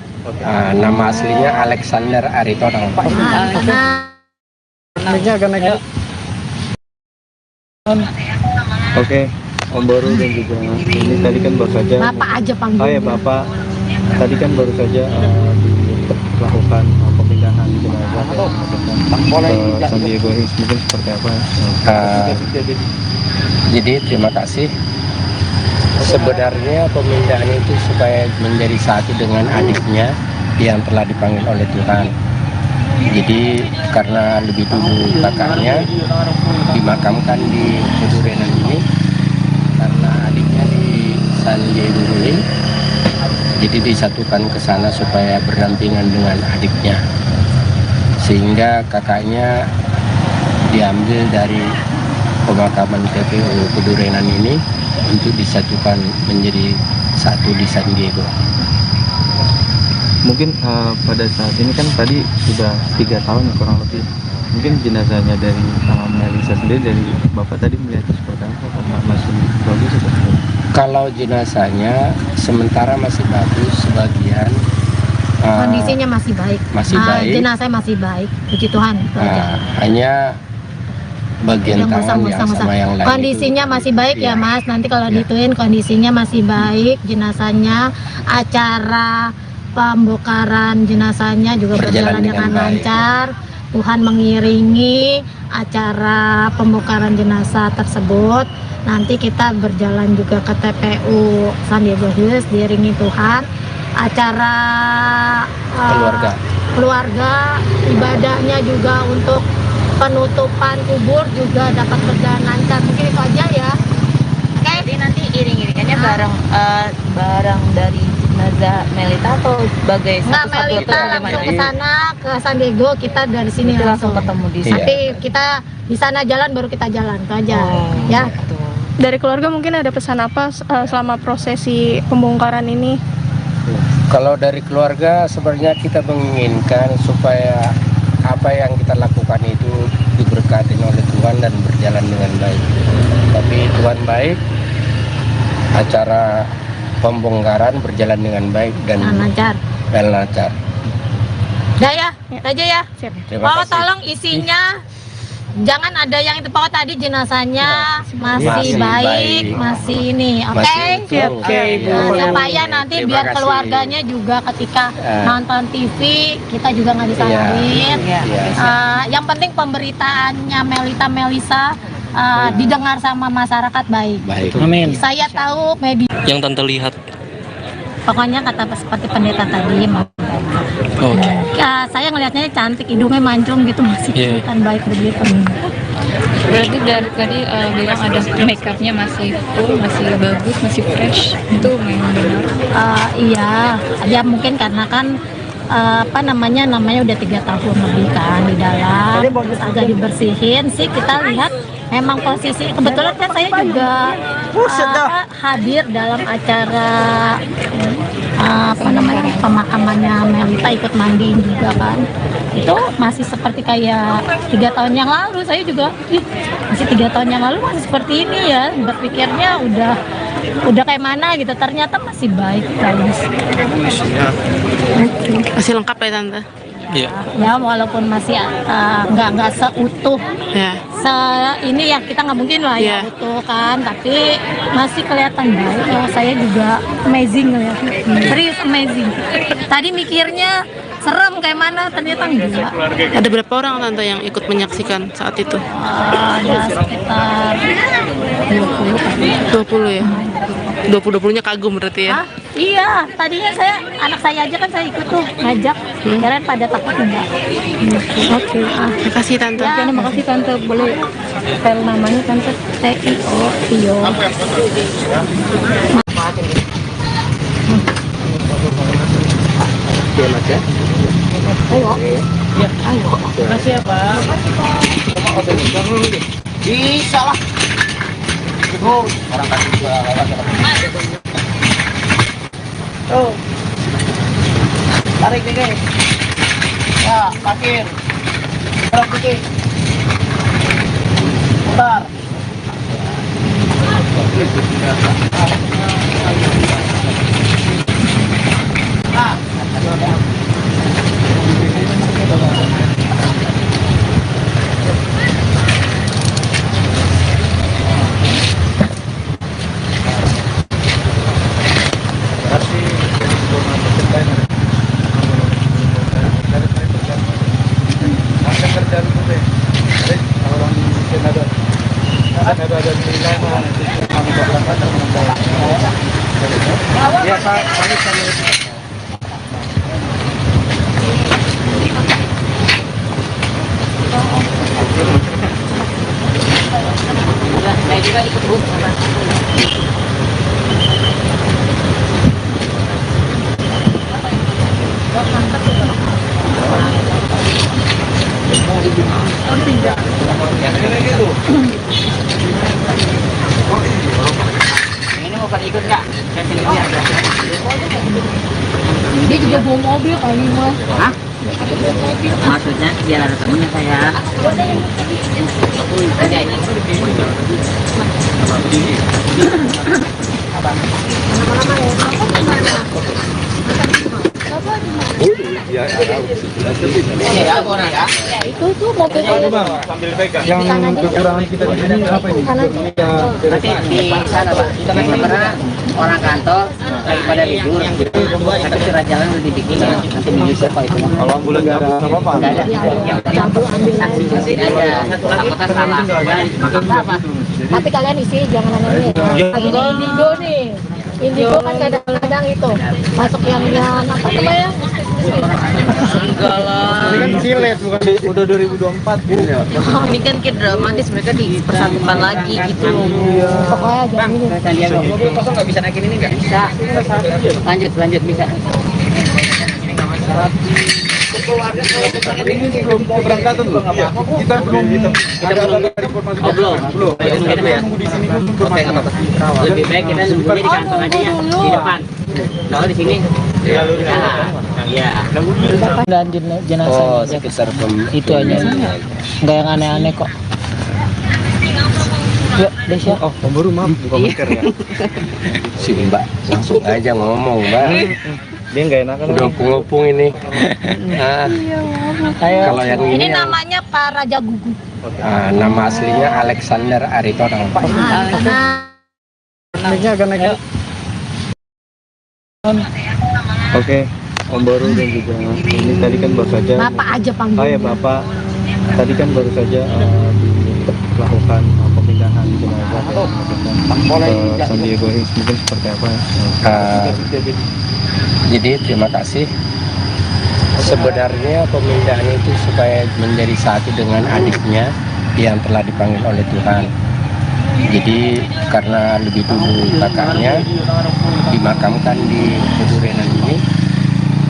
nama aslinya Alexander Aritonang. Naiknya akan naik. Oke, Om Boru dan juga ini tadi kan baru saja. Bapak aja panggil. Oh ya Bapak, tadi kan baru saja dilakukan pemindahan jenazah ke San Diego Hills, mungkin seperti apa? Jadi terima kasih. Sebenarnya pemindahan itu supaya menjadi satu dengan adiknya yang telah dipanggil oleh Tuhan. Jadi karena lebih dulu kakaknya dimakamkan di Kedurenan ini, karena adiknya di San Diego Hills, jadi disatukan ke sana supaya berdampingan dengan adiknya, sehingga kakaknya diambil dari pemakaman TPU Kedurenan ini untuk disatukan menjadi satu di San Diego. Mungkin pada saat ini kan tadi sudah 3 tahun kurang lebih. Mungkin jenazahnya dari Melisa sendiri, dari Bapak tadi melihat seperti apa? Masih bagus atau? Kalau jenazahnya sementara masih bagus, sebagian Kondisinya masih baik. masih baik. Jenazah masih baik. Puji Tuhan. Hanya bagian tangan yang sama yang lain kondisinya itu, masih baik ya Mas. Nanti kalau dituin kondisinya masih baik, jenazahnya, acara pembongkaran jenazahnya juga berjalan dengan lancar. Tuhan mengiringi acara pembongkaran jenazah tersebut. Nanti kita berjalan juga ke TPU San Diego Hills diiringi Tuhan. Acara keluarga ibadahnya juga untuk penutupan kubur juga dapat berjalan lancar. Mungkin itu aja ya. Oke. Jadi nanti iring-iringannya bareng dari jenazah Melita atau sebagai Nggak, satu-satu Melita atau langsung gimana? ke sana ke San Diego, kita dari sini Langsung ketemu di sana. Nanti kita di sana jalan baru kita jalan, itu aja. Ya. Gitu. Dari keluarga mungkin ada pesan apa selama prosesi pembongkaran ini? Kalau dari keluarga sebenarnya kita menginginkan supaya apa yang kita lakukan itu diberkati oleh Tuhan dan berjalan dengan baik. Tapi Tuhan baik, acara pembongkaran berjalan dengan baik dan lancar. Udah ya, aja ya. Terima kasih. Tolong isinya jangan ada yang itu pokok tadi jenazahnya masih baik, masih ini, oke? Oke, Supaya nanti Terima biar kasih. keluarganya juga ketika nonton TV kita juga nggak disalahin. Yang penting pemberitaannya Melisa didengar sama masyarakat baik. Amin. Saya tahu media. Yang tante lihat. Pokoknya kata seperti pendeta tadi, Oke. saya ngelihatnya cantik, hidungnya mancung gitu, masih kelihatan baik begitu. Berarti dari tadi bilang ada make upnya masih full, masih bagus, masih fresh. Itu memang benar. Iya, ya mungkin karena kan namanya udah 3 tahun lebih kan di dalam, terus agak dibersihin sih, kita lihat memang posisi kebetulan kan saya juga hadir dalam acara pemakamannya Melita, ikut mandiin juga kan. Itu masih seperti kayak 3 tahun yang lalu. Saya juga masih 3 tahun yang lalu masih seperti ini ya, berpikirnya udah kayak mana gitu, ternyata masih baik guys. Masih lengkap ya tante? Iya. Ya walaupun masih nggak seutuh Ya. ini ya, kita nggak mungkin lah ya utuh kan, tapi masih kelihatan baik. Saya juga amazing ngeliatnya, serius amazing. Tadi mikirnya serem kayak mana, ternyata enggak. Ada berapa orang tante yang ikut menyaksikan saat itu? Ada sekitar 20 ya? 20-20-nya kagum berarti ya? Iya, tadinya anak saya aja kan saya ikut tuh ngajak, kalian pada takut enggak. Oke, terima kasih tante. Ya, terima kasih tante, boleh spell namanya tante Tio. Ayo. Ayo. Makasih ya Pak. Bisa lah. Orang kasih juga Tuh. Tarik dikit. Ya, parkir. Tarik dikit. Putar. Saya juga ikut Bu. Ini mau pada ikut nggak? Saya sendiri aja. Dia juga bawa mobil kali mah. Hah? Maksudnya biar ada temennya saya. Ada ini. Ya, orang ya. Itu tuh mobil Yang kekurangan kita di sini apa ini? Nanti di sana Pak. Karena orang kantor lagi pada libur. Tapi surat jalan udah dibikin. Nanti menyusul Pak itu. Kalau ambulan nggak ada apa-apa. Nggak ada. Yang saksi tidak ada. Apakah salah? Apa? tapi kalian isi jangan aneh lagi di Indigo nih. Indigo kan kadang-kadang itu masuk yang apa namanya? Enggak lah. Ini kan silet bukan udah 2024 gitu ya. Ini kan kayak dramatis, mereka dipersatukan lagi gitu. Pokoknya jangan ini. Mobil kosong nggak bisa naikin ini nggak? Bisa. Lanjut bisa. belum keberangkatan loh. Kita belum Oke, nggak apa-apa. Lebih baik kita nunggunya di kantor aja ya, di depan. Kalau di sini, ya. Dan jenazah Oh, sekitar itu aja. Nggak yang aneh-aneh kok. Yuk, Desya. Oh, baru maaf, bukan mikir ya. si Mbak langsung aja ngomong, Mbak. Dia nggak enakan. Udah ngopung ini. Nah, kalau yang Ini ini yang, namanya Pak Raja Gugu. nama aslinya Alexander Aritonang. Naiknya akan naik. Oke, Om Baru dan juga ini tadi kan baru saja. Bapak aja panggil. Oh ya Bapak, tadi kan baru saja dilakukan pemindahan jenazah ke San Diego Hills, mungkin seperti apa? Jadi terima kasih. Sebenarnya pemindahan itu supaya menjadi satu dengan adiknya yang telah dipanggil oleh Tuhan. Jadi karena lebih dulu kakaknya dimakamkan di Pedurenan ini,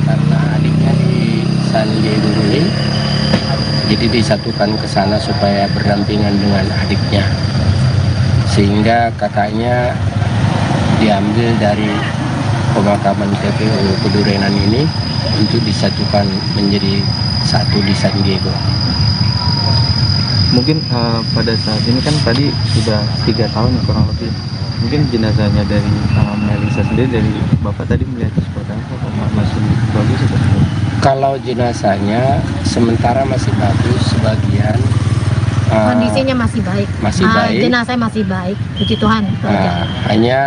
karena adiknya di San Diego Hills, jadi disatukan ke sana supaya berdampingan dengan adiknya, sehingga kakaknya diambil dari pemakaman TPU Pedurenan ini untuk disatukan menjadi satu di San Diego. Mungkin pada saat ini kan tadi sudah 3 tahun kurang lebih. Mungkin jenazahnya dari Melisa sendiri, dari Bapak tadi melihat seperti apa? Masih bagus atau? Kalau jenazahnya sementara masih bagus, sebagian Kondisinya masih baik. masih baik. Jenazah masih baik, puji Tuhan. Itu aja. Hanya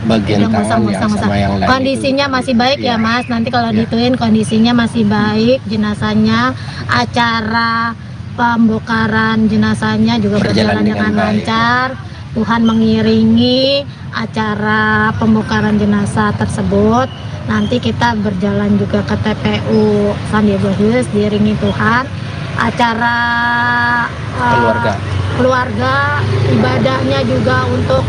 bagian Yang tangan yang musang-musang. sama yang lain Kondisinya itu, masih baik ya iya. Mas. Nanti kalau Iya. dituin kondisinya masih baik. Jenazahnya, acara pembongkaran jenazahnya juga berjalan dengan baik. lancar. Tuhan mengiringi acara pembongkaran jenazah tersebut. Nanti kita berjalan juga ke TPU San Diego Hills diiringi Tuhan. Acara keluarga, ibadahnya juga untuk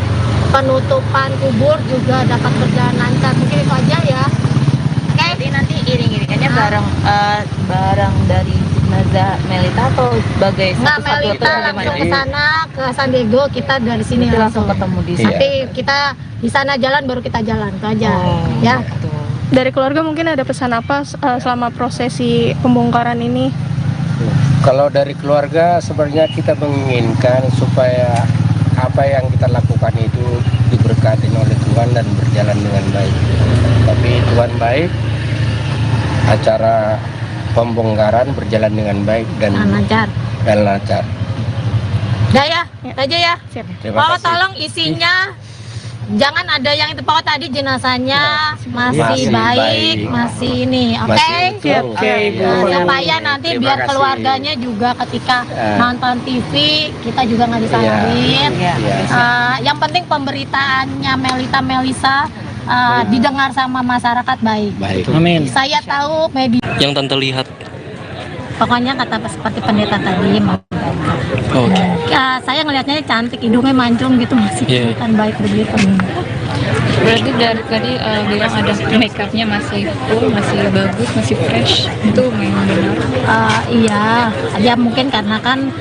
penutupan kubur juga dapat berjalan lancar. Mungkin itu aja ya. Oke. Jadi nanti iring-iringannya bareng dari jenazah Melita atau sebagai Nggak, satu-satu atau Melita langsung bagaimana? ke sana ke San Diego, kita dari sini Nanti langsung ketemu di sana. Tapi kita di sana jalan baru kita jalan itu aja. Ya. Dari keluarga mungkin ada pesan apa selama prosesi pembongkaran ini? Kalau dari keluarga sebenarnya kita menginginkan supaya apa yang kita lakukan itu diberkati oleh Tuhan dan berjalan dengan baik. Tapi Tuhan baik, acara pembongkaran berjalan dengan baik dan lancar. lancar. Udah ya, itu aja ya. Terima Pak, kasih. tolong isinya jangan ada yang itu Pak, tadi jenazahnya masih baik, masih ini. Oke. Masih utuh. Oke, Bu. Supaya nanti Terima biar kasih. keluarganya juga ketika nonton TV kita juga nggak disalahin. Iya. Yang penting pemberitaannya Melisa didengar sama masyarakat baik. Baik. Amin. Saya tahu media. Yang Tante lihat. Pokoknya kata seperti pendeta tadi mau Oke. saya ngelihatnya cantik, hidungnya mancung gitu, masih Iya. kelihatan baik begitu. Berarti dari tadi bilang ada make upnya masih full, masih bagus, masih fresh. Itu memang benar. Iya, ya mungkin karena kan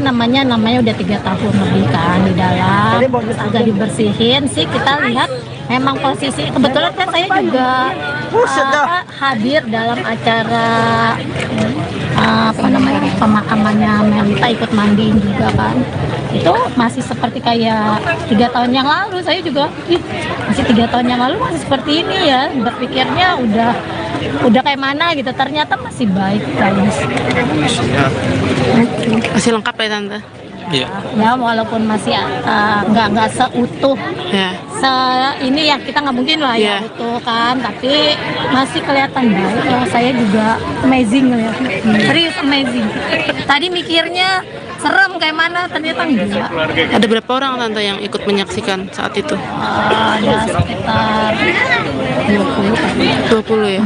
namanya udah 3 tahun lebih kan di dalam, terus agak dibersihin sih. Kita lihat memang posisi kebetulan kan saya juga hadir dalam acara pemakamannya Melita, ikut mandiin juga kan. Itu masih seperti kayak 3 tahun yang lalu. Saya juga masih 3 tahun yang lalu masih seperti ini ya, berpikirnya udah kayak mana gitu, ternyata masih baik guys. Masih lengkap ya Tante? Iya. Ya walaupun masih nggak seutuh Ya. ini ya, kita nggak mungkin lah ya Iya. utuh kan, tapi masih kelihatan baik. Saya juga amazing ngeliatnya, serius amazing. Tadi mikirnya serem kayak mana, ternyata enggak. Ada berapa orang Tante yang ikut menyaksikan saat itu? Ada sekitar 20 kali. 20 ya?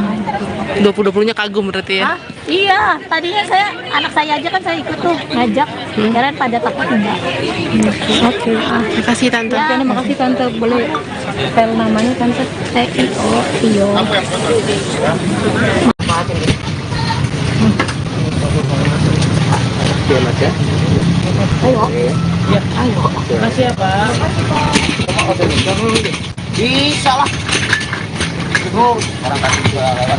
20-20-nya kagum berarti ya? Iya, tadinya anak saya aja kan saya ikut tuh ngajak, kalian pada takut enggak. Oke. Terima kasih Tante. Ya, terima kasih Tante, boleh spell namanya Tante? Tio. ya Mas ya. Ayo. Iya. Makasih ya Pak. Bisa lah. Orang kasih juga lewat.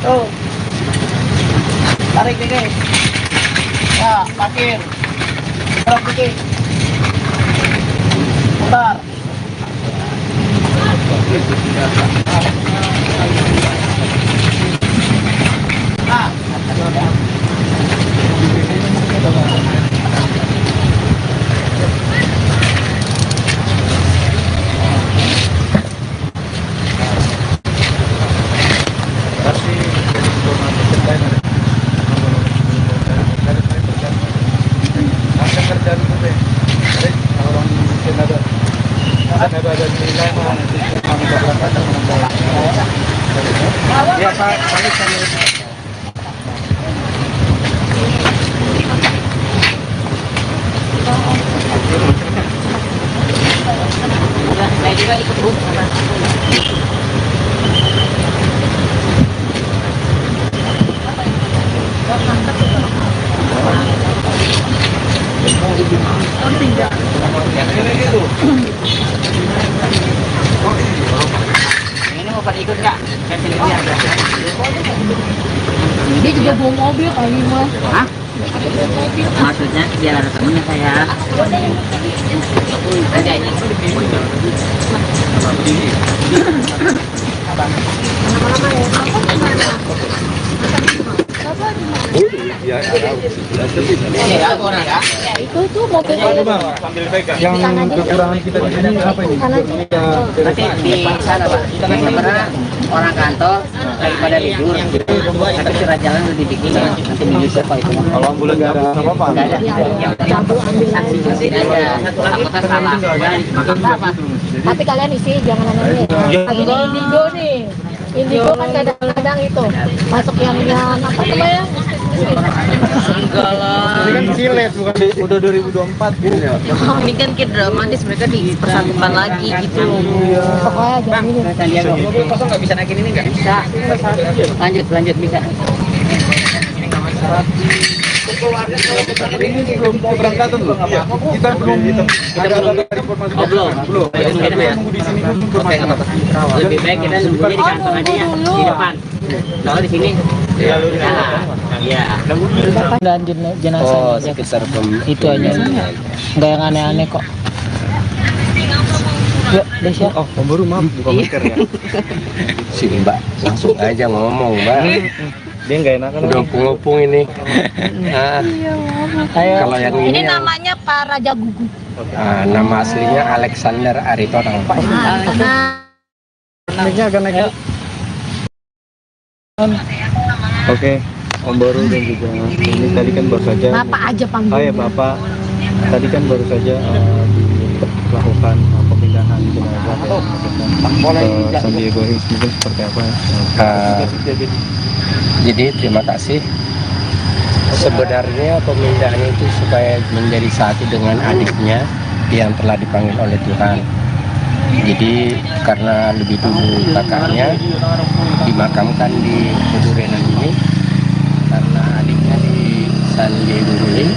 Tuh. Tarik dikit. Ya, parkir. Tarik dikit. Putar. Ya Pak, Saya juga ikut Bu. Ini mau pada ikut nggak? Dia juga bawa mobil kali Mas. Hah? Maksudnya biar ada temennya saya. Ada ini. ya Iya, orang ya. Itu tuh mobilnya. Yang kekurangan kita di sini apa ini? Nanti di sana Pak. Sebenarnya orang kantor lagi pada libur. Tapi surat jalan udah dibikin. Nanti menyusul Pak itu. Kalau ambulan nggak ada apa-apa. Nggak ada. Yang penting saksi tidak ada. Takutnya salah. Apa? Tapi kalian isi jangan aneh. Lagi di Indigo nih. Indigo kan kadang-kadang itu masuk yang apa namanya? Enggak lah. Ini kan silet bukan udah 2024 gitu ya. Ini kan kayak dramatis, mereka dipersatukan lagi gitu. Pokoknya jangan ini. Mobil kosong nggak bisa naikin ini nggak? Bisa. Lanjut bisa. Ini belum keberangkatan loh. Kita belum ada informasi. Belum. Nunggu di sini informasi. Lebih baik kita nunggunya di kantor aja ya, di depan. Kalau di sini, iya. Dan jenazah Oh, sekitar itu aja. Nggak yang aneh-aneh kok. Yuk, Desya. Oh, baru maaf bukan masker ya. sini Mbak, langsung aja ngomong Mbak. Dia nggak enakan. Udah ngopung ini. Nah, kalau yang Ini ini yang, namanya Pak Raja Gugu. nama aslinya Alexander Aritonang Pak. Naiknya akan naik. Oke, Om Baru dan juga ini tadi kan baru saja. Bapak aja panggil. Oh ya Bapak, tadi kan baru saja dilakukan pemindahan jenazah ke San Diego Hills, mungkin seperti apa? Jadi terima kasih. Sebenarnya pemindahan itu supaya menjadi satu dengan adiknya yang telah dipanggil oleh Tuhan. Jadi karena lebih dulu kakaknya dimakamkan di Kudurenan ini, karena adiknya di San Diego Hills,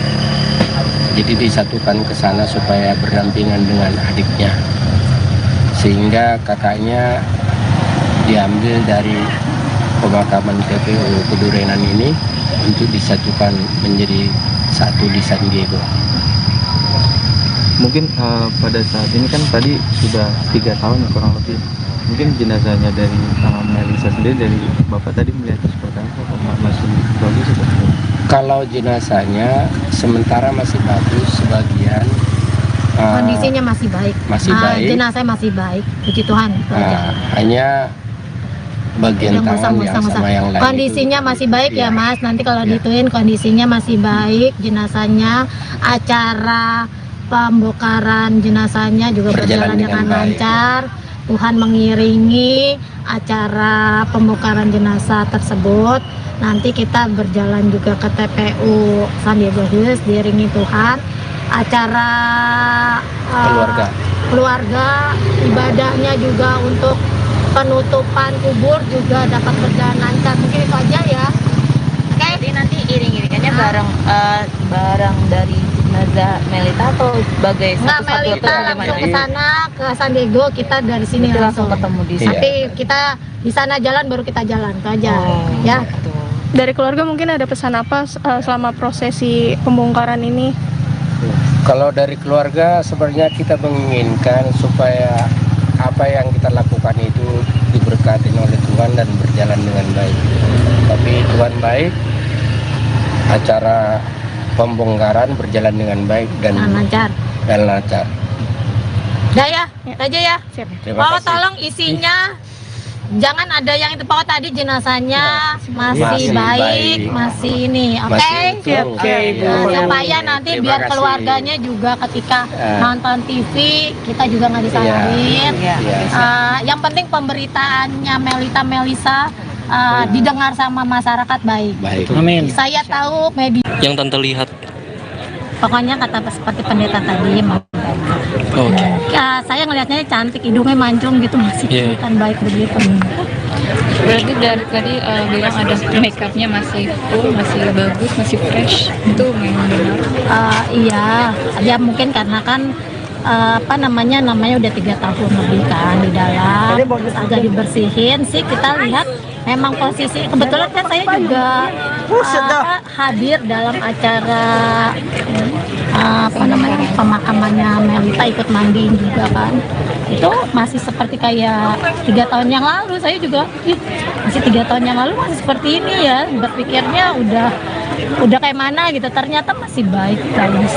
jadi disatukan ke sana supaya berdampingan dengan adiknya, sehingga kakaknya diambil dari pemakaman TPU Kudurenan ini untuk disatukan menjadi satu di San Diego. Mungkin pada saat ini kan tadi sudah 3 tahun ya, kurang lebih. Mungkin jenazahnya dari Melisa sendiri, dari Bapak tadi melihatnya seperti apa? Masih bagus atau? Kalau jenazahnya sementara masih bagus, sebagian Kondisinya masih baik. Masih baik. Jenazahnya masih baik. Puji Tuhan. hanya bagian Yang tangan yang musang-musang. sama yang lain Kondisinya itu, masih baik ya Iya. Mas. Nanti kalau Iya. dituin kondisinya masih baik. Jenazahnya, acara pembongkaran jenazahnya juga berjalan dengan baik. lancar. Tuhan mengiringi acara pembongkaran jenazah tersebut. Nanti kita berjalan juga ke TPU San Diego Hills diiringi Tuhan. Acara keluarga, ibadahnya juga untuk penutupan kubur juga dapat berjalan lancar. Mungkin itu aja ya. Oke. Jadi nanti iring-iringannya bareng dari jenazah Melita atau sebagai Nggak, satu-satu atau Melita bagaimana? langsung ke sana ke San Diego, kita dari sini Kita langsung ketemu di sana. Tapi kita di sana jalan baru kita jalan, itu aja. Ya. Dari keluarga mungkin ada pesan apa selama prosesi pembongkaran ini? Kalau dari keluarga sebenarnya kita menginginkan supaya apa yang kita lakukan itu diberkati oleh Tuhan dan berjalan dengan baik. Tapi Tuhan baik, acara pembongkaran berjalan dengan baik dan lancar. lancar. Udah ya, itu aja ya. Terima Pak, kasih. tolong isinya jangan ada yang itu Pak, tadi jenazahnya masih baik, masih ini, oke? Masih utuh. Oke, supaya nanti Terima biar kasih. keluarganya juga ketika Ya. nonton TV kita juga nggak disalahin. Iya. Yang penting pemberitaannya Melisa didengar sama masyarakat baik. Baik. Amin. Saya tahu media, Yang tante lihat. pokoknya kata seperti pendeta tadi. Oke. Ya, saya ngelihatnya cantik, hidungnya mancung gitu, masih Iya. kelihatan baik begitu. Berarti dari tadi bilang ada make upnya masih full, masih bagus, masih fresh. Itu memang benar. Iya, ya mungkin karena kan namanya udah 3 tahun lebih kan di dalam, terus agak dibersihin sih. Kita lihat memang posisi kebetulan kan saya juga hadir dalam acara pemakamannya Melita, ikut mandiin juga kan. Itu masih seperti kayak 3 tahun yang lalu. Saya juga masih 3 tahun yang lalu masih seperti ini ya, berpikirnya udah kayak mana gitu, ternyata masih baik, bagus.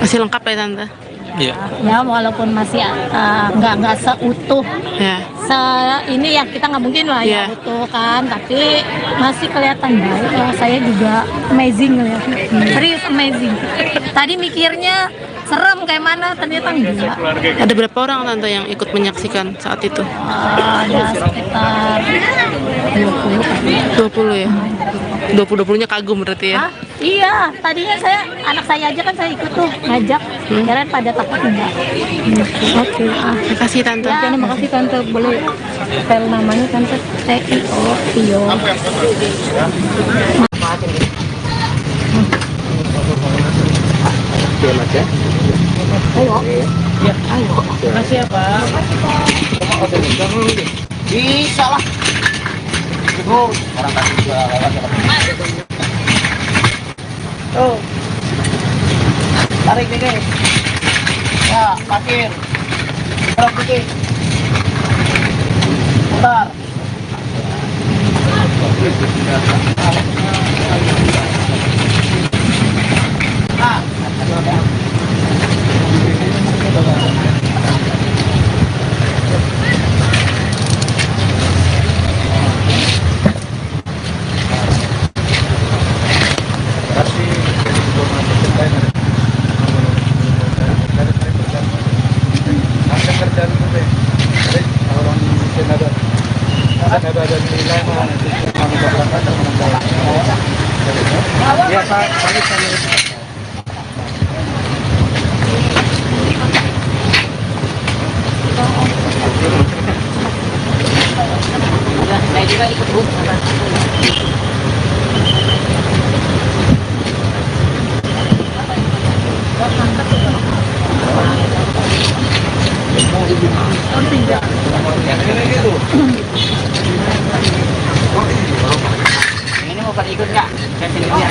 Masih lengkap ya tante? Iya. Ya walaupun masih nggak seutuh Ya. ini ya, kita nggak mungkin lah Iya. ya utuh kan, tapi masih kelihatan baik. Saya juga amazing ngeliatnya, serius amazing. Tadi mikirnya serem kayak mana, ternyata enggak. Ada berapa orang tante yang ikut menyaksikan saat itu? Ada sekitar 20 ya? 20-20-nya kagum berarti ya? Iya, tadinya anak saya aja kan saya ikut tuh ngajak, kirain pada takut enggak. Oke. Terima kasih tante. Ya, terima kasih tante. Boleh spell namanya tante? Tio. Oke, Mas ya. Makasih ya Pak. Bisa lah. Orang kasih juga Tuh. Tarik dikit. Ya, parkir. Tarik dikit. Bentar. Saya juga ikut Bu. Ini mau pada ikut nggak? Saya sini aja.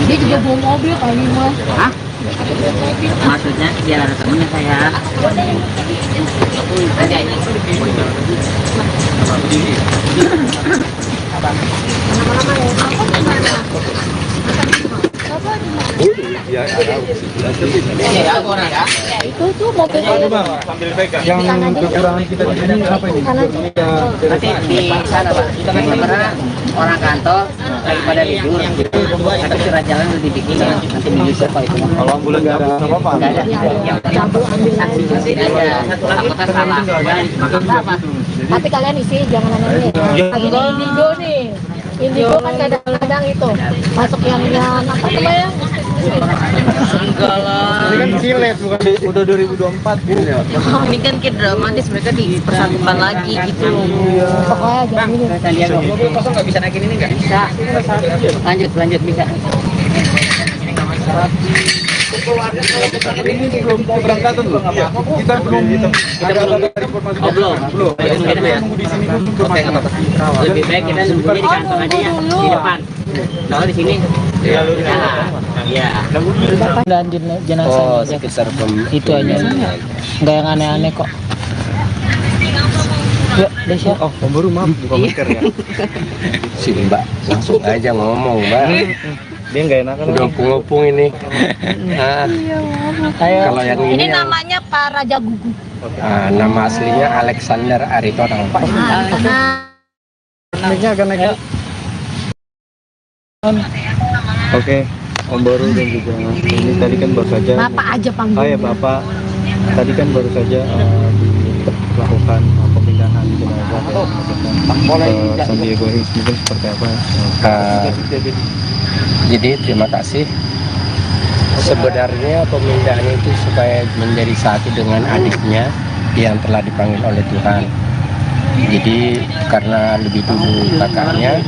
Dia juga bawa mobil kali Mas. Hah? Maksudnya biar ada temennya saya. Aja ini. Ini ya, aku orang ya. Itu tuh mobil Yang kekurangan kita di sini apa ini? Nanti di sana Pak. Karena orang kantor lagi pada libur. Tapi surat jalan udah dibikin. Nanti menyusul Pak itu. Kalau ambulan nggak ada apa-apa. Nggak ada. Yang penting saksi saksi aja. Takutnya salah. Apa? Tapi kalian isi, jangan aneh-aneh. Lagi di Indigo nih. Indigo kan kadang-kadang itu masuk yang apa namanya? Enggak lah. Ini kan silet bukan udah 2024 gitu ya. Ini kan kayak dramatis, mereka dipersatukan lagi gitu loh. Bang, Sandiaga. Kosong nggak bisa naikin ini nggak? Bisa. Lanjut bisa. Ini belum keberangkatan loh. Kita belum ada informasi. Belum. Nunggu di sini dulu. Lebih baik kita nunggunya di kantor aja ya, di depan. Kalau di sini, iya. Dan jenazah Oh, sekitar itu aja. Nggak yang aneh-aneh kok. Yuk, Desya. Oh, Om Baru maaf buka masker ya. Si Mbak langsung aja ngomong, Mbak. Dia nggak enakan. Udah ngopung ini. Nah, kalau yang Ini ini yang, namanya Pak Raja Gugu. nama aslinya Alexander Aritonang. Naiknya agak naik. Oke, Om Baru dan juga ini tadi kan baru saja. Bapak aja Oh panggilnya. ya Bapak, tadi kan baru saja dilakukan pemindahan jenazah ke San Diego Hills, mungkin seperti apa? Jadi terima kasih. Sebenarnya pemindahan itu supaya menjadi satu dengan adiknya yang telah dipanggil oleh Tuhan. Jadi karena lebih dulu kakaknya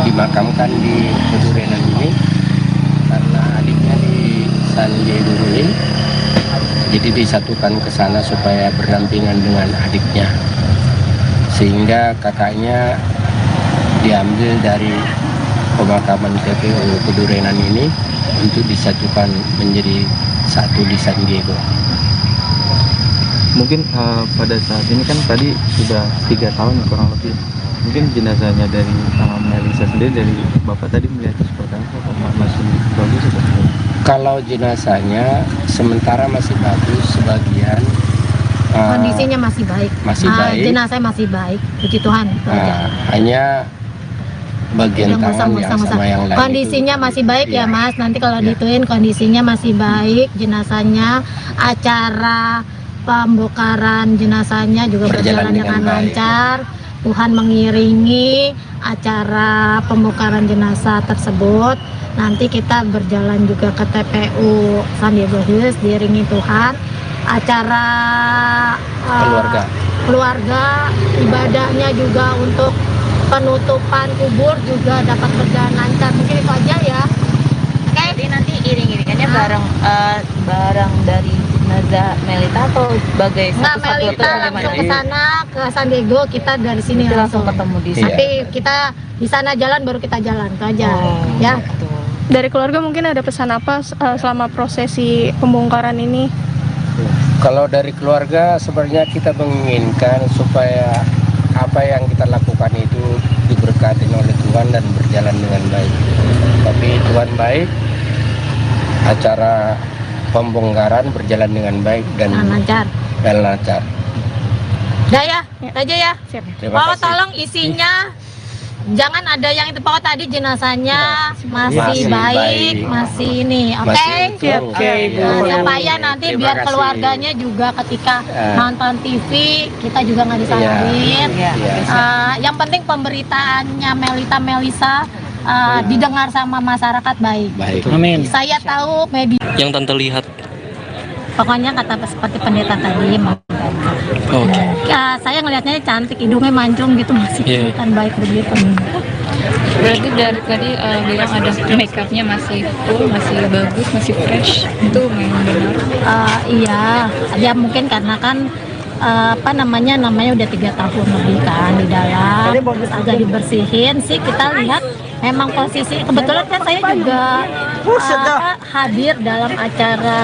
dimakamkan di Pedurenan ini, karena adiknya di San Diego Hills, jadi disatukan ke sana supaya berdampingan dengan adiknya, sehingga kakaknya diambil dari pemakaman TPU Pedurenan ini untuk disatukan menjadi satu di San Diego. Mungkin pada saat ini kan tadi sudah 3 tahun ya, kurang lebih. Mungkin jenazahnya dari Melisa sendiri, dari Bapak tadi melihatnya seperti apa? Masih bagus atau seperti? Kalau jenazahnya sementara masih bagus, sebagian Kondisinya masih baik. Masih baik. Jenazah masih baik, puji Tuhan. itu aja. hanya bagian tangan yang sama yang lain kondisinya itu, masih baik ya Mas. Nanti kalau Ya. dituin kondisinya masih baik, jenazahnya, acara pembongkaran jenazahnya juga berjalan dengan baik. lancar. Tuhan mengiringi acara pembongkaran jenazah tersebut. Nanti kita berjalan juga ke TPU San Diego Hills diiringi Tuhan. Acara keluarga, ibadahnya juga untuk penutupan kubur juga dapat berjalan lancar. Mungkin itu aja ya. Oke. Jadi nanti iring-iringannya bareng dari jenazah Melita atau sebagai Nggak, satu-satu Melita atau langsung bagaimana? ke sana ke San Diego, kita dari sini Nanti langsung ketemu di sini. Tapi kita di sana jalan baru kita jalan itu aja. Ya. Dari keluarga mungkin ada pesan apa selama prosesi pembongkaran ini? Kalau dari keluarga sebenarnya kita menginginkan supaya apa yang kita lakukan itu diberkati oleh Tuhan dan berjalan dengan baik. Tapi Tuhan baik, acara pembongkaran berjalan dengan baik dan lancar. Udah ya, itu aja ya. Terima Pokoknya kasih. tolong isinya jangan ada yang itu, pokoknya tadi jenazahnya masih baik, masih ini, oke? Masih utuh. Oke, Nah, supaya nanti Terima biar kasih. keluarganya juga ketika nonton TV kita juga nggak Iya. disalahin. Yang penting pemberitaannya Melisa didengar sama masyarakat baik. Baik. Amin. Saya tahu media, Yang Tante lihat. pokoknya kata seperti pendeta tadi. Oke. Saya ngelihatnya cantik, hidungnya mancung gitu, masih Iya. kelihatan baik begitu. Berarti dari tadi bilang ada make upnya masih full, masih bagus, masih fresh. Itu memang benar. Iya, ya mungkin karena kan namanya udah 3 tahun lebih kan di dalam, agak dibersihin sih. Kita lihat memang posisi, kebetulan kan saya juga hadir dalam acara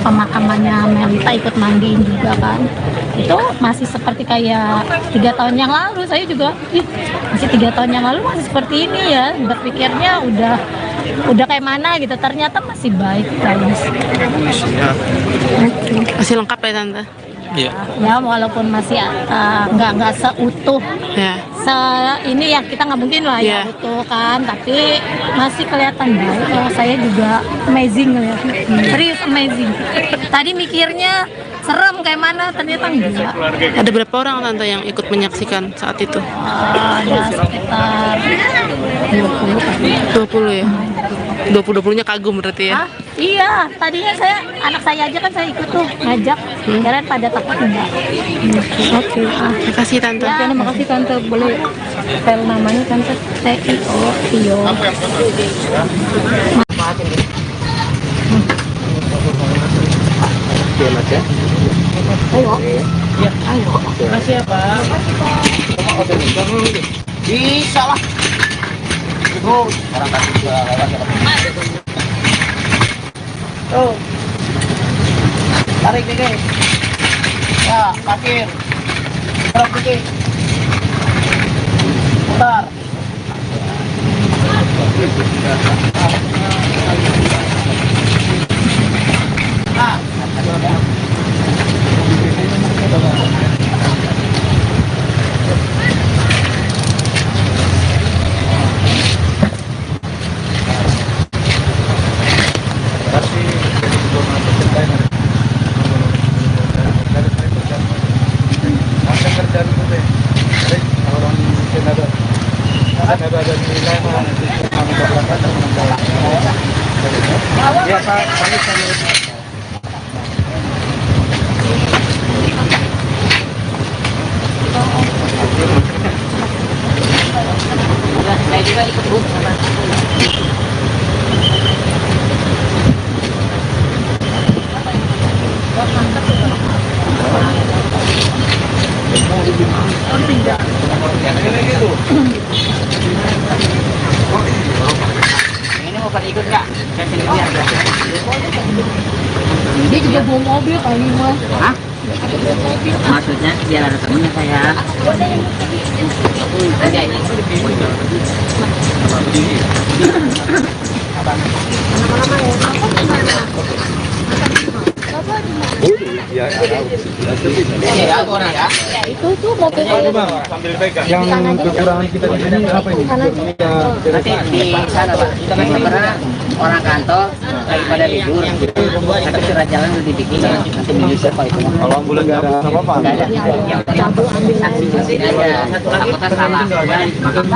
pemakamannya Melita, ikut mandiin juga kan. Itu masih seperti kayak 3 tahun yang lalu. Saya juga masih 3 tahun yang lalu masih seperti ini ya, berpikirnya udah kayak mana gitu, ternyata masih baik bagus. Masih lengkap ya Tante? Iya. Ya walaupun masih nggak seutuh Ya. ini ya, kita nggak mungkin lah ya Iya. utuh kan, tapi masih kelihatan baik. Saya juga amazing ngeliatnya, serius amazing. Tadi mikirnya serem kayak mana, ternyata enggak. Ada berapa orang tante yang ikut menyaksikan saat itu? Ada sekitar 20 ya? 20-20-nya kagum berarti ya? Hah? Iya, tadinya anak saya aja kan saya ikut tuh ngajak, kalian pada takut enggak. Oke, terima kasih tante. Ya, terima kasih tante, boleh spell namanya tante? Tio. Oke mas ya. Ayo. Makasih ya Pak. Bisa lah. Tuh, orang kasih juga lewat. Tuh. Tarik nih guys. Ya, parkir. Berapa dikit. Bentar. Nah, Saya juga ikut Bu. Ini mau pada ikut nggak? Saya pilih lihat ya. Dia juga bawa mobil kali mas. Hah? Maksudnya biar ada temennya saya. Ya, Ya, orang ya. Itu tuh mobil yang kekurangan kita di sini apa ini? Nanti di sana Pak. Sebenarnya orang kantor lagi pada libur. Tapi surat jalan udah dibikin. Nanti menyusul Pak itu. Kalau ambulan nggak ada apa-apa. Nggak ada. Yang penting saksi aja. Takutnya salah.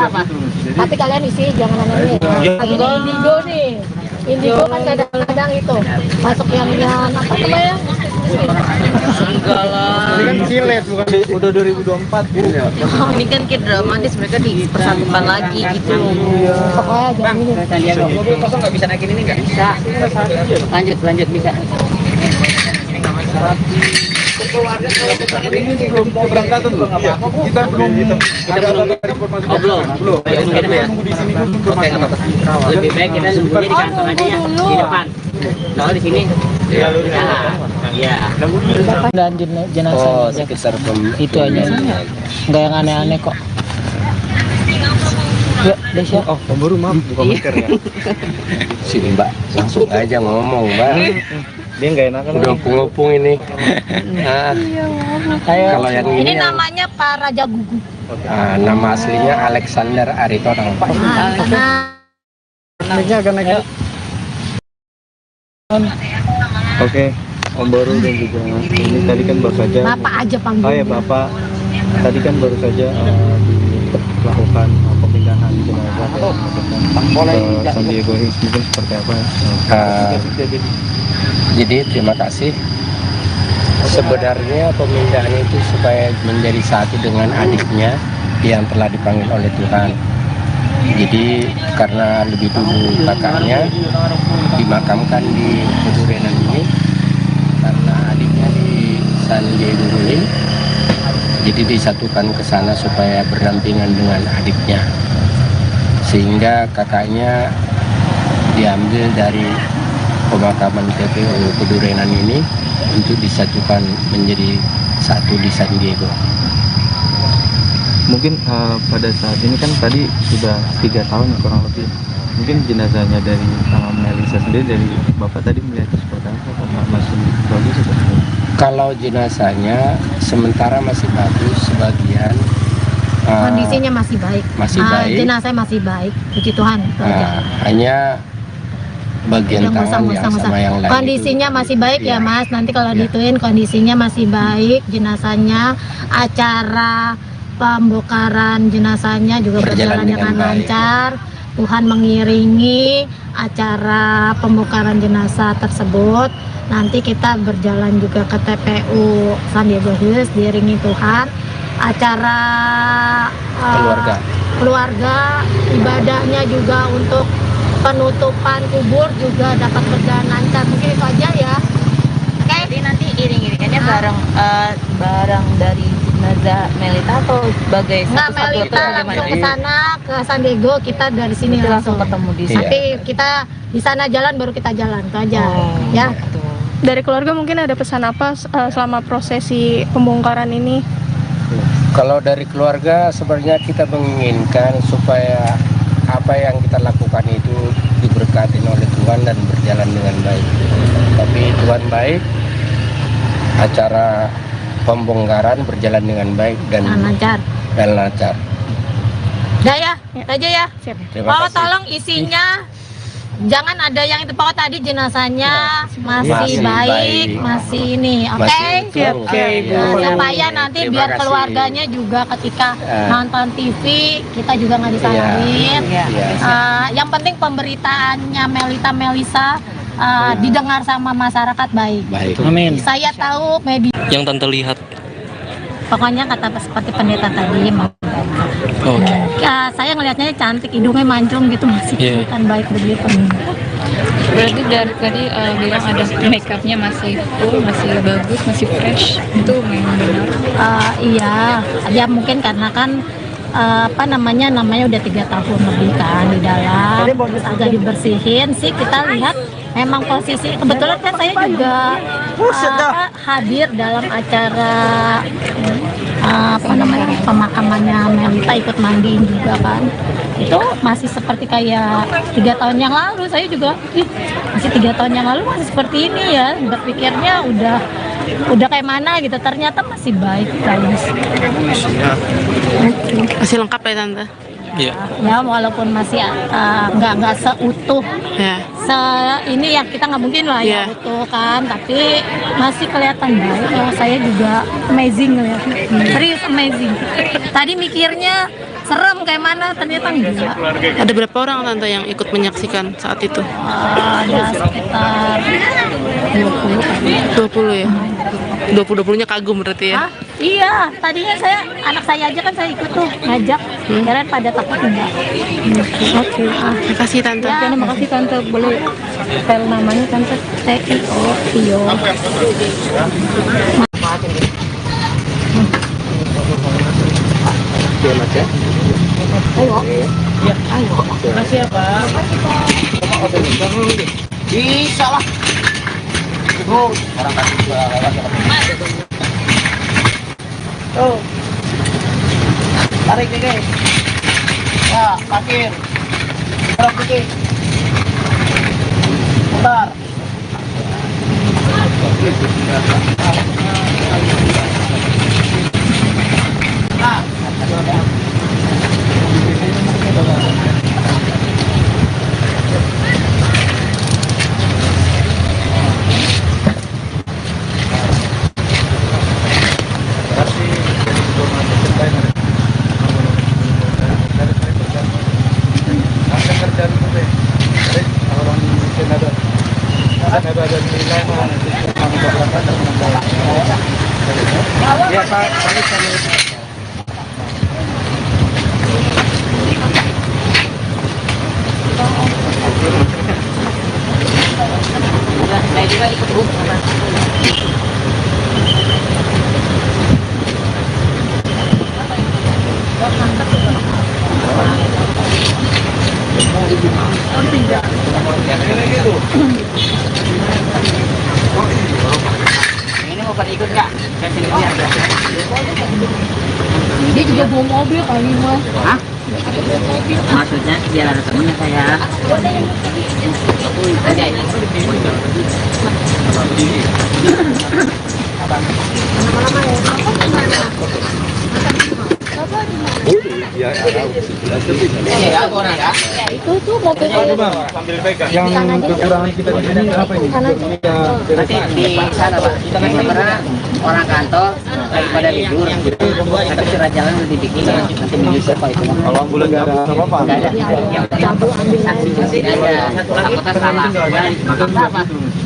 Apa? tapi kalian isi jangan aneh. Ini indigo nih. Indigo kan kadang-kadang itu masuk yang apa namanya? Enggak lah. Ini kan silet bukan udah 2024 gitu ya. Ini kan kayak dramatis, mereka dipersatukan lagi gitu. Pokoknya jangan ini. Sandiaga. Mobil kosong nggak bisa naikin ini nggak? Bisa. Lanjut bisa. Ini belum keberangkatan loh. Kita belum ada informasi. Belum. Nunggu di sini dulu informasi. Lebih baik kita nunggunya di kantor aja ya, di depan. Kalau di sini, ya. dan jenazah Oh, sekitar itu aja. Enggak yang aneh-aneh kok. Ya, Desya. Oh, pemburu maaf bukan masker ya. sini Mbak, langsung aja ngomong Mbak. Dia nggak enakan. Udah ngopung ini. Nah, kalau yang Ini ini namanya Pak Raja Gugu. nama aslinya Alexander Aritonang. Karena Oke, Om Boru dan juga ini tadi kan baru saja. Bapak aja panggil. Oh ya Bapak, tadi kan baru saja dilakukan pemindahan jenazah ke San Diego Hills, mungkin seperti apa? Jadi terima kasih. Sebenarnya pemindahan itu supaya menjadi satu dengan adiknya yang telah dipanggil oleh Tuhan. Jadi karena lebih dulu kakaknya dimakamkan di Kedurenan ini, karena adiknya di San Diego Hills, jadi disatukan ke sana supaya berdampingan dengan adiknya, sehingga kakaknya diambil dari pemakaman TPU Kedurenan ini untuk disatukan menjadi satu di San Diego. Mungkin pada saat ini kan tadi sudah 3 tahun kurang lebih. Mungkin jenazahnya dari Melisa sendiri, dari Bapak tadi melihatnya seperti apa? Apakah masih bagus atau tidak? Kalau jenazahnya sementara masih bagus, sebagian kondisinya masih baik. masih baik. Jenazah masih baik, puji Tuhan. itu aja. Hanya bagian Udah, tangan ya sama yang lain. Kondisinya masih baik ya Iya. Mas. Nanti kalau Iya. dituin kondisinya masih baik, jenazahnya, acara pembongkaran jenazahnya juga berjalan dengan baik. lancar. Tuhan mengiringi acara pembongkaran jenazah tersebut. Nanti kita berjalan juga ke TPU Sandiaga Hills diiringi Tuhan. Acara keluarga ibadahnya juga untuk penutupan kubur juga dapat berjalan lancar. Mungkin itu aja ya. Oke. Jadi nanti iring-iringannya bareng dari jenazah Melita atau sebagai Nggak, satu-satu Melita atau langsung bagaimana? ke sana ke San Diego, kita dari sini Itu langsung langsung ketemu di Iya. sana. Tapi kita di sana jalan baru kita jalan itu aja ya. Gitu. Dari keluarga mungkin ada pesan apa selama prosesi pembongkaran ini? Kalau dari keluarga sebenarnya kita menginginkan supaya apa yang kita lakukan itu diberkati oleh Tuhan dan berjalan dengan baik. Tapi Tuhan baik, acara pembongkaran berjalan dengan baik dan Lancar. lancar. Udah ya, itu aja ya. Terima Pokoknya kasih. tolong isinya jangan ada yang itu. Pokoknya tadi jenazahnya masih Masih baik, baik. masih ini, oke? Masih utuh. Oke, Bu. Nah, supaya nanti Terima biar kasih. keluarganya juga ketika Ah. nonton TV kita juga nggak disalahin. Iya. Yang penting pemberitaannya Melisa didengar sama masyarakat baik. Baik. Amin. Saya tahu maybe Yang tante lihat. pokoknya kata seperti pendeta tadi Oke. saya ngelihatnya cantik, hidungnya mancung gitu, masih Iya. kelihatan baik begitu. Berarti dari tadi bilang ada makeupnya masih full, masih bagus, masih fresh. Itu memang benar. Iya, ya mungkin karena kan namanya udah 3 tahun lebih kan di dalam, terus agak dibersihin sih. Kita lihat memang posisi kebetulan kan saya juga hadir dalam acara pemakamannya Melita, ikut mandiin juga kan. Itu masih seperti kayak 3 tahun yang lalu. Saya juga masih 3 tahun yang lalu masih seperti ini ya. Berpikirnya udah kayak mana gitu, ternyata masih baik guys. Masih lengkap ya tante? Iya. Ya walaupun masih nggak seutuh Ya. ini ya, kita nggak mungkin lah ya Iya. utuh kan, tapi masih kelihatan baik. Saya juga amazing ya, serius amazing. Tadi mikirnya serem kayak mana, ternyata enggak. Ada berapa orang tante yang ikut menyaksikan saat itu? Ada sekitar 20. 20 ya? 20-20-nya kagum berarti ya? Hah? Iya, tadinya anak saya aja kan saya ikut tuh ngajak, kirain pada takut enggak. Oke. Terima kasih tante. Ya, terima kasih tante. Boleh spell namanya tante? Tio. Oke, Mas ya. Makasih ya, Pak. Bisa lah. Tuh, orang kasih gua lewat. Tuh. Tarik nih, guys. Ya, parkir. Berapa dikit? Bentar. Ini mau pada ikut nggak? Dia juga bawa mobil kali mas. Hah? Maksudnya biar ada temennya saya. Ya, Itu tuh mobilnya. Yang kekurangan kita di sini apa ini? Nanti di sana Pak, sebenarnya orang kantor lagi pada libur, tapi surat jalan udah dibikin, nanti menyusul Pak itu. Kalau ambulan nggak ada apa-apa? Nggak ada, yang saksi aja, takutnya salah.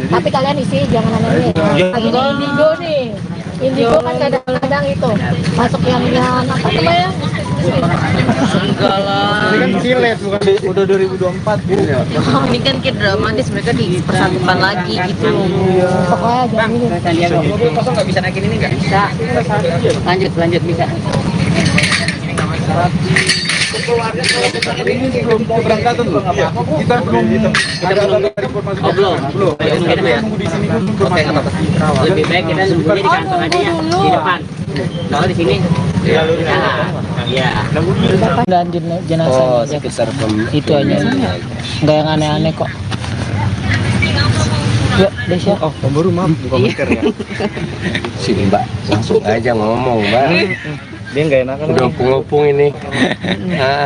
Tapi kalian isi jangan aneh. Lagi di Indigo nih. Indigo kan kadang-kadang itu masuk yang apa namanya? Enggak lah. Ini kan silet bukan udah 2024 gitu ya. Ini kan kayak dramatis, mereka dipersatukan lagi gitu. Pokoknya jangan ini. Mobil kosong nggak bisa naikin ini nggak? Bisa. Lanjut bisa. Ini belum keberangkatan loh. Kita belum ada informasi. Oh belum. Kita nunggu di sini dulu informasi. Lebih baik kita nunggunya di kantor aja ya, di depan. Kalau di sini, iya. Dan jenazah Oh, sekitar itu aja. Nggak yang aneh-aneh kok. Ya, Desya. Oh, baru maaf bukan maker ya. Sini Mbak, langsung aja ngomong Mbak. Dia nggak enakan. Udah ngopung ini. Nah,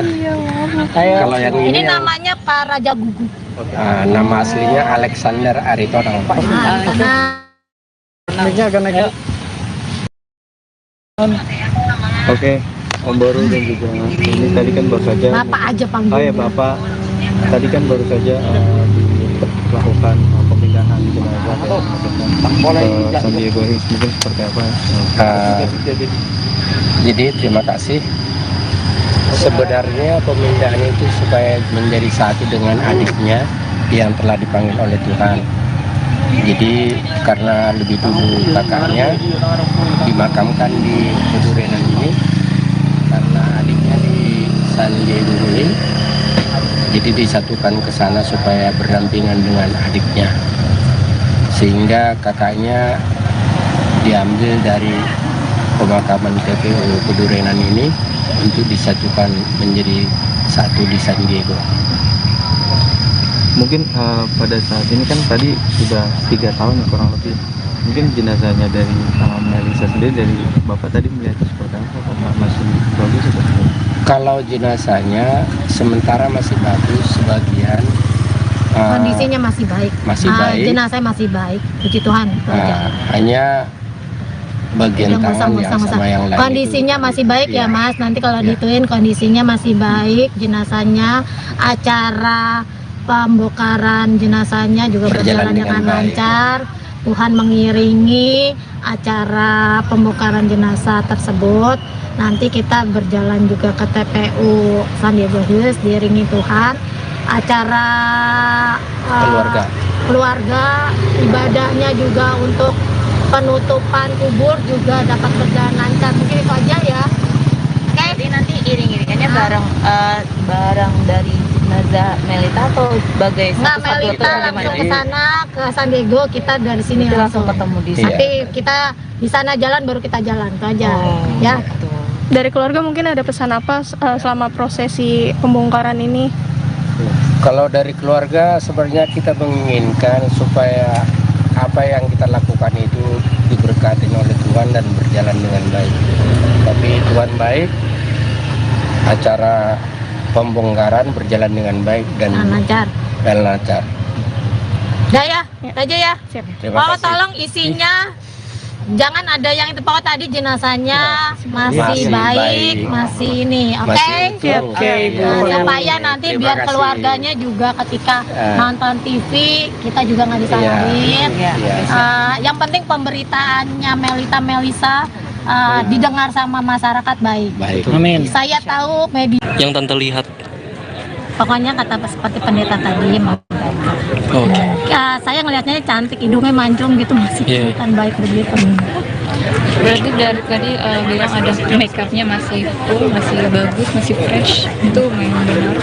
kalau yang Ini ini namanya Pak Raja Gugu. nama aslinya Alexander Aritonang. Naiknya akan naik. Oke, Om Boru dan juga ini tadi kan baru saja. Bapak aja panggil. Oh ya Bapak, tadi kan baru saja dilakukan pemindahan jenazah ke San Diego Hills, mungkin seperti apa? Jadi terima kasih. Sebenarnya pemindahan itu supaya menjadi satu dengan adiknya yang telah dipanggil oleh Tuhan. Jadi karena lebih dulu kakaknya dimakamkan di Kedurenan ini, karena adiknya di San Diego Hills, jadi disatukan ke sana supaya berdampingan dengan adiknya, sehingga kakaknya diambil dari pemakaman TPU Kedurenan ini untuk disatukan menjadi satu di San Diego. Mungkin pada saat ini kan tadi sudah 3 tahun ya, kurang lebih. Mungkin jenazahnya dari Melisa sendiri, dari Bapak tadi melihatnya seperti apa? Apakah masih bagus atau tidak? Kalau jenazahnya sementara masih bagus, sebagian Kondisinya masih baik. Masih baik. Jenazah masih baik, puji Tuhan. itu aja. Hanya bagian tangan yang sama yang lain kondisinya masih baik ya Iya. Mas. Nanti kalau Iya. dituin kondisinya masih baik, jenazahnya, acara pembongkaran jenazahnya juga berjalan dengan baik. lancar. Tuhan mengiringi acara pembongkaran jenazah tersebut. Nanti kita berjalan juga ke TPU San Diego Hills diiringi Tuhan. Acara keluarga, ibadahnya juga untuk penutupan kubur juga dapat berjalan lancar. Mungkin itu aja ya. Oke. Jadi nanti iring-iringannya bareng dari jenazah Melita atau sebagai Nggak, satu-satu Melita atau langsung ke bagaimana? sana ke San Diego, kita dari sini Itu langsung ketemu di sana. Tapi kita di sana jalan baru kita jalan itu aja. Ya. Gitu. Dari keluarga mungkin ada pesan apa selama prosesi pembongkaran ini? Kalau dari keluarga sebenarnya kita menginginkan supaya apa yang kita lakukan itu diberkati oleh Tuhan dan berjalan dengan baik. Tapi Tuhan baik, acara pembongkaran berjalan dengan baik dan lancar. Udah ya, itu aja ya. Terima Pokoknya kasih. tolong isinya jangan ada yang itu. Pokoknya tadi jenazahnya masih baik, masih ini. Oke. Masih utuh. Oke, Nah, supaya nanti Terima biar kasih. keluarganya juga ketika nonton TV kita juga nggak disalahin. Iya. Yang penting pemberitaannya Melisa didengar sama masyarakat baik. Baik. Amin. Saya tahu media. Yang tante lihat. Pokoknya kata seperti pendeta tadi. Oke. Saya ngelihatnya cantik, hidungnya mancung gitu, masih Iya. kelihatan baik begitu. Berarti dari tadi bilang ada make upnya masih full, masih bagus, masih fresh. Itu memang benar.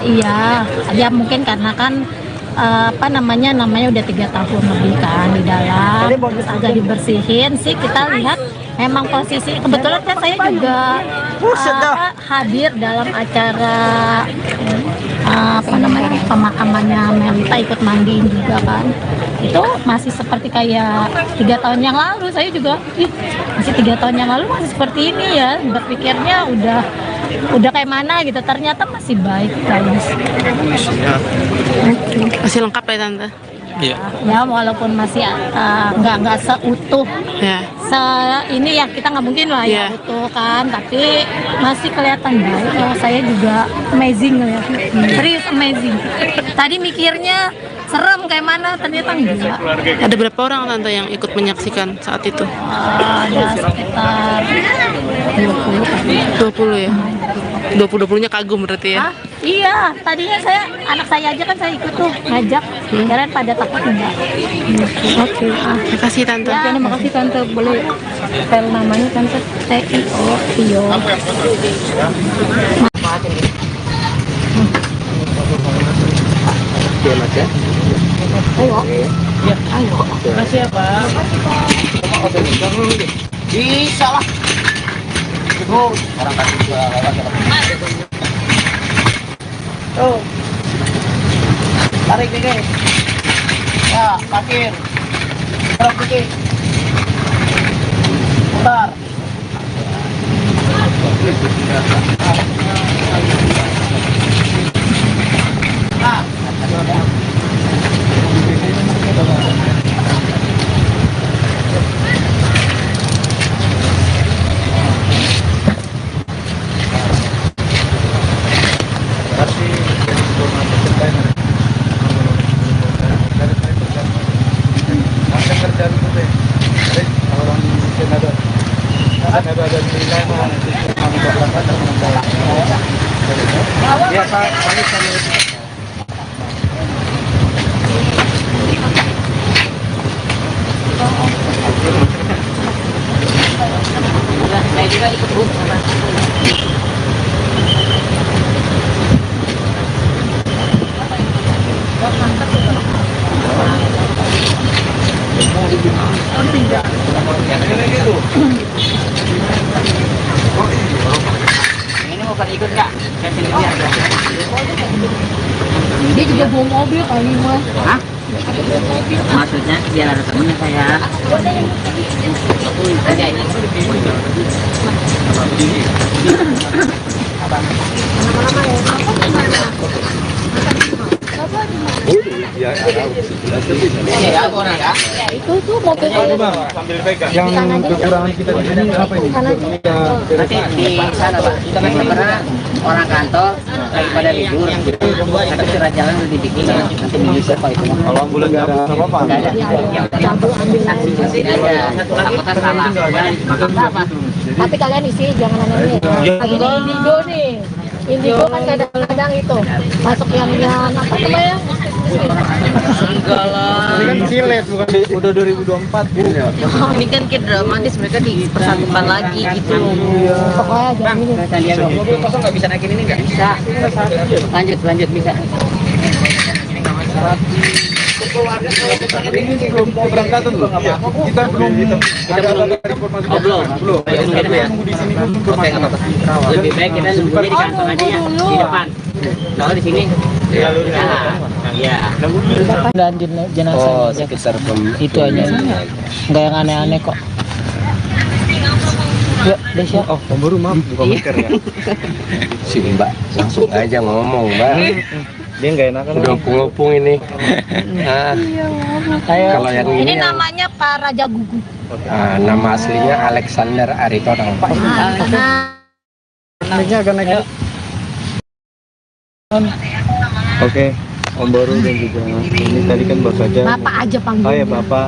Iya, ya mungkin karena kan namanya udah 3 tahun lebih kan di dalam, terus agak dibersihin sih. Kita lihat memang posisi kebetulan kan saya juga hadir dalam acara pemakamannya Melita, ikut mandiin juga kan. itu masih seperti kayak 3 tahun yang lalu. Saya juga masih 3 tahun yang lalu masih seperti ini ya, berpikirnya udah kayak mana gitu, ternyata masih baik guys. Masih lengkap ya tante? Iya. Ya walaupun masih nggak seutuh Ya. ini ya, kita nggak mungkin lah ya Iya. utuh kan, tapi masih kelihatan baik. Oh, saya juga amazing ya, serius amazing. Tadi mikirnya serem kayak mana, ternyata enggak. Ada berapa orang tante yang ikut menyaksikan saat itu? Ada sekitar 20 kali. 20 ya? 20-20-nya kagum berarti ya? Hah? Iya, tadinya anak saya aja kan saya ikut tuh ngajak, kirain pada takut enggak. Oke. Terima kasih tante. Ya, terima kasih tante. Boleh spell namanya tante? Tio Tio. Oke mas ya. Ayo. Ayo. Makasih ya Pak. Bisa lah. Orang kasih gua Tuh. Tarik dikit. Ya, parkir. Terus dikit. Putar. Nah. saya juga ikut Bu. Ini mau pada ikut nggak? Dia juga bawa mobil kali mas. Hah? Maksudnya biar ada temennya saya. Ada ini. Ya, orang ya. Itu tuh mobil Yang kekurangan kita di sini apa ini? Nanti di sana Pak. Karena orang kantor lagi pada libur. Tapi surat jalan udah dibikin. Nanti menyusul Pak itu. Kalau ambulan nggak ada apa-apa. Nggak ada. Saksi ada. Apakah salah? Apa? tapi kalian isi jangan aneh-aneh. Ini indigo nih. Indigo kan kadang-kadang itu masuk yang apa namanya? Enggak lah. Ini kan silet bukan udah 2024 gitu ya. Ini kan kayak dramatis, mereka dipersatukan lagi gitu. Pokoknya jangan ini. Mobil kosong nggak bisa naikin ini nggak? Bisa. Lanjut bisa. Ini belum keberangkatan loh. Kita belum informasi. Belum. Nunggu di sini dulu informasi. Lebih baik kita nunggunya di kantor aja ya, di depan. Kalau di sini. Iya. Dan jenazah Oh, sekitar itu aja. Enggak yang aneh-aneh kok. Yuk, Desya. Oh, baru maaf buka masker ya. si Mbak langsung aja ngomong Mbak. Dia nggak enakan. Udah ngopung ini. Nah, kalau yang Ini ini namanya Pak Raja Gugu. nama aslinya Alexander Aritonang. Naiknya akan naik. Oke, Om Baru dan juga ini tadi kan baru saja. Bapak aja panggil. Oh ya Bapak,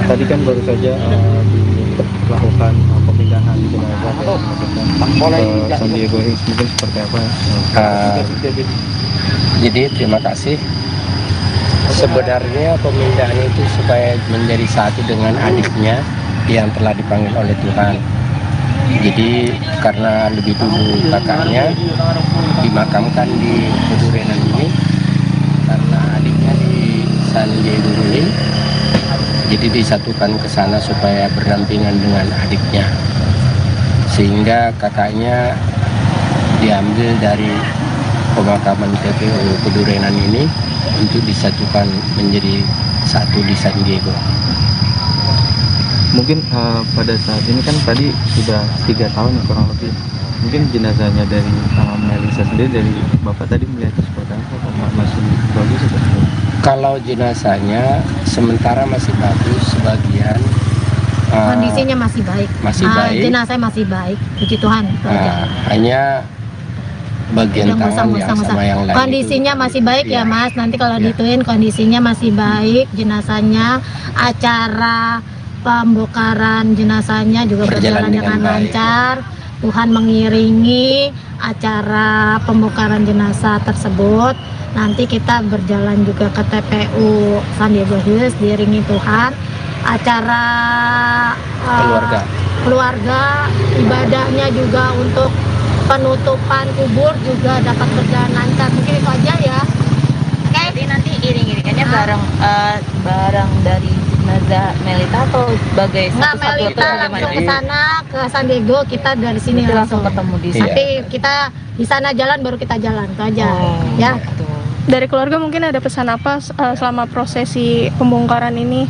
tadi kan baru saja dilakukan pemindahan jenazah ke San Diego Hills, mungkin seperti apa? Jadi terima kasih. Sebenarnya pemindahan itu supaya menjadi satu dengan adiknya yang telah dipanggil oleh Tuhan. Jadi karena lebih dulu kakaknya dimakamkan di Kedurenan ini, karena adiknya di San Diego Hills, jadi disatukan ke sana supaya berdampingan dengan adiknya, sehingga kakaknya diambil dari pemakaman TPU Kedurenan ini untuk disatukan menjadi satu di San Diego. Mungkin pada saat ini kan tadi sudah 3 tahun kurang lebih. Mungkin jenazahnya dari Melisa sendiri, dari Bapak tadi melihatnya seperti apa? Apa masih bagus atau seperti? Kalau jenazahnya sementara masih bagus, sebagian Kondisinya masih baik. masih baik. Jenazah masih baik, puji Tuhan. Hanya bagian tangan yang sama yang lain Kondisinya itu, masih baik ya iya. Mas. Nanti kalau Iya. dituin kondisinya masih baik, jenazahnya, acara pembongkaran jenazahnya juga berjalan dengan baik. lancar. Tuhan mengiringi acara pembongkaran jenazah tersebut. Nanti kita berjalan juga ke TPU San Diego Hills diiringi Tuhan. Acara keluarga, ibadahnya juga untuk penutupan kubur juga dapat berjalan lancar. Mungkin itu aja ya. Oke. Jadi nanti iring-iringannya bareng dari jenazah Melita atau sebagai Nggak, satu-satu Melita atau langsung bagaimana? ke sana ke San Diego, kita dari sini Nanti langsung ketemu di sana. Nanti kita di sana jalan baru kita jalan itu aja. Ya. Dari keluarga mungkin ada pesan apa selama prosesi pembongkaran ini?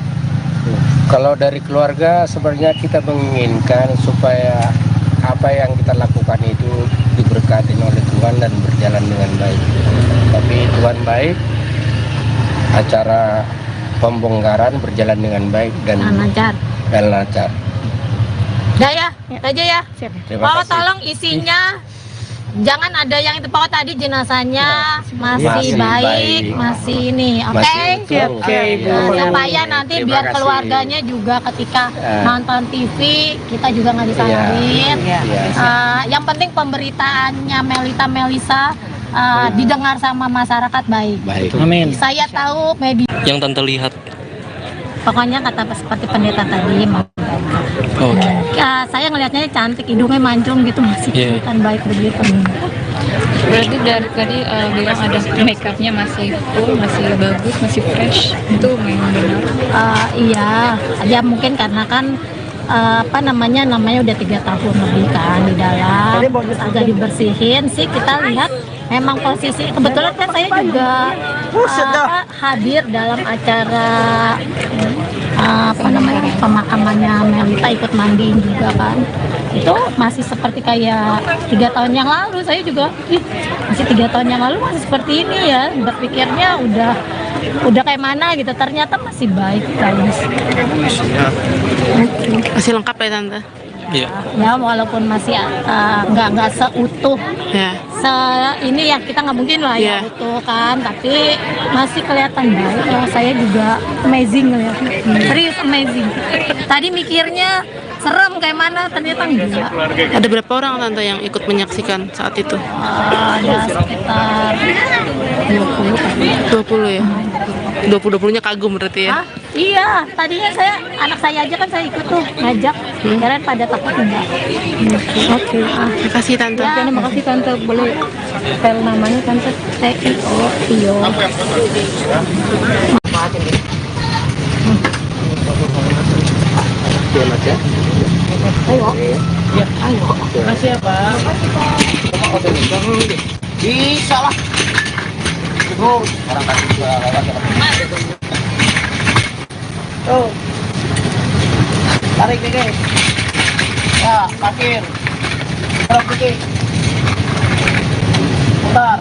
Kalau dari keluarga sebenarnya kita menginginkan supaya apa yang kita lakukan itu diberkati oleh Tuhan dan berjalan dengan baik. Tapi Tuhan baik, acara pembongkaran berjalan dengan baik dan lancar. lancar. Udah ya, itu aja ya. Terima Pokoknya kasih. tolong isinya jangan ada yang itu, pokoknya tadi jenazahnya masih baik, masih ini, oke? Masih utuh. Oke, Ibu. Supaya nanti Terima biar kasih. keluarganya juga ketika nonton TV kita juga nggak disalahin. Iya. Yang penting pemberitaannya Melisa didengar sama masyarakat baik. Baik. Amin. Saya tahu media, Yang Tante lihat. pokoknya kata seperti pendeta tadi. Oke. Saya ngelihatnya cantik, hidungnya mancung gitu, masih Iya. kelihatan baik begitu. Berarti dari tadi bilang ada make upnya masih full, masih bagus, masih fresh. Itu memang benar. Iya, ya mungkin karena kan namanya udah 3 tahun lebih kan di dalam, agak dibersihin sih. Kita lihat memang posisi, kebetulan kan saya juga hadir dalam acara pemakamannya Melita, ikut mandiin juga kan. Itu masih seperti kayak 3 tahun yang lalu. Saya juga masih 3 tahun yang lalu masih seperti ini ya, berpikirnya udah kayak mana gitu, ternyata masih baik guys. Masih lengkap ya Tante? Iya. Ya walaupun masih nggak seutuh Ya. ini ya, kita nggak mungkin lah ya Iya. utuh kan, tapi masih kelihatan baik. Saya juga amazing lihatnya, serius amazing. Tadi mikirnya serem kayak mana, ternyata enggak. Ada berapa orang Tante yang ikut menyaksikan saat itu? Ada sekitar 20 kali. 20 ya? 20-20-nya kagum berarti ya? Hah? Iya, tadinya anak saya aja kan saya ikut tuh ngajak, kalian pada takut enggak. Oke. Terima kasih Tante. Ya, terima kasih Tante, boleh spell namanya Tante Tio. Ayo. Makasih ya Pak. Bisa lah. Terus orang kasih juga tuh. Tarik dikit. Ya, parkir. Tarik dikit. Putar.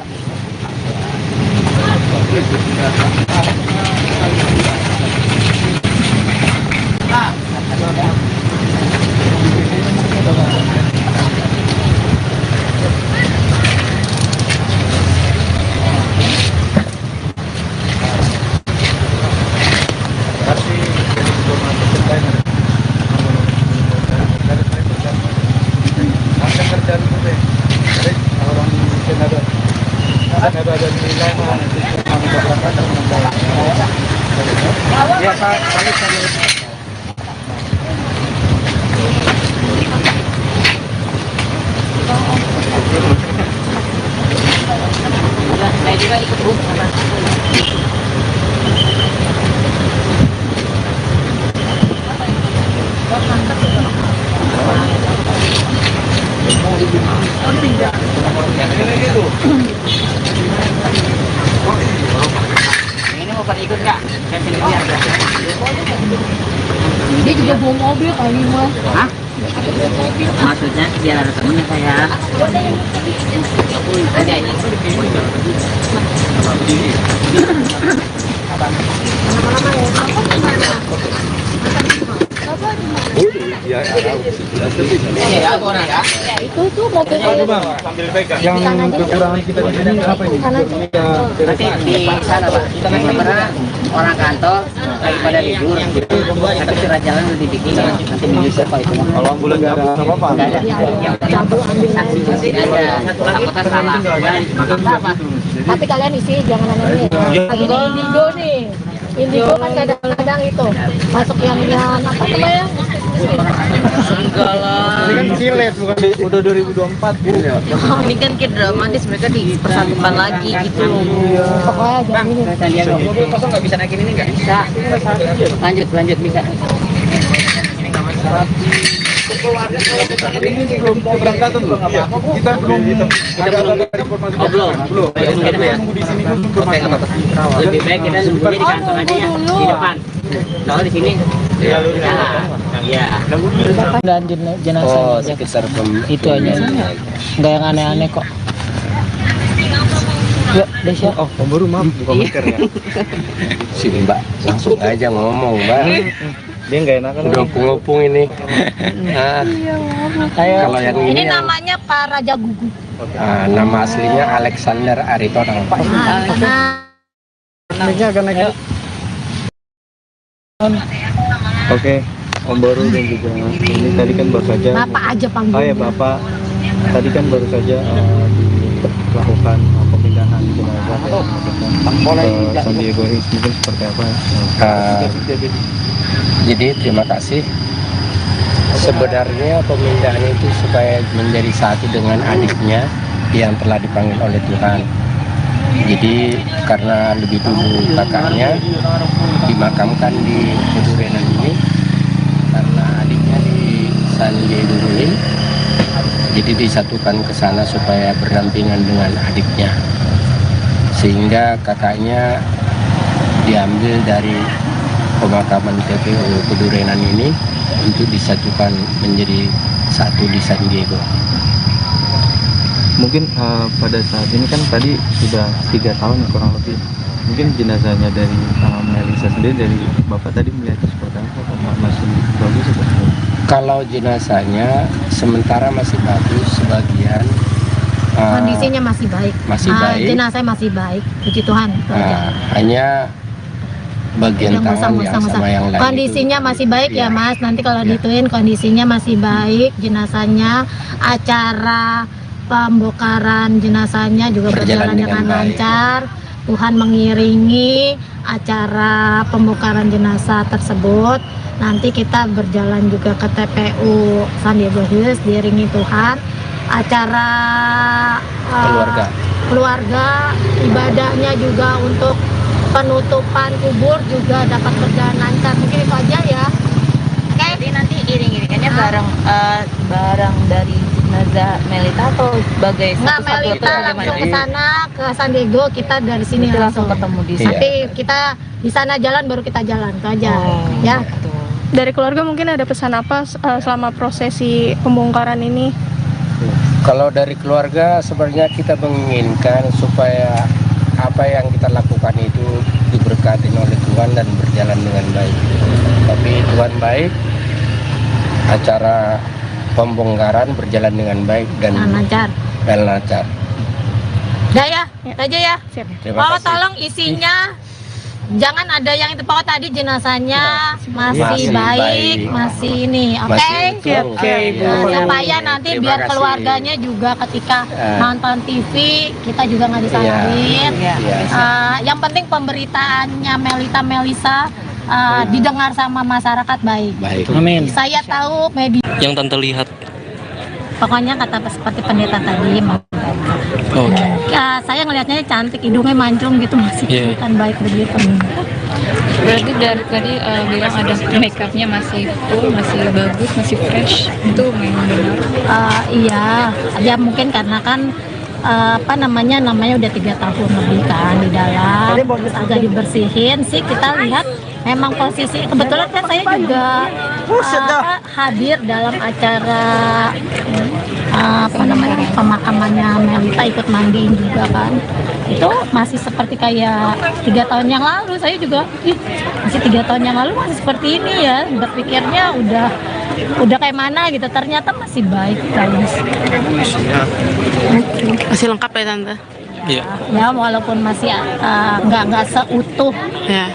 Saya juga ikut terus. Ini mau pada ikut nggak? Saya pilih dia. Dia juga bawa mobil kali mas. Hah? Maksudnya biar ada temennya saya. Ada ini. Ya, Ya, aku orang ya. Itu tuh mobilnya. yang kekurangan kita di sini apa ini? Nanti di sana Pak. Sebenarnya orang kantor lagi pada libur. Tapi surat jalan udah dibikin. Nanti menyusul kalau itu. Kalau bulan nggak apa-apa. Nggak ada. Yang penting saksi tidak ada. Takutnya salah. Apa? Tapi kalian isi jangan aneh-aneh. Lagi di Indigo nih. Indigo kan kadang-kadang itu masuk yang apa namanya? Enggak lah. Ini kan silet bukan udah 2024 gitu ya. Ini kan kayak dramatis, mereka dipersatukan lagi gitu loh. Pokoknya jangan ini. Mobil kosong nggak bisa naikin ini nggak? Bisa. Lanjut bisa. Ini belum keberangkatan loh. Kita belum ada informasi. Belum. Nunggu di sini kan informasi. Lebih baik kita nunggunya di kantor aja ya, di depan. Kalau di sini, ya. Dan jenazah Oh, sekitar itu aja. Nggak yang aneh-aneh kok. Yuk, Desya. Oh, baru maaf bukan masker ya. si Mbak langsung aja ngomong, Mbak. Dia nggak enakan. Udah ngopung ini. Nah, kalau yang Ini ini yang, namanya Pak Raja Gugu. nama aslinya Alexander Aritonang. Naiknya akan naik. Oke, Om Baru dan juga ini tadi kan baru saja. Bapak aja panggil. Oh ya Bapak, tadi kan baru saja dilakukan pemindahan jenazah ke San Diego Hills, mungkin seperti apa? Jadi terima kasih. Sebenarnya pemindahan itu supaya menjadi satu dengan adiknya yang telah dipanggil oleh Tuhan. Jadi karena lebih dulu kakaknya dimakamkan di Kedurenan ini, karena adiknya di San Diego Hills, jadi disatukan ke sana supaya berdampingan dengan adiknya, sehingga kakaknya diambil dari pemakaman TPU Kedurenan ini untuk disatukan menjadi satu di San Diego. Mungkin pada saat ini kan tadi sudah 3 tahun ya, kurang lebih. Mungkin jenazahnya dari Melisa sendiri, dari Bapak tadi melihatnya seperti apa? Masih bagus atau? Kalau jenazahnya sementara masih bagus, sebagian Kondisinya masih baik. Masih baik. Jenazahnya masih baik. Puji Tuhan. hanya bagian tangan yang sama yang lain kondisinya itu, masih baik ya Mas. Nanti kalau Ya. dituin kondisinya masih baik. Jenazahnya, acara pembongkaran jenazahnya juga berjalan dengan lancar. Tuhan mengiringi acara pembongkaran jenazah tersebut. Nanti kita berjalan juga ke TPU San Diego Hills diiringi Tuhan. Acara keluarga ibadahnya juga untuk penutupan kubur juga dapat berjalan lancar. Mungkin itu aja ya. Oke. Jadi nanti iring-iringannya barang dari jenazah Melita atau sebagai Nggak, satu-satu Melita atau langsung bagaimana? ke sana ke San Diego, kita dari sini Nanti langsung ketemu di sana. Tapi kita di sana jalan baru kita jalan itu aja. Ya. Dari keluarga mungkin ada pesan apa selama prosesi pembongkaran ini? Kalau dari keluarga sebenarnya kita menginginkan supaya apa yang kita lakukan itu diberkati oleh Tuhan dan berjalan dengan baik. Tapi Tuhan baik, acara pembongkaran berjalan dengan baik dan lancar. Udah ya, itu aja ya. Terima Pokoknya kasih. tolong isinya jangan ada yang itu. Pokoknya tadi jenazahnya masih baik, masih ini, oke? Masih utuh. Supaya nanti Terima biar kasih. keluarganya juga ketika nonton TV kita juga nggak disalahin. Yang penting pemberitaannya Melisa didengar sama masyarakat baik. Amin. Saya tahu media. Yang Tante lihat. Pokoknya kata seperti pendeta tadi. Oke. Ya, saya ngelihatnya cantik, hidungnya mancung gitu, masih kelihatan baik begitu. Berarti dari tadi bilang ada make upnya masih full, masih bagus, masih fresh. Itu memang benar. Iya, ya mungkin karena kan namanya udah 3 tahun lebih kan di dalam, terus agak dibersihin sih. Kita lihat memang posisi kebetulan kan saya juga hadir dalam acara pemakamannya Melita, ikut mandiin juga kan. Itu masih seperti kayak 3 tahun yang lalu. Saya juga masih 3 tahun yang lalu masih seperti ini ya, berpikirnya udah kayak mana gitu, ternyata masih baik guys. Masih lengkap ya Tante? Iya. Ya walaupun masih nggak seutuh Ya.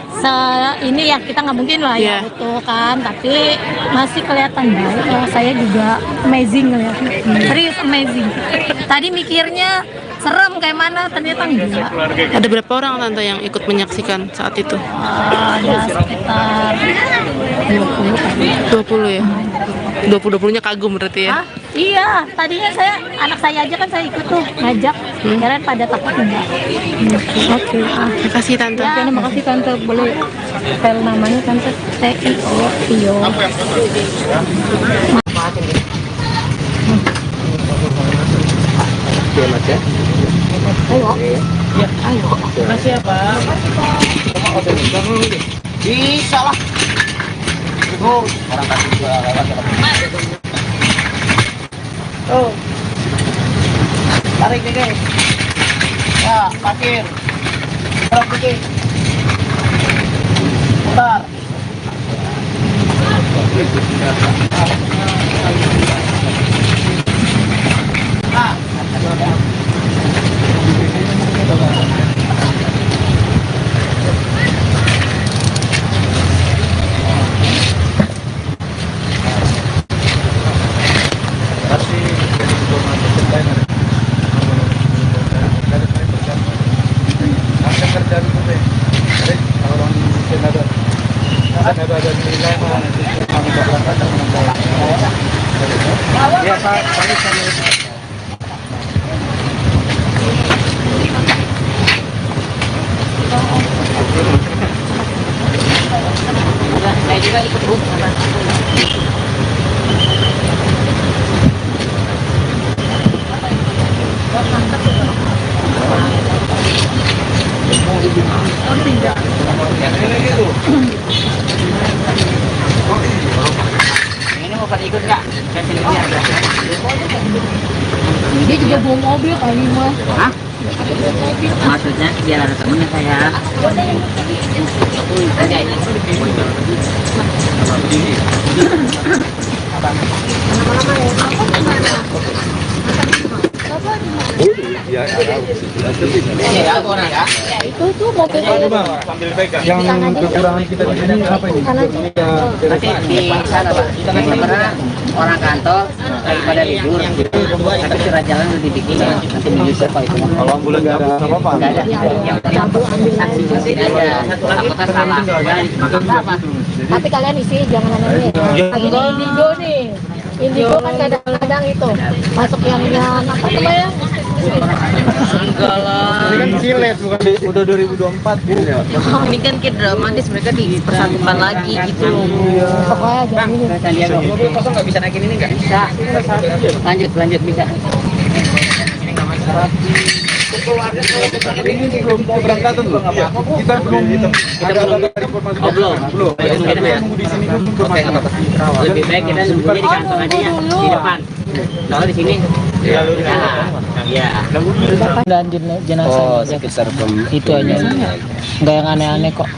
ini ya, kita nggak mungkin lah ya utuh kan, tapi masih kelihatan baik. Saya juga amazing ngeliatnya, serius amazing. Tadi mikirnya serem kayak mana, ternyata enggak. Ada berapa orang Tante yang ikut menyaksikan saat itu? Ada sekitar 20 ya? 20-20-nya kagum berarti ya? Iya, tadinya anak saya aja kan saya ikut tuh ngajak, kirain pada takut enggak. Oke, terima kasih Tante. Ya, terima kasih Tante. Boleh spell namanya Tante? Tio. Oke Mas ya. Ayo. Makasih ya Pak. Bisa lah. Orang kasih juga lewat. Tuh. Tarik nih guys. Ya, parkir. Tarik dikit. Bentar. Saya juga ikut Bu. Ini mau pada ikut nggak? Dia juga bawa mobil kali Mas. Hah? Maksudnya biar ada temennya saya. Itu tuh mobil Yang kekurangan kita di sini apa ini? Nanti di sana Pak, karena orang kantor lagi pada libur, tapi surat jalan udah dibikin, nanti menyusul Pak itu. Kalau ambulan nggak ada apa-apa. Nggak ada, yang penting saksi saksi aja. Takutnya salah, apa? Tapi kalian isi jangan aneh. Lagi di Indigo nih. Indigo kan kadang-kadang itu masuk yang apa namanya? Enggak lah. Ini kan silet bukan udah 2024 gitu ya. Ini kan kayak dramatis, mereka dipersatukan lagi gitu loh. Pokoknya jangan ini. Kita lihat dong. Mobil kosong nggak bisa naikin ini nggak? Bisa. Lanjut bisa. Ini belum keberangkatan loh. Kita belum ada informasi. Belum. Nunggu di sini dulu informasi. Lebih baik kita nunggunya di kantor aja ya, di depan. Kalau di sini, iya. Dan jenazah. Oh, sekitar Itu aja. Nggak yang aneh-aneh kok.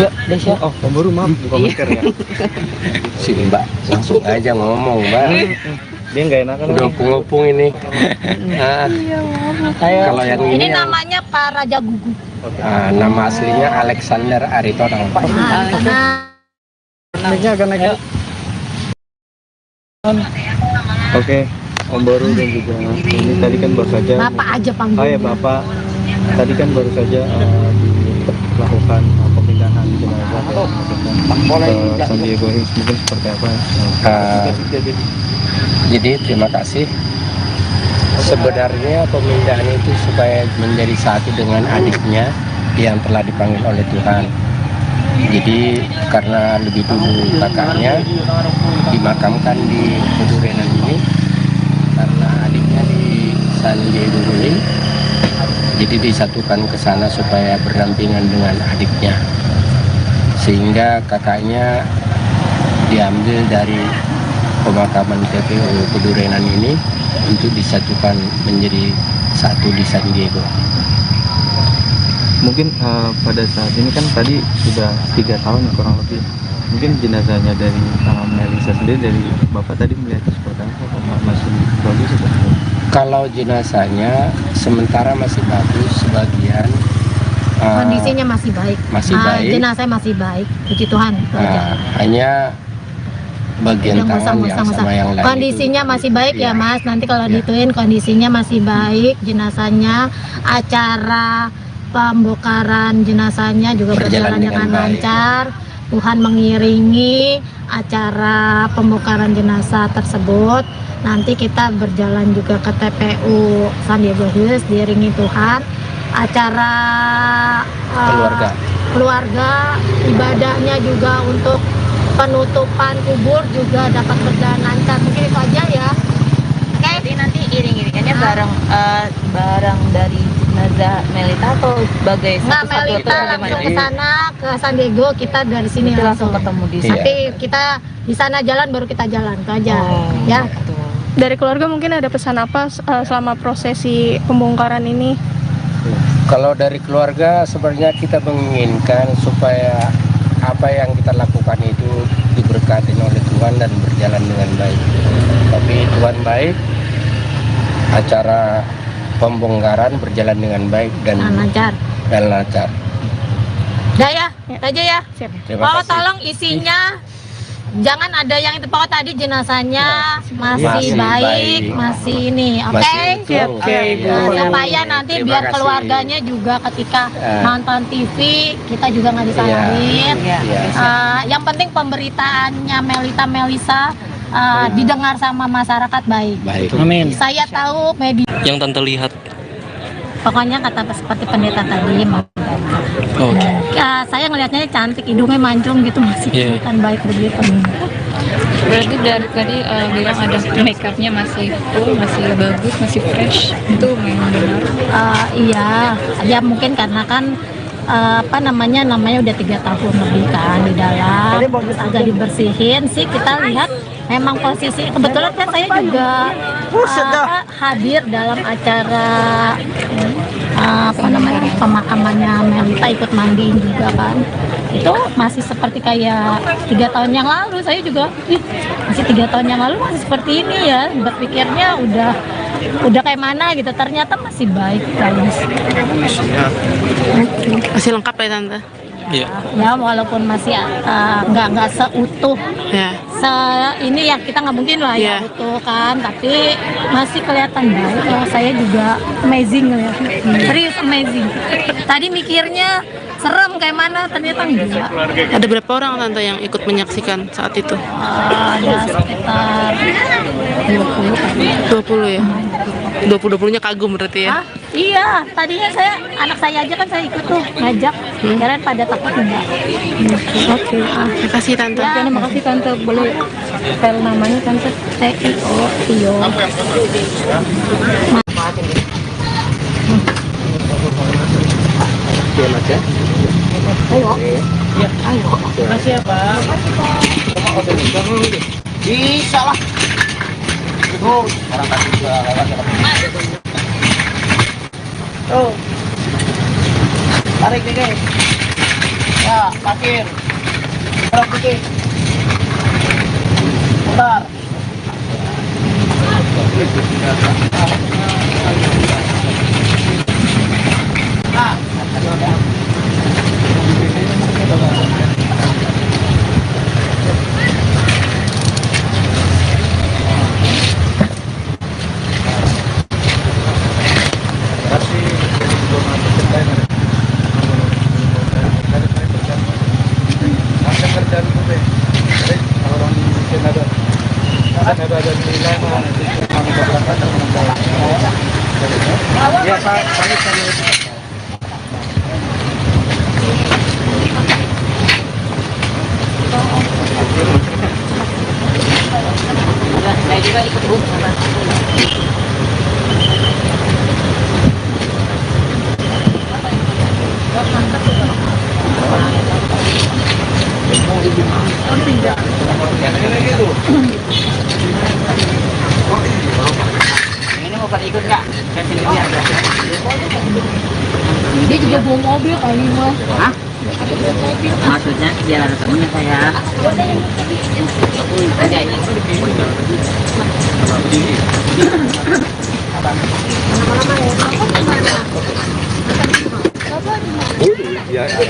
Yuk, Desya. Oh, pemburu maaf buka masker ya. si Mbak langsung aja ngomong Mbak. Dia nggak enakan. Udah ngopung ini. Nah, kalau yang Ini ini namanya Pak Raja Gugu. nama aslinya Alexander Aritonang. Naiknya agak naik. Oke, Om Boru dan juga ini tadi kan baru saja. Bapak aja panggil. Oh ya Bapak, tadi kan baru saja dilakukan pemindahan jenazah ke San Diego Hills, mungkin seperti apa? Jadi terima kasih. Sebenarnya pemindahan itu supaya menjadi satu dengan adiknya yang telah dipanggil oleh Tuhan. Jadi karena lebih dulu kakaknya dimakamkan di Pedurenan ini, karena adiknya di San Diego ini, jadi disatukan ke sana supaya berdampingan dengan adiknya, sehingga kakaknya diambil dari pemakaman TPU Pedurenan ini untuk disatukan menjadi satu di San Diego. Mungkin pada saat ini kan tadi sudah 3 tahun ya, kurang lebih. Mungkin jenazahnya dari Melisa sendiri, dari Bapak tadi melihatnya seperti apa? Apakah masih bagus atau? Kalau jenazahnya sementara masih bagus, sebagian Kondisinya masih baik. masih baik. Jenazahnya masih baik, puji Tuhan. Hanya bagian tangan yang sama yang lain kondisinya itu, masih baik ya Mas. Nanti kalau Ya. dituin kondisinya masih baik, jenazahnya, acara pembongkaran jenazahnya juga berjalan dengan lancar. Tuhan mengiringi acara pembongkaran jenazah tersebut. Nanti kita berjalan juga ke TPU San Diego Hills diiringi Tuhan. Acara keluarga, ibadahnya juga untuk penutupan kubur juga dapat berjalan lancar. Mungkin itu aja ya. Jadi nanti iring-iringannya barang dari jenazah Melita atau sebagai Nggak, satu-satu Melita atau langsung bagaimana? ke sana ke San Diego, kita dari sini Nanti langsung ketemu di sana. Tapi kita di sana jalan baru kita jalan itu aja. Ya. Dari keluarga mungkin ada pesan apa selama prosesi pembongkaran ini? Kalau dari keluarga sebenarnya kita menginginkan supaya apa yang kita lakukan itu diberkati oleh Tuhan dan berjalan dengan baik. Tapi Tuhan baik, acara pembongkaran berjalan dengan baik dan lancar. Udah ya, itu aja ya. Terima Pokoknya kasih. tolong isinya jangan ada yang itu. Pokoknya tadi jenazahnya masih baik, masih ini, oke? Masih utuh. Oke, supaya nanti Terima biar kasih. keluarganya juga ketika Ya. nonton TV kita juga nggak disalahin. Yang penting pemberitaannya Melisa didengar sama masyarakat baik. Amin. Saya tahu media. Yang Tante lihat. Pokoknya kata seperti pendeta tadi, Oke. saya ngelihatnya cantik, hidungnya mancung gitu, masih kelihatan baik begitu. Berarti dari tadi bilang ada make upnya masih full, masih bagus, masih fresh. Itu memang benar. Iya, ya mungkin karena kan namanya udah 3 tahun lebih kan di dalam, agak dibersihin sih. Kita lihat memang posisi kebetulan kan saya juga hadir dalam acara pemakamannya Melita, ikut mandiin juga kan. Itu masih seperti kayak 3 tahun yang lalu. Saya juga masih 3 tahun yang lalu masih seperti ini ya. Berpikirnya udah kayak mana gitu, ternyata masih baik guys. Masih lengkap ya Tante? Iya. Ya walaupun masih nggak seutuh Ya. ini ya, kita nggak mungkin lah ya utuh kan, tapi masih kelihatan baik. Saya juga amazing ngeliatnya, serius amazing. Tadi mikirnya serem kayak mana, ternyata enggak. Ada berapa orang Tante yang ikut menyaksikan saat itu? Ada sekitar 20 kali. 20 ya? 20-20-nya kagum berarti ya? Iya, tadinya anak saya aja kan saya ikut tuh ngajak, kirain pada takut enggak. Oke. Terima kasih Tante. Ya, terima kasih Tante. Boleh spell namanya Tante? Tio. Oke, Mas ya. Ayo. Makasih ya Pak. Bisa lah. Tuh, orang kasih juga lewat. Tuh. Tarik dikit. Ya, parkir. Tarik dikit. Bentar. Ya, Pak. Saya juga ikut Bu. Ini mau pada ikut nggak? Saya sini lihat. Dia juga bawa mobil kali Mas. Hah? Maksudnya biar ada temennya saya. Aja ini.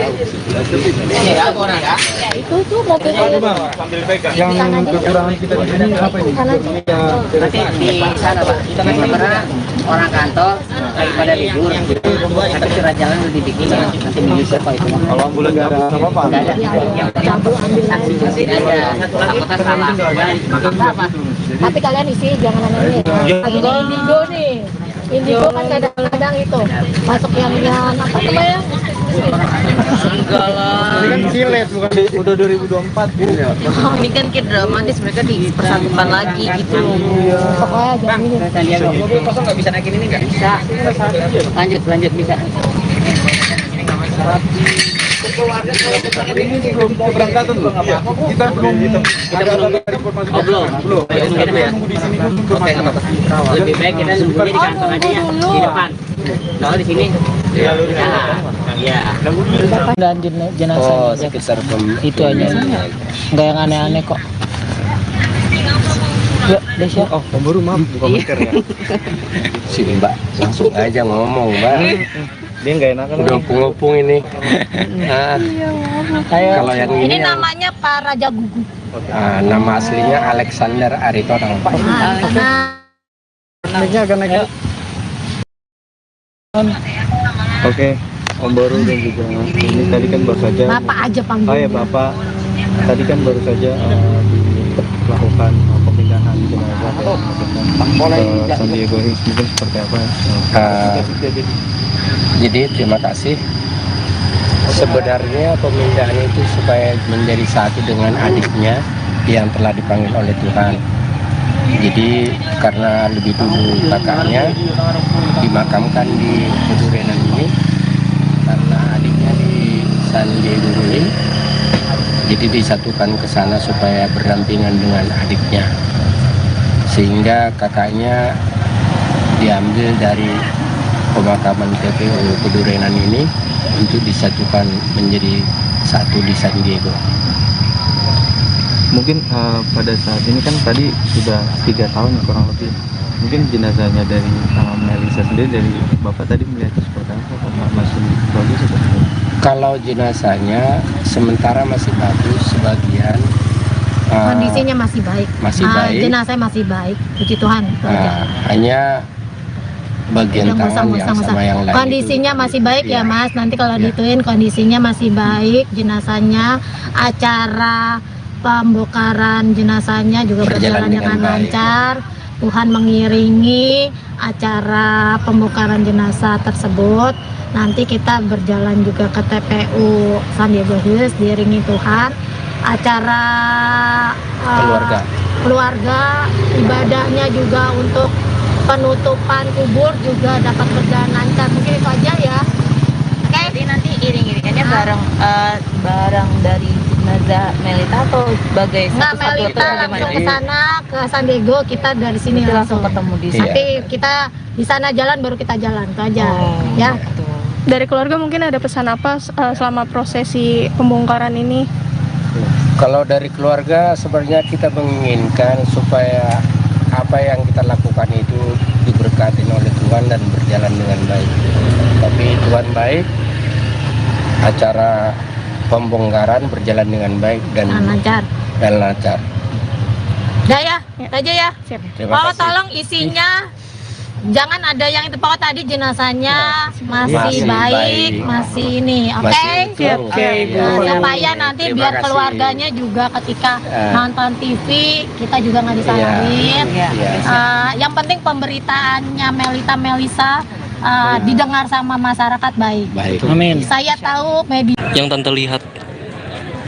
Ini ya, aku orang ya. Itu tuh mobil Yang kekurangan kita di sini apa ini? Nanti di sana Pak. Karena orang kantor lagi pada libur. Tapi surat jalan udah dibikin. Nanti menyusul kok itu. Kalau ambulan nggak ada apa-apa. Nggak ada. Yang penting saksi saksi aja. Takutnya salah. Apa? tapi kalian isi jangan aneh-aneh. Lagi di Indigo nih. Indigo kan kadang-kadang itu masuk yang apa namanya? Enggak lah. Ini kan silet bukan udah 2024 gitu ya. Ini kan kayak dramatis, mereka dipersatukan lagi gitu. Pokoknya jangan ini. Saya lihat mobil kosong nggak bisa naikin ini nggak? Bisa. Lanjut bisa. Ini belum keberangkatan loh. Kita belum ada informasi. Belum. Nunggu di sini dulu informasi. Lebih baik kita nunggunya di kantor aja ya, di depan. Kalau di sini, iya. Dan jenazah Oh, sekitar itu aja. Nggak yang aneh-aneh kok. Yuk, Desya. Oh, pemburu maaf buka masker ya. Sini Mbak, langsung aja ngomong Mbak. Dia nggak enakan. Udah ngopung ini. Nah, kalau yang Ini ini yang, namanya Pak Raja Gugu. nama aslinya Alexander Aritonang. Nah, Naiknya agak naik. Oke, Om Boru dan juga ini tadi kan baru saja. Bapak aja Oh panggilnya. ya Bapak, tadi kan baru saja dilakukan pemindahan jenazah ke San Diego Hills, mungkin seperti apa? Jadi terima kasih. Sebenarnya pemindahan itu supaya menjadi satu dengan adiknya yang telah dipanggil oleh Tuhan. Jadi karena lebih dulu kakaknya dimakamkan di Pedurenan ini, karena adiknya di San Diego Hills, jadi disatukan ke sana supaya berdampingan dengan adiknya, sehingga kakaknya diambil dari pemakaman TPU Pedurenan ini untuk disatukan menjadi satu di San Diego. Mungkin pada saat ini kan tadi sudah 3 tahun ya, kurang lebih. Mungkin jenazahnya dari Melisa sendiri, dari Bapak tadi melihatnya seperti apa? Apakah masih bagus atau tidak? Kalau jenazahnya sementara masih bagus, sebagian kondisinya masih baik. masih baik. Jenazahnya masih baik. Puji Tuhan. Hanya bagian tangan yang sama yang lain kondisinya itu, masih baik ya Mas. Nanti kalau Ya. dituin kondisinya masih baik, jenazahnya, acara pembongkaran jenazahnya juga berjalan dengan lancar. Tuhan mengiringi acara pembongkaran jenazah tersebut. Nanti kita berjalan juga ke TPU San Diego Hills diiringi Tuhan. Acara keluarga ibadahnya juga untuk penutupan kubur juga dapat berjalan lancar. Mungkin itu aja ya. Oke. Jadi nanti iring-iringannya bareng dari jenazah Melita atau sebagai Nggak, satu-satu Melita atau langsung bagaimana? ke sana ke San Diego, kita dari sini Nanti langsung ketemu di Iya. sana. Nanti kita di sana jalan baru kita jalan itu aja. Ya. Gitu. Dari keluarga mungkin ada pesan apa selama prosesi pembongkaran ini? Kalau dari keluarga sebenarnya kita menginginkan supaya apa yang kita lakukan itu diberkati oleh Tuhan dan berjalan dengan baik. Tapi Tuhan baik, acara pembongkaran berjalan dengan baik dan Lancar. lancar. Udah ya, itu aja ya. Terima Pokoknya kasih. tolong isinya jangan ada yang itu, pokoknya tadi jenazahnya masih Masih baik, baik. masih ini, oke? Masih utuh. Nah, supaya nanti Terima biar kasih. keluarganya juga ketika nonton TV kita juga nggak disalahin. Iya. Yang penting pemberitaannya Melisa didengar sama masyarakat baik. Baik. Amin. Saya tahu media, Yang Tante lihat.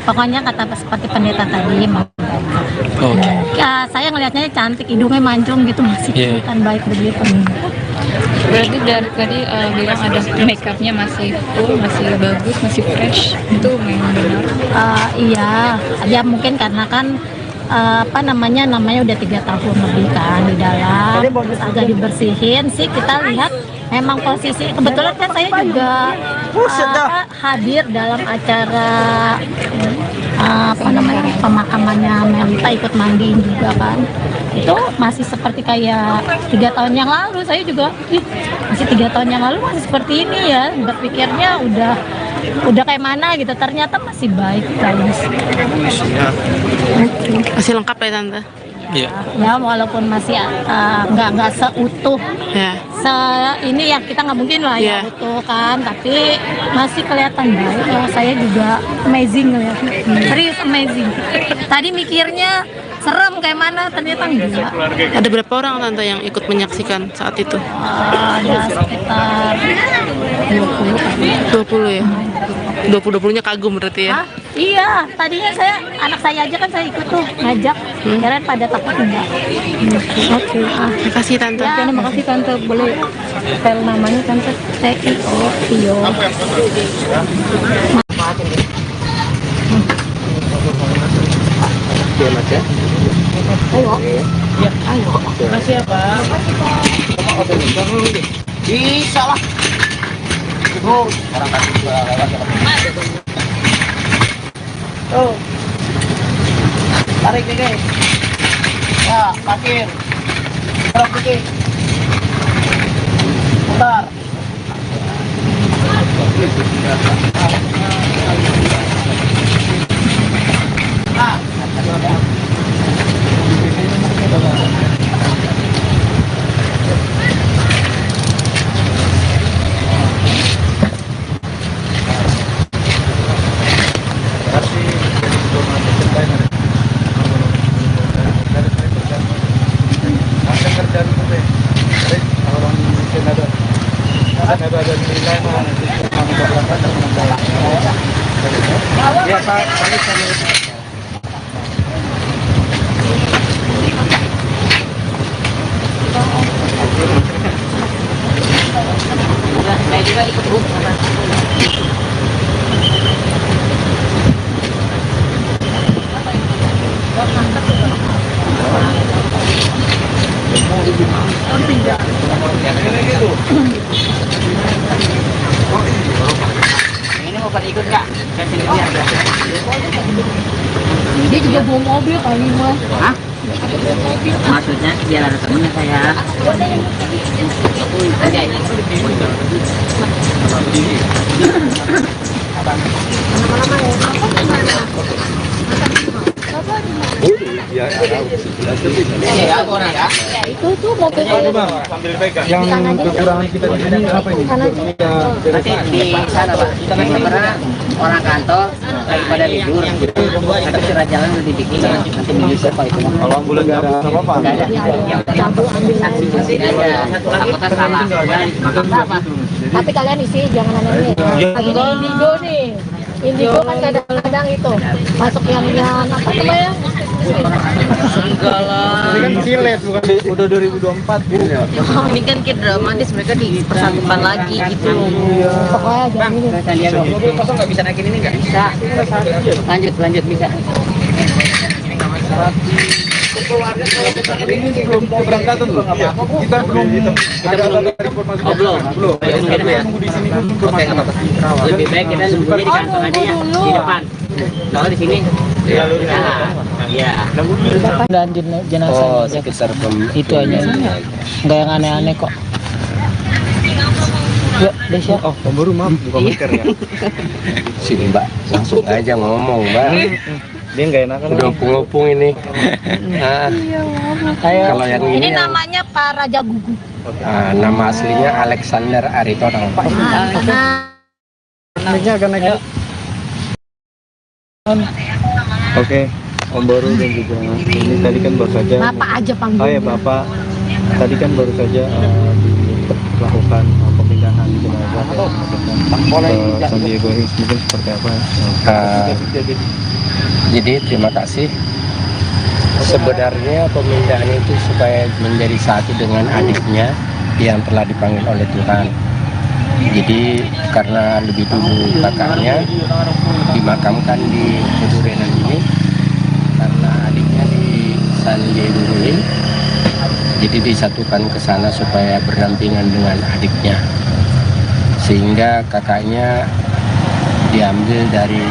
pokoknya kata seperti pendeta tadi, Oke. Ya, saya ngelihatnya cantik, hidungnya mancung gitu, masih Iya. kelihatan baik begitu. Berarti dari tadi bilang ada make upnya masih full, masih bagus, masih fresh. Itu memang benar. Iya, ya mungkin karena kan apa namanya udah 3 tahun lebih kan di dalam, terus agak dibersihin sih, kita lihat memang posisi kebetulan kan saya juga hadir dalam acara apa namanya pemakamannya Melita, ikut mandiin juga kan. Itu masih seperti kayak 3 tahun yang lalu. Saya juga masih 3 tahun yang lalu masih seperti ini ya, berpikirnya udah kayak mana gitu, ternyata masih baik guys. Masih lengkap ya tante? Iya. Ya walaupun masih nggak seutuh Ya. ini ya, kita nggak mungkin lah Iya. ya utuh kan, tapi masih kelihatan baik. Saya juga amazing ngeliatnya, serius amazing. Tadi mikirnya serem kayak mana, ternyata enggak. Ada berapa orang tante yang ikut menyaksikan saat itu? Ada sekitar 20 kali. 20 ya? 20-20-nya kagum berarti ya? Hah? Iya, tadinya anak saya aja kan saya ikut tuh ngajak, kirain pada takut enggak. Oke. Terima kasih tante. Ya, terima kasih tante. Boleh spell namanya tante? Tio. Oke Mas ya. Ayo. Makasih ya Pak. Bisa lah. Orang kasih juga lewat. Tuh. Tarik dikit. Ya, parkir. Terus dikit. Bentar. Ya Pak, Saya juga ikut Bu. Ini mau pada ikut nggak? Saya sini lihat. Dia juga bawa mobil kali mas. Hah? Maksudnya biar ada temennya saya. Aja ini. ya Ya, orang ya. Itu tuh mobil Yang kekurangan kita di sini apa ini? Nanti di sana Pak. Karena orang kantor lagi pada libur. Tapi surat jalan udah dibikin. Nanti menyusul Pak itu. Kalau ambulan nggak ada apa-apa. Nggak ada. Yang penting saksi aja. Takutnya salah. Tapi kalian isi, jangan aneh-aneh. Lagi di Indigo nih. Indigo kan kadang-kadang itu masuk yang apa namanya? Enggak lah. Ini kan silet bukan udah 2024 gitu ya. Ini kan kayak dramatis, mereka dipersatukan lagi gitu loh. Pokoknya jangan ini. Saya lihat dong. mobil kosong nggak bisa naikin ini nggak? Bisa. Lanjut bisa. Ini sebelum keberangkatan loh. Kita belum ada informasi. Belum. Nunggu di sini dulu informasi. Lebih baik kita nunggunya di kantor aja ya, di depan. Kalau di sini, iya. Dan jenazah Oh, sekitar itu aja. Nggak yang aneh-aneh kok. Yuk, Desya. Oh, Om Baru maaf buka miker ya. sini Mbak, langsung aja ngomong Mbak. Dia nggak enakan. Udah ngopung ini. Nah, Ayo. kalau yang Ini ini yang- namanya Pak Raja Gugu. nama aslinya Alexander Aritonang. Nah, Naiknya akan naik. Oke, Om Baru dan juga ini tadi kan baru saja. Bapak aja Oh panggilnya. ya Bapak, tadi kan baru saja dilakukan pemindahan jenazah ke San Diego Hills, mungkin seperti apa? Jadi terima kasih Sebenarnya pemindahan itu supaya menjadi satu dengan adiknya yang telah dipanggil oleh Tuhan. Jadi karena lebih dulu kakaknya dimakamkan di Pedurenan ini, karena adiknya di San Diego ini, jadi disatukan ke sana supaya berdampingan dengan adiknya. Sehingga kakaknya diambil dari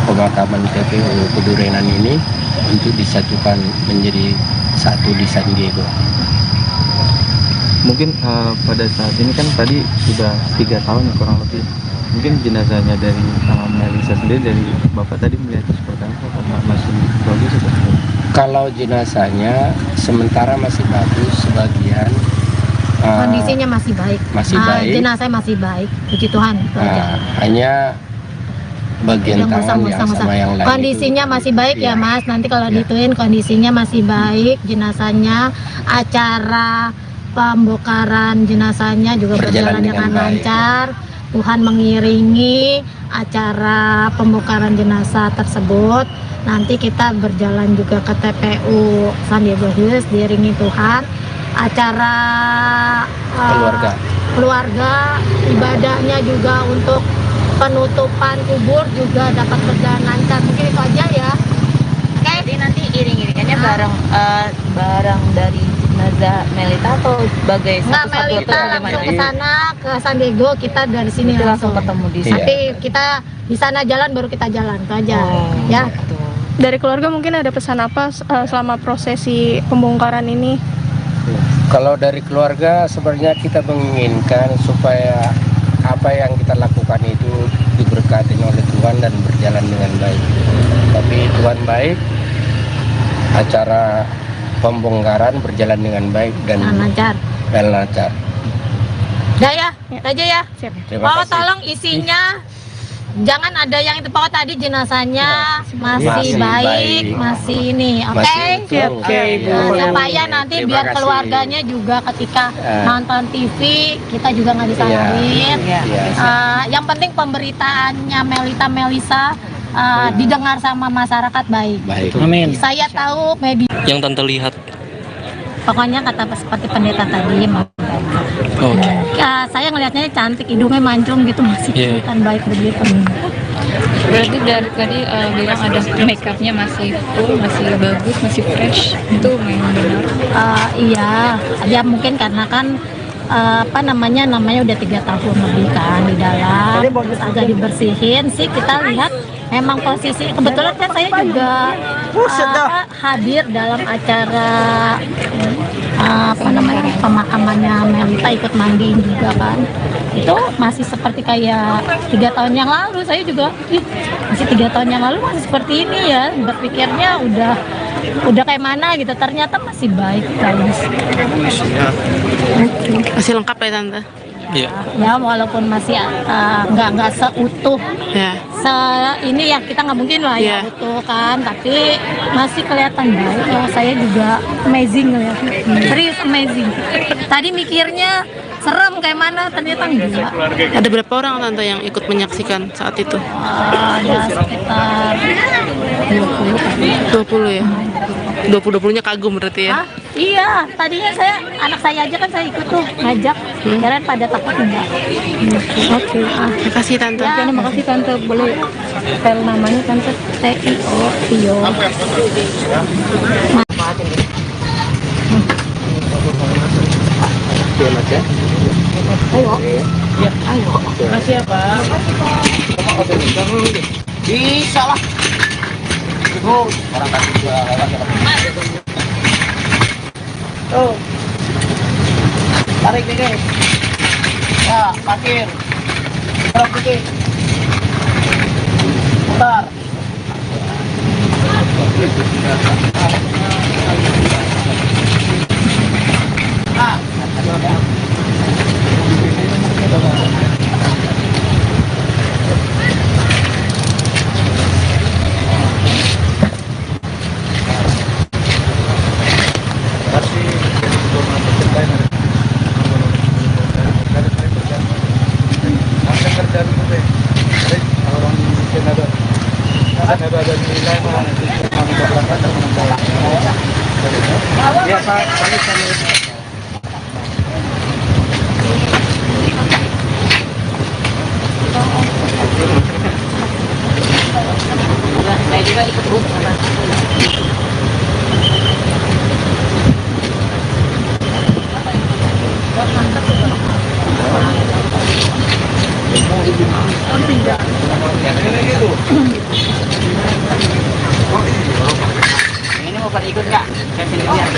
pemakaman TPU Pedurenan ini untuk disatukan menjadi satu di San Diego. Mungkin pada saat ini kan tadi sudah 3 tahun ya kurang lebih. Mungkin jenazahnya dari Melisa sendiri, dari Bapak tadi melihatnya seperti apa? Apakah masih bagus atau tidak? Kalau jenazahnya sementara masih bagus, sebagian Kondisinya masih baik. masih baik. Jenazahnya masih baik. Puji Tuhan. itu aja. Hanya bagian tangan yang sama yang lain kondisinya itu masih baik ya Mas. Nanti kalau dituin kondisinya masih baik, jenazahnya, acara pembongkaran jenazahnya juga berjalan dengan lancar. Tuhan mengiringi acara pembongkaran jenazah tersebut. Nanti kita berjalan juga ke TPU San Diego Hills diiringi Tuhan. Acara keluarga ibadahnya juga untuk penutupan kubur juga dapat berjalan lancar. Mungkin itu aja ya. Jadi nanti iring-iringannya barang dari jenazah Melita atau sebagai Nggak, satu-satu Melita atau langsung gimana? ke sana ke San Diego, kita dari sini Itu langsung ketemu di Iya. Nanti kita di sana jalan baru kita jalan itu aja ya. Dari keluarga mungkin ada pesan apa selama prosesi pembongkaran ini? Kalau dari keluarga sebenarnya kita menginginkan supaya apa yang kita lakukan itu diberkati oleh Tuhan dan berjalan dengan baik. Tapi Tuhan baik, acara pembongkaran berjalan dengan baik dan Lancar. lancar. Udah ya, itu aja ya. Terima Pokoknya kasih. tolong isinya jangan ada yang itu, pokoknya tadi jenazahnya masih Masih baik, baik. masih ini, oke? Masih utuh. Supaya nanti Terima biar kasih. keluarganya juga ketika nonton TV kita juga nggak Iya. disalahin. Iya. Yang penting pemberitaannya Melisa didengar sama masyarakat baik. Baik. Amin. Saya tahu media, Yang Tante lihat. pokoknya kata seperti pendeta tadi, Oke. saya ngelihatnya cantik, hidungnya mancung gitu, masih Iya. kelihatan baik begitu. Berarti dari tadi bilang ada make upnya masih full, masih bagus, masih fresh. Itu memang benar. Iya, ya mungkin karena kan namanya udah 3 tahun lebih kan di dalam, terus agak dibersihin sih. Kita lihat memang posisi, kebetulan kan saya juga hadir dalam acara pemakamannya Melita, ikut mandiin juga kan. Itu masih seperti kayak 3 tahun yang lalu. Saya juga masih 3 tahun yang lalu masih seperti ini ya, berpikirnya udah kayak mana gitu, ternyata masih baik guys. Masih lengkap ya Tante? Iya. Ya walaupun masih nggak seutuh Ya. ini ya, kita nggak mungkin lah ya Iya. utuh kan, tapi masih kelihatan baik. Saya juga amazing ngeliatnya, serius amazing. Tadi mikirnya serem kayak mana, ternyata enggak. Ada berapa orang Tante yang ikut menyaksikan saat itu? Ada sekitar 20 kali. 20 ya? 20-20-nya kagum berarti ya? Iya, tadinya anak saya aja kan saya ikut tuh ngajak, kalian pada takut enggak. Oke. Terima kasih Tante. Ya, terima kasih Tante, boleh spell namanya Tante? Tio. Makasih ya Pak. Bisa lah. Orang kasih juga tuh. Tarik dikit. Ya, parkir. Tarik dikit. Bentar. Ada nilai Ya Pak, kami sambil Saya juga ikut Bu. Ini mau pada ikut nggak? Saya pilih lihat.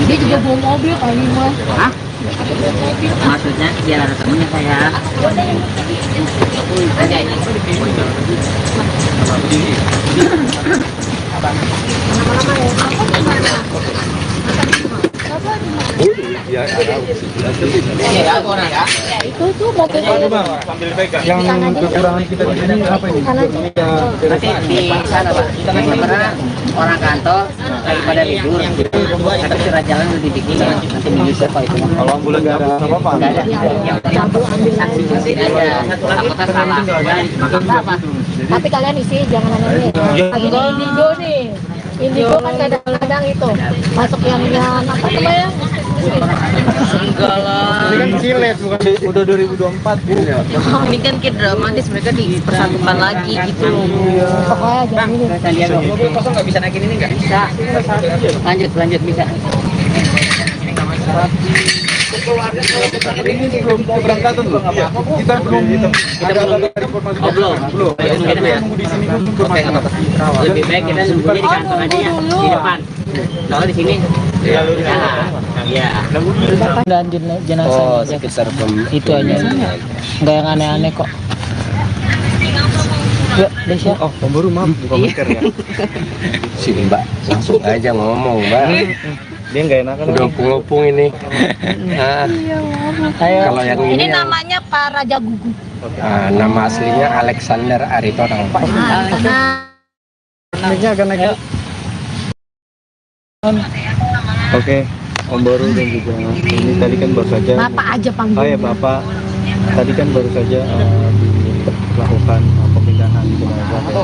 Dia juga bawa mobil kali Mas. Hah? Maksudnya biar ada temennya saya. Aja ini. Ini ya, orang ya. Itu tuh mobil Yang kekurangan kita di sini apa ini? Nanti di sana Pak. Karena orang kantor lagi pada libur. Tapi surat jalan udah dibikin. Nanti minggu siapa itu? Kalau ambulan nggak ada apa-apa. Nggak ada. Yang penting saksi aja. Takutnya salah. Apa? tapi kalian isi jangan aneh-aneh. Lagi di Indigo nih. Indigo kan kadang-kadang itu masuk yang apa namanya? Enggak lah. Ini kan silet bukan udah 2024 Bu. Ini kan kayak dramatis, mereka dipersatukan lagi gitu loh. Pokoknya jangan ini. Saya lihat dong. mobil kosong nggak bisa naikin ini nggak? Bisa. Lanjut bisa. Ini sebelum keberangkatan loh. Kita belum ada informasi. Belum. Kita nunggu di sini dulu informasi. Lebih baik kita nunggunya di kantor aja ya, di depan. Kalau di sini, iya. Dan jenazah Oh, sekitar itu aja. Nggak yang aneh-aneh kok. Yuk, Desya. Oh, pemburu maaf buka masker ya. si Mbak langsung aja ngomong Mbak. Dia nggak enakan. Udah ngopung ini. Nah, Ayo. kalau yang Ini ini yang- namanya Pak Raja Gugu. nama aslinya Alexander Aritonang. Naiknya agak naik. Oke, Om Boru dan juga ini tadi kan baru saja. Bapak aja Oh panggil. ya Bapak, tadi kan baru saja dilakukan pemindahan jenazah ke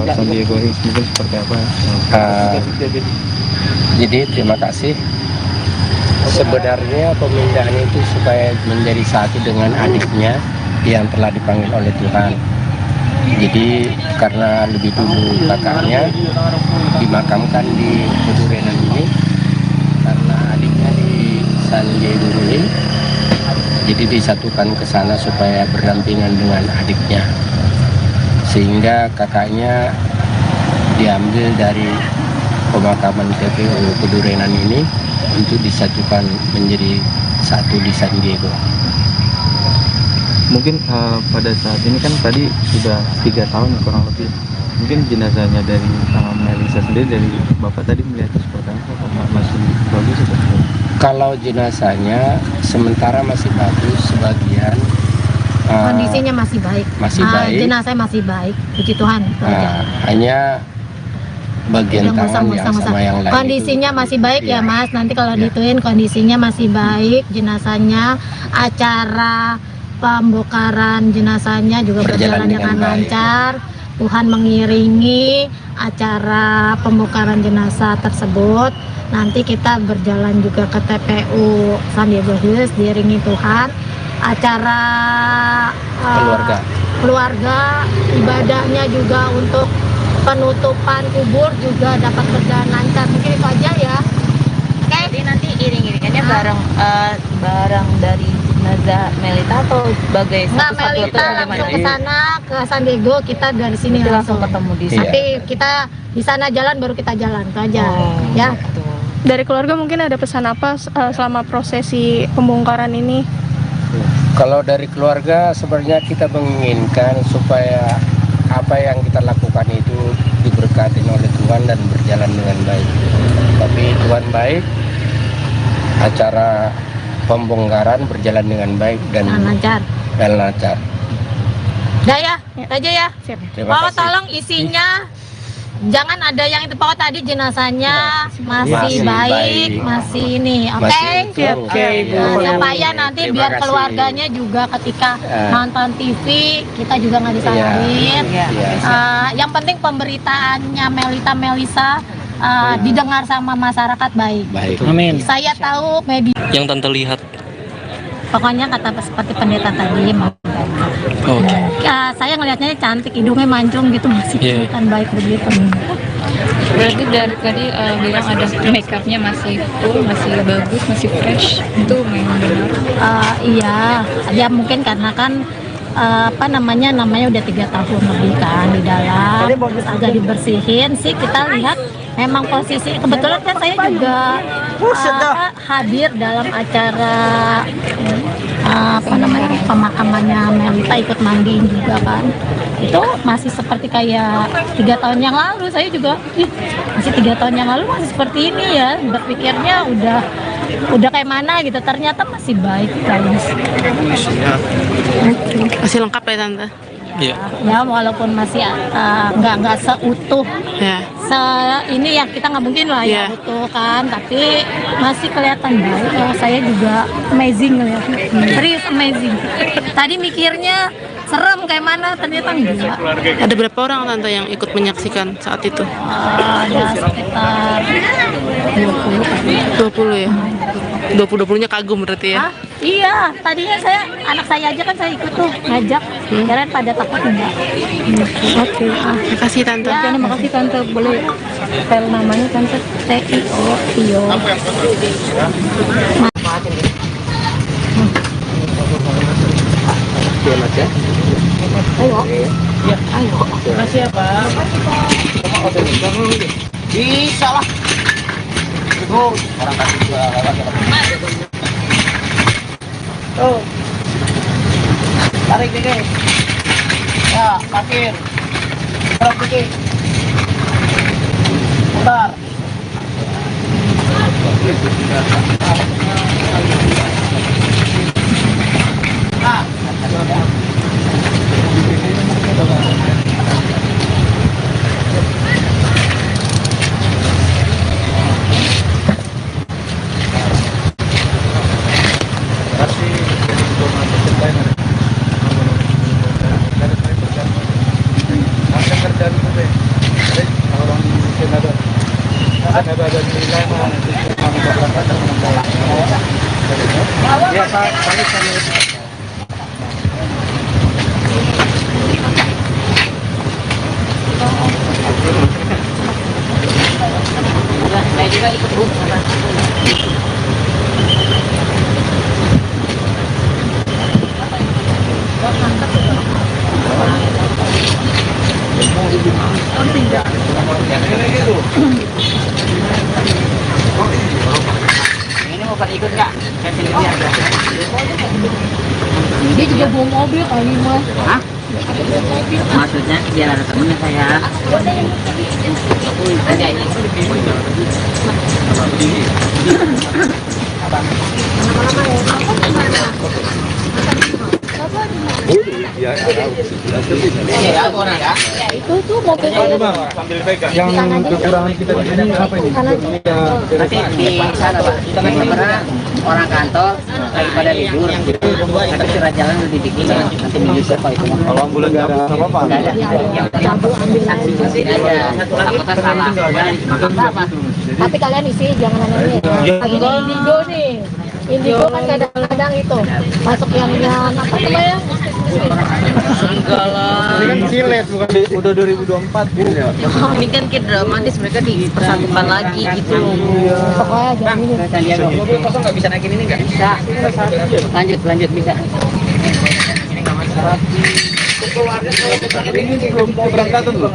San Diego Hills, mungkin seperti apa? Jadi terima kasih. Sebenarnya pemindahan itu supaya menjadi satu dengan adiknya yang telah dipanggil oleh Tuhan. Jadi karena lebih dulu kakaknya dimakamkan di Pedurenan ini, karena adiknya di San Diego Hills, jadi disatukan ke sana supaya berdampingan dengan adiknya. Sehingga kakaknya diambil dari pemakaman TPU Pedurenan ini untuk disatukan menjadi satu di San Diego. Mungkin pada saat ini kan tadi sudah 3 tahun kurang lebih. Mungkin jenazahnya dari Melisa sendiri, dari Bapak tadi melihatnya seperti apa? Apakah masih bagus atau tidak? Kalau jenazahnya sementara masih bagus, sebagian Kondisinya masih baik. masih baik. Jenazahnya masih baik. Puji Tuhan. Hanya bagian tangan yang sama yang lain kondisinya itu, masih baik ya iya. Mas. Nanti kalau Iya. dituin kondisinya masih baik. Jenazahnya, acara pembongkaran jenazahnya juga berjalan dengan baik. lancar. Tuhan mengiringi acara pembongkaran jenazah tersebut. Nanti kita berjalan juga ke TPU San Diego Hills diiringi Tuhan. Acara keluarga, ibadahnya juga untuk penutupan kubur juga dapat berjalan lancar. Mungkin itu aja ya. Jadi nanti iring-iringannya barang dari jenazah Melita atau sebagai Nggak, satu-satu Melita atau langsung bagaimana? ke sana ke San Diego, kita dari sini Nanti langsung ketemu di Iya. sana. Tapi kita di sana jalan baru kita jalan itu aja ya. Gitu. Dari keluarga mungkin ada pesan apa selama prosesi pembongkaran ini? Kalau dari keluarga sebenarnya kita menginginkan supaya apa yang kita lakukan itu diberkati oleh Tuhan dan berjalan dengan baik. Tapi Tuhan baik, acara pembongkaran berjalan dengan baik dan Lancar. lancar. Udah ya, itu aja ya. Siap. Terima Bapak kasih. tolong isinya jangan ada yang itu pokok tadi jenazahnya masih Masih baik, baik. masih ini, oke? Masih Oke, Bu. Supaya nanti Terima biar kasih. keluarganya juga ketika Eh. nonton TV kita juga nggak disalahin. Iya. Yang penting pemberitaannya Melisa didengar sama masyarakat baik. Baik. Amin. Saya tahu media, Yang Tante lihat. pokoknya kata seperti pendeta tadi. Oke. Saya ngelihatnya cantik, hidungnya mancung gitu, masih Iya. kelihatan baik begitu. Berarti dari tadi bilang ada make upnya masih full, masih bagus, masih fresh. Itu memang benar. Iya, ya mungkin karena kan namanya udah 3 tahun lebih kan di dalam, terus agak dibersihin sih. Kita lihat memang posisi kebetulan kan saya juga hadir dalam acara pemakamannya Melita, ikut mandiin juga kan. Itu masih seperti kayak 3 tahun yang lalu. Saya juga masih 3 tahun yang lalu masih seperti ini ya, berpikirnya udah kayak mana gitu, ternyata masih baik guys. Masih lengkap ya Tante? Iya. Ya walaupun masih nggak seutuh Ya. ini ya, kita nggak mungkin lah Iya. ya utuh kan, tapi masih kelihatan baik. Saya juga amazing ngeliatnya, serius amazing. Tadi mikirnya serem kayak mana, ternyata enggak. Ada berapa orang Tante yang ikut menyaksikan saat itu? Ada sekitar 20 kali. 20 ya? 20-20-nya kagum berarti ya? Hah? Iya, tadinya anak saya aja kan saya ikut tuh ngajak, kirain pada takut enggak. Oke. Terima kasih Tante. Ya, terima kasih Tante, boleh spell namanya Tante? Tio. Makasih ya, Pak. Bisa lah. Tuh, orang kasih juga tuh. Tarik dikit. Ya, parkir. Tarik dikit. Bentar. Nah. Saya juga ikut Bu. Ini mau pada ikut nggak? Saya pilih dia. Dia juga bawa mobil kali Mas. Hah? Maksudnya biar ada temennya saya. Aja ini. Ini ya, aku orang ya. Itu tuh mobil Yang kekurangan kita di sini apa ini? Nanti di sana Pak, karena orang kantor lagi pada libur, tapi surat jalan udah dibikin, nanti minggu siapa itu? Kalau ambulan nggak ada apa-apa. Nggak ada, yang penting saksi aja, takutnya salah, apa? Tapi kalian isi, jangan aneh-aneh. Lagi di Indigo nih. Indigo kan kadang-kadang itu masuk yang apa namanya? Enggak lah. Ini kan silet bukan udah 2024 gitu ya. Ini kan kayak dramatis, mereka dipersatukan lagi gitu loh. Pokoknya jangan ini. Mobil kosong nggak bisa naikin ini nggak? Bisa. Lanjut bisa. Ini belum keberangkatan loh.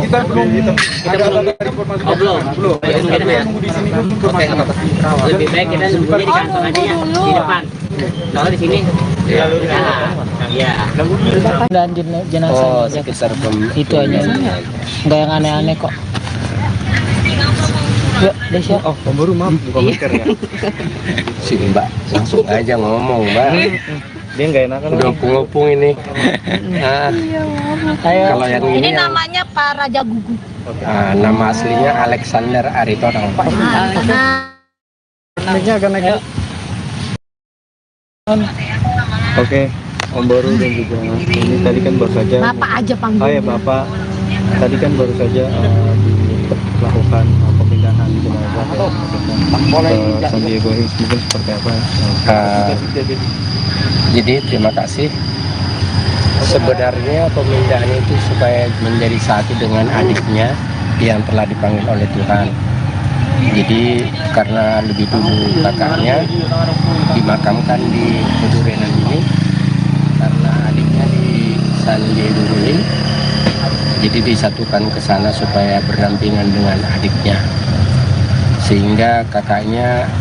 Kita belum ada informasi. Belum. Kita nunggu di sini dulu informasi. Lebih baik kita nunggunya di kantor aja ya, di depan. Kalau di sini, iya. Dan jenazah Oh, sekitar itu aja. Enggak yang aneh-aneh kok. Yuk, Desya. Oh, pemburu maaf buka masker ya. Si Mbak langsung aja ngomong, Mbak. Dia nggak enakan. Udah ngopung ini. Nah, Ayo. kalau yang Ini ini yang namanya Pak Raja Gugu. Nama aslinya Alexander Aritonang. Oke, Om Boru dan juga ini tadi kan baru saja. Bapak aja panggil. Oh ya Bapak, tadi kan baru saja dilakukan pemindahan jenazah ke San Diego Hills, mungkin seperti apa? Jadi terima kasih. Sebenarnya pemindahan itu supaya menjadi satu dengan adiknya yang telah dipanggil oleh Tuhan. Jadi karena lebih dulu kakaknya dimakamkan di Pedurenan ini, karena adiknya di San Diego Hills, jadi disatukan ke sana supaya berdampingan dengan adiknya, sehingga kakaknya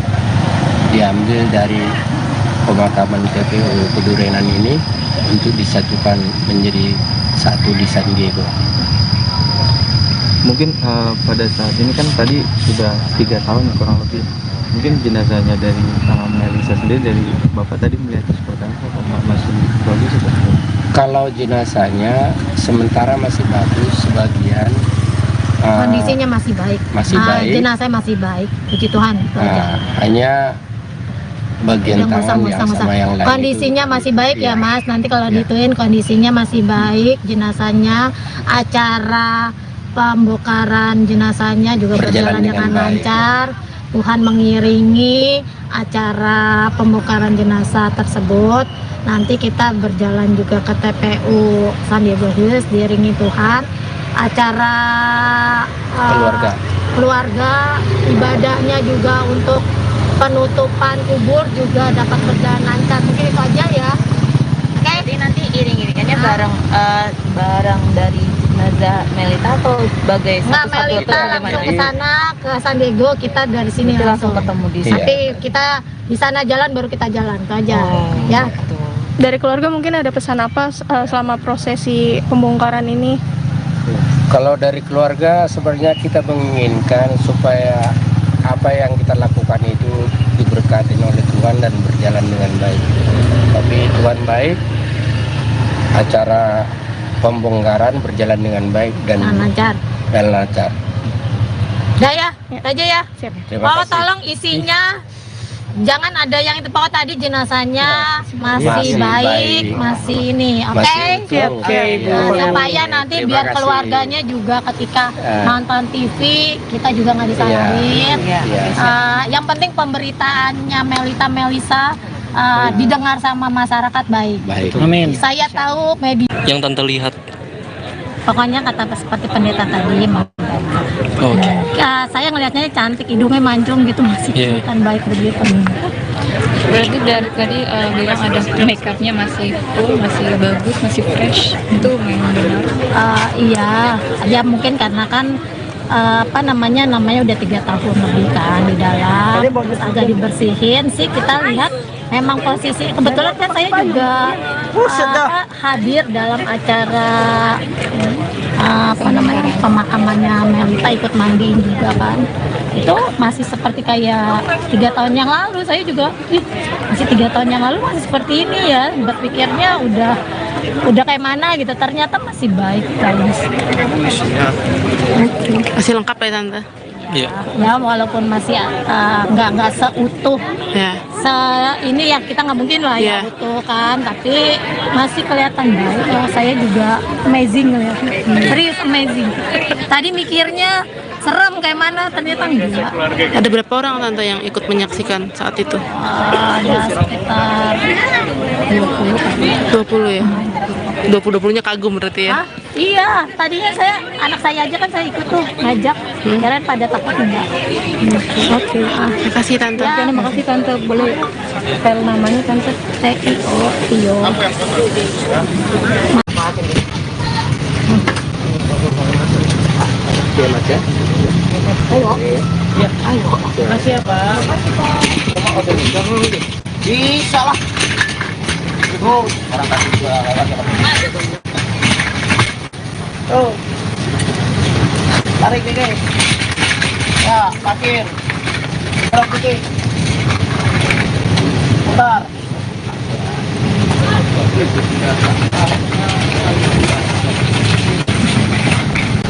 diambil dari pemakaman TPU Pedurenan ini untuk disatukan menjadi satu di San Diego. Mungkin pada saat ini kan tadi sudah 3 tahun ya, kurang lebih. Mungkin jenazahnya dari Melisa sendiri, dari Bapak tadi melihatnya seperti apa? Masih bagus atau? Kalau jenazahnya sementara masih bagus, sebagian Kondisinya masih baik. Masih baik. Jenazahnya masih baik, puji Tuhan. Hanya bagian tangan yang sama yang lain kondisinya itu, masih baik ya Mas. Nanti kalau Ya. dituin kondisinya masih baik, jenazahnya, acara pembongkaran jenazahnya juga berjalan dengan lancar. Tuhan mengiringi acara pembongkaran jenazah tersebut. Nanti kita berjalan juga ke TPU San Diego Hills diiringi Tuhan. Acara keluarga, ibadahnya juga untuk penutupan kubur juga dapat berjalan lancar. Mungkin itu aja ya. Oke. Jadi nanti iring-iringannya bareng dari jenazah Melita atau sebagai Nggak, satu-satu Melita langsung ke sana ke San Diego, kita dari sini Nanti langsung ketemu di sana. Nanti kita di sana jalan baru kita jalan itu aja. Ya. Dari keluarga mungkin ada pesan apa selama prosesi pembongkaran ini? Kalau dari keluarga sebenarnya kita menginginkan supaya apa yang kita lakukan itu diberkati oleh Tuhan dan berjalan dengan baik. Tapi Tuhan baik, acara pembongkaran berjalan dengan baik dan lancar. Udah ya, itu aja ya. Terima Pokoknya kasih. tolong isinya jangan ada yang itu. Pokoknya tadi jenazahnya masih baik, masih ini, oke? Supaya nanti Terima biar kasih. keluarganya juga ketika nonton TV kita juga nggak disalahin. Yang penting pemberitaannya Melisa didengar sama masyarakat baik. Amin. Saya tahu media. Yang Tante lihat. Pokoknya kata seperti pendeta tadi, Oke. saya ngelihatnya cantik, hidungnya mancung gitu, masih kelihatan baik begitu. Berarti dari tadi bilang ada make upnya masih full, masih bagus, masih fresh. Itu memang benar. Iya, ya mungkin karena kan namanya udah 3 tahun lebih kan di dalam, agak dibersihin sih. Kita lihat memang posisi, kebetulan kan saya juga hadir dalam acara pemakamannya Melita, ikut mandiin juga kan. Itu masih seperti kayak 3 tahun yang lalu. Saya juga masih 3 tahun yang lalu masih seperti ini ya, berpikirnya udah kayak mana gitu, ternyata masih baik guys. Masih lengkap ya Tante? Iya. Ya walaupun masih nggak seutuh Ya. ini ya, kita nggak mungkin lah ya utuh kan, tapi masih kelihatan baik. Saya juga amazing ngeliatnya, serius amazing. Tadi mikirnya serem kayak mana, ternyata enggak. Ada berapa orang Tante yang ikut menyaksikan saat itu? Ada sekitar 20 kali. 20 ya? 20-20-nya kagum berarti ya? Iya, tadinya anak saya aja kan saya ikut tuh ngajak, kalian pada takut enggak. Oke, terima kasih Tante. Ya, terima kasih Tante. Boleh spell namanya Tante? Tio. Oke, Mas ya. Ayo. Makasih ya Pak. Bisa lah. Orang kasih juga Tuh. Tarik dikit. Ya, parkir. Berapa dikit. Bentar.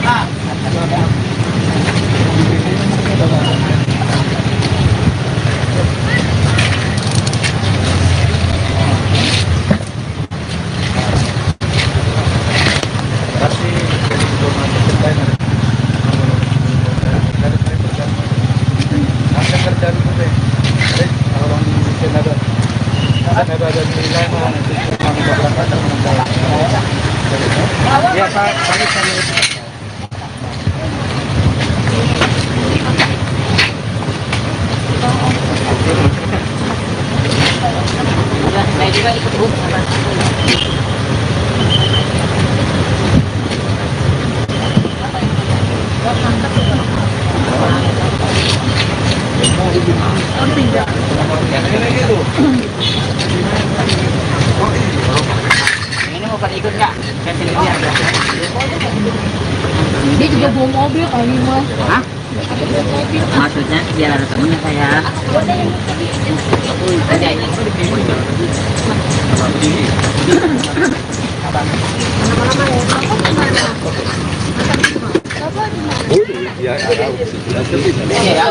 Nah, Saya juga ikut Bu. Ini mau pada ikut nggak? Dia juga bawa mobil kali mas. Hah? Maksudnya biar ada temennya saya. Aja ini. Ya,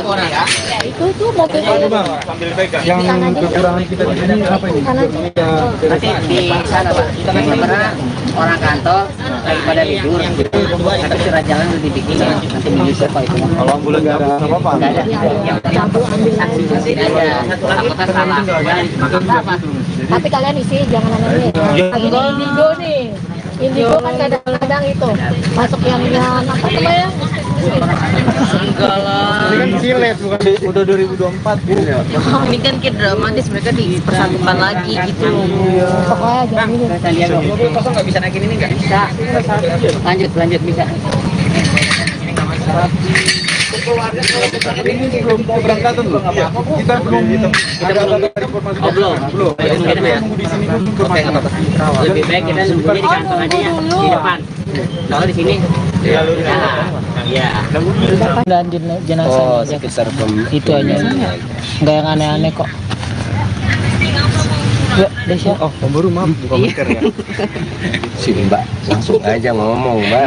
orang ya. Itu tuh mobil Yang kekurangan kita di sini apa ini? Nanti di sana Pak. Sebenarnya orang kantor lagi pada libur. Tapi surat jalan udah dibikin. Nanti bisa kok itu. Kalau ambulan nggak ada apa-apa. Nggak ada. Yang saksi aja. Takutnya salah. Apa? tapi kalian isi jangan aneh ini indigo nih. Indigo kan kadang-kadang itu masuk yang apa namanya? Enggak lah. Ini kan silet bukan udah 2024 gitu ya. Ini kan kayak dramatis, mereka dipersatukan lagi gitu. Pokoknya jangan ini. Saya lihat dong. Kosong nggak bisa naikin ini nggak? Bisa. Lanjut bisa. Ini belum keberangkatan loh. Kita belum ada informasi. Oh belum. Di sini dulu Lebih baik kita nunggunya di kantor aja ya, di depan. Kalau di sini, ya. Dan jenazah Oh, sekitar itu aja. Nggak yang aneh-aneh kok. Ya, Desya. Oh, pemburu maaf bukan mikir ya. Sini Mbak, langsung aja ngomong Mbak.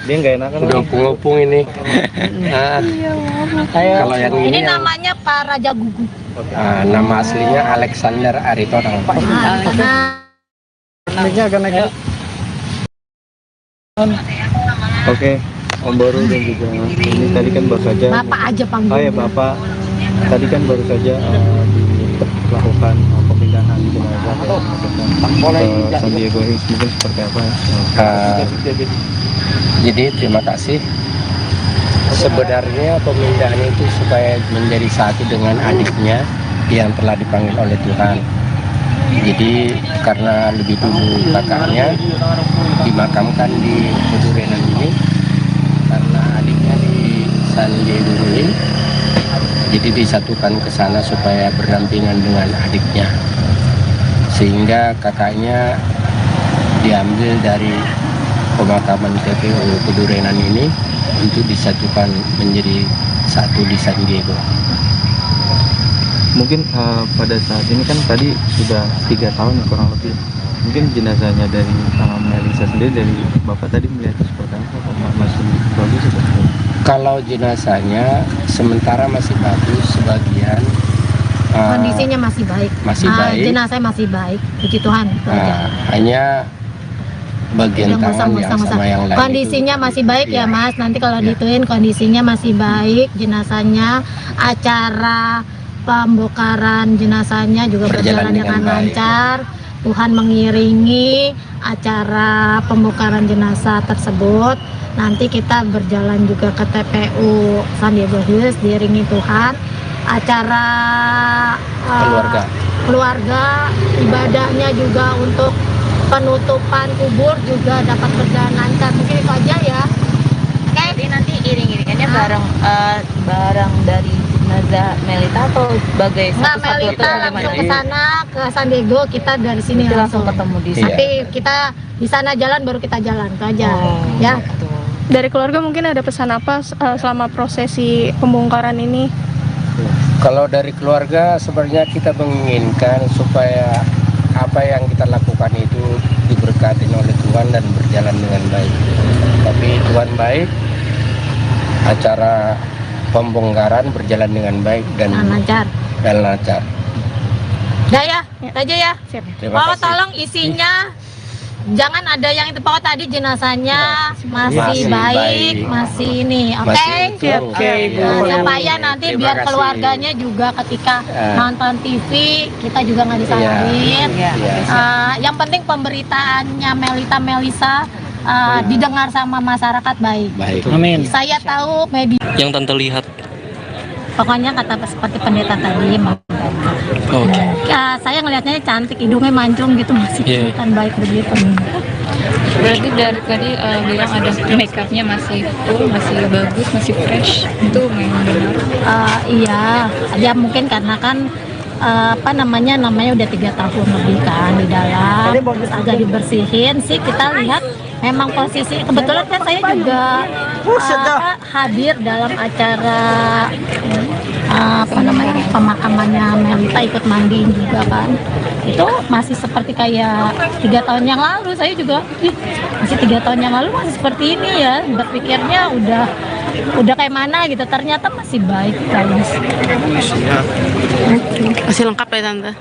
Dia nggak enakan. Udah ngopung ini. Nah, kalau yang Ini ini namanya Pak Raja Gugu. nama aslinya Alexander Aritonang. Naiknya akan naik. Oke, Om Boru dan juga ini tadi kan baru saja. Bapak aja panggil. Oh ya Bapak, tadi kan baru saja dilakukan pemindahan jenazah ke San Diego Hills, mungkin seperti apa? Jadi terima kasih. Sebenarnya pemindahan itu supaya menjadi satu dengan adiknya yang telah dipanggil oleh Tuhan. Jadi karena lebih dulu kakaknya dimakamkan di Pedurenan ini, karena adiknya di San Diego Hills, jadi disatukan ke sana supaya berdampingan dengan adiknya, sehingga kakaknya diambil dari pemakaman TPU Pedurenan ini untuk disatukan menjadi satu di San Diego. Mungkin pada saat ini kan tadi sudah 3 tahun kurang lebih. Mungkin jenazahnya dari Melisa sendiri, dari Bapak tadi melihatnya seperti apa? Masih bagus atau? Kalau jenazahnya sementara masih bagus, sebagian Kondisinya masih baik. Masih baik. Jenazah masih baik, puji Tuhan. itu aja. Hanya bagian tangan yang sama yang lain kondisinya masih baik ya Mas. Nanti kalau dituin kondisinya masih baik, jenazahnya, acara pembongkaran jenazahnya juga berjalan dengan lancar. Tuhan mengiringi acara pembongkaran jenazah ketersebut. Nanti kita berjalan juga ke TPU San Diego Hills diiringi Tuhan. Acara keluarga ibadahnya juga untuk penutupan kubur juga dapat berjalan lancar. Mungkin itu aja ya. Jadi nanti iring-iringannya barang dari jenazah Melita atau sebagai Nggak, satu-satu Melita langsung ke sana ke San Diego, kita dari sini langsung ketemu di sana. Tapi kita di sana jalan baru kita jalan itu aja. Ya. Dari keluarga mungkin ada pesan apa selama prosesi pembongkaran ini? Kalau dari keluarga sebenarnya kita menginginkan supaya apa yang kita lakukan itu diberkati oleh Tuhan dan berjalan dengan baik. Tapi Tuhan baik, acara pembongkaran berjalan dengan baik dan lancar. lancar. Udah ya, itu aja ya. Terima Pokoknya kasih. tolong isinya jangan ada yang itu. Pokoknya tadi jenazahnya masih Masih baik, baik. masih ini, oke? Masih utuh. Oke, Bu. Nah, supaya nanti Terima biar kasih. keluarganya juga ketika Ya. nonton TV kita juga nggak disalahin. Iya. Yang penting pemberitaannya Melisa didengar sama masyarakat baik. Baik. Amin. Saya tahu media. Yang tante lihat. Pokoknya kata seperti pendeta tadi, Oke. saya ngelihatnya cantik, hidungnya mancung gitu, masih Iya. kelihatan baik begitu. Berarti dari tadi bilang ada makeupnya masih full, masih bagus, masih fresh. Itu memang benar. Iya, ya mungkin karena kan namanya udah 3 tahun lebih kan di dalam, terus agak dibersihin sih. Kita lihat memang posisi kebetulan kan saya juga hadir dalam acara pemakamannya Melita, ikut mandiin juga kan. Itu masih seperti kayak 3 tahun yang lalu. Saya juga masih 3 tahun yang lalu masih seperti ini ya, berpikirnya udah kayak mana gitu, ternyata masih baik guys. Masih lengkap ya tante.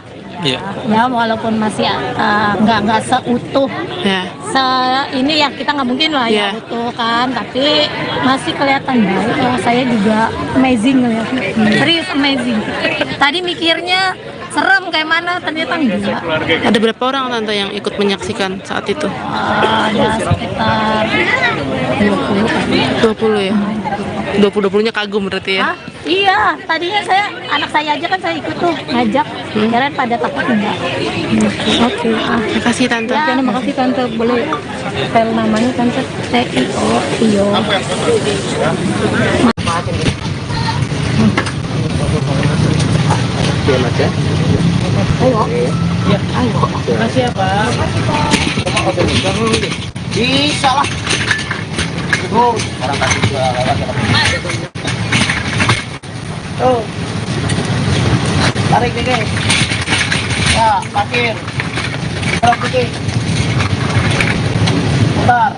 Iya. Ya walaupun masih nggak seutuh Ya. ini ya, kita nggak mungkin lah ya Iya. utuh kan, tapi masih kelihatan baik. Saya juga amazing ngeliatnya, serius amazing. Tadi mikirnya serem kayak mana, ternyata enggak. Ada berapa orang tante yang ikut menyaksikan saat itu? Ada sekitar 20. 20 ya. 20-20-nya kagum berarti ya. Hah? Iya, tadinya anak saya aja kan saya ikut tuh ngajak, kirain pada takut enggak. Oke. Terima kasih tante. Ya, terima kasih tante. Boleh spell namanya tante? Tio. Oke, Mas ya. Makasih ya, Pak. Bisa lah. Orang kasih juga lewat ya, Pak. Tuh. Tarik dikit. Ya, parkir. Tarik dikit. Bentar.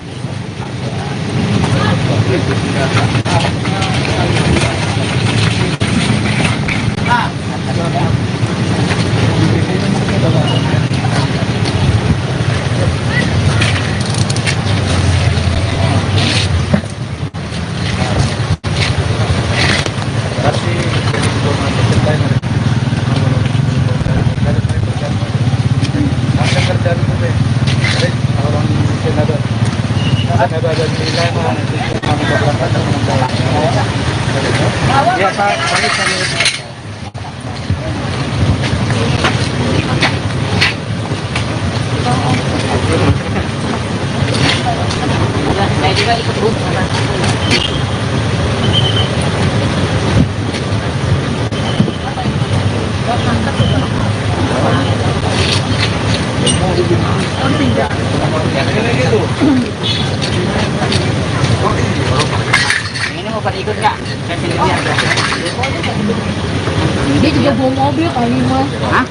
Saya juga ikut Bu. Ini mau pada ikut nggak? Dia juga bawa mobil kali mas. Hah?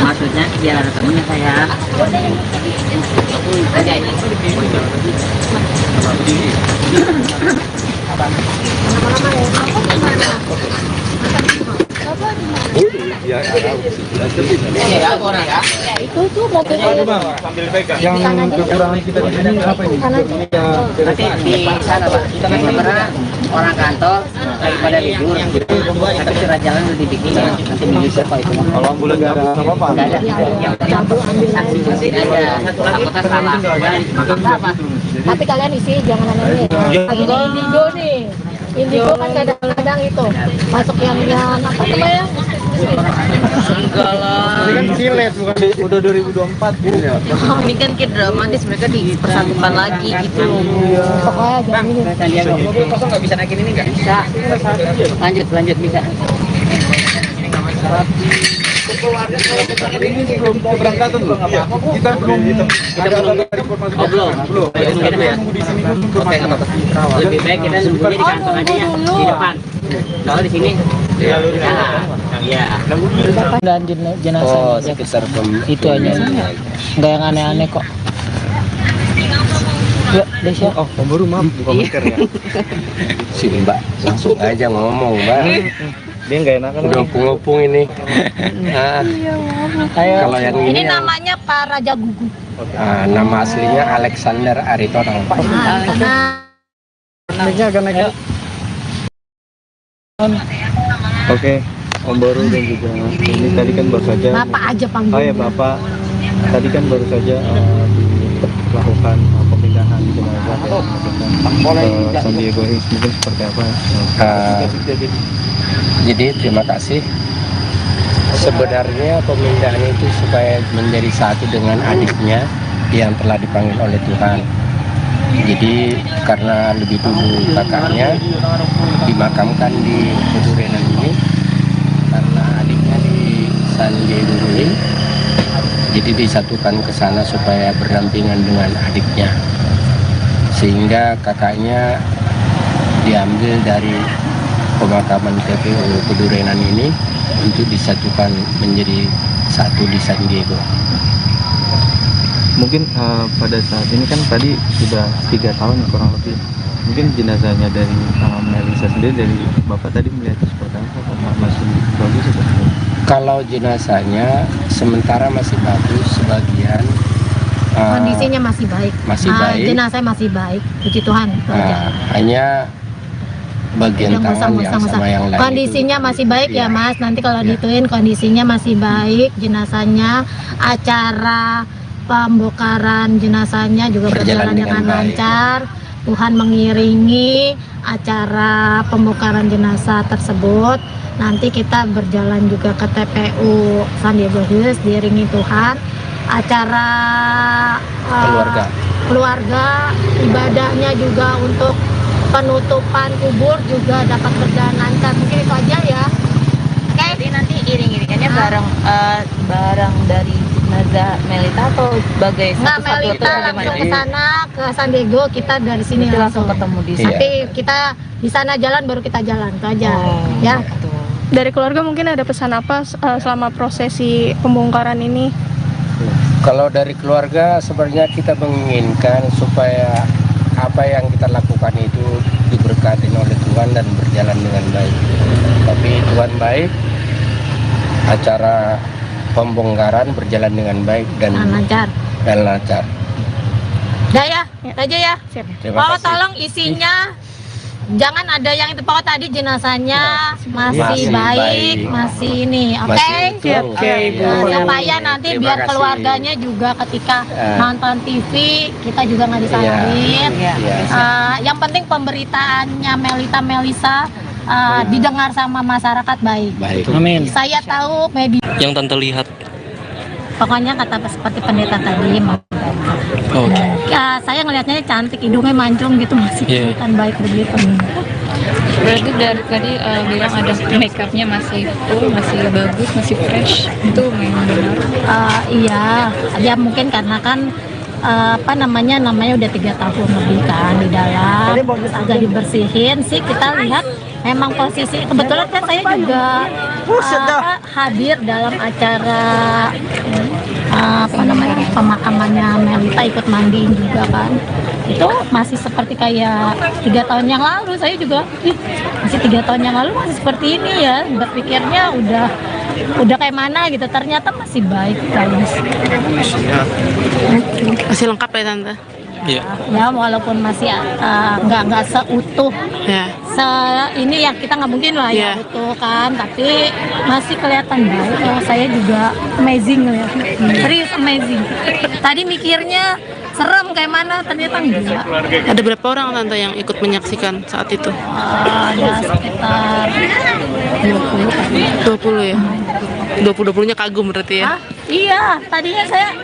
Maksudnya biar ada temennya saya. Ada ini. Iya, orang ya. Itu tuh mobilnya. Yang kekurangan kita di sini apa ini? Nanti di sana Pak, sebenarnya orang kantor lagi pada libur, tapi surat jalan udah dibikin, nanti bisa Pak itu. Kalau ambulan nggak ada apa-apa. Nggak ada, yang saksi saksi aja, takutnya salah. Nggak apa? Tapi kalian isi jangan aneh. Ini indigo nih. Indigo kan kadang-kadang itu masuk yang apa namanya? Enggak lah. Ini kan silet bukan udah 2024 gitu ya. Ini kan kayak dramatis, mereka dipersatukan lagi gitu. Pokoknya jangan ini. Sandiaga mobil kosong nggak bisa naikin ini nggak? Bisa. Lanjut bisa. Ini belum keberangkatan belum? Kita belum ada informasi. Belum. Nunggu di sini dulu informasi. Lebih baik kita nunggunya di kantor aja ya, di depan. Kalau di sini, ya. Dan jenazah Oh, sekitar itu aja. Nggak yang aneh-aneh kok. Oh, Om Boru maaf, bukan masker ya. Sini Mbak, langsung aja ngomong Mbak. Dia nggak enakan. Udah ngopung ini. Nah, kalau yang Ini ini namanya Pak Raja Gugu. nama aslinya Alexander Aritonang. Oke, Om Boru dan juga ini tadi kan baru saja. Bapak aja panggil. Oh ya Bapak, tadi kan baru saja dilakukan pemindahan jenazah ke San Diego Hills, mungkin seperti apa? Jadi terima kasih. Sebenarnya pemindahan itu supaya menjadi satu dengan adiknya yang telah dipanggil oleh Tuhan. Jadi karena lebih dulu kakaknya dimakamkan di Pedurenan ini, karena adiknya di San Diego Hills, jadi disatukan ke sana supaya berdampingan dengan adiknya, sehingga kakaknya diambil dari pemakaman TPU Pedurenan ini untuk disatukan menjadi satu di San Diego. Mungkin pada saat ini kan tadi sudah 3 tahun kurang lebih. Mungkin jenazahnya dari Melisa sendiri, dari Bapak tadi melihat seperti apa? Masih bagus atau? Kalau jenazahnya sementara masih bagus, sebagian Kondisinya masih baik. masih baik. Jenazah masih baik, puji Tuhan. Hanya bagian tangan yang sama yang lain kondisinya itu, masih baik ya Mas. Nanti kalau Ya. dituin kondisinya masih baik, jenazahnya, acara pembongkaran jenazahnya juga berjalan dengan lancar. Tuhan mengiringi acara pembongkaran jenazah tersebut. Nanti kita berjalan juga ke TPU San Diego Hills, diiringi Tuhan. Acara keluarga, ibadahnya juga untuk penutupan kubur juga dapat berjalan lancar. Mungkin itu aja ya. Oke. Jadi nanti iring-iringannya bareng dari jenazah Melita atau sebagai Nggak, satu-satu Melita atau langsung gimana? ke sana, ke San Diego, kita dari sini Nanti langsung ketemu di sana. Nanti kita di sana jalan, baru kita jalan, itu aja. Ya. Dari keluarga mungkin ada pesan apa selama prosesi pembongkaran ini? Kalau dari keluarga sebenarnya kita menginginkan supaya apa yang kita lakukan itu diberkati oleh Tuhan dan berjalan dengan baik. Tapi Tuhan baik, acara pembongkaran berjalan dengan baik dan lancar. Udah ya, aja ya. Terima kasih. Tolong isinya jangan ada yang itu. Pokoknya tadi jenazahnya masih baik, masih ini. Oke? Oke, Ibu. Supaya nanti Terima biar kasih. keluarganya juga ketika nonton TV kita juga nggak disalahin. Yang penting pemberitaannya Melisa didengar sama masyarakat baik. Amin. Saya tahu media. Yang Tante lihat. Pokoknya kata seperti pendeta tadi. Oke. Saya ngelihatnya cantik, hidungnya mancung gitu, masih kelihatan baik begitu. Berarti dari tadi bilang ada make upnya masih full, masih bagus, masih fresh. Itu memang benar. Iya, ya mungkin karena kan namanya udah 3 tahun lebih kan di dalam, agak dibersihin sih. Kita lihat memang posisi kebetulan kan saya juga hadir dalam acara pemakamannya Melita, ikut mandiin juga kan. Itu masih seperti kayak 3 tahun yang lalu. Saya juga masih 3 tahun yang lalu masih seperti ini ya, berpikirnya udah kayak mana gitu, ternyata masih baik guys. Masih lengkap ya Tante? Iya. Ya walaupun masih nggak seutuh Ya. ini ya, kita nggak mungkin lah ya utuh kan, tapi masih kelihatan baik. Saya juga amazing ya, serius amazing. Tadi mikirnya serem kayak mana, ternyata enggak. Ada berapa orang Tante yang ikut menyaksikan saat itu? Ada sekitar 20 ya? 20-20-nya kagum berarti ya? Iya, tadinya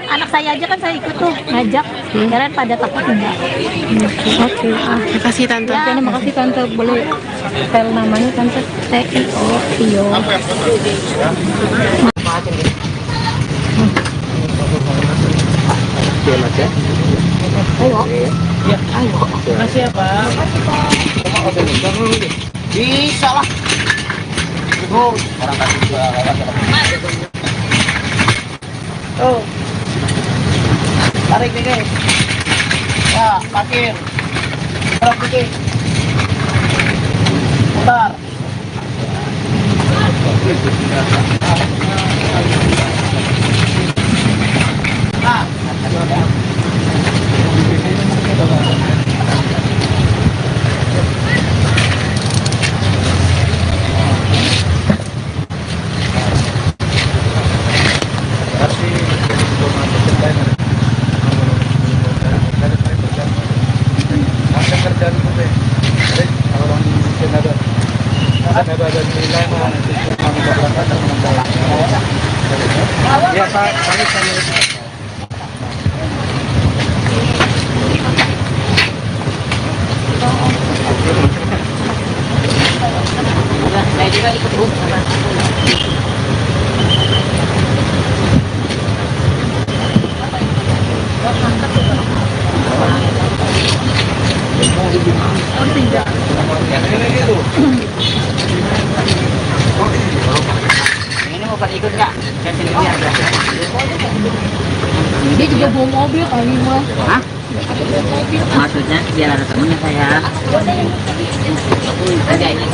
anak saya aja kan saya ikut tuh ngajak, kalian pada takut enggak. Oke. Terima kasih Tante. Ya, terima kasih Tante. Boleh spell namanya Tante? Tio. Oke, Mas ya. Ayo. Ayo. Makasih ya Pak. Bisa lah. Orang kasih juga tarik nih guys. Ya, parkir. Merah putih. Putar. Ya Pak, Saya juga ikut Bu sama. Ini mau pada ikut nggak? Saya sendiri aja. Dia juga bawa mobil kali mah. Hah? Maksudnya biar ada temennya saya. Ada ini.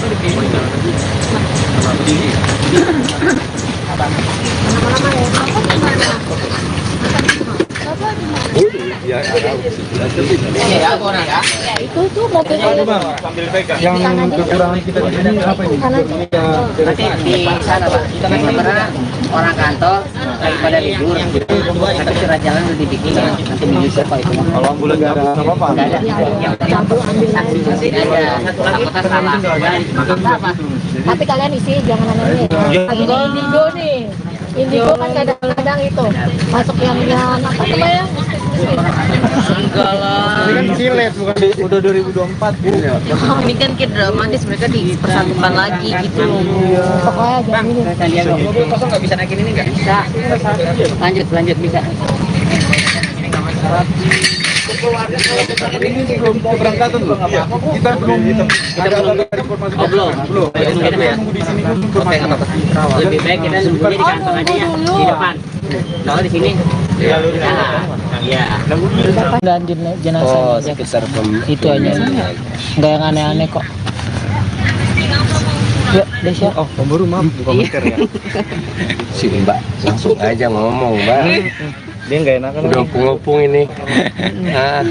Ya, orang ya. Itu tuh mobilnya. yang kekurangan kita di sini apa ini? Nanti di sana Pak. Karena orang kantor lagi pada libur. Tapi surat jalan udah dibikin. Nanti menyusul Pak itu. Kalau ambulan nggak ada apa-apa. Nggak ada. Yang saksi ada. Takutnya salah. Apa? Tapi kalian isi jangan aneh. Lagi di Indigo nih. Indigo kan kadang-kadang itu masuk yang apa namanya? Enggak lah. Ini kan silet bukan udah 2024 ya. Ini kan kayak dramatis, mereka dipersatukan lagi gitu. Pokoknya jangan ini. Mobil kosong nggak bisa naikin ini nggak? Bisa. Lanjut bisa. Ini belum keberangkatan loh. Kita belum ada informasi. Belum. Nunggu di sini dulu informasi. Lebih baik kita nunggunya di kantor aja ya, di depan. Kalau di sini, ya. Dan jenazah Oh, sekitar itu aja. Nggak yang aneh-aneh kok. Yuk, Desya. Oh, pemburu maaf, bukan masker ya. Si Mbak langsung aja ngomong, Mbak. Dia nggak enakan. Udah ngopung ini. Nah,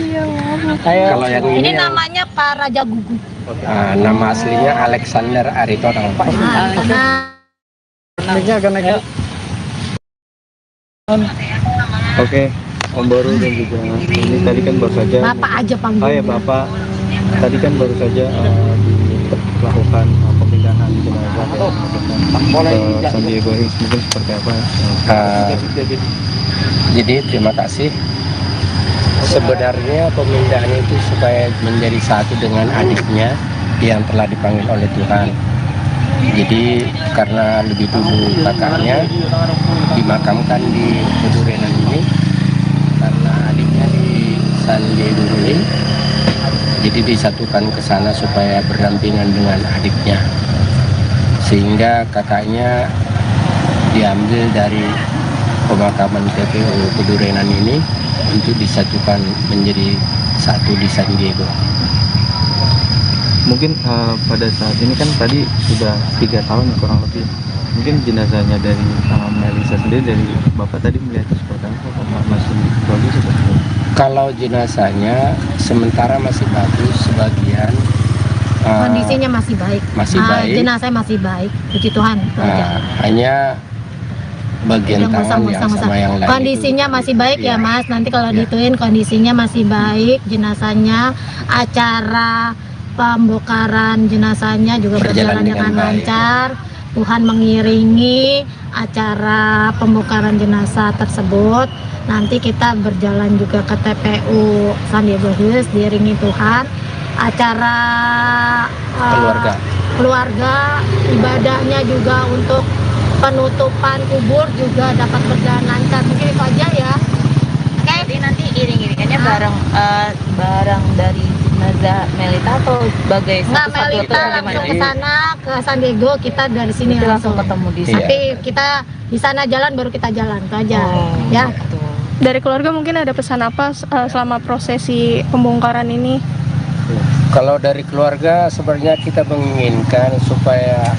kalau yang Ini ini yang, namanya Pak Raja Gugu. nama aslinya Alexander Aritonang. Naiknya akan naik. Oke, Om Baru dan juga ini tadi kan baru saja. Bapak aja panggil. Oh ya Bapak, tadi kan baru saja dilakukan pemindahan jenazah ke San Diego Hills, mungkin seperti apa? Jadi terima kasih. Sebenarnya pemindahan itu supaya menjadi satu dengan adiknya yang telah dipanggil oleh Tuhan. Jadi karena lebih dulu kakaknya dimakamkan di Pedurenan ini, karena adiknya di San Diego Hills, jadi disatukan ke sana supaya berdampingan dengan adiknya, sehingga kakaknya diambil dari pemakaman TPU Pedurenan ini untuk disatukan menjadi satu di San Diego. Mungkin pada saat ini kan tadi sudah 3 tahun kurang lebih. Mungkin jenazahnya dari Melisa sendiri, dari Bapak tadi melihat seperti apa? Masih bagus atau? Kalau jenazahnya sementara masih bagus, sebagian Kondisinya masih baik. masih baik. Jenazah masih baik. Puji Tuhan. itu aja. Hanya bagian Yang tangan yang musang-musang. sama yang lain Kondisinya itu, masih baik ya iya. Mas. Nanti kalau Iya. dituin kondisinya masih baik. Jenazahnya, acara pembongkaran jenazahnya juga Berjalan berjalan dengan dengan baik. lancar. Tuhan mengiringi acara pembongkaran jenazah tersebut. Nanti kita berjalan juga ke TPU San Diego Hills diiringi Tuhan. Acara keluarga, ibadahnya juga untuk penutupan kubur juga dapat berjalan lancar. Mungkin itu aja ya. Oke. Jadi nanti iring-iringannya barang dari jenazah Melita atau sebagai Nggak, satu-satu atau Melita bagaimana? langsung ke sana ke San Diego, kita dari sini Nanti langsung ketemu di sana. Tapi kita di sana jalan baru kita jalan, itu aja. Oh, Ya. gitu. Dari keluarga mungkin ada pesan apa selama prosesi pembongkaran ini? Kalau dari keluarga sebenarnya kita menginginkan supaya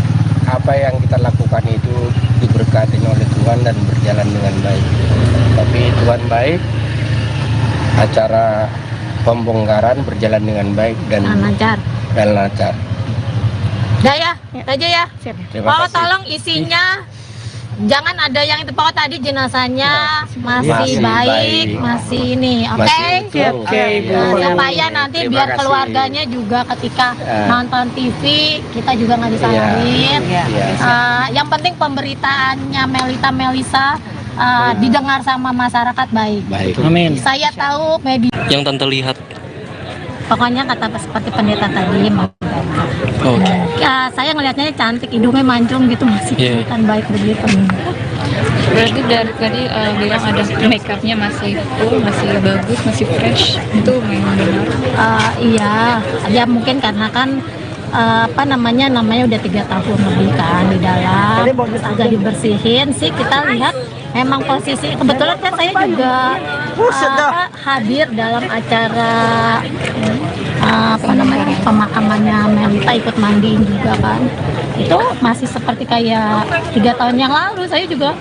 apa yang kita lakukan itu diberkati oleh Tuhan dan berjalan dengan baik. Tapi Tuhan baik, acara pembongkaran berjalan dengan baik dan lancar. lancar. Udah ya, aja ya. Terima Pak, kasih. tolong isinya jangan ada yang itu. Pak, tadi jenazahnya masih baik, masih ini. Oke. Masih utuh. Oke, Bu. Supaya nanti Terima biar kasih. keluarganya juga ketika nonton TV kita juga nggak disalahin. Iya. Yang penting pemberitaannya Melisa didengar sama masyarakat baik. Baik. Amin. Saya tahu media. Yang tante lihat. Pokoknya kata seperti pendeta tadi. Oke. Ya, saya ngelihatnya cantik, hidungnya mancung gitu, masih Iya. kelihatan baik begitu. Berarti dari tadi bilang ada make upnya masih full, masih bagus, masih fresh. Itu memang benar. Iya, ya mungkin karena kan namanya udah 3 tahun lebih kan di dalam, terus agak dibersihin sih. Kita lihat memang posisi kebetulan kan saya juga hadir dalam acara pemakamannya Melita, ikut mandiin juga kan. Itu masih seperti kayak 3 tahun yang lalu. Saya juga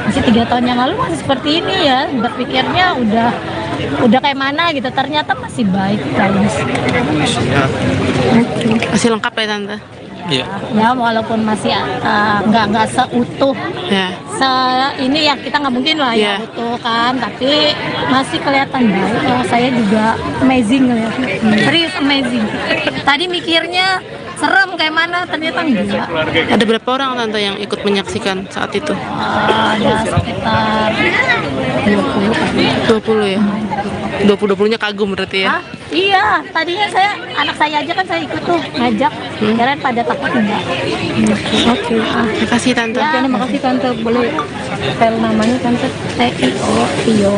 masih 3 tahun yang lalu masih seperti ini ya, berpikirnya udah kayak mana gitu, ternyata masih baik guys. Masih lengkap ya tante? Iya. Ya walaupun masih nggak seutuh Ya. ini ya, kita nggak mungkin lah ya Iya. utuh kan, tapi masih kelihatan baik. Saya juga amazing ngeliatnya, serius amazing. Tadi mikirnya serem kayak mana, ternyata enggak. Ada berapa orang tante yang ikut menyaksikan saat itu? Ada sekitar 20 kali. 20 ya? 20-20-nya kagum berarti ya? Iya, tadinya anak saya aja kan saya ikut tuh ngajak, kirain pada takut enggak. Oke. Terima kasih tante. Ya, terima kasih tante. Boleh spell namanya tante? Tio.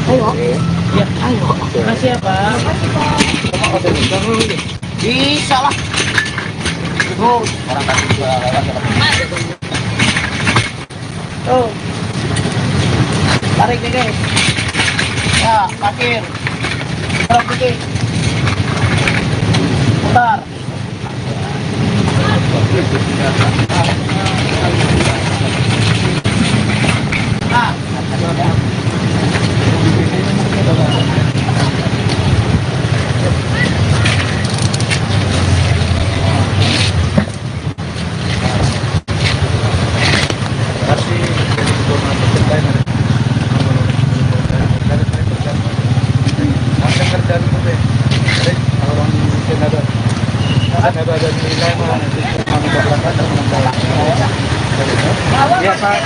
Ayo. Ayo. Makasih ya, Pak. Bisa lah. Orang kasih juga tuh. Tarik nih, guys. Ya, parkir. Tarik dikit. Putar. Ya, Pak.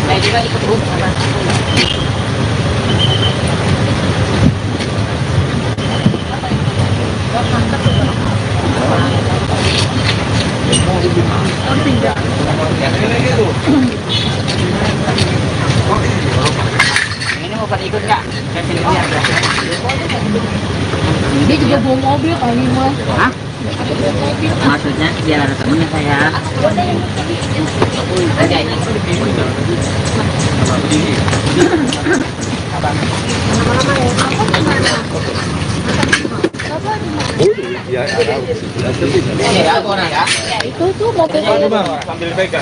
Saya juga ikut Bu. Ini mau pada ikut nggak? Dia juga bawa mobil kali mas. Hah? Maksudnya biar ada temennya saya. Aja ini. Itu tuh mobilnya.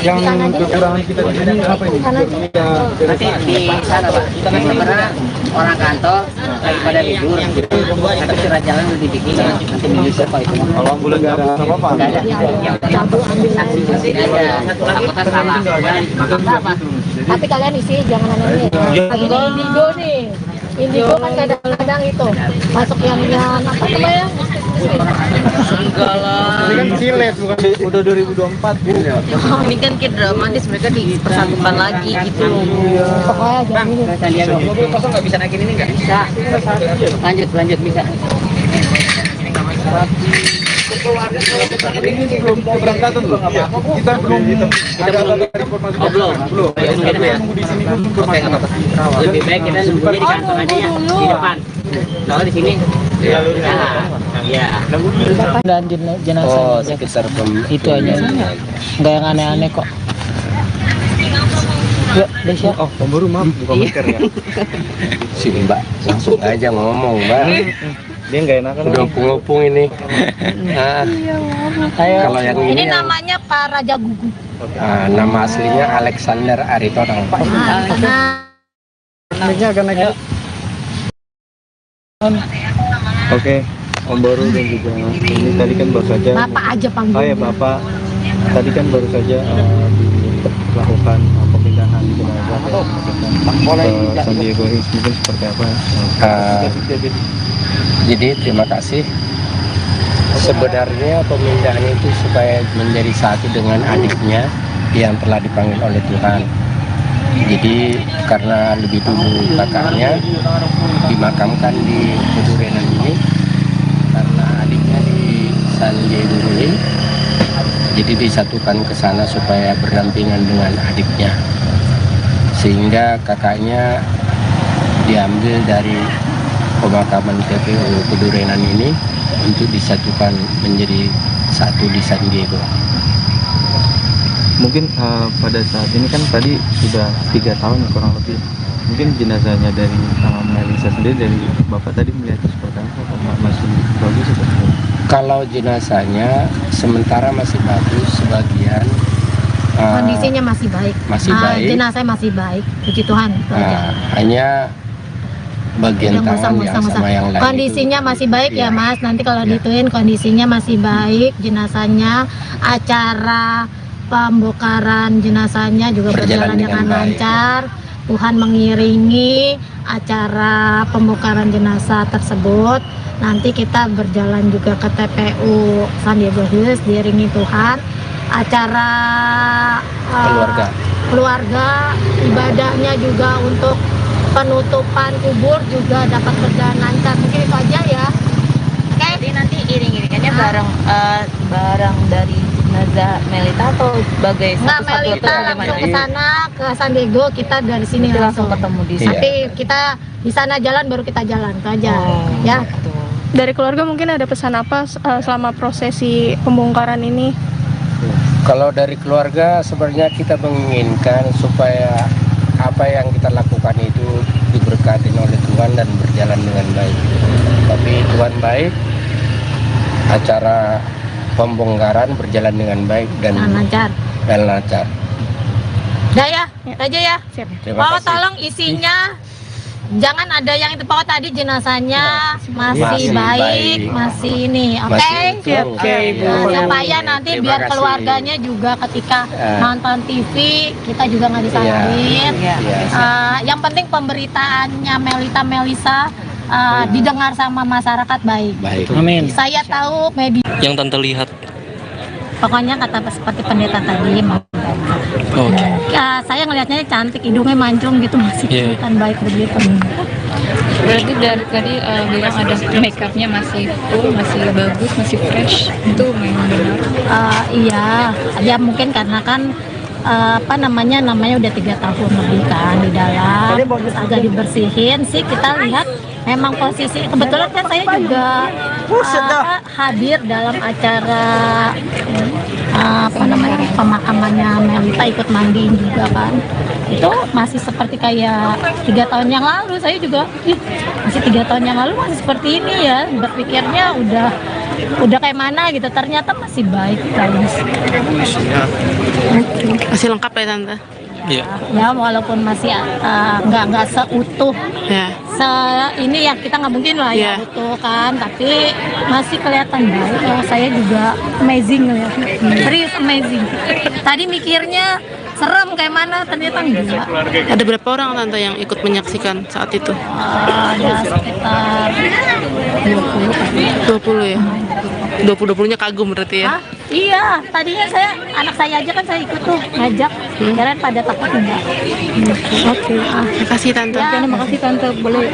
Yang kekurangan kita di sini apa ini? Nanti di sana Pak. Karena orang kantor lagi pada libur. Tapi surat jalan udah dibikin. Nanti menyusul Pak itu. Kalau bulan nggak ada apa-apa. Nggak ada. Yang saksi saksi ada. Anggota salah. Apa? Tapi kalian isi, jangan aneh-aneh. Lagi di Indigo nih. Indigo kan kadang-kadang itu masuk yang apa namanya? Enggak lah. Ini kan silet bukan udah 2024 Bu. Ini kan kayak dramatis, mereka dipersatukan lagi gitu. Pokoknya jangan ini. Sandiaga. Mobil kosong nggak bisa naikin ini nggak? Bisa. Lanjut bisa. Ini belum keberangkatan loh. Kita belum informasi. Belum. Di sini Lebih baik kita nunggunya di kantor aja ya, di depan. Kalau di sini, ya. Dan jenazah. Oh, sekitar Itu aja. Nggak yang aneh-aneh kok. Ya, Desya. Oh, pemburu maaf, bukan masker ya. Si Mbak langsung aja ngomong, Mbak. Dia nggak enakan. Udah ngopung ini. Nah, kalau yang Ini ini yang, namanya Pak Raja Gugu. nama aslinya Alexander Aritonang. Naiknya akan naik. Oke, Om Boru dan juga ini tadi kan baru saja. Bapak aja panggil. Oh ya Bapak, tadi kan baru saja dilakukan pemindahan jenazah ke San Diego Hills, mungkin seperti apa? Jadi terima kasih. Sebenarnya pemindahan itu supaya menjadi satu dengan adiknya yang telah dipanggil oleh Tuhan. Jadi karena lebih dulu kakaknya dimakamkan di Pedurenan ini, karena adiknya di San Diego Hills, jadi disatukan ke sana supaya berdampingan dengan adiknya, sehingga kakaknya diambil dari pemakaman TPU Pedurenan ini untuk disatukan menjadi satu di San Diego. Mungkin pada saat ini kan tadi sudah 3 tahun kurang lebih. Mungkin jenazahnya dari Melisa sendiri, dari Bapak tadi melihatnya seperti apa? Masih bagus atau tidak? Kalau jenazahnya sementara masih bagus, sebagian Kondisinya masih baik. Masih baik. Jenazahnya masih baik. Puji Tuhan. hanya bagian tangan yang sama yang lain kondisinya itu, masih baik ya Mas. Nanti kalau Ya. dituin kondisinya masih baik. Jenazahnya, acara pembongkaran jenazahnya juga berjalan dengan lancar. Tuhan mengiringi acara pembongkaran jenazah tersebut. Nanti kita berjalan juga ke TPU San Diego Hills diiringi Tuhan. Acara keluarga, ibadahnya juga untuk penutupan kubur juga dapat berjalan lancar. Mungkin itu aja ya. Oke. Jadi nanti iring-iringannya barang dari jenazah Melita atau sebagai Nggak, satu-satu atau Melita bagaimana? langsung ke sana ke San Diego, kita dari sini Kita langsung ketemu di sana. Nanti kita di sana jalan baru kita jalan itu aja. Ya. Dari keluarga mungkin ada pesan apa selama prosesi pembongkaran ini? Kalau dari keluarga sebenarnya kita menginginkan supaya apa yang kita lakukan itu diberkati oleh Tuhan dan berjalan dengan baik. Tapi Tuhan baik, acara pembongkaran berjalan dengan baik dan lancar. Udah ya, itu aja ya. Terima Pak, kasih. tolong isinya jangan ada yang itu Pak, tadi jenazahnya masih baik, masih ini, oke? Masih utuh. Oke, supaya nanti Terima biar kasih. keluarganya juga ketika nonton TV kita juga nggak disalahin. Yang penting pemberitaannya Melisa didengar sama masyarakat baik. Amin. Saya tahu media. Yang Tante lihat. Pokoknya kata seperti pendeta tadi, Oke. ya, saya ngelihatnya cantik, hidungnya mancung gitu, masih kelihatan baik begitu. Berarti dari tadi bilang ada make upnya masih full, masih bagus, masih fresh. Itu memang benar. Iya, ya mungkin karena kan namanya udah 3 tahun lebih kan di dalam, terus agak dibersihin sih. Kita lihat memang posisi kebetulan kan saya juga hadir dalam acara pemakamannya Melita, ikut mandiin juga kan. Itu masih seperti kayak 3 tahun yang lalu. Saya juga masih 3 tahun yang lalu masih seperti ini ya, berpikirnya udah kayak mana gitu, ternyata masih baik guys. Masih lengkap ya Tante? Iya. Ya walaupun masih nggak seutuh Ya. ini ya, kita nggak mungkin lah ya utuh kan, tapi masih kelihatan baik. Saya juga amazing lihatnya, serius amazing. Tadi mikirnya serem kayak mana, ternyata enggak. Ada berapa orang Tante yang ikut menyaksikan saat itu? Ada sekitar 20 ya? 20-20-nya kagum berarti ya? Iya, tadinya anak saya aja kan saya ikut tuh ngajak, kirain pada takut enggak. Oke, terima kasih Tante. Ya, terima kasih Tante. Boleh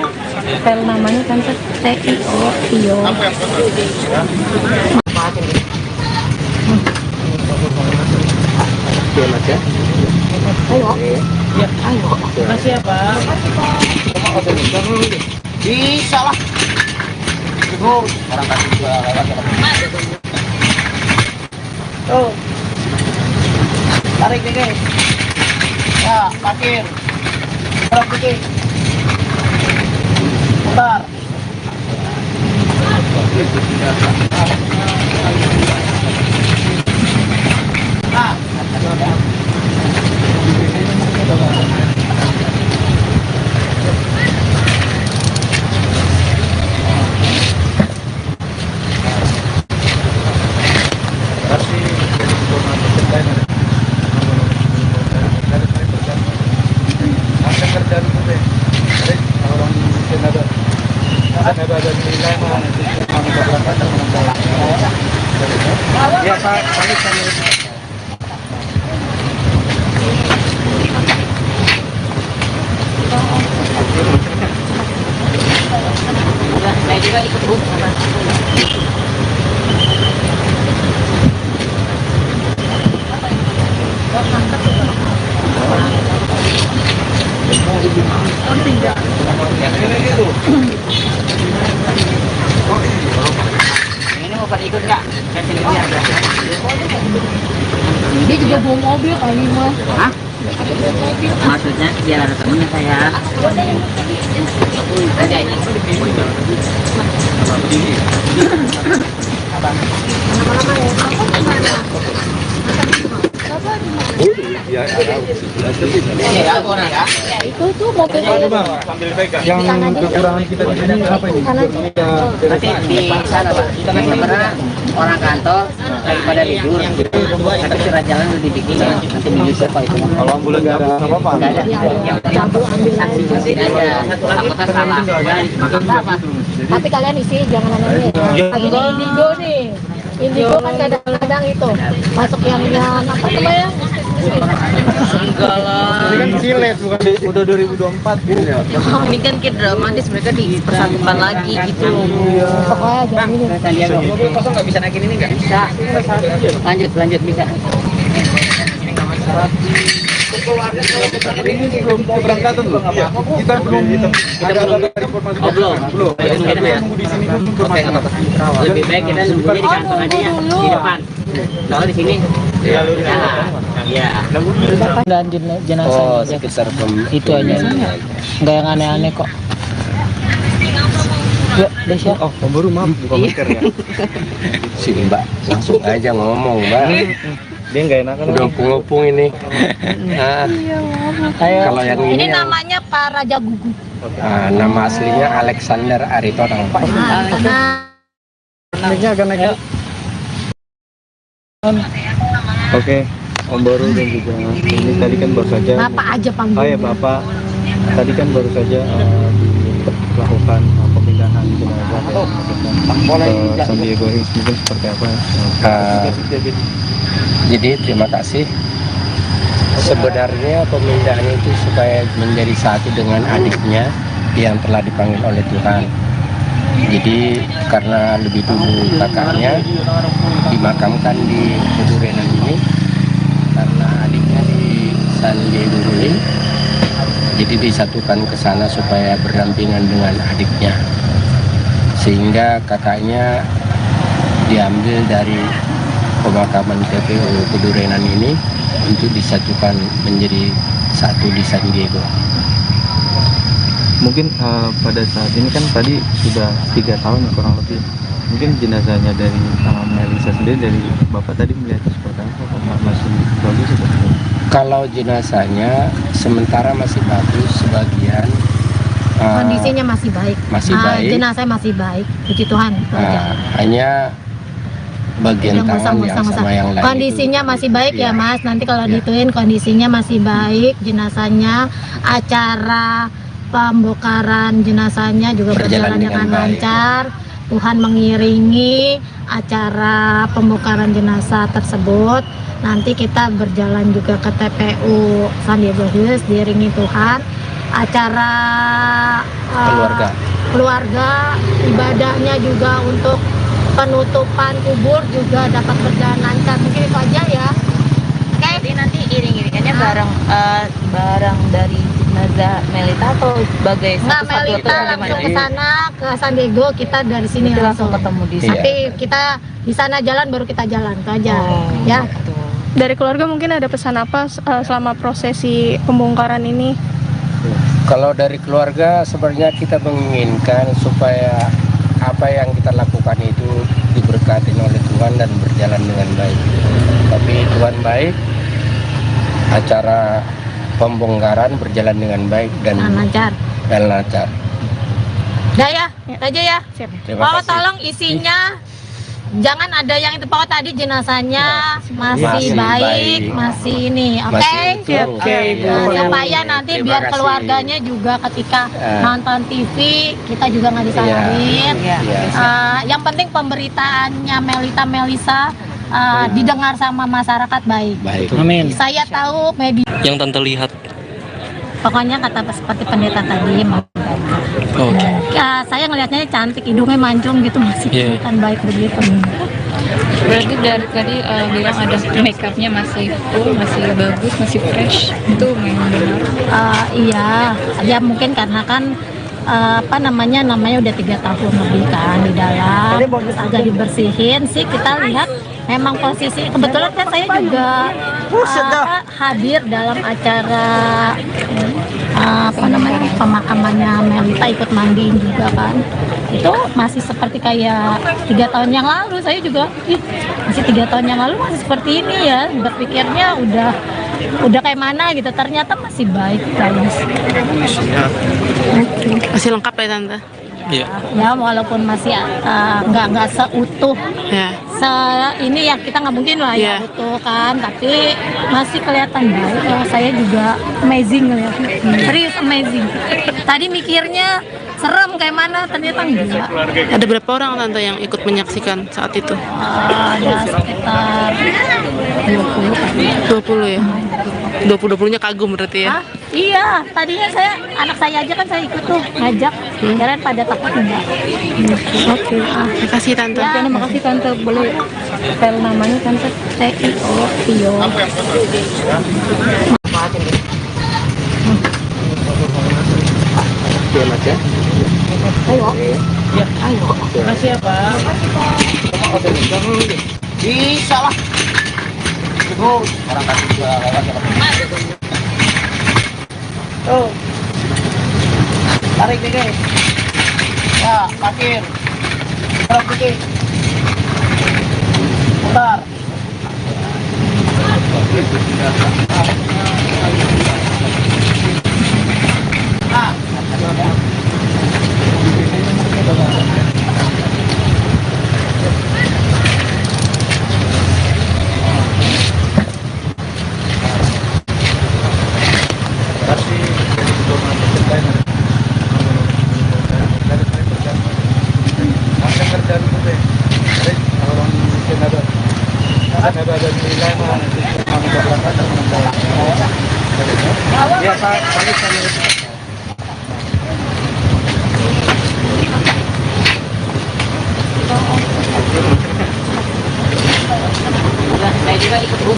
spell namanya Tante? Tio. Oke Mas ya. Ayo. Makasih ya Pak. Bisa lah. Tuh, orang kasih juga lewat ya. Tuh. Tarik nih guys. Ya, parkir. Berapa putih? Bentar. Nah, Ya Pak, balik kami. Saya juga ikut Bu. Ini mau pada ikut nggak? Saya sini lihat. Dia juga bawa mobil kali Mas. Hah? Maksudnya biar ada temennya saya. Ada ini. Ya, Ya, orang ya. Itu tuh mobilnya. yang kekurangan kita di sini apa ini? Nanti di sana Pak. Sebenarnya orang kantor lagi pada libur. Tapi surat jalan udah dibikin. Nanti menyusul Pak itu. Kalau ambulan nggak ada apa-apa. Nggak ada. Yang saksi aja. Apakah salah? Apa? Tapi kalian isi jangan aneh. Ini indigo nih. Indigo kan kadang-kadang itu masuk yang apa namanya? Enggak lah. Ini kan silet bukan udah 2024 gitu ya. Ini kan kayak dramatis, mereka dipersatukan lagi gitu. Pokoknya jangan ini. Mobil kosong nggak bisa naikin ini nggak? Bisa. Lanjut bisa. Ini belum keberangkatan loh. Kita belum ada informasi. Oh, belum. Nunggu di sini dulu informasi. Lebih baik kita nunggunya di kantor aja ya, di depan. Kalau di sini, ya. dan jenazah Oh, sekitar itu aja. Enggak yang aneh-aneh kok. Ya, Desya. Oh, baru maaf bukan masker ya. Sini Mbak, langsung aja ngomong Mbak. Dia nggak enakan. Udah ngopung ini. Nah, kalau yang Ini ini yang, namanya Pak Raja Gugu. nama aslinya Alexander Aritonang. Naiknya agak naik. Oke, Om Boru dan juga ini tadi kan baru saja. Bapak aja Oh panggilnya. ya Bapak, tadi kan baru saja dilakukan pemindahan jenazah ke San Diego Hills, mungkin seperti apa? Jadi terima kasih. Sebenarnya pemindahan itu supaya menjadi satu dengan adiknya yang telah dipanggil oleh Tuhan. Jadi karena lebih dulu kakaknya dimakamkan di Kedurenan ini, karena adiknya di San Diego Hills, jadi disatukan ke sana supaya berdampingan dengan adiknya, sehingga kakaknya diambil dari pemakaman TPU Kedurenan ini untuk disatukan menjadi satu di San Diego. Mungkin pada saat ini kan tadi sudah 3 tahun kurang lebih. Mungkin jenazahnya dari Melisa sendiri, dari Bapak tadi melihatnya seperti apa? Masih bagus atau? Kalau jenazahnya sementara masih bagus, sebagian Kondisinya masih baik. masih baik. Jenazah masih baik. Puji Tuhan. itu aja. Hanya bagian Yang tangan yang musang-musang. sama yang lain Kondisinya itu, masih baik ya iya. Mas. Nanti kalau Iya. dituin kondisinya masih baik. Jenazahnya, acara pembongkaran jenazahnya juga Berjalan berjalan dengan dengan baik. lancar. Tuhan mengiringi acara pembongkaran jenazah tersebut. Nanti kita berjalan juga ke TPU San Diego Hills diiringi Tuhan. Acara keluarga, ibadahnya juga untuk penutupan kubur juga dapat berjalan lancar. Mungkin itu aja ya. Oke. Jadi nanti barang dari jenazah Melita atau sebagai Nggak, satu-satu Melita atau langsung bagaimana? ke sana ke San Diego, kita dari sini Itu langsung ketemu di sana. Nanti kita di sana jalan baru kita jalan itu aja. Ya. Gitu. Dari keluarga mungkin ada pesan apa selama prosesi pembongkaran ini? Kalau dari keluarga sebenarnya kita menginginkan supaya apa yang kita lakukan itu diberkati oleh Tuhan dan berjalan dengan baik. Tapi Tuhan baik, acara pembongkaran berjalan dengan baik dan lancar. Udah ya, itu aja ya. Terima Pokoknya kasih. tolong isinya jangan ada yang itu. Pokoknya tadi jenazahnya masih baik, masih ini, oke? Masih utuh. Oke. Nah, supaya nanti Terima biar kasih. keluarganya juga ketika Ah. nonton TV kita juga nggak disalahin. Iya. Yang penting pemberitaannya Melisa didengar sama masyarakat baik. Baik. Amin. Saya tahu media. Yang tante lihat. Pokoknya kata seperti pendeta tadi, Oke. saya ngelihatnya cantik, hidungnya mancung gitu, masih Iya. kelihatan baik begitu. Berarti dari tadi bilang ada makeupnya masih full, masih bagus, masih fresh. Itu memang benar. Iya, ya mungkin karena kan namanya udah 3 tahun lebih kan di dalam, agak dibersihin sih. Kita lihat memang posisi kebetulan kan saya juga hadir dalam acara pemakamannya Melita, ikut mandiin juga kan. Itu masih seperti kayak 3 tahun yang lalu. Saya juga masih 3 tahun yang lalu masih seperti ini ya, berpikirnya udah kayak mana gitu, ternyata masih baik guys. Masih lengkap ya tante? Iya. Ya walaupun masih nggak seutuh Ya. ini ya, kita nggak mungkin lah ya Iya. utuh kan, tapi masih kelihatan baik. Saya juga amazing ngeliatnya, serius amazing. Tadi mikirnya serem kayak mana, ternyata enggak. Ada berapa orang tante yang ikut menyaksikan saat itu? Ada sekitar 20 kan. 20 ya? 20-20-nya kagum berarti ya? Hah? Iya, tadinya anak saya aja kan saya ikut tuh ngajak, kirain pada takut enggak. Oke. Terima kasih tante. Ya, terima kasih tante. Boleh spell namanya tante? Tio. Ayo. Makasih ya Pak. Bisa lah. Orang kasih juga lewat ya. Tuh. Tarik dikit. Ya, parkir. Tarik dikit. Putar. Saya juga ikut Bu.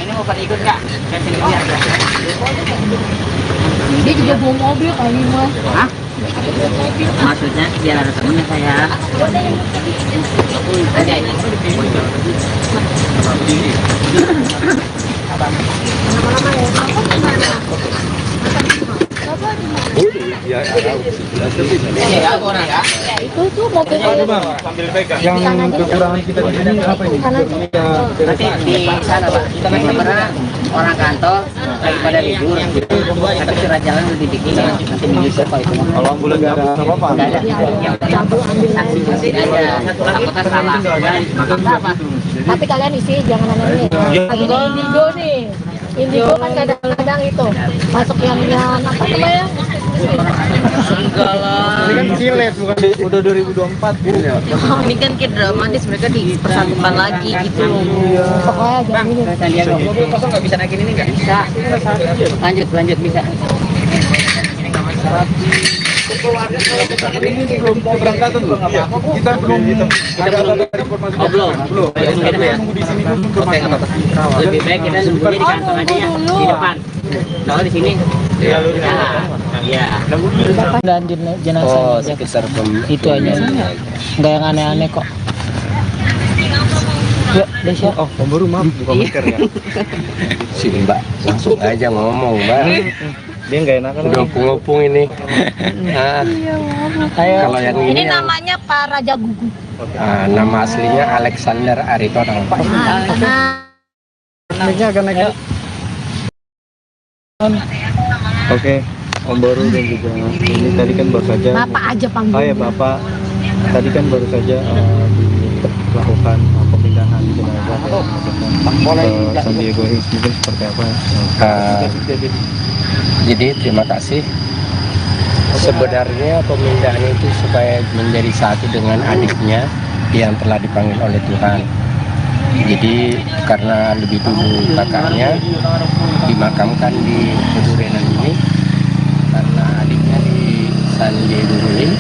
Ini mau pada ikut Kak? Saya sendiri aja. Dia juga bawa mobil kali mas. Hah? Maksudnya biar ada temennya saya. Tadi aja. Iya, aku orang ya. Itu tuh mobilnya. Yang kekurangan kita di sini apa ini? Nanti di sana Pak, kita kan sebenarnya orang kantor lagi pada libur. Tapi surat jalan udah dibikin, nanti menyusul kok itu. Kalau ambulan nggak ada apa-apa. Nggak ada. Yang penting saksi aja. Takutnya salah. Nggak apa. Tapi kalian isi jangan aneh. Ini indigo nih. Indigo kan kadang-kadang itu masuk yang apa namanya? enggak lah. Ini kan silet bukan udah 2024 gitu ya. Ini kan kayak dramatis, mereka dipersatukan lagi gitu. Bang, Sandiago. Mobil kosong nggak bisa naikin ini nggak? Bisa. Lanjut bisa. Ini belum keberangkatan belum apa-apa. Kita belum dari informasi. Belum. Nunggu di sini dulu keberangkatan. Lebih baik kita nunggunya di kantor aja ya, di depan. Kalau di sini, iya. Dan jenazah Oh, sekitar itu aja, nggak yang aneh-aneh kok. Ya, Desya. Oh, baru maaf buka masker ya. Sini Mbak, langsung aja ngomong Mbak. Dia nggak enakan. Udah ngopung ini. Nah, kalau yang Ini ini namanya Pak Raja Gugu. nama aslinya Alexander Aritonang. Naiknya akan naik. Oke, Om Boru dan juga ini tadi kan baru saja. Bapak aja panggil. Oh ya Bapak, tadi kan baru saja dilakukan pemindahan jenazah ke San Diego Hills, mungkin seperti apa? Jadi terima kasih. Sebenarnya pemindahan itu supaya menjadi satu dengan adiknya yang telah dipanggil oleh Tuhan. Jadi karena lebih dulu kakaknya dimakamkan di Pedurenan ini, karena adiknya di San Diego Hills,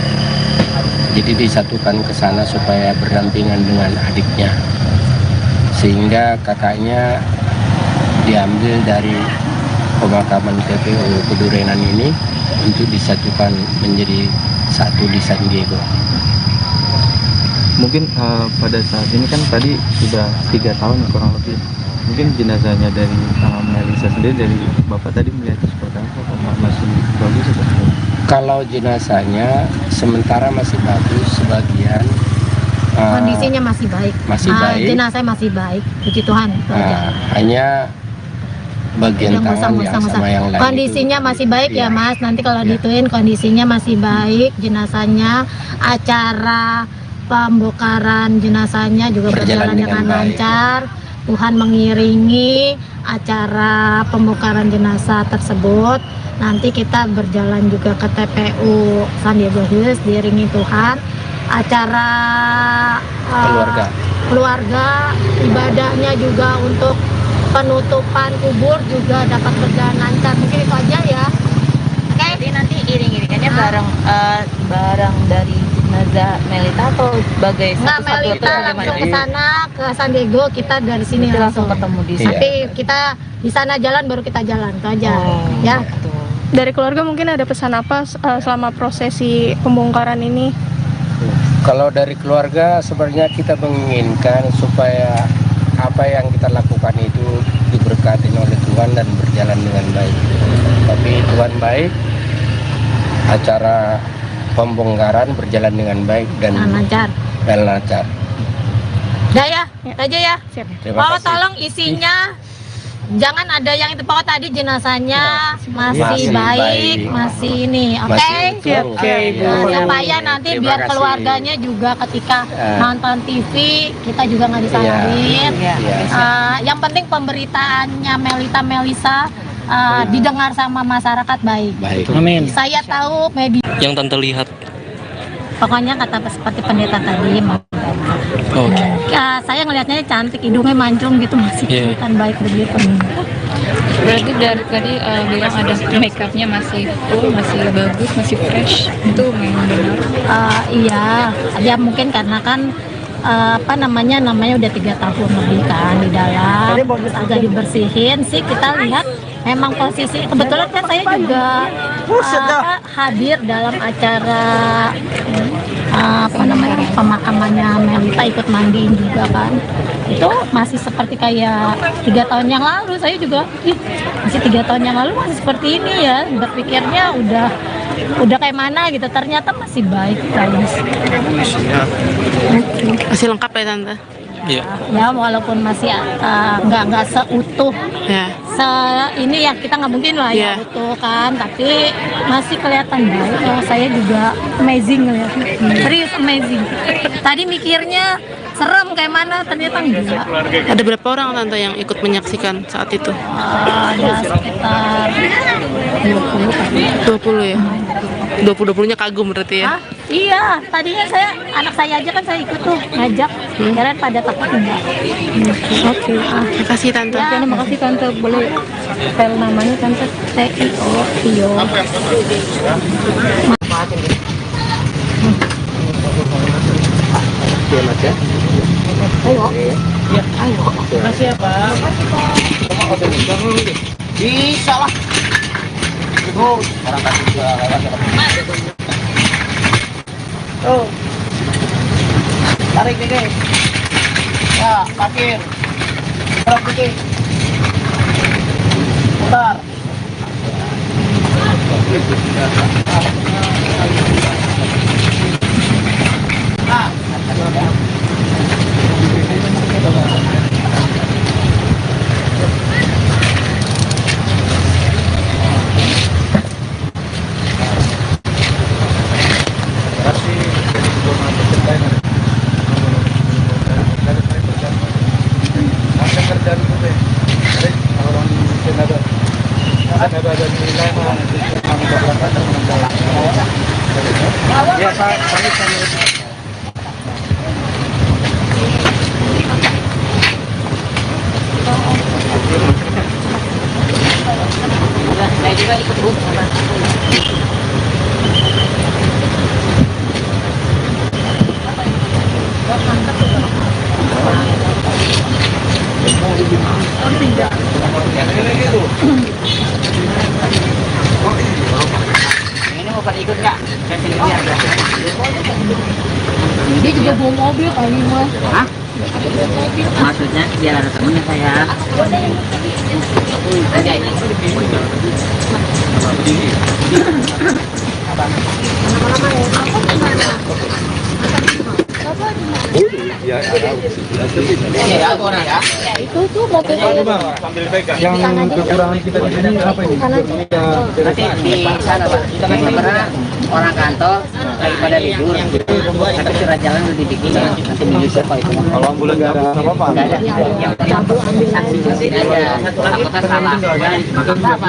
jadi disatukan ke sana supaya berdampingan dengan adiknya, sehingga kakaknya diambil dari pemakaman TPU Pedurenan ini untuk disatukan menjadi satu di San Diego. Mungkin pada saat ini kan tadi sudah 3 tahun kurang lebih. Mungkin jenazahnya dari Melisa sendiri, dari Bapak tadi melihatnya seperti apa? Masih bagus atau? Kalau jenazahnya sementara masih bagus, sebagian Kondisinya masih baik. masih baik. Jenazah masih baik, puji Tuhan. Hanya bagian tangan yang sama yang lain Kondisinya itu, masih baik ya iya. Mas. Nanti kalau Iya. dituin kondisinya masih baik, jenazahnya, acara pembongkaran jenazahnya juga berjalan dengan baik. lancar. Tuhan mengiringi acara pembongkaran jenazah tersebut. Nanti kita berjalan juga ke TPU San Diego Hills, diiringi Tuhan. Acara keluarga, ibadahnya juga untuk penutupan kubur juga dapat berjalan lancar. Mungkin itu aja ya. Oke. Jadi nanti iring-iringannya bareng dari jenazah Melita atau sebagai Nggak, satu-satu Melita atau langsung bagaimana? ke sana, ke San Diego, kita dari sini Nanti langsung ketemu di sana. Tapi kita di sana jalan, baru kita jalan, itu aja. Ya. Dari keluarga mungkin ada pesan apa selama prosesi pembongkaran ini? Kalau dari keluarga sebenarnya kita menginginkan supaya apa yang kita lakukan itu diberkati oleh Tuhan dan berjalan dengan baik. Tapi Tuhan baik, acara pembongkaran berjalan dengan baik dan lancar. Udah ya, itu aja ya. Terima Pokoknya kasih. tolong isinya jangan ada yang itu. Pokoknya tadi jenazahnya masih baik, masih ini. Oke? Masih utuh. Oke, supaya nanti Terima biar kasih. keluarganya juga ketika nonton TV kita juga nggak disalahin. Iya. Yang penting pemberitaannya Melisa didengar sama masyarakat baik. Baik. Amin. Saya tahu media. Yang Tante lihat. Pokoknya kata seperti pendeta tadi. Oke. Saya ngelihatnya cantik, hidungnya mancung gitu, masih Iya. kelihatan baik begitu. Berarti dari tadi bilang ada make upnya masih full, masih bagus, masih fresh. Itu memang benar. Iya, ya mungkin karena kan namanya udah 3 tahun lebih kan di dalam, agak dibersihin sih. Kita lihat memang posisi kebetulan kan saya juga hadir dalam acara pemakamannya Melita, ikut mandiin juga kan. Itu masih seperti kayak 3 tahun yang lalu. Saya juga masih 3 tahun yang lalu masih seperti ini ya, berpikirnya udah kayak mana gitu, ternyata masih baik guys. Masih lengkap ya Tante? Iya. Ya walaupun masih nggak seutuh Ya. ini ya, kita nggak mungkin lah ya Iya. utuh kan, tapi masih kelihatan baik. Saya juga amazing ngeliatnya, serius amazing. Tadi mikirnya serem kayak mana, ternyata enggak. Ada berapa orang tante yang ikut menyaksikan saat itu? Ada sekitar 20 ya? 20-20-nya kagum berarti ya? Hah? Iya, tadinya anak saya aja kan saya ikut tuh ngajak, kalian pada takut enggak. Oke, terima kasih tante. Ya, terima kasih tante, boleh spell namanya tante Tio. Iya mas ya. Ayo. Ayo. Makasih ya Pak. Bisa lah. Terus orang kasih juga lewat. Oh. Tarik nih guys. Ya, parkir. Terus dikit. Putar. Ya Pak, saya juga ikut Bu. Ini mau pada ikut nggak? Saya sendiri aja. Dia juga bawa mobil kali mas. Hah? Maksudnya biar ada temennya saya. Ada ini. Ya, orang ya. Itu tuh mobil Yang kekurangan kita di sini apa ini? Nanti di sana Pak. Karena orang kantor lagi pada libur. Tapi surat jalan udah dibikin. Nanti menyusul Pak itu. Kalau ambulan nggak ada apa-apa. Nggak ada. Yang saksi saksi aja. Takutnya salah. Apa?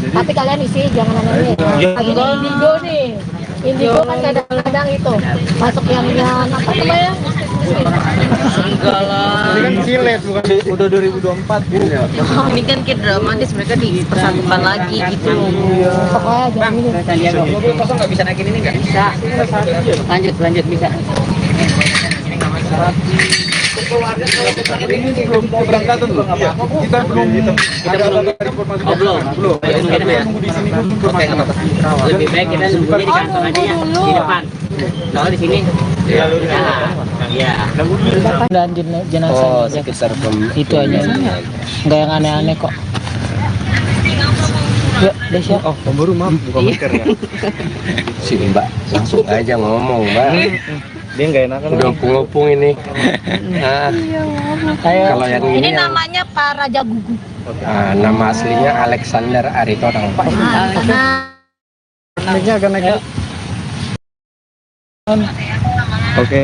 tapi kalian isi jangan aneh-aneh. Lagi di Indigo nih. Indigo kan kadang-kadang itu masuk yang apa namanya? Enggak lah. Ini kan silet bukan udah 2024 gitu ya. Ini kan kayak dramatis, mereka dipersatukan lagi gitu. Pokoknya jangan ini. Sandiaga. Mobil kosong nggak bisa naikin ini nggak? Bisa. Lanjut bisa. Ini belum keberangkatan loh. Kita belum ada informasi. Belum. Nunggu di sini dulu informasi. Lebih baik kita nunggunya di kantor aja ya, di depan. Kalau di sini, ya. Dan jenazah Oh, sekitar itu aja. Nggak yang aneh-aneh kok. Yuk, Desya. Oh, baru maaf bukan masker ya. Sini Mbak, langsung aja ngomong Mbak. Dia nggak enak kan? Udah ngopung ini. Nah, kalau yang Ini ini yang, namanya Pak Raja Gugu. nama aslinya Alexander Aritonang Pak. Naiknya akan naik. Oke,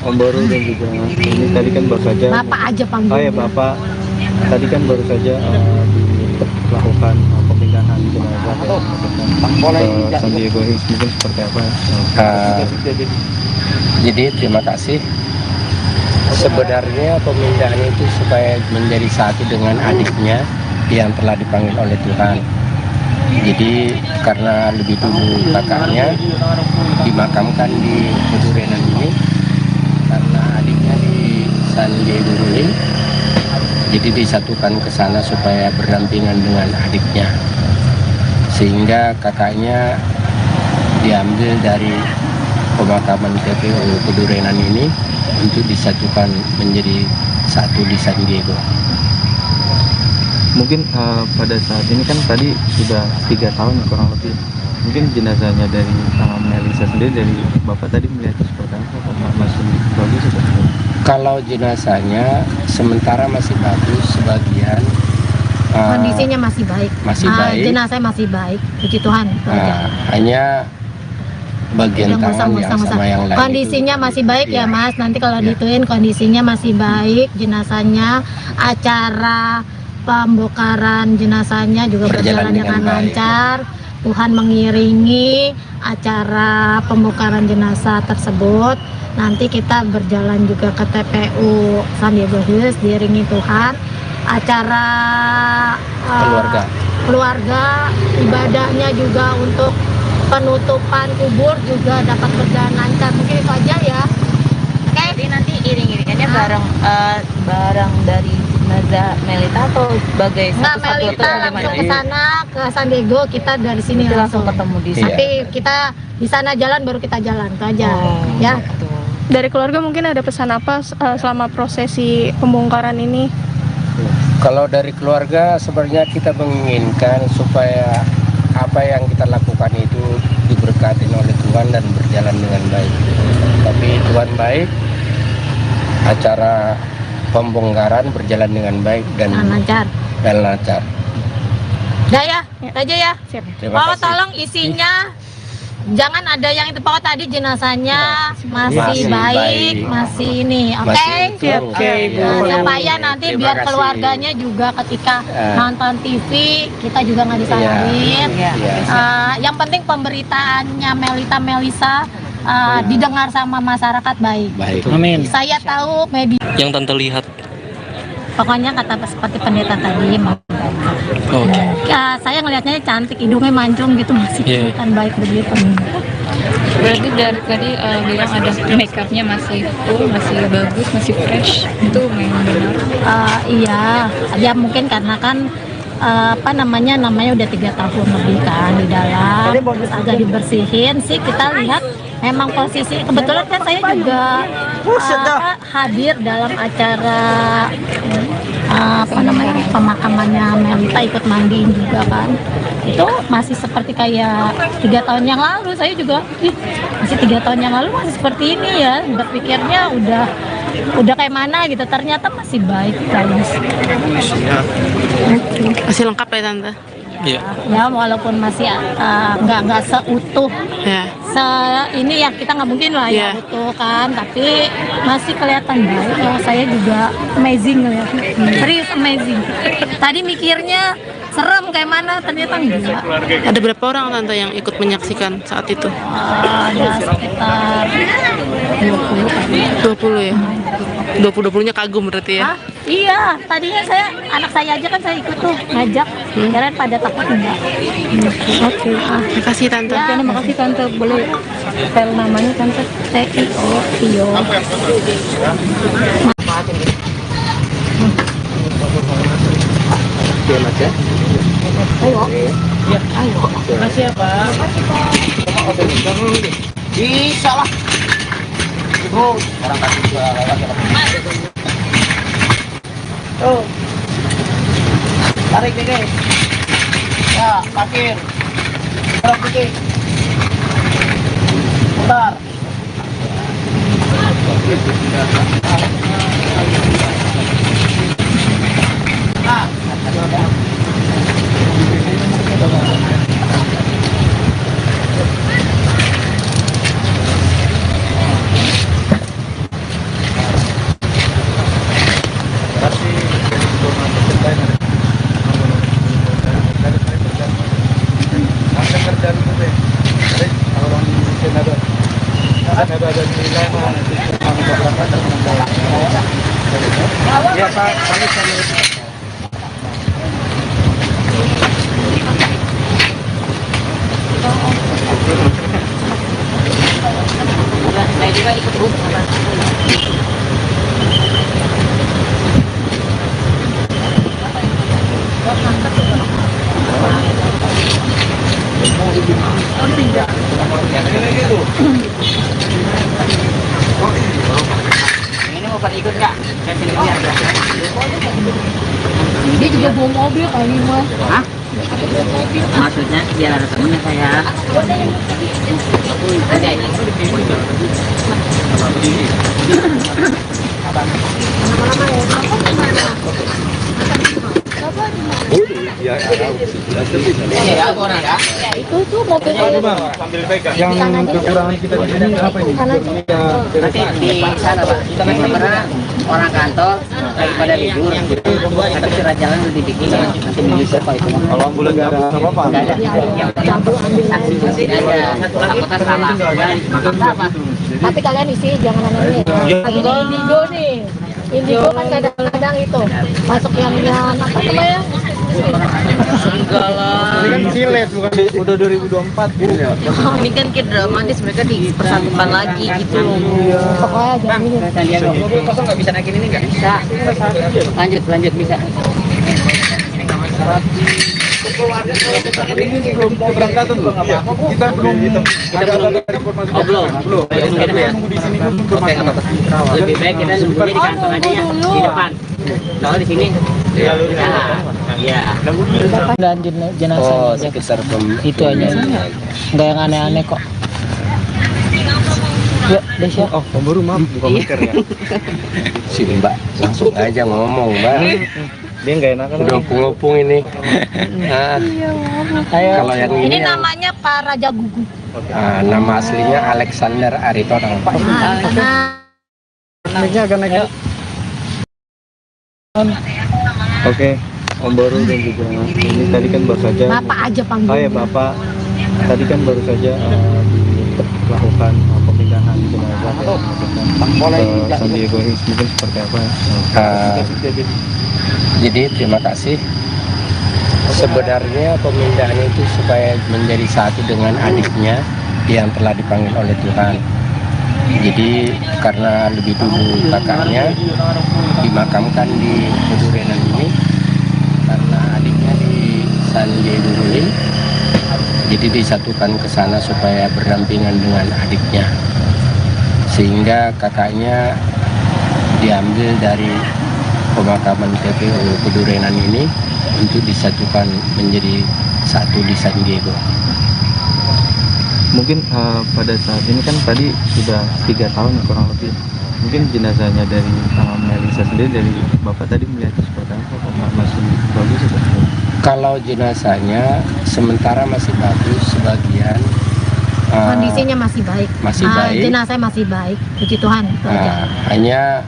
Om Baru dan juga ini tadi kan baru saja. Bapak aja panggil. Oh ya Bapak, tadi kan baru saja dilakukan pemindahan jenazah ke San Diego Hills, mungkin seperti apa? Jadi terima kasih. Sebenarnya pemindahan itu supaya menjadi satu dengan adiknya yang telah dipanggil oleh Tuhan. Jadi karena lebih dulu kakaknya dimakamkan di Pedurenan ini, karena adiknya di San Diego Hills, jadi disatukan ke sana supaya berdampingan dengan adiknya, sehingga kakaknya diambil dari pemakaman TPU Pedurenan ini untuk disatukan menjadi satu di San Diego. Mungkin pada saat ini kan tadi sudah 3 tahun kurang lebih. Mungkin jenazahnya dari Melisa sendiri, dari Bapak tadi melihat seperti apa? Masih bagus atau? Kalau jenazahnya sementara masih bagus, sebagian Kondisinya masih baik. masih baik. Jenazah masih baik, puji Tuhan. Itu aja. Hanya bagian Yang tangan yang musang-musang. sama yang lain. Kondisinya masih baik ya Iya. Mas. Nanti kalau Iya. dituin kondisinya masih baik, jenazahnya, acara pembongkaran jenazahnya juga Berjalan berjalan dengan dengan baik. lancar. Tuhan mengiringi acara pembongkaran jenazah tersebut. Nanti kita berjalan juga ke TPU San Diego Hills diiringi Tuhan. Acara keluarga, ibadahnya juga untuk penutupan kubur juga dapat berjalan lancar. Mungkin itu aja ya. Oke. Jadi nanti iring-iringannya bareng dari jenazah Melita atau sebagai Nggak, satu-satu atau Melita bagaimana? langsung ke sana ke San Diego, kita dari sini Nanti langsung ketemu di sana. Tapi kita di sana jalan baru kita jalan itu aja. Ya. Dari keluarga mungkin ada pesan apa selama prosesi pembongkaran ini? Kalau dari keluarga sebenarnya kita menginginkan supaya apa yang kita lakukan itu diberkati oleh Tuhan dan berjalan dengan baik. Tapi Tuhan baik, acara pembongkaran berjalan dengan baik dan lancar. lancar. Udah ya, itu aja ya. Terima Oh, kasih. tolong isinya jangan ada yang itu pokok tadi jenazahnya masih Masih baik, baik. masih ini, oke? Masih utuh. Oke, Ibu. Supaya nanti Terima biar kasih. keluarganya juga ketika Ah. nonton TV kita juga nggak disalahin. Iya. Yang penting pemberitaannya Melisa didengar sama masyarakat baik. Baik. Amin. Saya tahu media, Yang Tante lihat. pokoknya kata seperti pendeta tadi mau Oke. ya, saya ngelihatnya cantik, hidungnya mancung gitu, masih Iya. kelihatan baik begitu. Berarti dari tadi bilang ada make upnya masih full, masih bagus, masih fresh. Itu memang benar. Iya, ya mungkin karena kan namanya udah 3 tahun lebih kan di dalam, terus agak dibersihin sih. Kita lihat memang posisi kebetulan kan saya juga hadir dalam acara pemakamannya Melita, ikut mandiin juga kan. Itu masih seperti kayak 3 tahun yang lalu. Saya juga masih 3 tahun yang lalu masih seperti ini ya, berpikirnya udah kayak mana gitu, ternyata masih baik guys. Masih lengkap ya Tante? Iya. Ya walaupun masih nggak seutuh Ya. ini ya, kita nggak mungkin lah ya Iya. utuh kan, tapi masih kelihatan baik. Kalau saya juga amazing ngeliatnya, serius amazing. Tadi mikirnya serem kayak mana, ternyata enggak. Ada berapa orang Tante yang ikut menyaksikan saat itu? Ada sekitar 20 kali. 20 ya? 20-20-nya kagum berarti ya? Hah? Iya, tadinya anak saya aja kan saya ikut tuh ngajak, kirain pada takut enggak. Oke. Terima kasih Tante. Ya, terima kasih Tante. Boleh spell namanya Tante? Tio. Oke, Mas ya. Ayo. Makasih ya Pak. Bisa lah. Orang kasih juga Tuh. Tarik dikit. Ya, parkir. Tarik dikit. Bentar. Ya Pak, kami sambil Saya juga ikut terus. Ini mau pada ikut nggak? Saya sini aja. Dia juga bawa mobil kali Mas. Hah? Maksudnya biar ada temennya saya. Ada ini. Ya, Iya, aku orang ya. Itu tuh mobilnya. yang kekurangan kita di sini apa ini? Nanti di sana Pak. Karena orang kantor lagi pada libur. Tapi surat jalan udah dibikin. Nanti menyusul Pak itu. Kalau ambulan nggak apa-apa. Nggak ada. Yang saksi masih ada. Aku tak salah. Apa? Tapi kalian isi jangan aneh-aneh. Lagi di Indigo nih. Indigo kan kadang-kadang itu masuk yang apa namanya? Enggak lah. Ini kan silet bukan udah 2024 gitu ya. Ini kan kayak dramatis, mereka dipersatukan lagi gitu loh. Pokoknya jangan ini. Mobil kosong nggak bisa naikin ini nggak? Bisa. Lanjut bisa. Ini belum keberangkatan loh. Kita belum ada informasi. Belum. Kita nunggu di sini informasi. Lebih baik kita nunggunya di kantor aja ya, di depan. Kalau di sini, ya. Dan jenazah Oh, sekitar itu aja. Nggak yang aneh-aneh kok. Ya, Desya. Oh, baru maaf bukan masker ya. si Mbak langsung aja ngomong, Mbak. Dia nggak enakan. Udah ngopung ini. Nah, kalau yang Ini ini yang, namanya Pak Raja Gugu. nama aslinya Alexander Aritonang. Karena Naiknya akan naik. Oke, Om Baru dan juga ini tadi kan baru saja. Bapak aja panggil. Oh ya Bapak, tadi kan baru saja dilakukan pemindahan jenazah ke San Diego Hills, mungkin seperti apa? Jadi terima kasih. Sebenarnya pemindahan itu supaya menjadi satu dengan adiknya yang telah dipanggil oleh Tuhan. Jadi karena lebih dulu kakaknya dimakamkan di Pedurenan ini, karena adiknya di San Diego Hills, jadi disatukan ke sana supaya berdampingan dengan adiknya, sehingga kakaknya diambil dari pemakaman TPU Pedurenan ini untuk disatukan menjadi satu di San Diego. Mungkin pada saat ini kan tadi sudah 3 tahun kurang lebih. Mungkin jenazahnya dari Melisa sendiri, dari Bapak tadi melihatnya seperti apa? Masih bagus atau? Kalau jenazahnya sementara masih bagus, sebagian kondisinya masih baik. Masih baik. Jenazahnya masih baik. Puji Tuhan. Itu aja. Hanya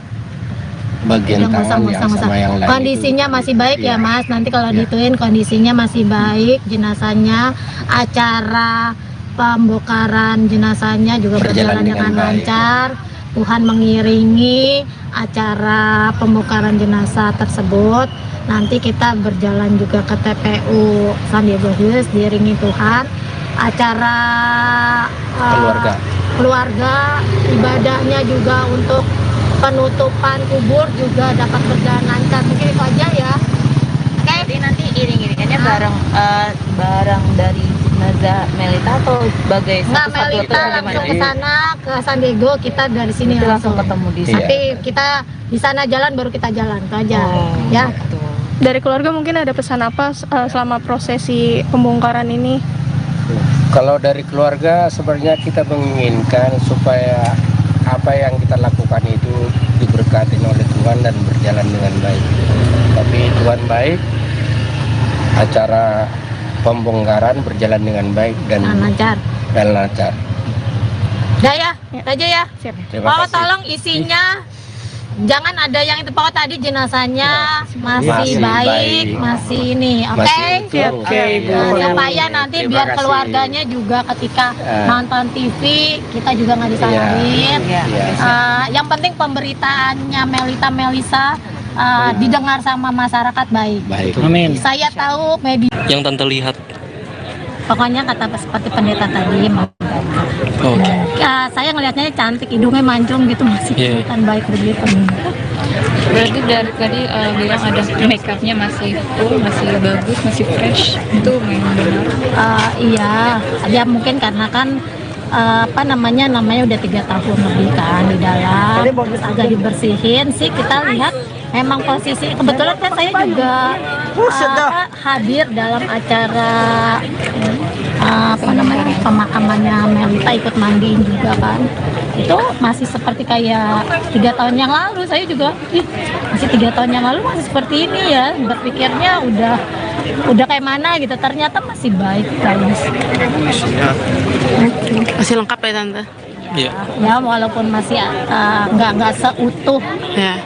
bagian tangan yang sama yang lain kondisinya itu, masih baik ya Mas. Nanti kalau Ya. dituin kondisinya masih baik, jenazahnya, acara pembongkaran jenazahnya juga berjalan dengan lancar. Tuhan mengiringi acara pembongkaran jenazah tersebut. Nanti kita berjalan juga ke TPU San Diego Hills diiringi Tuhan. Acara keluarga ibadahnya juga untuk penutupan kubur juga dapat berjalan lancar. Mungkin itu aja ya. Oke. Jadi nanti iring-iringannya bareng dari jenazah Melita atau sebagai Nggak, satu-satu Melita atau langsung ke gimana? sana ke San Diego, kita dari sini Itu langsung ketemu di Iya. Tapi kita di sana jalan baru kita jalan itu aja. Ya. Gitu. Dari keluarga mungkin ada pesan apa selama prosesi pembongkaran ini? Kalau dari keluarga sebenarnya kita menginginkan supaya apa yang kita lakukan itu diberkati oleh Tuhan dan berjalan dengan baik. Tapi Tuhan baik, acara pembongkaran berjalan dengan baik dan lancar. lancar. Udah ya, aja ya. Siap. Terima Pokok kasih. tolong isinya jangan ada yang itu. Pokok tadi jenazahnya masih Masih baik, baik. masih ini, oke? Masih utuh. Oke, Ibu. Nah, supaya nanti Terima biar kasih. keluarganya juga ketika Ya. nonton TV kita juga nggak disalahin. Iya. Yang penting pemberitaannya Melisa didengar sama masyarakat baik. Baik. Amin. Saya tahu media. Yang Tante lihat. Pokoknya kata seperti pendeta tadi, Oke. saya ngelihatnya cantik, hidungnya mancung gitu, masih Iya. kelihatan baik begitu. Berarti dari tadi bilang ada make upnya masih full, masih bagus, masih fresh. Itu memang benar. Iya, ya mungkin karena kan namanya udah 3 tahun lebih kan di dalam, terus agak dibersihin sih. Kita lihat memang posisi kebetulan kan saya juga hadir dalam acara pemakamannya Melita, ikut mandiin juga kan. itu masih seperti kayak 3 tahun yang lalu. Saya juga masih 3 tahun yang lalu masih seperti ini ya, berpikirnya udah kayak mana gitu, ternyata masih baik bagus. Masih lengkap ya tante? Iya. Ya walaupun masih nggak seutuh Ya.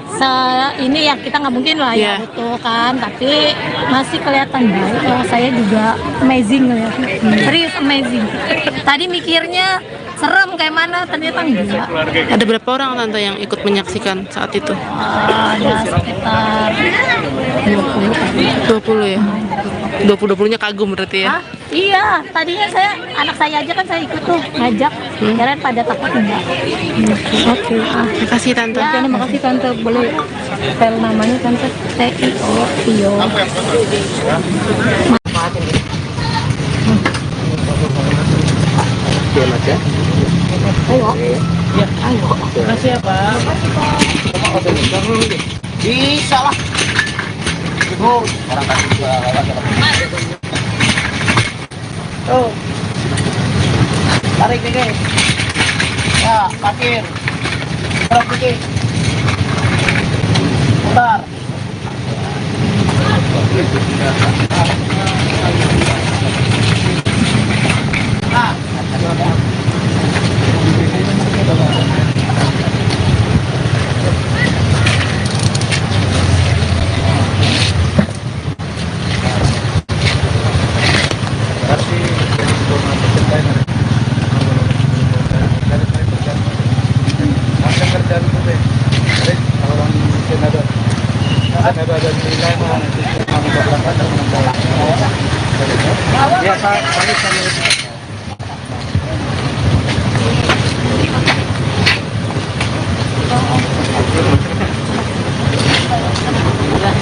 ini ya, kita nggak mungkin lah ya Iya. utuh kan, tapi masih kelihatan baik. Saya juga amazing ya, serius amazing. Tadi mikirnya serem kayak mana, ternyata enggak. Ada berapa orang tante yang ikut menyaksikan saat itu? Ada sekitar 20 ya? 20-20-nya kagum berarti ya? Hah? Iya, tadinya anak saya aja kan saya ikut tuh ngajak, kirain pada takut enggak. Oke, terima kasih tante. Ya, terima kasih tante. Boleh spell namanya tante? Tio. Ayo. Ayo. Makasih ya, Pak. Bisa lah. Orang kasih juga Tuh. Tarik dikit. Ya, parkir. Terus dikit. Putar.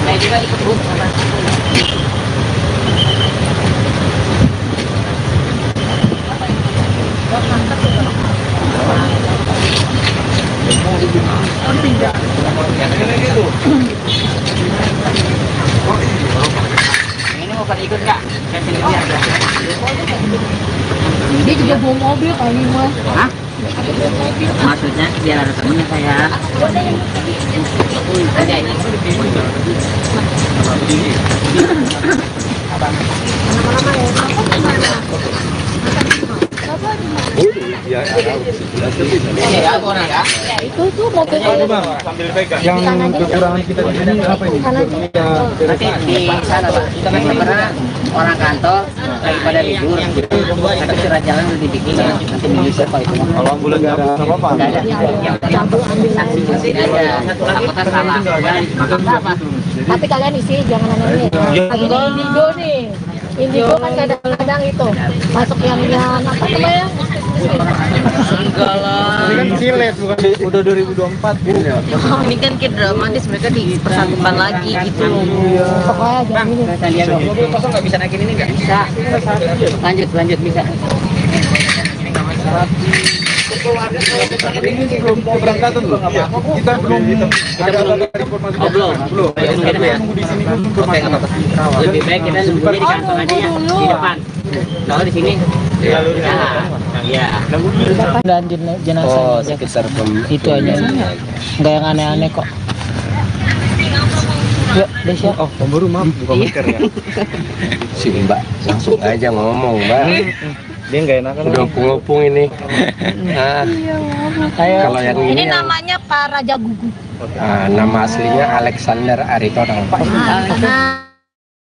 saya juga ikut bus. Ini mau pada ikut nggak? Dia juga bawa mobil kali mas. Hah? Maksudnya biar ada temennya saya. Ada ini. Ya, orang ya. Itu tuh mobilnya. Yang kekurangan kita di sini apa ini? Nanti di sana Pak. Karena orang kantor lagi pada libur. Tapi surat jalan udah dibikin. Nanti menyusul kalau itu. Kalau bulan nggak apa-apa. Nggak ada. Yang saksi masih ada. Anggota salah. Apa? Tapi kalian isi, jangan aneh-aneh. Lagi di Indigo nih. Indigo kan kadang-kadang itu masuk yang apa namanya? Enggak lah. Ini kan silet bukan udah 2024 ini ya. Ini kan kayak dramatis, mereka dipersatukan lagi gitu loh. Pokoknya jangan ini. Kalian mobil kosong nggak bisa naikin ini nggak? Bisa. Lanjut bisa. Ini belum keberangkatan loh. Kita belum ada informasi. Belum. Nunggu di sini informasi. Lebih baik kita nunggunya di kantor aja ya, di depan. Kalau di sini, ya. Dan jenazah. Oh, sekitar Itu aja. Nggak yang aneh-aneh kok. Yuk, Desya. Oh, baru maaf bukan mikir ya. si Mbak langsung aja ngomong, Mbak. Dia nggak enakan. Udah ngopung ini. Nah, kalau yang Ini ini yang, namanya Pak Raja Gugu. nama aslinya Alexander Aritonang.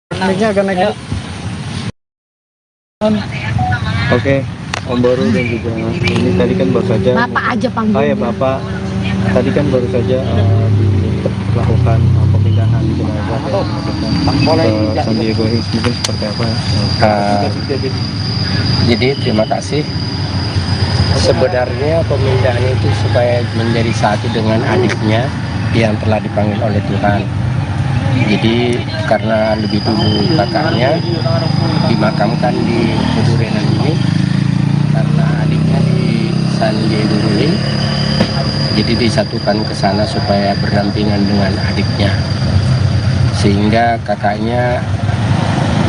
Naiknya agak naik. Oke, Om Baru dan juga ini tadi kan baru saja. Bapak aja Oh panggil. ya Bapak, tadi kan baru saja dilakukan pemindahan jenazah ke San Diego Hills, mungkin seperti apa? Jadi terima kasih. Sebenarnya pemindahan itu supaya menjadi satu dengan adiknya yang telah dipanggil oleh Tuhan. Jadi karena lebih dulu kakaknya dimakamkan di Kudurenan ini, karena adiknya di San Diego Hills, jadi disatukan ke sana supaya berdampingan dengan adiknya. Sehingga kakaknya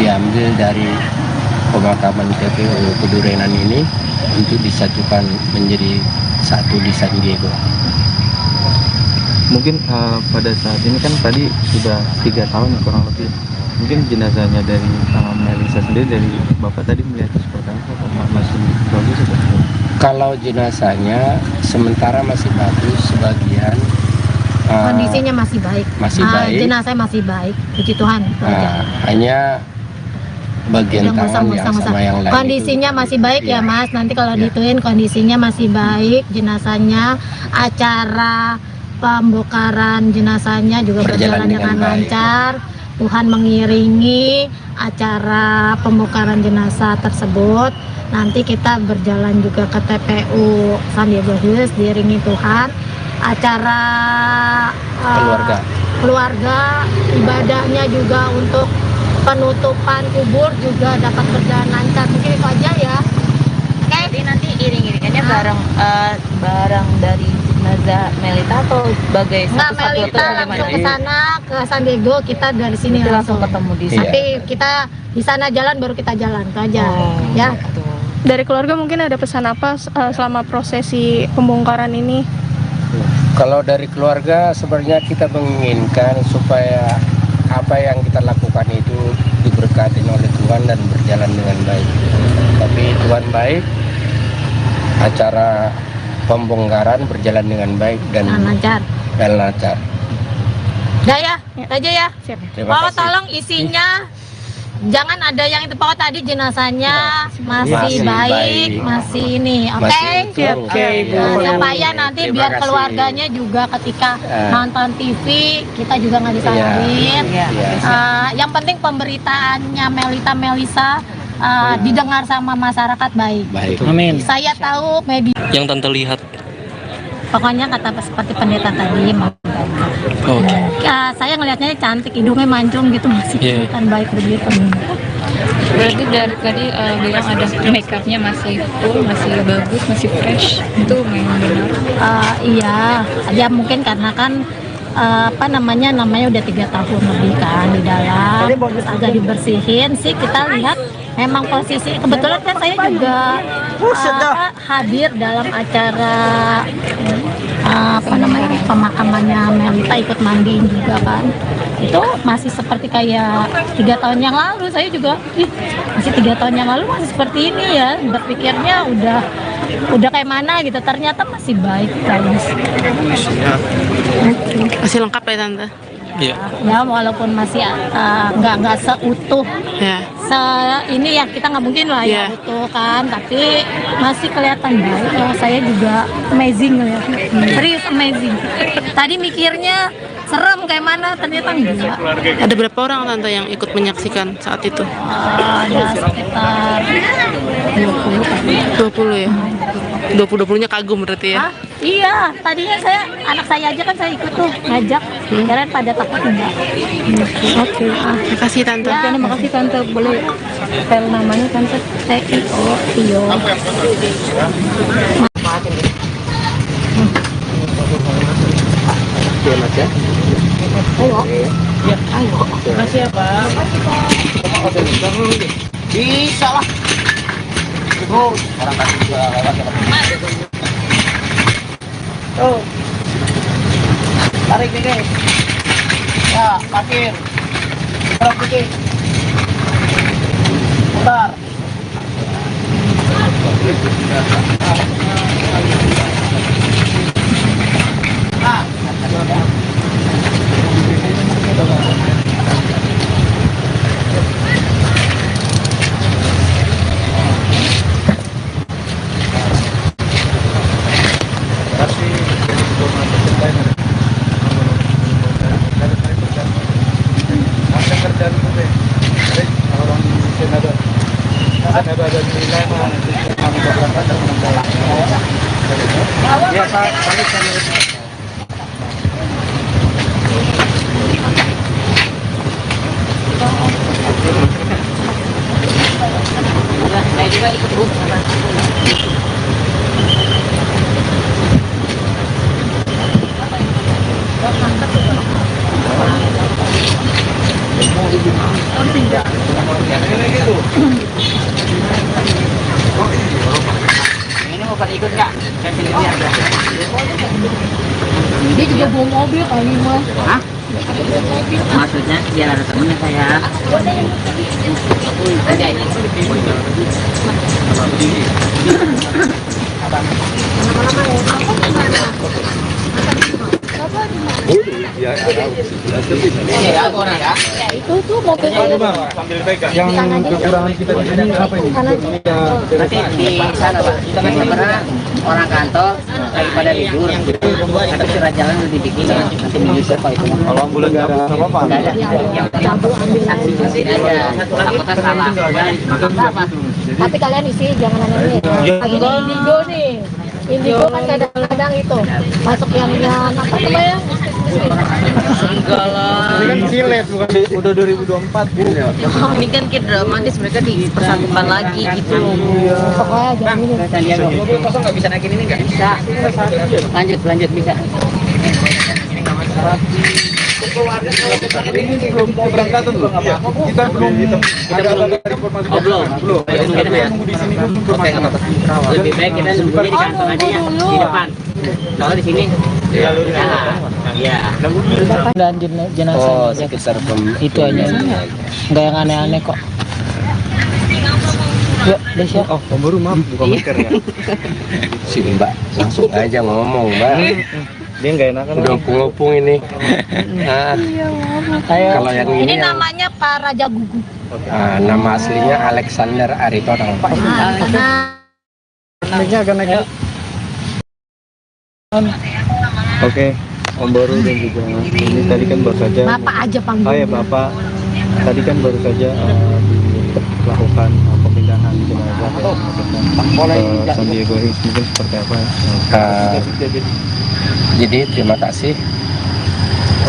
diambil dari pemakaman TPU Kudurenan ini untuk disatukan menjadi satu di San Diego. Mungkin pada saat ini kan tadi sudah 3 tahun ya, kurang lebih. Mungkin jenazahnya dari Melisa sendiri, dari Bapak tadi melihatnya seperti apa? Apakah masih bagus atau tidak? Kalau jenazahnya sementara masih bagus, sebagian Kondisinya masih baik. masih baik. Jenazah masih baik, puji Tuhan. Hanya bagian tangan yang sama yang lain Kondisinya itu, masih baik ya Mas. Nanti kalau Ya. dituin kondisinya masih baik, jenazahnya, acara pembongkaran jenazahnya juga berjalan dengan baik. lancar. Tuhan mengiringi acara pembongkaran jenazah tersebut. Nanti kita berjalan juga ke TPU San Diego Hills diiringi Tuhan. Acara keluarga, ibadahnya juga untuk penutupan kubur juga dapat berjalan lancar. Mungkin itu aja ya. Oke. Jadi nanti iring-iringannya bareng dari jenazah Melita atau sebagai Nggak, satu-satu atau Melita bagaimana? langsung ke sana ke San Diego, kita dari sini Nanti langsung ketemu di Iya. Tapi kita di sana jalan baru kita jalan itu aja. Ya. gitu. Dari keluarga mungkin ada pesan apa selama prosesi pembongkaran ini? Kalau dari keluarga sebenarnya kita menginginkan supaya apa yang kita lakukan itu diberkati oleh Tuhan dan berjalan dengan baik. Tapi Tuhan baik, acara pembongkaran berjalan dengan baik dan Lancar. lancar. Udah ya, itu aja ya. Siap. Terima Pak kasih. tolong isinya jangan ada yang itu Pak tadi jenazahnya masih Masih baik, baik. masih ini, oke? Masih utuh. Oke. Nah, supaya nanti Terima biar kasih. keluarganya juga ketika Eh. nonton TV kita juga nggak disalahin. Iya. Yang penting pemberitaannya Melisa didengar sama masyarakat baik. Baik. Amin. Saya tahu media, Yang Tante lihat. pokoknya kata seperti pendeta tadi. Oke. Ya, saya ngelihatnya cantik, hidungnya mancung gitu, masih Iya. kelihatan baik begitu. Berarti dari tadi bilang ada make upnya masih full, masih bagus, masih fresh. Itu memang benar. Iya, ya mungkin karena kan namanya udah 3 tahun lebih kan di dalam, terus agak dibersihin sih. Kita lihat memang posisi kebetulan kan saya juga hadir dalam acara pemakamannya Melita, ikut mandiin juga kan. Itu masih seperti kayak 3 tahun yang lalu. Saya juga masih 3 tahun yang lalu masih seperti ini ya, berpikirnya udah kayak mana gitu, ternyata masih baik bagus. Masih lengkap ya Tante? Iya. Ya walaupun masih nggak seutuh Ya. ini ya, kita nggak mungkin lah ya Iya. utuh kan, tapi masih kelihatan baik. Saya juga amazing ngeliatnya, serius amazing. Tadi mikirnya serem kayak mana, ternyata enggak. Ada berapa orang Tante yang ikut menyaksikan saat itu? Ada sekitar 20 kali. 20 ya? 20-20-nya kagum berarti ya? Hah? Iya, tadinya anak saya aja kan saya ikut tuh ngajak, kirain pada takut enggak. Oke. Terima kasih Tante. Ya, terima kasih Tante. Boleh spell namanya Tante? Tio. Oke, Mas ya. Makasih ya Pak. Bisa lah. Terus orang kasih juga lewat ya Pak. Tuh. Tarik dikit. Ya, parkir. Tarik dikit. Putar. Saya juga ikut Ini mau pada ikut nggak? Dia juga bawa mobil kali mah. Hah? Maksudnya dia ada temennya saya. Ada ini. Iya, orang ya. Itu tuh mobilnya. Yang kekurangan kita di sini apa ini? Nanti di sana Pak. Karena orang kantor lagi pada libur. Tapi surat jalan udah dibikin. Nanti menyusul Pak itu. Kalau bulan nggak apa-apa. Nggak ada. Yang ambil saksi di sini aja. Takutnya salah. Tapi kalian isi jangan aneh-aneh. Lagi di Indigo nih. Indigo kan kadang-kadang itu masuk yang apa namanya? Enggak lah. Ini kan silet bukan udah 2024 ya. Ini kan kayak dramatis, mereka dipersatukan lagi gitu. Pokoknya jangan ini. Mobil kosong nggak bisa naikin ini nggak? Bisa. Lanjut bisa. Ini belum keberangkatan loh. Kita belum ada informasi. Belum. Nunggu di sini dulu informasi. Lebih baik kita nunggunya di kantong aja ya, di depan. Kalau di sini, ya. Dan jenazah Oh, sekitar itu aja. Nggak yang aneh-aneh kok. Yuk, Desya. Oh, baru maaf bukan masker ya. si Mbak langsung aja ngomong, Mbak. Dia nggak enakan. Udah opung-opung ini. Nah, kalau yang Ini ini yang, namanya Pak Raja Gugu. nama aslinya Alexander Aritonang. Karena Naiknya akan naik. Oke, Om Boru dan juga ini tadi kan baru saja. Bapak aja panggil. Oh ya Bapak, tadi kan baru saja dilakukan pemindahan jenazah ke San Diego Hills, mungkin seperti apa? Jadi terima kasih.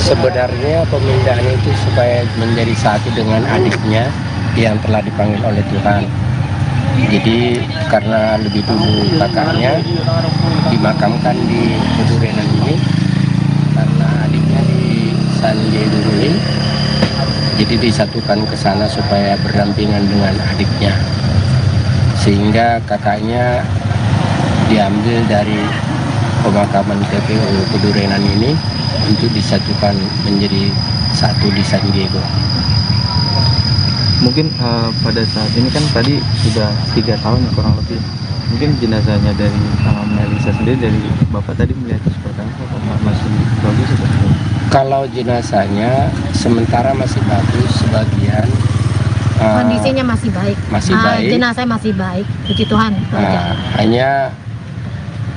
Sebenarnya pemindahan itu supaya menjadi satu dengan adiknya yang telah dipanggil oleh Tuhan. Jadi karena lebih dulu kakaknya dimakamkan di Pedurenan ini, karena adiknya di San Diego Hills, jadi disatukan ke sana supaya berdampingan dengan adiknya, sehingga kakaknya diambil dari pemakaman TPU Pedurenan ini untuk disatukan menjadi satu di San Diego. Mungkin pada saat ini kan tadi sudah 3 tahun ya, kurang lebih. Mungkin jenazahnya dari Melisa sendiri, dari Bapak tadi melihatnya seperti apa? Masih bagus atau? Kalau jenazahnya sementara masih bagus, sebagian kondisinya masih baik. Masih baik. Jenazah masih baik, puji Tuhan. Hanya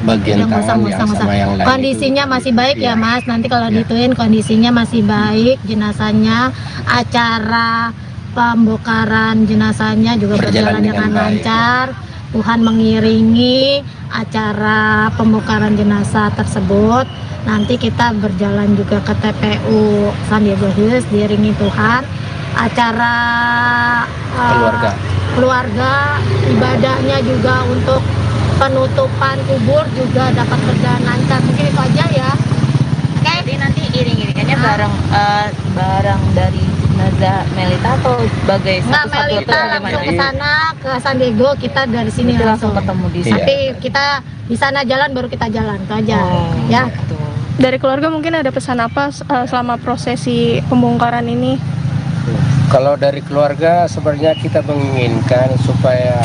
bagian tangan yang sama yang lain kondisinya itu, masih baik ya Mas. Nanti kalau Ya. dituin kondisinya masih baik, jenazahnya, acara pembongkaran jenazahnya juga berjalan dengan lancar. Tuhan mengiringi acara pembongkaran jenazah tersebut. Nanti kita berjalan juga ke TPU San Diego Hills, diiringi Tuhan. Acara keluarga, ibadahnya juga untuk penutupan kubur juga dapat berjalan lancar. Mungkin itu aja ya. Oke. Jadi nanti iring-iringannya barang dari jenazah Melita atau sebagai Nggak, satu-satu atau Melita langsung bagaimana? ke sana ke San Diego, kita dari sini Nanti langsung ketemu di Iya. Tapi kita di sana jalan baru kita jalan, itu aja. Ya. gitu. Dari keluarga mungkin ada pesan apa selama prosesi pembongkaran ini? Kalau dari keluarga sebenarnya kita menginginkan supaya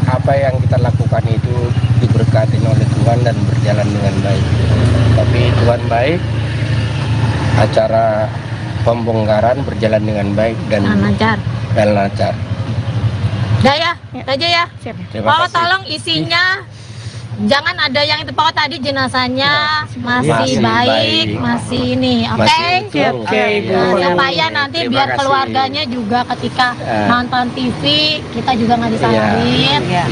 apa yang kita lakukan itu diberkati oleh Tuhan dan berjalan dengan baik. Tapi Tuhan baik, acara pembongkaran berjalan dengan baik dan lancar. Udah ya, itu aja ya. Terima Pak, kasih. tolong isinya jangan ada yang itu Pak, tadi jenazahnya masih baik, masih ini, oke? Masih utuh. Nah, supaya nanti Terima biar kasih. keluarganya juga ketika nonton TV kita juga nggak disalahin. Iya.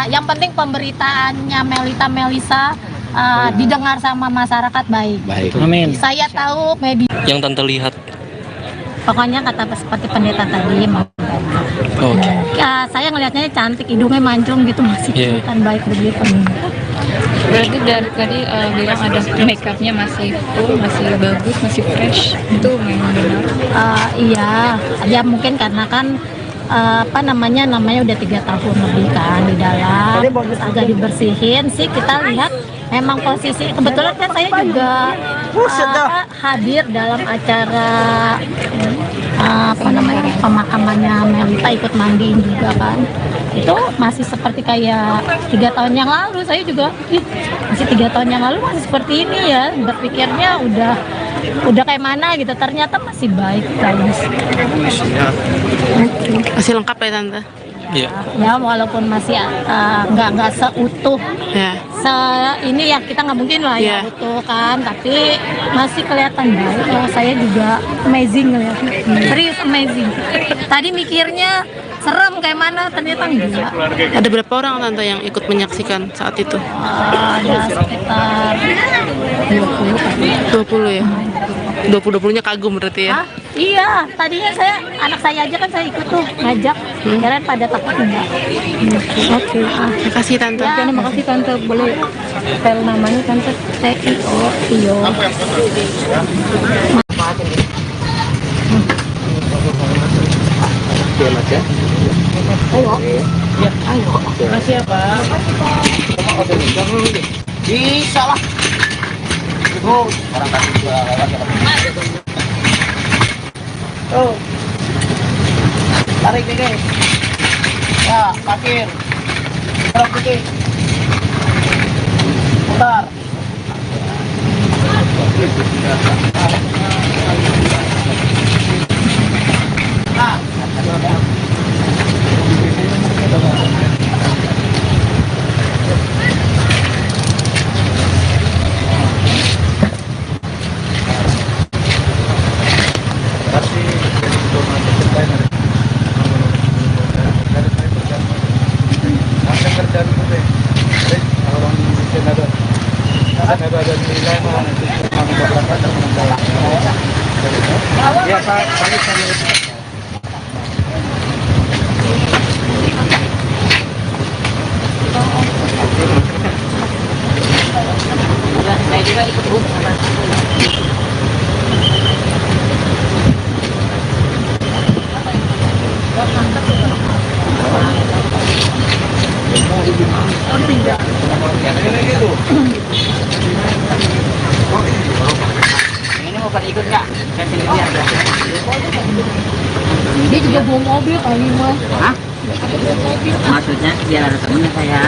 Yang penting pemberitaannya Melisa didengar sama masyarakat baik. Baik. Amin. Saya tahu media, Yang Tante lihat. pokoknya kata seperti pendeta tadi. Oke. Ya, saya ngelihatnya cantik, hidungnya mancung gitu, masih Iya. kelihatan baik begitu. Berarti dari tadi bilang ada make upnya masih full, masih bagus, masih fresh. Itu memang benar. Iya, ya mungkin karena kan namanya udah 3 tahun lebih kan di dalam, terus agak dibersihin sih. Kita lihat memang posisi kebetulan kan saya juga hadir dalam acara pemakamannya Melita, ikut mandiin juga kan. Itu masih seperti kayak 3 tahun yang lalu. Saya juga masih 3 tahun yang lalu masih seperti ini ya, berpikirnya udah kayak mana gitu, ternyata masih baik bagus. Masih lengkap ya Tante? Iya. Ya walaupun masih nggak seutuh Ya. ini ya, kita nggak mungkin lah ya utuh kan, tapi masih kelihatan baik. Kalau saya juga amazing ngeliatnya, serius amazing. Tadi mikirnya serem kayak mana, ternyata enggak. Ada berapa orang Tante yang ikut menyaksikan saat itu? Ada sekitar 20 ya? 20-20-nya kagum berarti ya? Iya, tadinya anak saya aja kan saya ikut tuh ngajak, kalian pada takut enggak. Oke, terima kasih Tante. Ya, terima kasih Tante. Boleh spell namanya Tante? Tio. Makasih ya Pak. Bisa lah. Orang kasih juga Oh. Tarik deh. Ya, parkir. Tarik dikit. Putar. Ini mau pada ikut nggak? Dia juga bawa mobil kali Mas. Hah? Maksudnya biar ada temennya saya.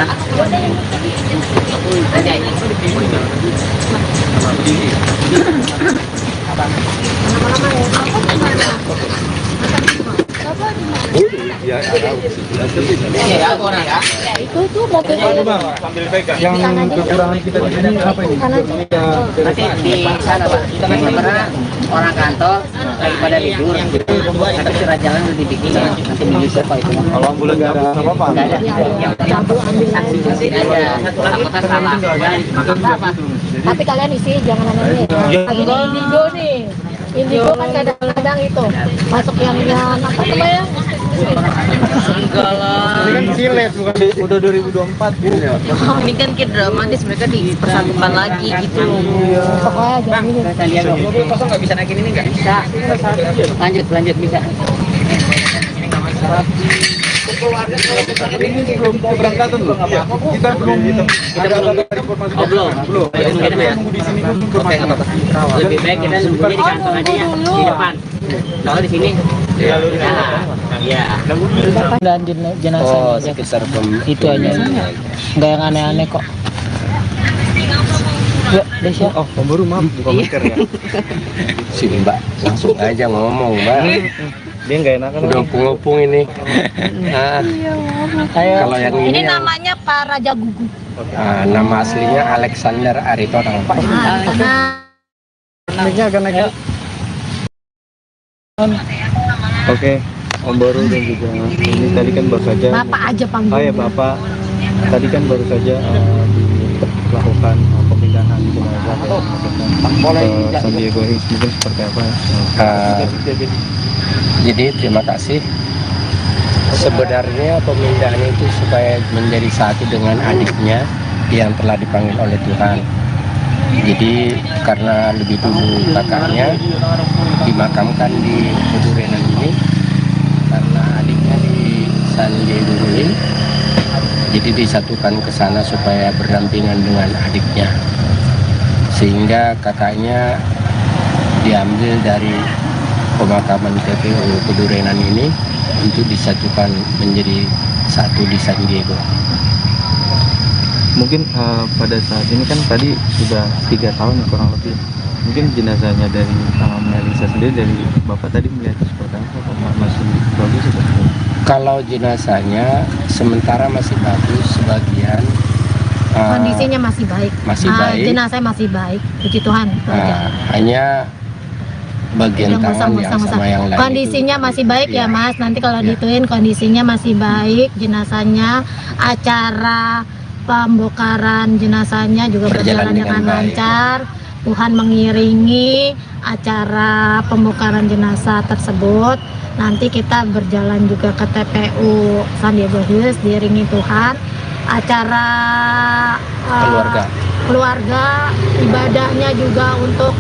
Ya, Iya, aku orang ya. Itu tuh mobilnya. yang kekurangan kita di sini apa ini? Nanti di sana Pak, karena orang kantor lagi pada libur, nanti surat jalan udah dibikin, nanti menyusul Pak itu. Kalau ambulan nggak ada apa-apa. Nggak ada, yang ambil saksi saksi aja. Aku salah, apa? Tapi kalian isi jangan aneh-aneh. Lagi di Indigo nih. Indigo kan kadang-kadang itu masuk yang apa namanya? Enggak lah. Ini kan silet bukan udah 2024 gitu ya. Ini kan kayak dramatis, mereka dipersatukan lagi gitu. Pokoknya jangan ini. Mobil kosong nggak bisa naikin ini nggak? Bisa. Lanjut bisa. Ini belum keberangkatan loh. Kita belum ada informasi. Belum. Nunggu di sini kan informasi. Lebih baik kita nunggunya di kantor aja ya, di depan. Kalau di sini, ya. Dan jenazah. Oh, sekitar Itu aja. Nggak yang aneh-aneh kok. Ya, Desya. Oh, pembaru maaf bukan mikir ya. Si Mbak langsung aja ngomong, Mbak. Dia nggak enakan. Udah ngopung ini. Nah, kalau yang Ini ini yang, namanya Pak Raja Gugu. nama aslinya Alexander Aritonang. Naiknya akan naik. Oke, Om Baru dan juga ini tadi kan baru saja. Bapak aja panggil. Oh ya Bapak, tadi kan baru saja dilakukan pemindahan jenazah ke San Diego Hills, mungkin seperti apa? Jadi terima kasih. Sebenarnya pemindahan itu supaya menjadi satu dengan adiknya yang telah dipanggil oleh Tuhan. Jadi karena lebih dulu kakaknya dimakamkan di Pedurenan ini, karena adiknya di San Diego ini, jadi disatukan ke sana supaya berdampingan dengan adiknya, sehingga kakaknya diambil dari pemakaman TPU Pedurenan ini untuk disatukan menjadi satu di San Diego. Mungkin pada saat ini kan tadi sudah 3 tahun ya, kurang lebih. Mungkin jenazahnya dari Melisa sendiri, dari Bapak tadi melihat seperti apa? Apakah masih bagus atau tidak? Kalau jenazahnya sementara masih bagus, sebagian Kondisinya masih baik. masih baik. Jenazahnya masih baik, puji Tuhan. itu aja. Hanya bagian Yang tangan yang musang-musang. sama yang lain Kondisinya itu, masih baik ya iya. Mas. Nanti kalau Iya. dituin kondisinya masih baik. Jenazahnya, acara pembongkaran jenazahnya juga Berjalan berjalan dengan dengan baik. lancar. Tuhan mengiringi acara pembongkaran jenazah tersebut. Nanti kita berjalan juga ke TPU San Diego Hills diiringi Tuhan. Acara keluarga, ibadahnya juga untuk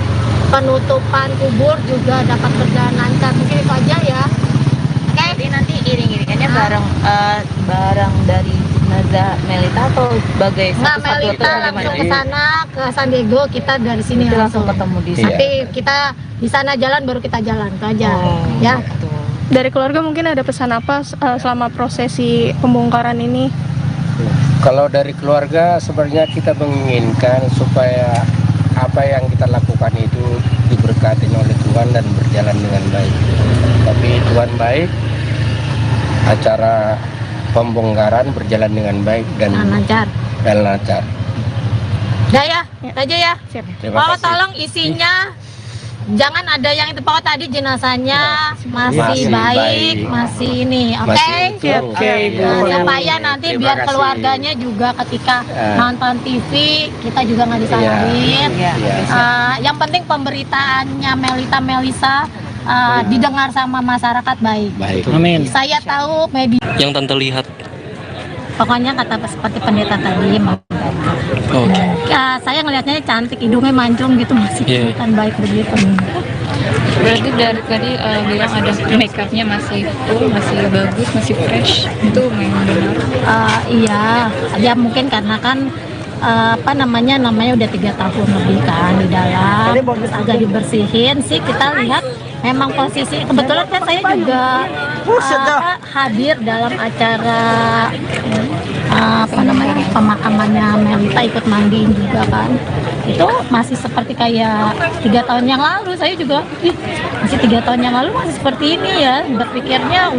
penutupan kubur juga dapat berjalan lancar. Mungkin itu aja ya. Oke. Jadi nanti iring-iringannya bareng dari jenazah Melita atau sebagai Nggak, satu-satu atau Melita bagaimana? langsung ke sana ke San Diego, kita dari sini Kita langsung ketemu di Iya. Tapi kita di sana jalan baru kita jalan itu aja. Ya. Dari keluarga mungkin ada pesan apa selama prosesi pembongkaran ini? Kalau dari keluarga sebenarnya kita menginginkan supaya apa yang kita lakukan itu diberkati oleh Tuhan dan berjalan dengan baik. Tapi Tuhan baik, acara pembongkaran berjalan dengan baik dan Lancar. lancar. Udah ya, itu aja ya. Terima Pak, kasih. tolong isinya jangan ada yang itu Pak, tadi jenazahnya masih Masih baik, baik. masih ini, oke? Masih utuh. Oke. Nah, supaya nanti Terima biar kasih. keluarganya juga ketika Ya. nonton TV kita juga nggak disalahin. Iya. Yang penting pemberitaannya Melisa didengar sama masyarakat baik. Baik. Amin. Saya tahu media, Yang Tante lihat. pokoknya kata seperti pendeta tadi, Oke. ya, saya ngelihatnya cantik, hidungnya mancung gitu, masih Iya. kelihatan baik begitu. Berarti dari tadi bilang ada make upnya masih full, masih bagus, masih fresh. Itu memang benar. Iya, ya mungkin karena kan namanya udah 3 tahun lebih kan di dalam, terus agak dibersihin sih, kita lihat memang posisi kebetulan kan saya juga hadir dalam acara pemakamannya Melita, ikut mandiin juga kan. Itu masih seperti kayak 3 tahun yang lalu. Saya juga masih 3 tahun yang lalu masih seperti ini ya, berpikirnya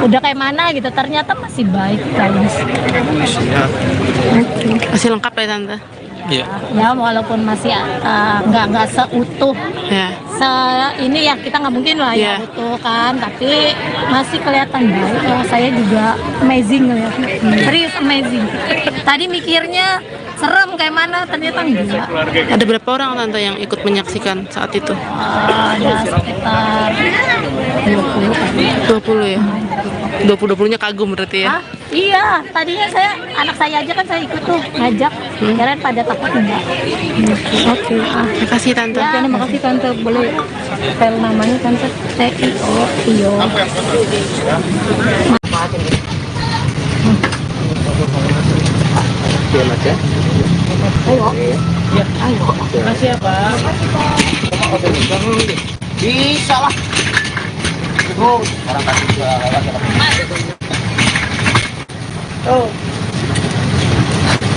udah kayak mana gitu, ternyata masih baik bagus. Masih lengkap ya Tante? Iya. Ya walaupun masih nggak seutuh Ya. ini ya, kita nggak mungkin lah ya Iya. utuh kan, tapi masih kelihatan baik. Saya juga amazing ngeliatnya, serius amazing. Tadi mikirnya serem kayak mana, ternyata enggak. Ada berapa orang Tante yang ikut menyaksikan saat itu? Ada sekitar 20 kali. 20 ya? 20-20-nya kagum berarti ya? Ah, iya, tadinya anak saya aja kan saya ikut tuh ngajak, kirain pada takut enggak. Oke. Terima kasih Tante. Ya, terima kasih Tante. Boleh spell namanya Tante? Tio. Oke, Mas ya. Makasih ya Pak. Bisa lah. Orang kasih juga Tuh.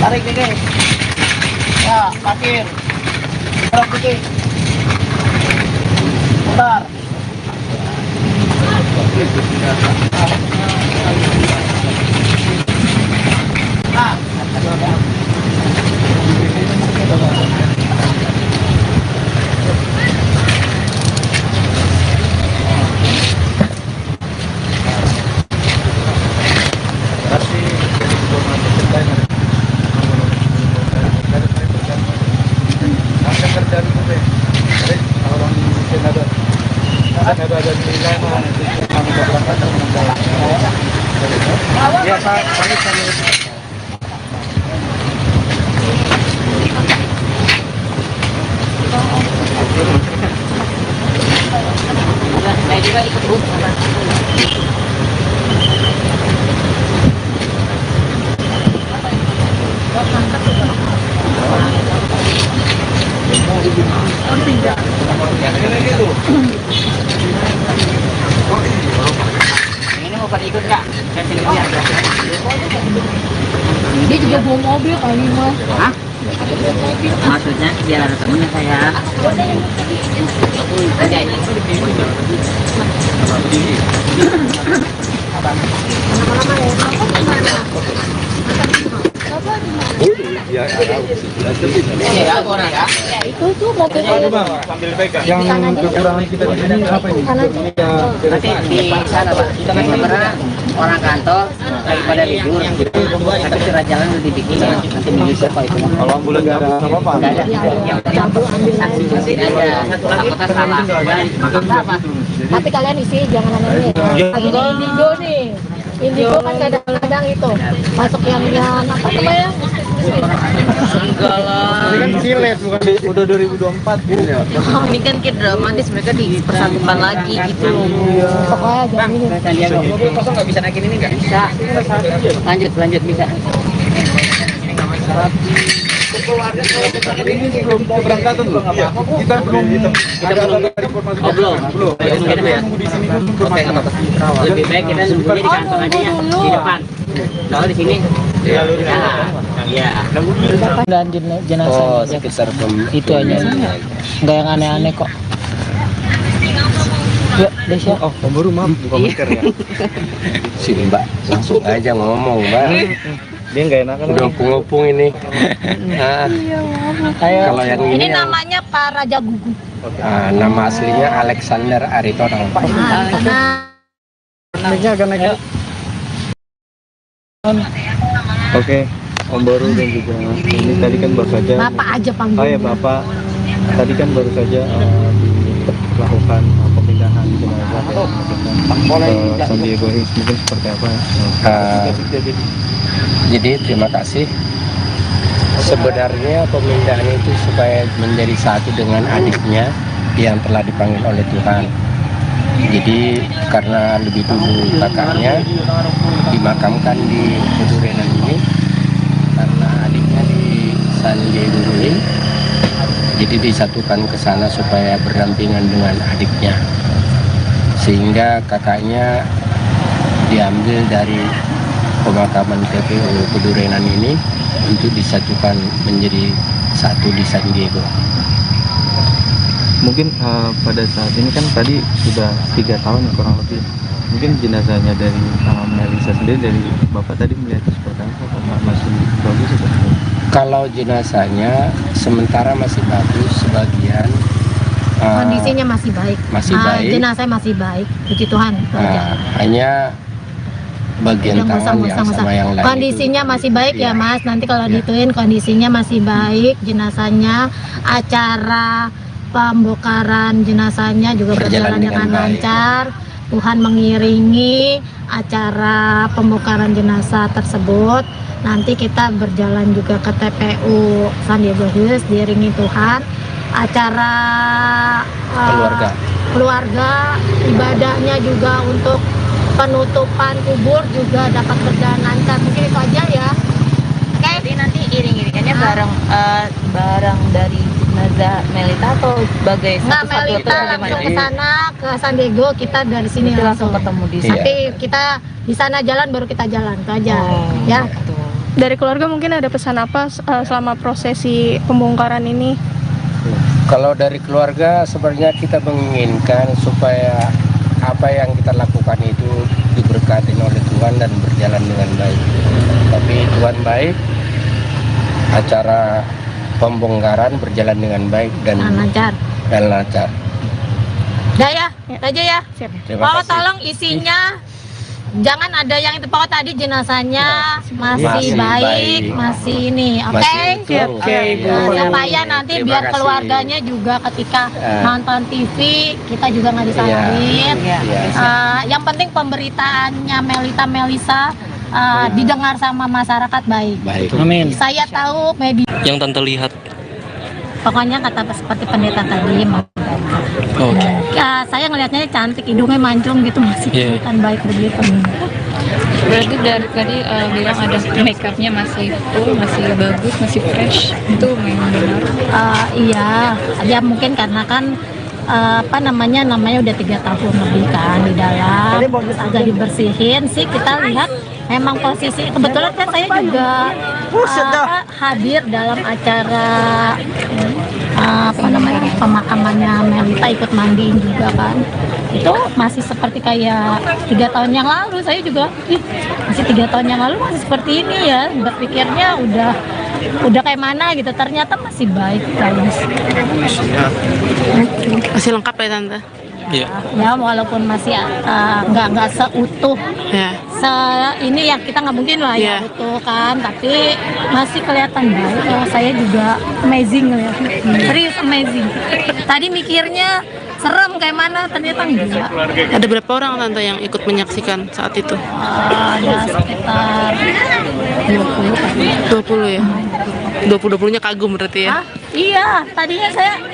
Tarik dikit. Ya, parkir. Tarik dikit. Bentar. Saya juga ikut Bu. Dia juga bawa mobil kali mas. Hah? Maksudnya biar ada temennya saya. Itu tuh mobilnya. Yang kekurangan kita di sini apa ini? Nanti di sana Pak, karena orang kantor lagi pada libur, tapi surat jalan udah dibikin, nanti bisa kok itu. Kalau ambulan nggak ada apa-apa. Nggak ada. Yang saksi aja. Takutnya salah. Tapi kalian isi jangan aneh. Lagi di Indigo nih. Indigo kan kadang-kadang itu masuk yang apa namanya? Enggak lah. Ini kan silet bukan udah 2024 gitu ya. Ini kan kayak dramatis, mereka dipersatukan lagi gitu loh. Pokoknya jangan ini. Mobil kosong nggak bisa naikin ini nggak? Bisa. Lanjut bisa. Ini belum keberangkatan loh. Kita belum ada informasi. Belum. Di sini dulu informasi. Lebih baik kita nunggunya di kantor aja ya, di depan. Kalau di sini, ya. Dan jenazah Oh, sekitar itu aja. Nggak yang aneh-aneh kok. Ya, Desya. Oh, Om Baru maaf buka masker ya. Sini Mbak, langsung aja ngomong Mbak. Dia nggak enakan. Udah ngopung ini. Nah, kalau yang Ini ini yang, namanya Pak Raja Gugu. nama aslinya Alexander Aritonang. Naiknya agak naik. Oke, Om Baru dan juga ini tadi kan baru saja. Bapak aja panggil. Oh ya Bapak, tadi kan baru saja dilakukan pemindahan jenazah ke San Diego Hills, mungkin seperti apa? Jadi terima kasih. Sebenarnya pemindahan itu supaya menjadi satu dengan adiknya yang telah dipanggil oleh Tuhan. Jadi karena lebih dulu kakaknya dimakamkan di Pedurenan ini, karena adiknya di San Diego Hills, jadi disatukan ke sana supaya berdampingan dengan adiknya, sehingga kakaknya diambil dari pemakaman TPU Pedurenan ini untuk disatukan menjadi satu di San Diego. Mungkin pada saat ini kan tadi sudah 3 tahun ya, kurang lebih. Mungkin jenazahnya dari Melisa sendiri, dari Bapak tadi melihatnya seperti apa? Masih bagus atau? Kalau jenazahnya sementara masih bagus, sebagian Kondisinya masih baik. Masih baik. Jenazah masih baik, puji Tuhan. Hanya bagian tangan yang sama yang lain kondisinya itu, masih baik ya Mas. Nanti kalau Ya. dituin kondisinya masih baik, jenazahnya, acara pembongkaran jenazahnya juga berjalan dengan lancar. Tuhan mengiringi acara pembongkaran jenazah tersebut. Nanti kita berjalan juga ke TPU San Diego Hills diiringi Tuhan. Acara keluarga, ibadahnya juga untuk penutupan kubur juga dapat berjalan lancar. Mungkin itu aja ya. Oke. Jadi nanti iring-iringannya bareng dari jenazah Melita atau sebagai Nggak, satu-satu Melita atau langsung gimana? ke sana ke San Diego, kita dari sini Nanti langsung ketemu di sana. Nanti kita di sana jalan baru kita jalan itu aja. Ya. Dari keluarga mungkin ada pesan apa selama prosesi pembongkaran ini? Kalau dari keluarga sebenarnya kita menginginkan supaya apa yang kita lakukan itu diberkati oleh Tuhan dan berjalan dengan baik. Tapi Tuhan baik, acara pembongkaran berjalan dengan baik dan lancar. Udah ya, itu aja ya. Terima Pokoknya kasih. tolong isinya jangan ada yang itu. Pokoknya tadi jenazahnya masih baik, masih ini, oke? Masih utuh. Oke, Bu. Supaya nanti Terima biar kasih. keluarganya juga ketika nonton TV kita juga nggak disalahin. Yang penting pemberitaannya Melisa didengar sama masyarakat baik. Amin. Saya tahu media. Yang Tante lihat. Pokoknya kata seperti pendeta tadi. Oke. Saya ngelihatnya cantik, hidungnya mancung gitu, masih kelihatan baik begitu. Berarti dari tadi bilang ada make upnya masih full, masih bagus, masih fresh. Itu memang benar. Iya, ya mungkin karena kan namanya udah 3 tahun lebih kan di dalam, agak dibersihin sih. Kita lihat memang posisi kebetulan kan saya juga hadir dalam acara pemakamannya Melita, ikut mandiin juga kan. Itu masih seperti kayak 3 tahun yang lalu. Saya juga masih 3 tahun yang lalu masih seperti ini ya, berpikirnya udah kayak mana gitu, ternyata masih baik guys. Masih lengkap ya Tante? Ya, walaupun masih nggak seutuh Ya. Ini yang kita nggak mungkin lah ya utuh kan, tapi masih kelihatan baik. Saya juga amazing ya, serius amazing. Tadi mikirnya serem kayak mana, ternyata enggak. Ada berapa orang Tante yang ikut menyaksikan saat itu? Ada sekitar 20 ya? 20-20-nya kagum berarti ya? Iya, tadinya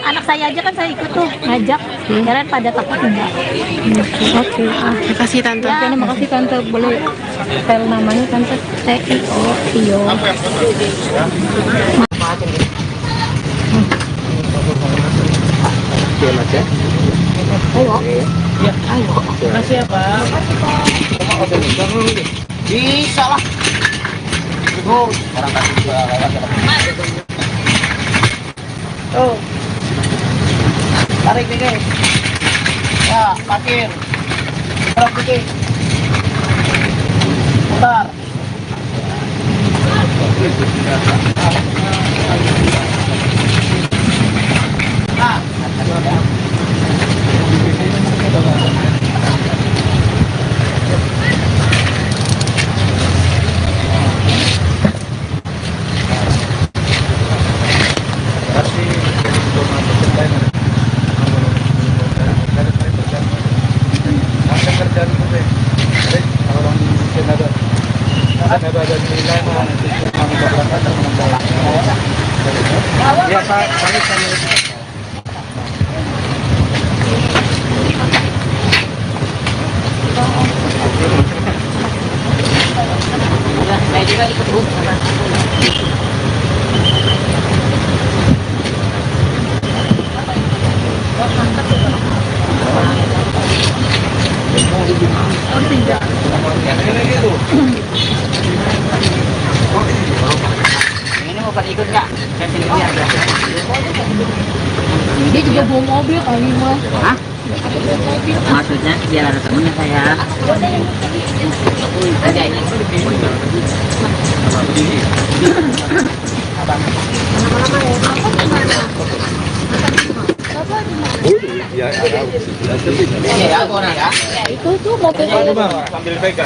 anak saya aja kan saya ikut tuh ngajak, kalian pada takut enggak. Oke, terima kasih Tante. Ya, terima kasih Tante. Boleh spell namanya Tante? Tio. Oke Mas ya. Ayo. Makasih ya Pak. Bisa lah. Orang kasih juga Tuh. Tarik dikit. Ya, parkir. Berapa dikit. Bentar. Saya juga ikut Bu. Ini mau pada ikut nggak? Saya sini lihat ya. Dia juga bawa mobil kali Mas. Hah? Maksudnya biar ada temennya saya. Ada ini. Ya, orang ya. Itu tuh mobil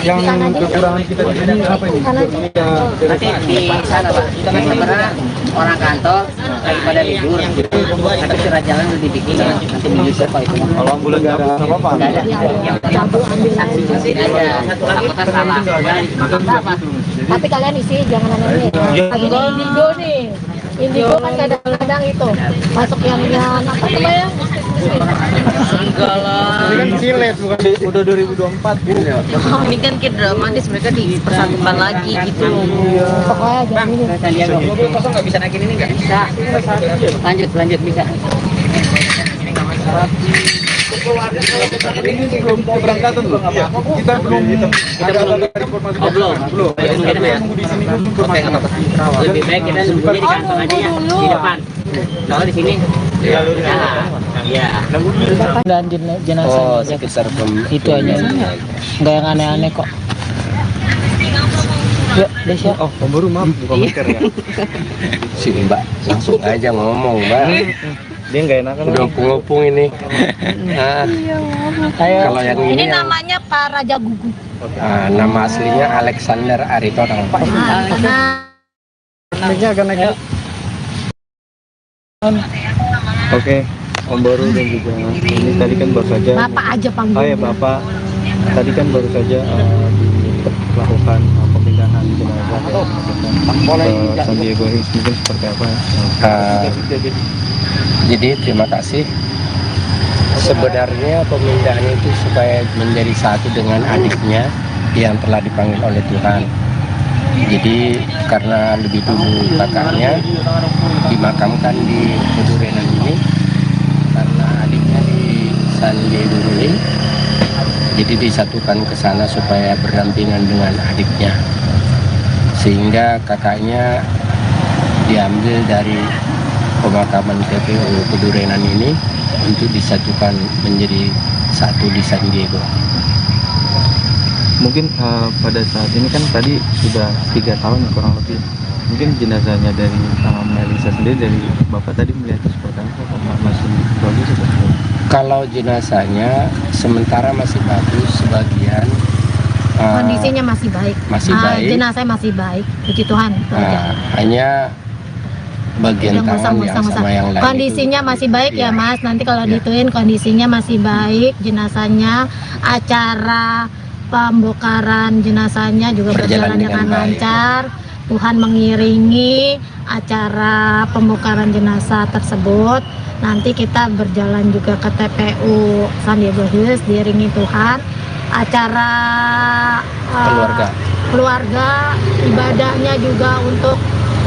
Yang kekurangan kita di sini apa ini? Nanti di sana Pak. Sebenarnya orang kantor lagi pada libur. Tapi surat jalan udah dibikin. Nanti menyusul Pak itu. Kalau ambulan nggak ada apa-apa. Nggak ada. Yang saksi aja. Takutnya salah. Apa? Tapi kalian isi jangan aneh. Ini Indigo nih. Indigo kan kadang-kadang itu masuk yang apa namanya? Enggak lah. Ini kan silet bukan udah 2024 gitu ya. Ini kan kayak dramatis, mereka dipersatukan lagi gitu. Pokoknya jangan ini. Saya lihat mobil kosong nggak bisa naikin ini nggak? Bisa. Lanjut bisa. Ini belum keberangkatan loh. Kita belum ada informasi. Belum. Nunggu di sini dulu informasi. Lebih baik kita nunggunya di kantor aja ya, di depan. Kalau di sini, ya. Dan jenazah sekitar itu aja. Enggak yang aneh-aneh kok. Ya, Desya. Oh, pemburu maaf bukan mikir ya. Sini Mbak, langsung aja ngomong Mbak. Dia nggak enakan. Udah ngopung ini. Nah, kalau yang Ini ini namanya Pak Raja Gugu. nama aslinya Alexander Aritonang. Oke, Om Baru dan juga ini tadi kan baru saja. Bapak aja panggil. Oh ya Bapak, tadi kan baru saja dilakukan pemindahan jenazah ke San Diego Hills, mungkin seperti apa? Jadi terima kasih. Sebenarnya pemindahan itu supaya menjadi satu dengan adiknya yang telah dipanggil oleh Tuhan. Jadi karena lebih dulu kakaknya dimakamkan di Pedurenan ini, karena adiknya di San Diego ini, jadi disatukan ke sana supaya berdampingan dengan adiknya, sehingga kakaknya diambil dari pemakaman TPU Pedurenan ini untuk disatukan menjadi satu di San Diego. Mungkin pada saat ini kan tadi sudah 3 tahun kurang lebih. Mungkin jenazahnya dari Melisa sendiri, dari Bapak tadi melihatnya seperti apa? Apakah masih bagus atau tidak? Kalau jenazahnya sementara masih bagus, sebagian Kondisinya masih baik. Masih baik. Jenazah masih baik, puji Tuhan. itu aja. hanya bagian Udah, tangan nggak yang usah. sama yang lain Kondisinya masih baik ya Iya. Mas. Nanti kalau Iya. dituin kondisinya masih baik, jenazahnya, acara pembongkaran jenazahnya juga berjalan dengan baik. lancar. Tuhan mengiringi acara pembongkaran jenazah tersebut. Nanti kita berjalan juga ke TPU San Diego Hills diiringi Tuhan. Acara keluarga, ibadahnya juga untuk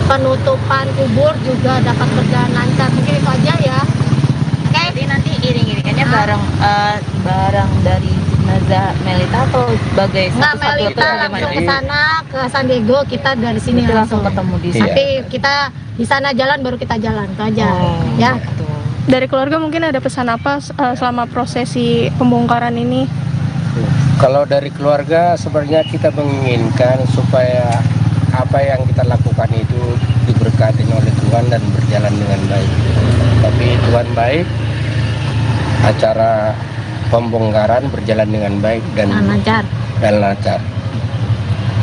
penutupan kubur juga dapat berjalan lancar. Mungkin itu aja ya. Oke. Jadi nanti iring-iringannya bareng dari jenazah Melita atau sebagai Nggak, satu-satu Melita atau langsung bagaimana? ke sana ke San Diego, kita dari sini Itu langsung ketemu di sana. Tapi kita di sana jalan baru kita jalan itu aja. Ya. Gitu. Dari keluarga mungkin ada pesan apa selama prosesi pembongkaran ini? Kalau dari keluarga sebenarnya kita menginginkan supaya apa yang kita lakukan itu diberkati oleh Tuhan dan berjalan dengan baik. Tapi Tuhan baik, acara pembongkaran berjalan dengan baik dan lancar.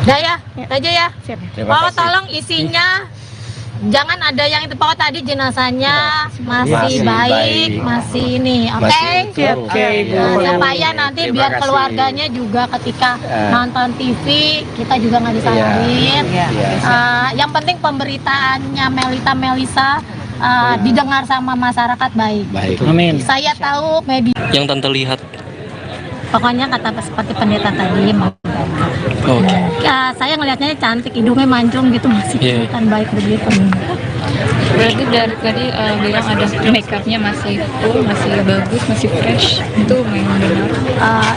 Udah ya, itu aja ya. Terima Pokoknya kasih. tolong isinya jangan ada yang itu. Pokoknya tadi jenazahnya masih baik, masih ini. Oke? Masih utuh. Oke, supaya nanti Terima biar kasih. keluarganya juga ketika nonton TV kita juga nggak Iya. disalahin. Iya. Yang penting pemberitaannya Melisa didengar sama masyarakat baik. Baik. Amin. Saya tahu media. Yang tante lihat. Pokoknya kata seperti pendeta tadi, Oke. saya ngelihatnya cantik, hidungnya mancung gitu, masih Iya. kelihatan baik begitu. Berarti dari tadi bilang ada make upnya masih full, masih bagus, masih fresh. Itu memang benar.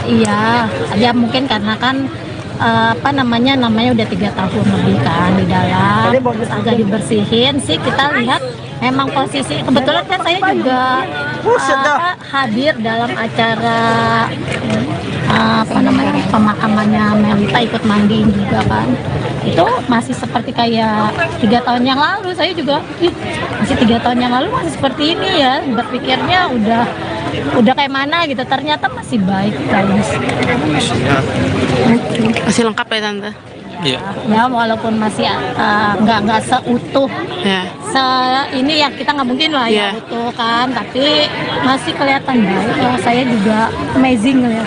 Iya, ya mungkin karena kan namanya udah 3 tahun lebih kan di dalam, terus agak dibersihin sih. Kita lihat memang posisi kebetulan kan saya juga hadir dalam acara pemakamannya Melita, ikut mandiin juga kan. Itu masih seperti kayak 3 tahun yang lalu. Saya juga masih 3 tahun yang lalu masih seperti ini ya, berpikirnya udah kayak mana gitu, ternyata masih baik guys. Masih lengkap ya tante? Iya. Ya walaupun masih nggak seutuh Ya. ini ya, kita nggak mungkin lah ya Iya. utuh kan, tapi masih kelihatan baik. Saya juga amazing ya,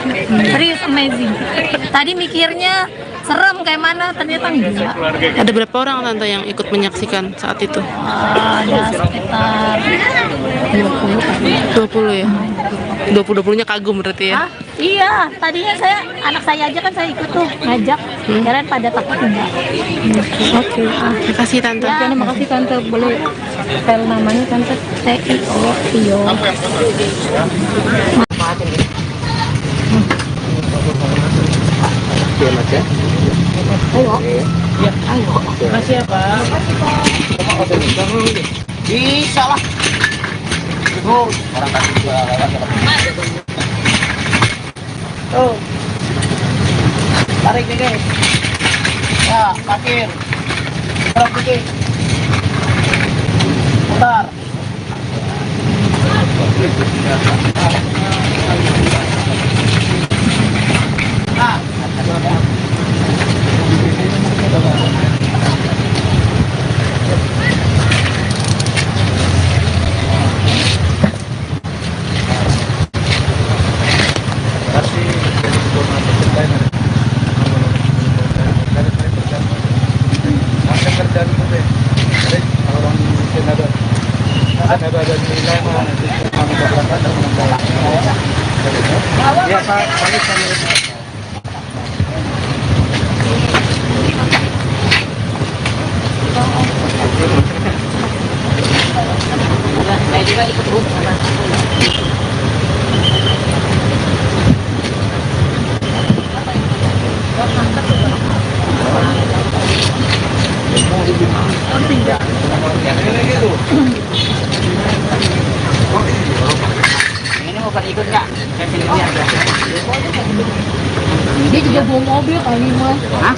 serius amazing. Tadi mikirnya serem kayak mana, ternyata enggak. Ada berapa orang tante yang ikut menyaksikan saat itu? Ada sekitar 20 kali. 20 ya? 20-20-nya kagum berarti ya? Ah, iya, tadinya anak saya aja kan saya ikut tuh ngajak, kirain pada takut enggak. Oke. Terima kasih tante. Ya, terima kasih tante. Boleh spell namanya tante? Tio. Oke, Mas ya. Makasih ya, Pak. Bisa lah. Orang kasih juga Tuh. Tarik nih, guys. Ya, parkir. Terus dikit. Putar. Saya juga ikut Dia bawa mobil kali mas. Hah?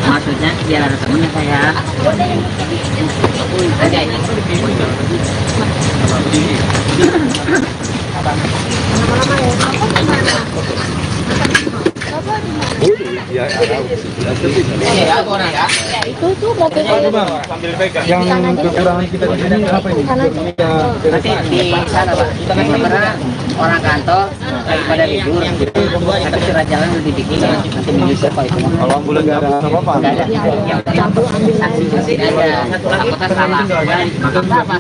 Maksudnya dia ada temennya saya. Ada ini. Itu tuh berarti Yang kekurangan kita di sini apa ini? Nanti di sana Pak, sebenarnya orang kantor lagi pada libur, tapi surat jalan udah dibikin, nanti bisa Pak itu. Kalau ambulan nggak ada apa-apa. Nggak ada, yang saksi ada, apakah salah? Apa?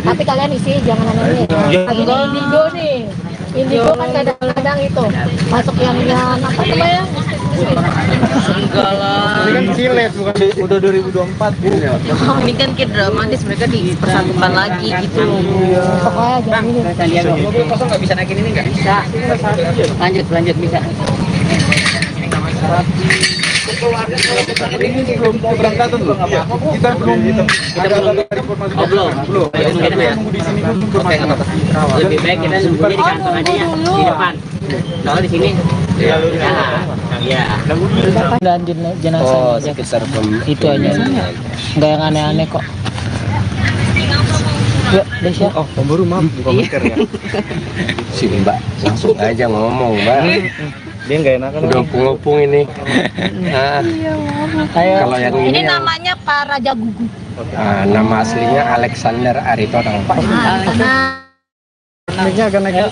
tapi kalian isi jangan aneh. Ini indigo nih. Indigo kan kadang-kadang itu masuk yang apa namanya? Enggak lah. Ini kan silet bukan udah 2024 gitu ya. Ini kan kayak dramatis, mereka dipersatukan lagi gitu. Pokoknya jangan ini. Mobil kosong nggak bisa naikin ini nggak? Bisa. Lanjut bisa. Ini belum keberangkatan loh. Kita belum informasi. Belum. Kita nunggu di sini dulu informasi. Lebih baik kita nunggunya di kantor aja ya, di depan. Kalau di sini, ya. Dan jenazah Oh, sekitar itu aja. Nggak yang aneh-aneh kok. Yuk, Desya. Oh, baru maaf buka masker ya. sini Mbak, langsung aja ngomong Mbak. Dia nggak enakan. Udah ngopung ini. Nah, kalau yang Ini ini namanya Pak Raja Gugu. nama aslinya Alexander Aritonang. Naiknya akan naik.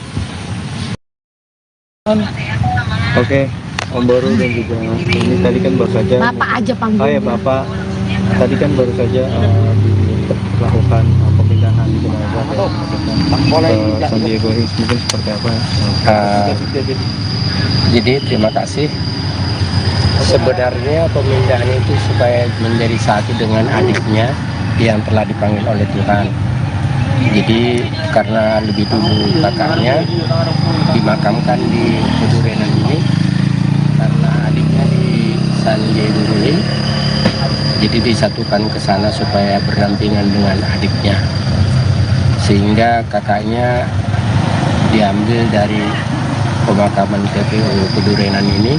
Oke, Om Boru dan juga ini tadi kan baru saja. Bapak aja panggil. Oh ya Bapak, tadi kan baru saja dilakukan pemindahan jenazah ke San Diego Hills, mungkin seperti apa? Jadi terima kasih. Sebenarnya pemindahan itu supaya menjadi satu dengan adiknya yang telah dipanggil oleh Tuhan. Jadi karena lebih dulu kakaknya dimakamkan di Pedurenan ini, karena adiknya di San Diego Hills, jadi disatukan ke sana supaya berdampingan dengan adiknya, sehingga kakaknya diambil dari pemakaman TPU Pedurenan ini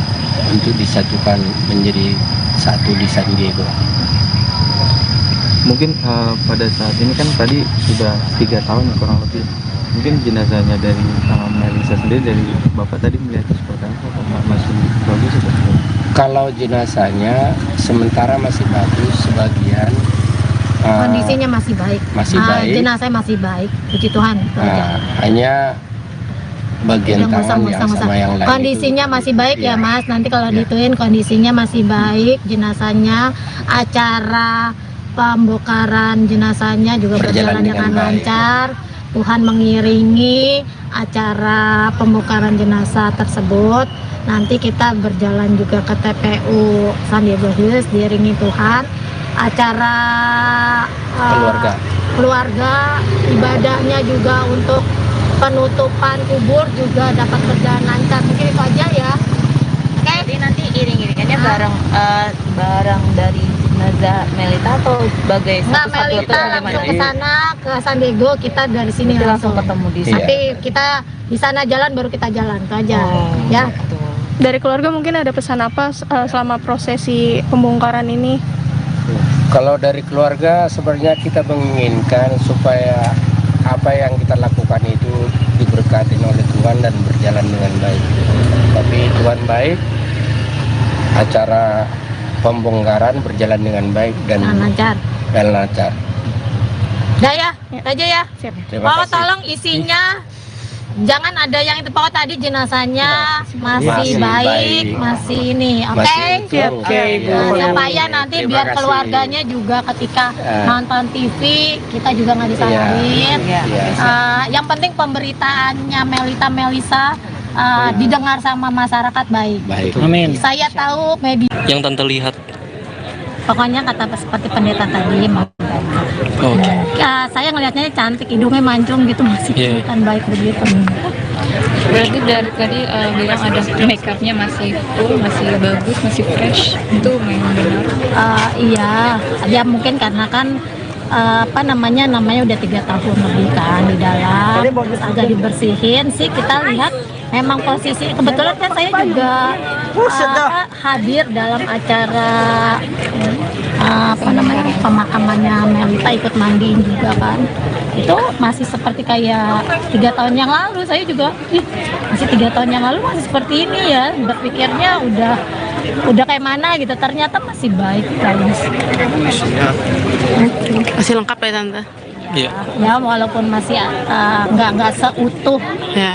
untuk disatukan menjadi satu di San Diego. Mungkin pada saat ini kan tadi sudah 3 tahun kurang lebih. Mungkin jenazahnya dari Melisa sendiri, dari Bapak tadi melihat seperti apa? Masih bagus atau? Kalau jenazahnya sementara masih bagus, sebagian Kondisinya masih baik. masih baik. Jenazah masih baik, puji Tuhan. Hanya bagian tangan yang sama yang lain Kondisinya itu, masih baik ya iya. Mas. Nanti kalau Iya. dituin kondisinya masih baik, jenazahnya, acara pembongkaran jenazahnya juga berjalan dengan lancar. Tuhan mengiringi acara pembongkaran jenazah tersebut. Nanti kita berjalan juga ke TPU San Diego Hills diiringi Tuhan. Acara keluarga, ibadahnya juga untuk penutupan kubur juga dapat berjalan lancar. Mungkin itu aja ya. Oke. Jadi nanti iring-iringannya bareng dari jenazah Melita atau sebagai Nggak, satu-satu Melita atau langsung gimana? ke sana ke San Diego, kita dari sini Nanti langsung ketemu di sana. Tapi kita di sana jalan baru kita jalan itu aja. Ya. Dari keluarga mungkin ada pesan apa selama prosesi pembongkaran ini? Kalau dari keluarga sebenarnya kita menginginkan supaya apa yang kita lakukan itu diberkati oleh Tuhan dan berjalan dengan baik. Tapi Tuhan baik, acara pembongkaran berjalan dengan baik dan lancar. Udah ya, itu aja ya. Terima Pokoknya kasih. tolong isinya jangan ada yang itu. Pokoknya tadi jenazahnya masih baik, masih ini. Oke. Masih utuh. Oke, supaya nanti Terima biar kasih. keluarganya juga ketika nonton TV kita juga nggak disalahin. Iya. Yang penting pemberitaannya Melisa didengar sama masyarakat baik. Baik. Amin. Saya tahu media. Yang Tante lihat. Pokoknya kata seperti pendeta tadi. Oke. Saya ngelihatnya cantik, hidungnya mancung gitu, masih Iya. kelihatan baik begitu. Berarti dari tadi bilang ada make upnya masih full, masih bagus, masih fresh. Itu memang benar. Iya, ya mungkin karena kan namanya udah 3 tahun lebih kan di dalam, agak dibersihin sih. Kita lihat memang posisi kebetulan kan saya juga hadir dalam acara pemakamannya Melita, ikut mandiin juga kan. Itu masih seperti kayak 3 tahun yang lalu. Saya juga masih 3 tahun yang lalu masih seperti ini ya, berpikirnya udah kayak mana gitu, ternyata masih baik guys. Masih lengkap ya tante? Iya. Ya walaupun masih nggak seutuh Ya.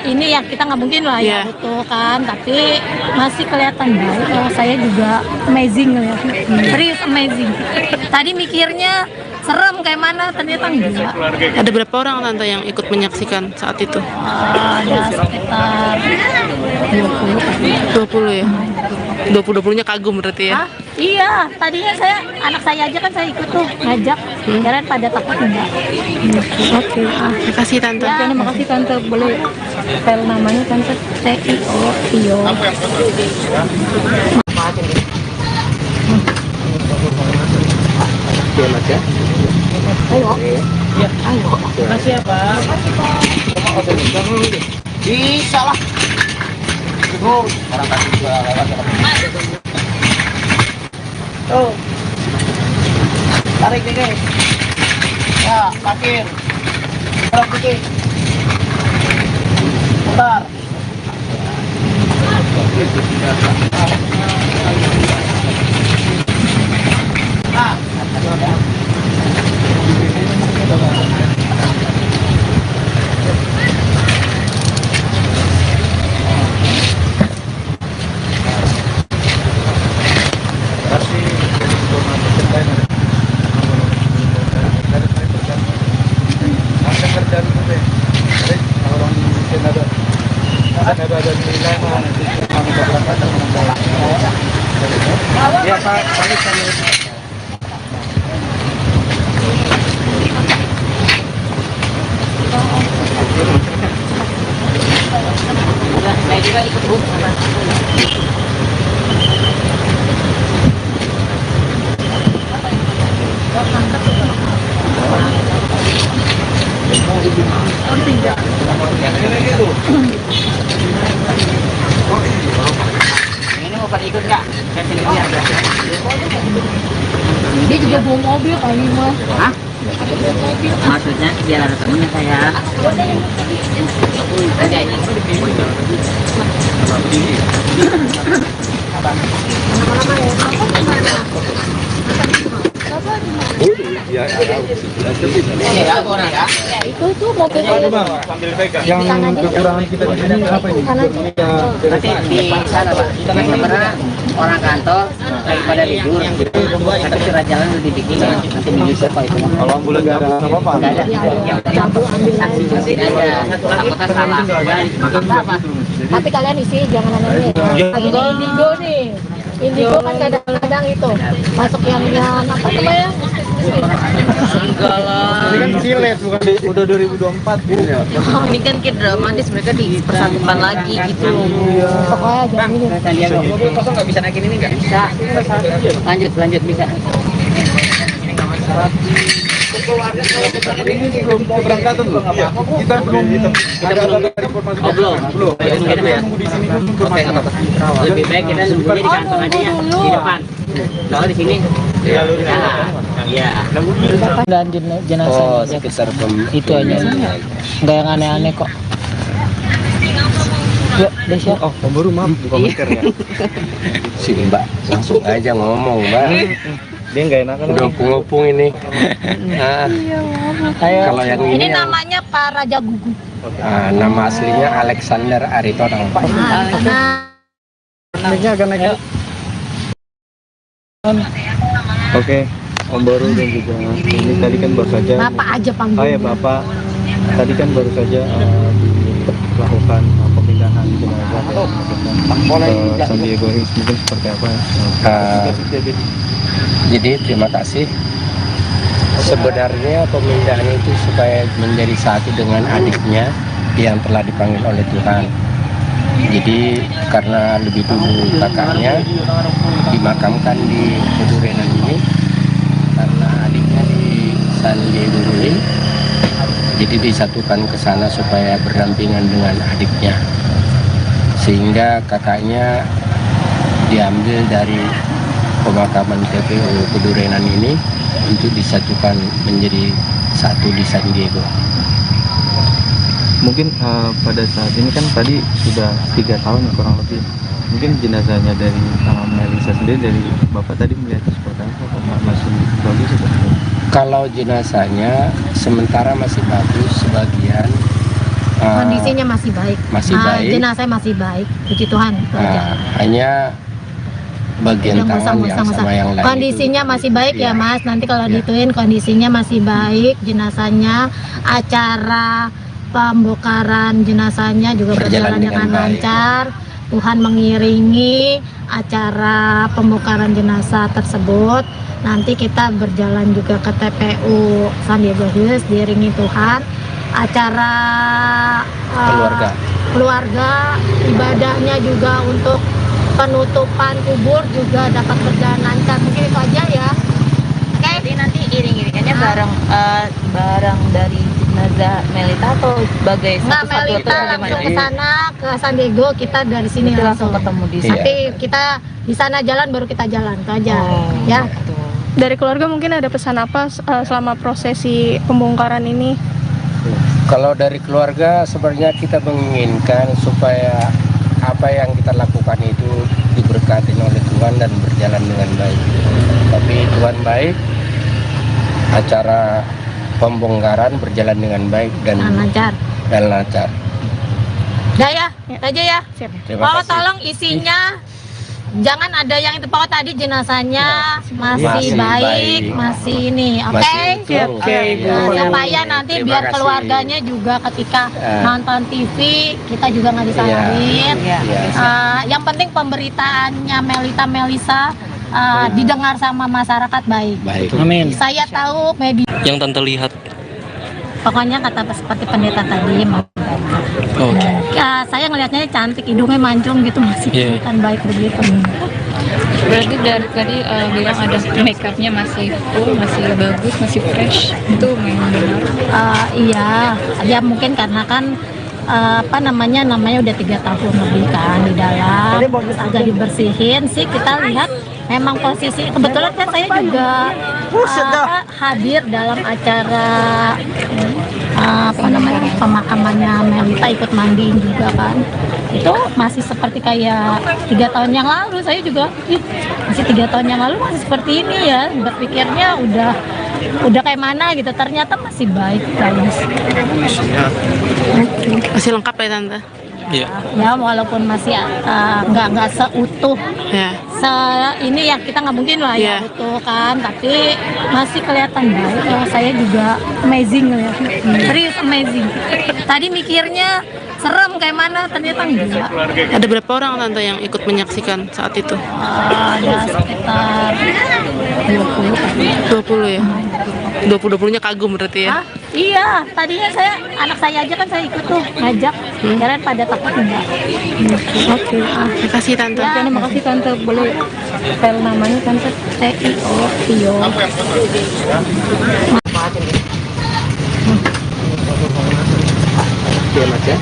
ini yang kita nggak mungkin lah ya utuh kan, tapi masih kelihatan baik. Kalau saya juga amazing ngeliatnya, serius amazing. Tadi mikirnya serem kayak mana, ternyata enggak. Ada berapa orang tante yang ikut menyaksikan saat itu? Ada sekitar 20 ya? 20-20-nya kagum berarti ya? Hah? Iya, tadinya anak saya aja kan saya ikut tuh ngajak, kirain pada takut enggak. Oke, terima kasih tante. Ya, terima kasih tante. Boleh spell namanya tante? Tio. Ayo. Ayo. Makasih ya, Pak. Bisa lah. Orang kasih juga lewat. Tuh. Tarik dikit. Ya, parkir. Tarik dikit. Putar. Ya, Pak. Saya juga ikut Bu. Ini mau pada ikut nggak? Dia juga bawa mobil kali mah. Hah? Maksudnya biar ada temennya saya. Ada ini. Itu tuh mobilnya. Yang kekurangan kita di sini apa ini? Nanti di sana Pak. Sebenarnya orang kantor lagi pada libur. Tapi surat jalan udah dibikin. Nanti menyusul kalau itu. Kalau ambulan nggak ada apa-apa. Nggak ada. Yang saksi juga tidak ada. Apakah salah? Tapi kalian isi jangan aneh. Lagi di Indigo nih. Indigo kan kadang-kadang itu masuk yang apa namanya? Enggak lah. Ini kan silet bukan udah 2024 gitu ya. Ini kan kayak dramatis, mereka dipersatukan lagi gitu. Pokoknya jangan ini. Mobil kosong nggak bisa naikin ini nggak? Bisa. Lanjut bisa. Ini belum keberangkatan loh. Kita belum ada informasi. Belum. Kita nunggu di sini informasi. Lebih baik kita nunggunya di kantor aja ya, di depan. Kalau di sini, ya. Dan jenazah. Oh, sekitar Itu aja. Nggak yang aneh-aneh kok. Yuk, Desya. Oh, baru maaf bukan mikir ya. Si Mbak langsung aja ngomong, Mbak. Dia nggak enakan. Udah ngopung ini. Nah, kalau yang Ini ini yang, namanya Pak Raja Gugu. nama aslinya Alexander Aritonang. Naiknya akan naik. Oke, Om Baru dan juga ini tadi kan baru saja. Bapak aja panggil. Oh ya Bapak, tadi kan baru saja dilakukan pemindahan jenazah ke San Diego Hills, mungkin seperti apa? Jadi terima kasih. Sebenarnya pemindahan itu supaya menjadi satu dengan adiknya yang telah dipanggil oleh Tuhan. Jadi karena lebih dulu kakaknya dimakamkan di Kedurenan ini, karena adiknya di San Diego Hills, Jadi disatukan ke sana supaya berdampingan dengan adiknya. Sehingga kakaknya diambil dari pemakaman TPU Pedurenan ini untuk disatukan menjadi satu di San Diego. Mungkin pada saat ini kan tadi sudah 3 tahun ya, kurang lebih. Mungkin jenazahnya dari Melisa sendiri, dari Bapak tadi melihatnya seperti apa? Apakah masih bagus atau tidak? Kalau jenazahnya sementara masih bagus, sebagian Kondisinya masih baik. masih baik. Jenazahnya masih baik, puji Tuhan. itu aja. Hanya bagian Yang tangan yang musang-musang. sama yang lain Kondisinya itu, masih baik ya iya. Mas. Nanti kalau Iya. dituin kondisinya masih baik. Jenazahnya, acara pembongkaran jenazahnya juga berjalan dengan baik. lancar. Tuhan mengiringi acara pembongkaran jenazah tersebut. Nanti kita berjalan juga ke TPU San Diego Hills diiringi Tuhan. Acara keluarga ibadahnya juga untuk penutupan kubur juga dapat berjalan lancar. Mungkin itu aja ya. Oke. Jadi nanti iring-iringannya bareng dari jenazah Melita atau sebagai Nggak, satu-satu atau Melita bagaimana? langsung ke sana ke San Diego, kita dari sini Itu langsung ketemu di Iya. Nanti kita di sana jalan baru kita jalan, itu aja. Ya. Dari keluarga mungkin ada pesan apa selama prosesi pembongkaran ini? Kalau dari keluarga sebenarnya kita menginginkan supaya apa yang kita lakukan itu diberkati oleh Tuhan dan berjalan dengan baik. Tapi Tuhan baik, acara pembongkaran berjalan dengan baik dan Lancar. lancar. Udah ya, itu aja ya. Terima Pak, kasih. tolong isinya jangan ada yang itu Pak tadi jenazahnya masih Masih baik, baik. masih ini, oke? Masih utuh. Oke. Nah, supaya nanti Terima biar kasih. keluarganya juga ketika Ya. nonton TV kita juga nggak disalahin. Iya. Yang penting pemberitaannya Melisa didengar sama masyarakat baik. Baik. Amin. Saya tahu media. Yang tante lihat. Pokoknya kata seperti pendeta tadi, Oke. ya, saya ngelihatnya cantik, hidungnya mancung gitu, masih Iya. kelihatan baik begitu. Berarti dari tadi bilang ada make upnya masih full, masih bagus, masih fresh. Itu memang benar. Iya, ya mungkin karena kan namanya udah 3 tahun lebih kan di dalam, agak dibersihin sih. Kita lihat memang posisi kebetulan kan saya juga hadir dalam acara pemakamannya Melita, ikut mandiin juga kan. Itu masih seperti kayak 3 tahun yang lalu. Saya juga masih 3 tahun yang lalu masih seperti ini ya, berpikirnya udah kayak mana gitu, ternyata masih baik bagus. Masih lengkap ya tante? Iya. Ya walaupun masih nggak seutuh Ya. ini ya, kita nggak mungkin lah Iya. ya utuh kan, tapi masih kelihatan baik. Saya juga amazing ya, serius amazing. Tadi mikirnya serem kayak mana, ternyata enggak. Ada berapa orang tante yang ikut menyaksikan saat itu? Ada sekitar 20 ya? 20-20-nya kagum berarti ya? Hah? Iya, tadinya anak saya aja kan saya ikut tuh ngajak, kirain pada takut enggak. Oke. Terima kasih tante. Ya, terima kasih tante. Boleh spell namanya tante? Tio. Oke Mas ya.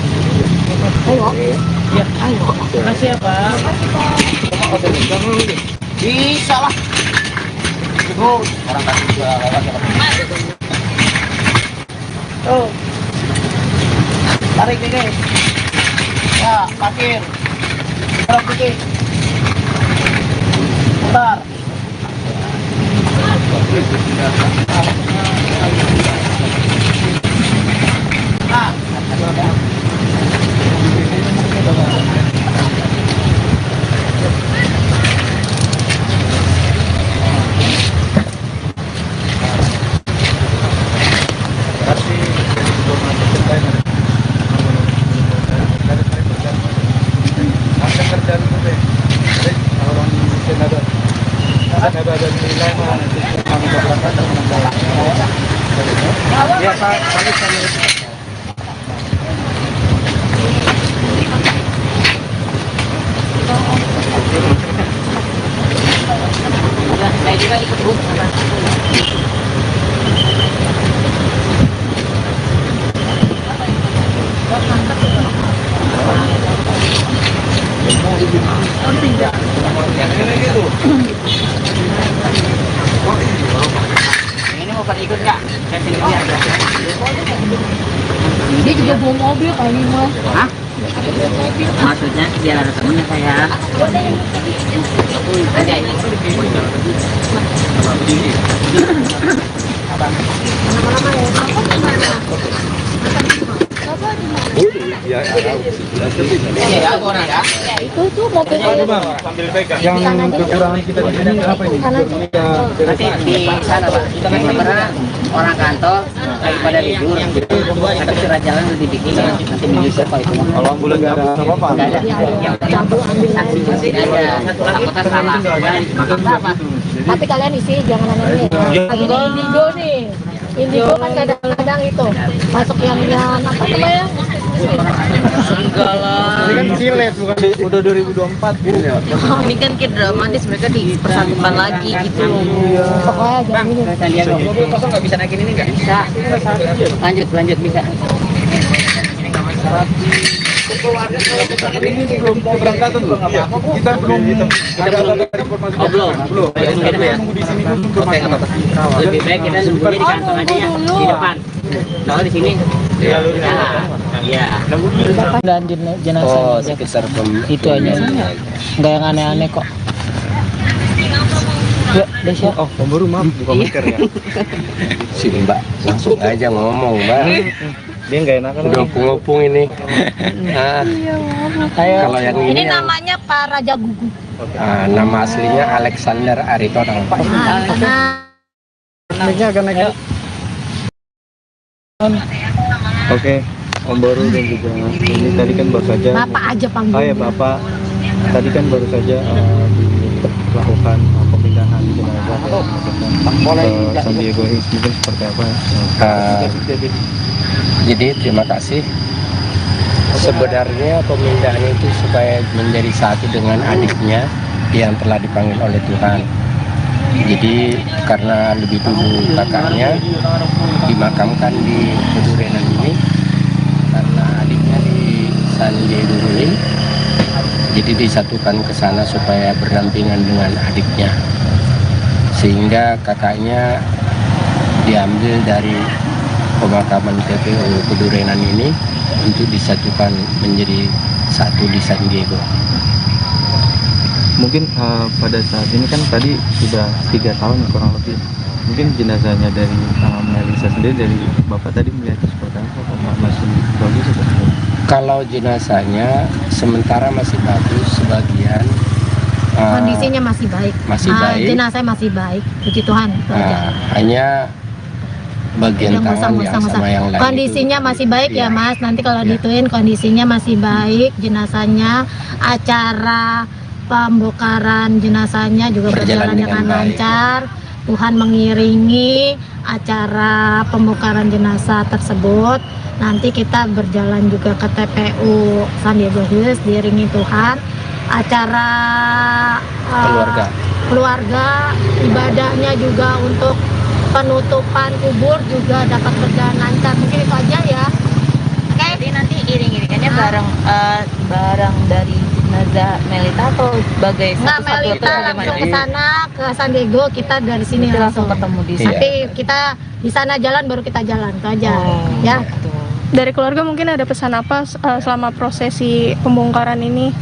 Makasih ya Pak. Bisa lah. Orang kasih juga Tuh. Tarik ini. Ya, parkir. Tarik dikit. Bentar. Saya juga ikut bus. Ini mau pada ikut nggak? Saya sini aja. Dia juga bawa mobil kali mas. Hah? Maksudnya biar ada temennya saya. Aja ini. Ya, Ya, orang ya. Itu tuh mobil yang kekurangan kita di sini apa ini? Nanti di sana Pak. Karena orang kantor lagi pada libur. Tapi surat jalan udah dibikin. Nanti menyusul Pak itu. Kalau ambulan nggak ada apa-apa. Nggak ada. Yang penting saksi aja. Takutnya salah. tapi kalian isi jangan aneh-aneh. Lagi di Indigo nih. Indigo kan kadang-kadang itu masuk yang apa namanya? Enggak lah. Ini kan silet bukan udah 2024 gitu ya. Ini kan kayak dramatis, mereka dipersatukan lagi gitu loh. Pokoknya jangan ini. Saya lihat mobil kosong nggak bisa naikin ini nggak? Bisa. Lanjut bisa. Ini belum keberangkatan loh. Kita belum ada informasi. Belum. Nunggu di sini dulu informasi. Lebih baik kita nunggunya di kantor aja ya, di depan. Kalau di sini, iya. Dan jenazah Oh, sekitar itu aja, nggak yang aneh-aneh kok. Ya, Desya. Oh, Om Baru maaf buka miker ya. Sini Mbak, langsung aja ngomong Mbak. Dia nggak enakan. Udah ngopung ini. Nah, kalau yang Ini ini namanya Pak Raja Gugu. nama aslinya Alexander Aritonang. Naiknya agak naik. Oke, Om Baru dan juga ini tadi kan baru saja. Bapak aja panggil. Oh ya Bapak, tadi kan baru saja dilakukan pemindahan jenazah ke San Diego Hills, mungkin seperti apa? Jadi terima kasih. Sebenarnya pemindahan itu supaya menjadi satu dengan adiknya yang telah dipanggil oleh Tuhan. Jadi karena lebih dulu kakaknya dimakamkan di Pedurenan ini, karena adiknya di San Diego Hills, jadi disatukan ke sana supaya berdampingan dengan adiknya, sehingga kakaknya diambil dari pemakaman TPU Pedurenan ini untuk disatukan menjadi satu di San Diego. Mungkin pada saat ini kan tadi sudah 3 tahun kurang lebih. Mungkin jenazahnya dari Melisa sendiri, dari Bapak tadi melihatnya seperti apa? Masih bagus atau tidak? Kalau jenazahnya sementara masih bagus, sebagian Kondisinya masih baik. Masih baik. Jenazahnya masih baik. Puji Tuhan. Hanya bagian tangan yang sama yang lain kondisinya itu, masih baik ya Mas. Nanti kalau Ya. dituin kondisinya masih baik, jenazahnya, acara pembongkaran jenazahnya juga berjalan dengan lancar. Tuhan mengiringi acara pembongkaran jenazah tersebut. Nanti kita berjalan juga ke TPU San Diego Hills diiringi Tuhan. Acara keluarga ibadahnya juga untuk penutupan kubur juga dapat berjalan lancar. Mungkin itu aja ya. Oke. Jadi nanti iring-iringannya bareng dari jenazah Melita atau sebagai Nggak, satu-satu Melita atau langsung gimana? ke sana ke San Diego, kita dari sini Nanti langsung ketemu di sana. Nanti kita di sana jalan baru kita jalan itu aja. Ya. Dari keluarga mungkin ada pesan apa selama prosesi pembongkaran ini?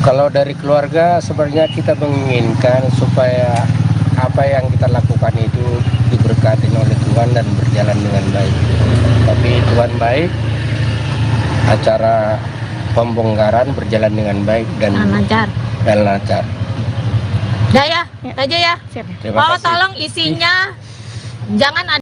Kalau dari keluarga sebenarnya kita menginginkan supaya apa yang kita lakukan itu diberkati oleh Tuhan dan berjalan dengan baik. Tapi Tuhan baik, acara pembongkaran berjalan dengan baik dan lancar. Udah ya, itu aja ya. Siap. Terima kasih. Tolong isinya jangan ada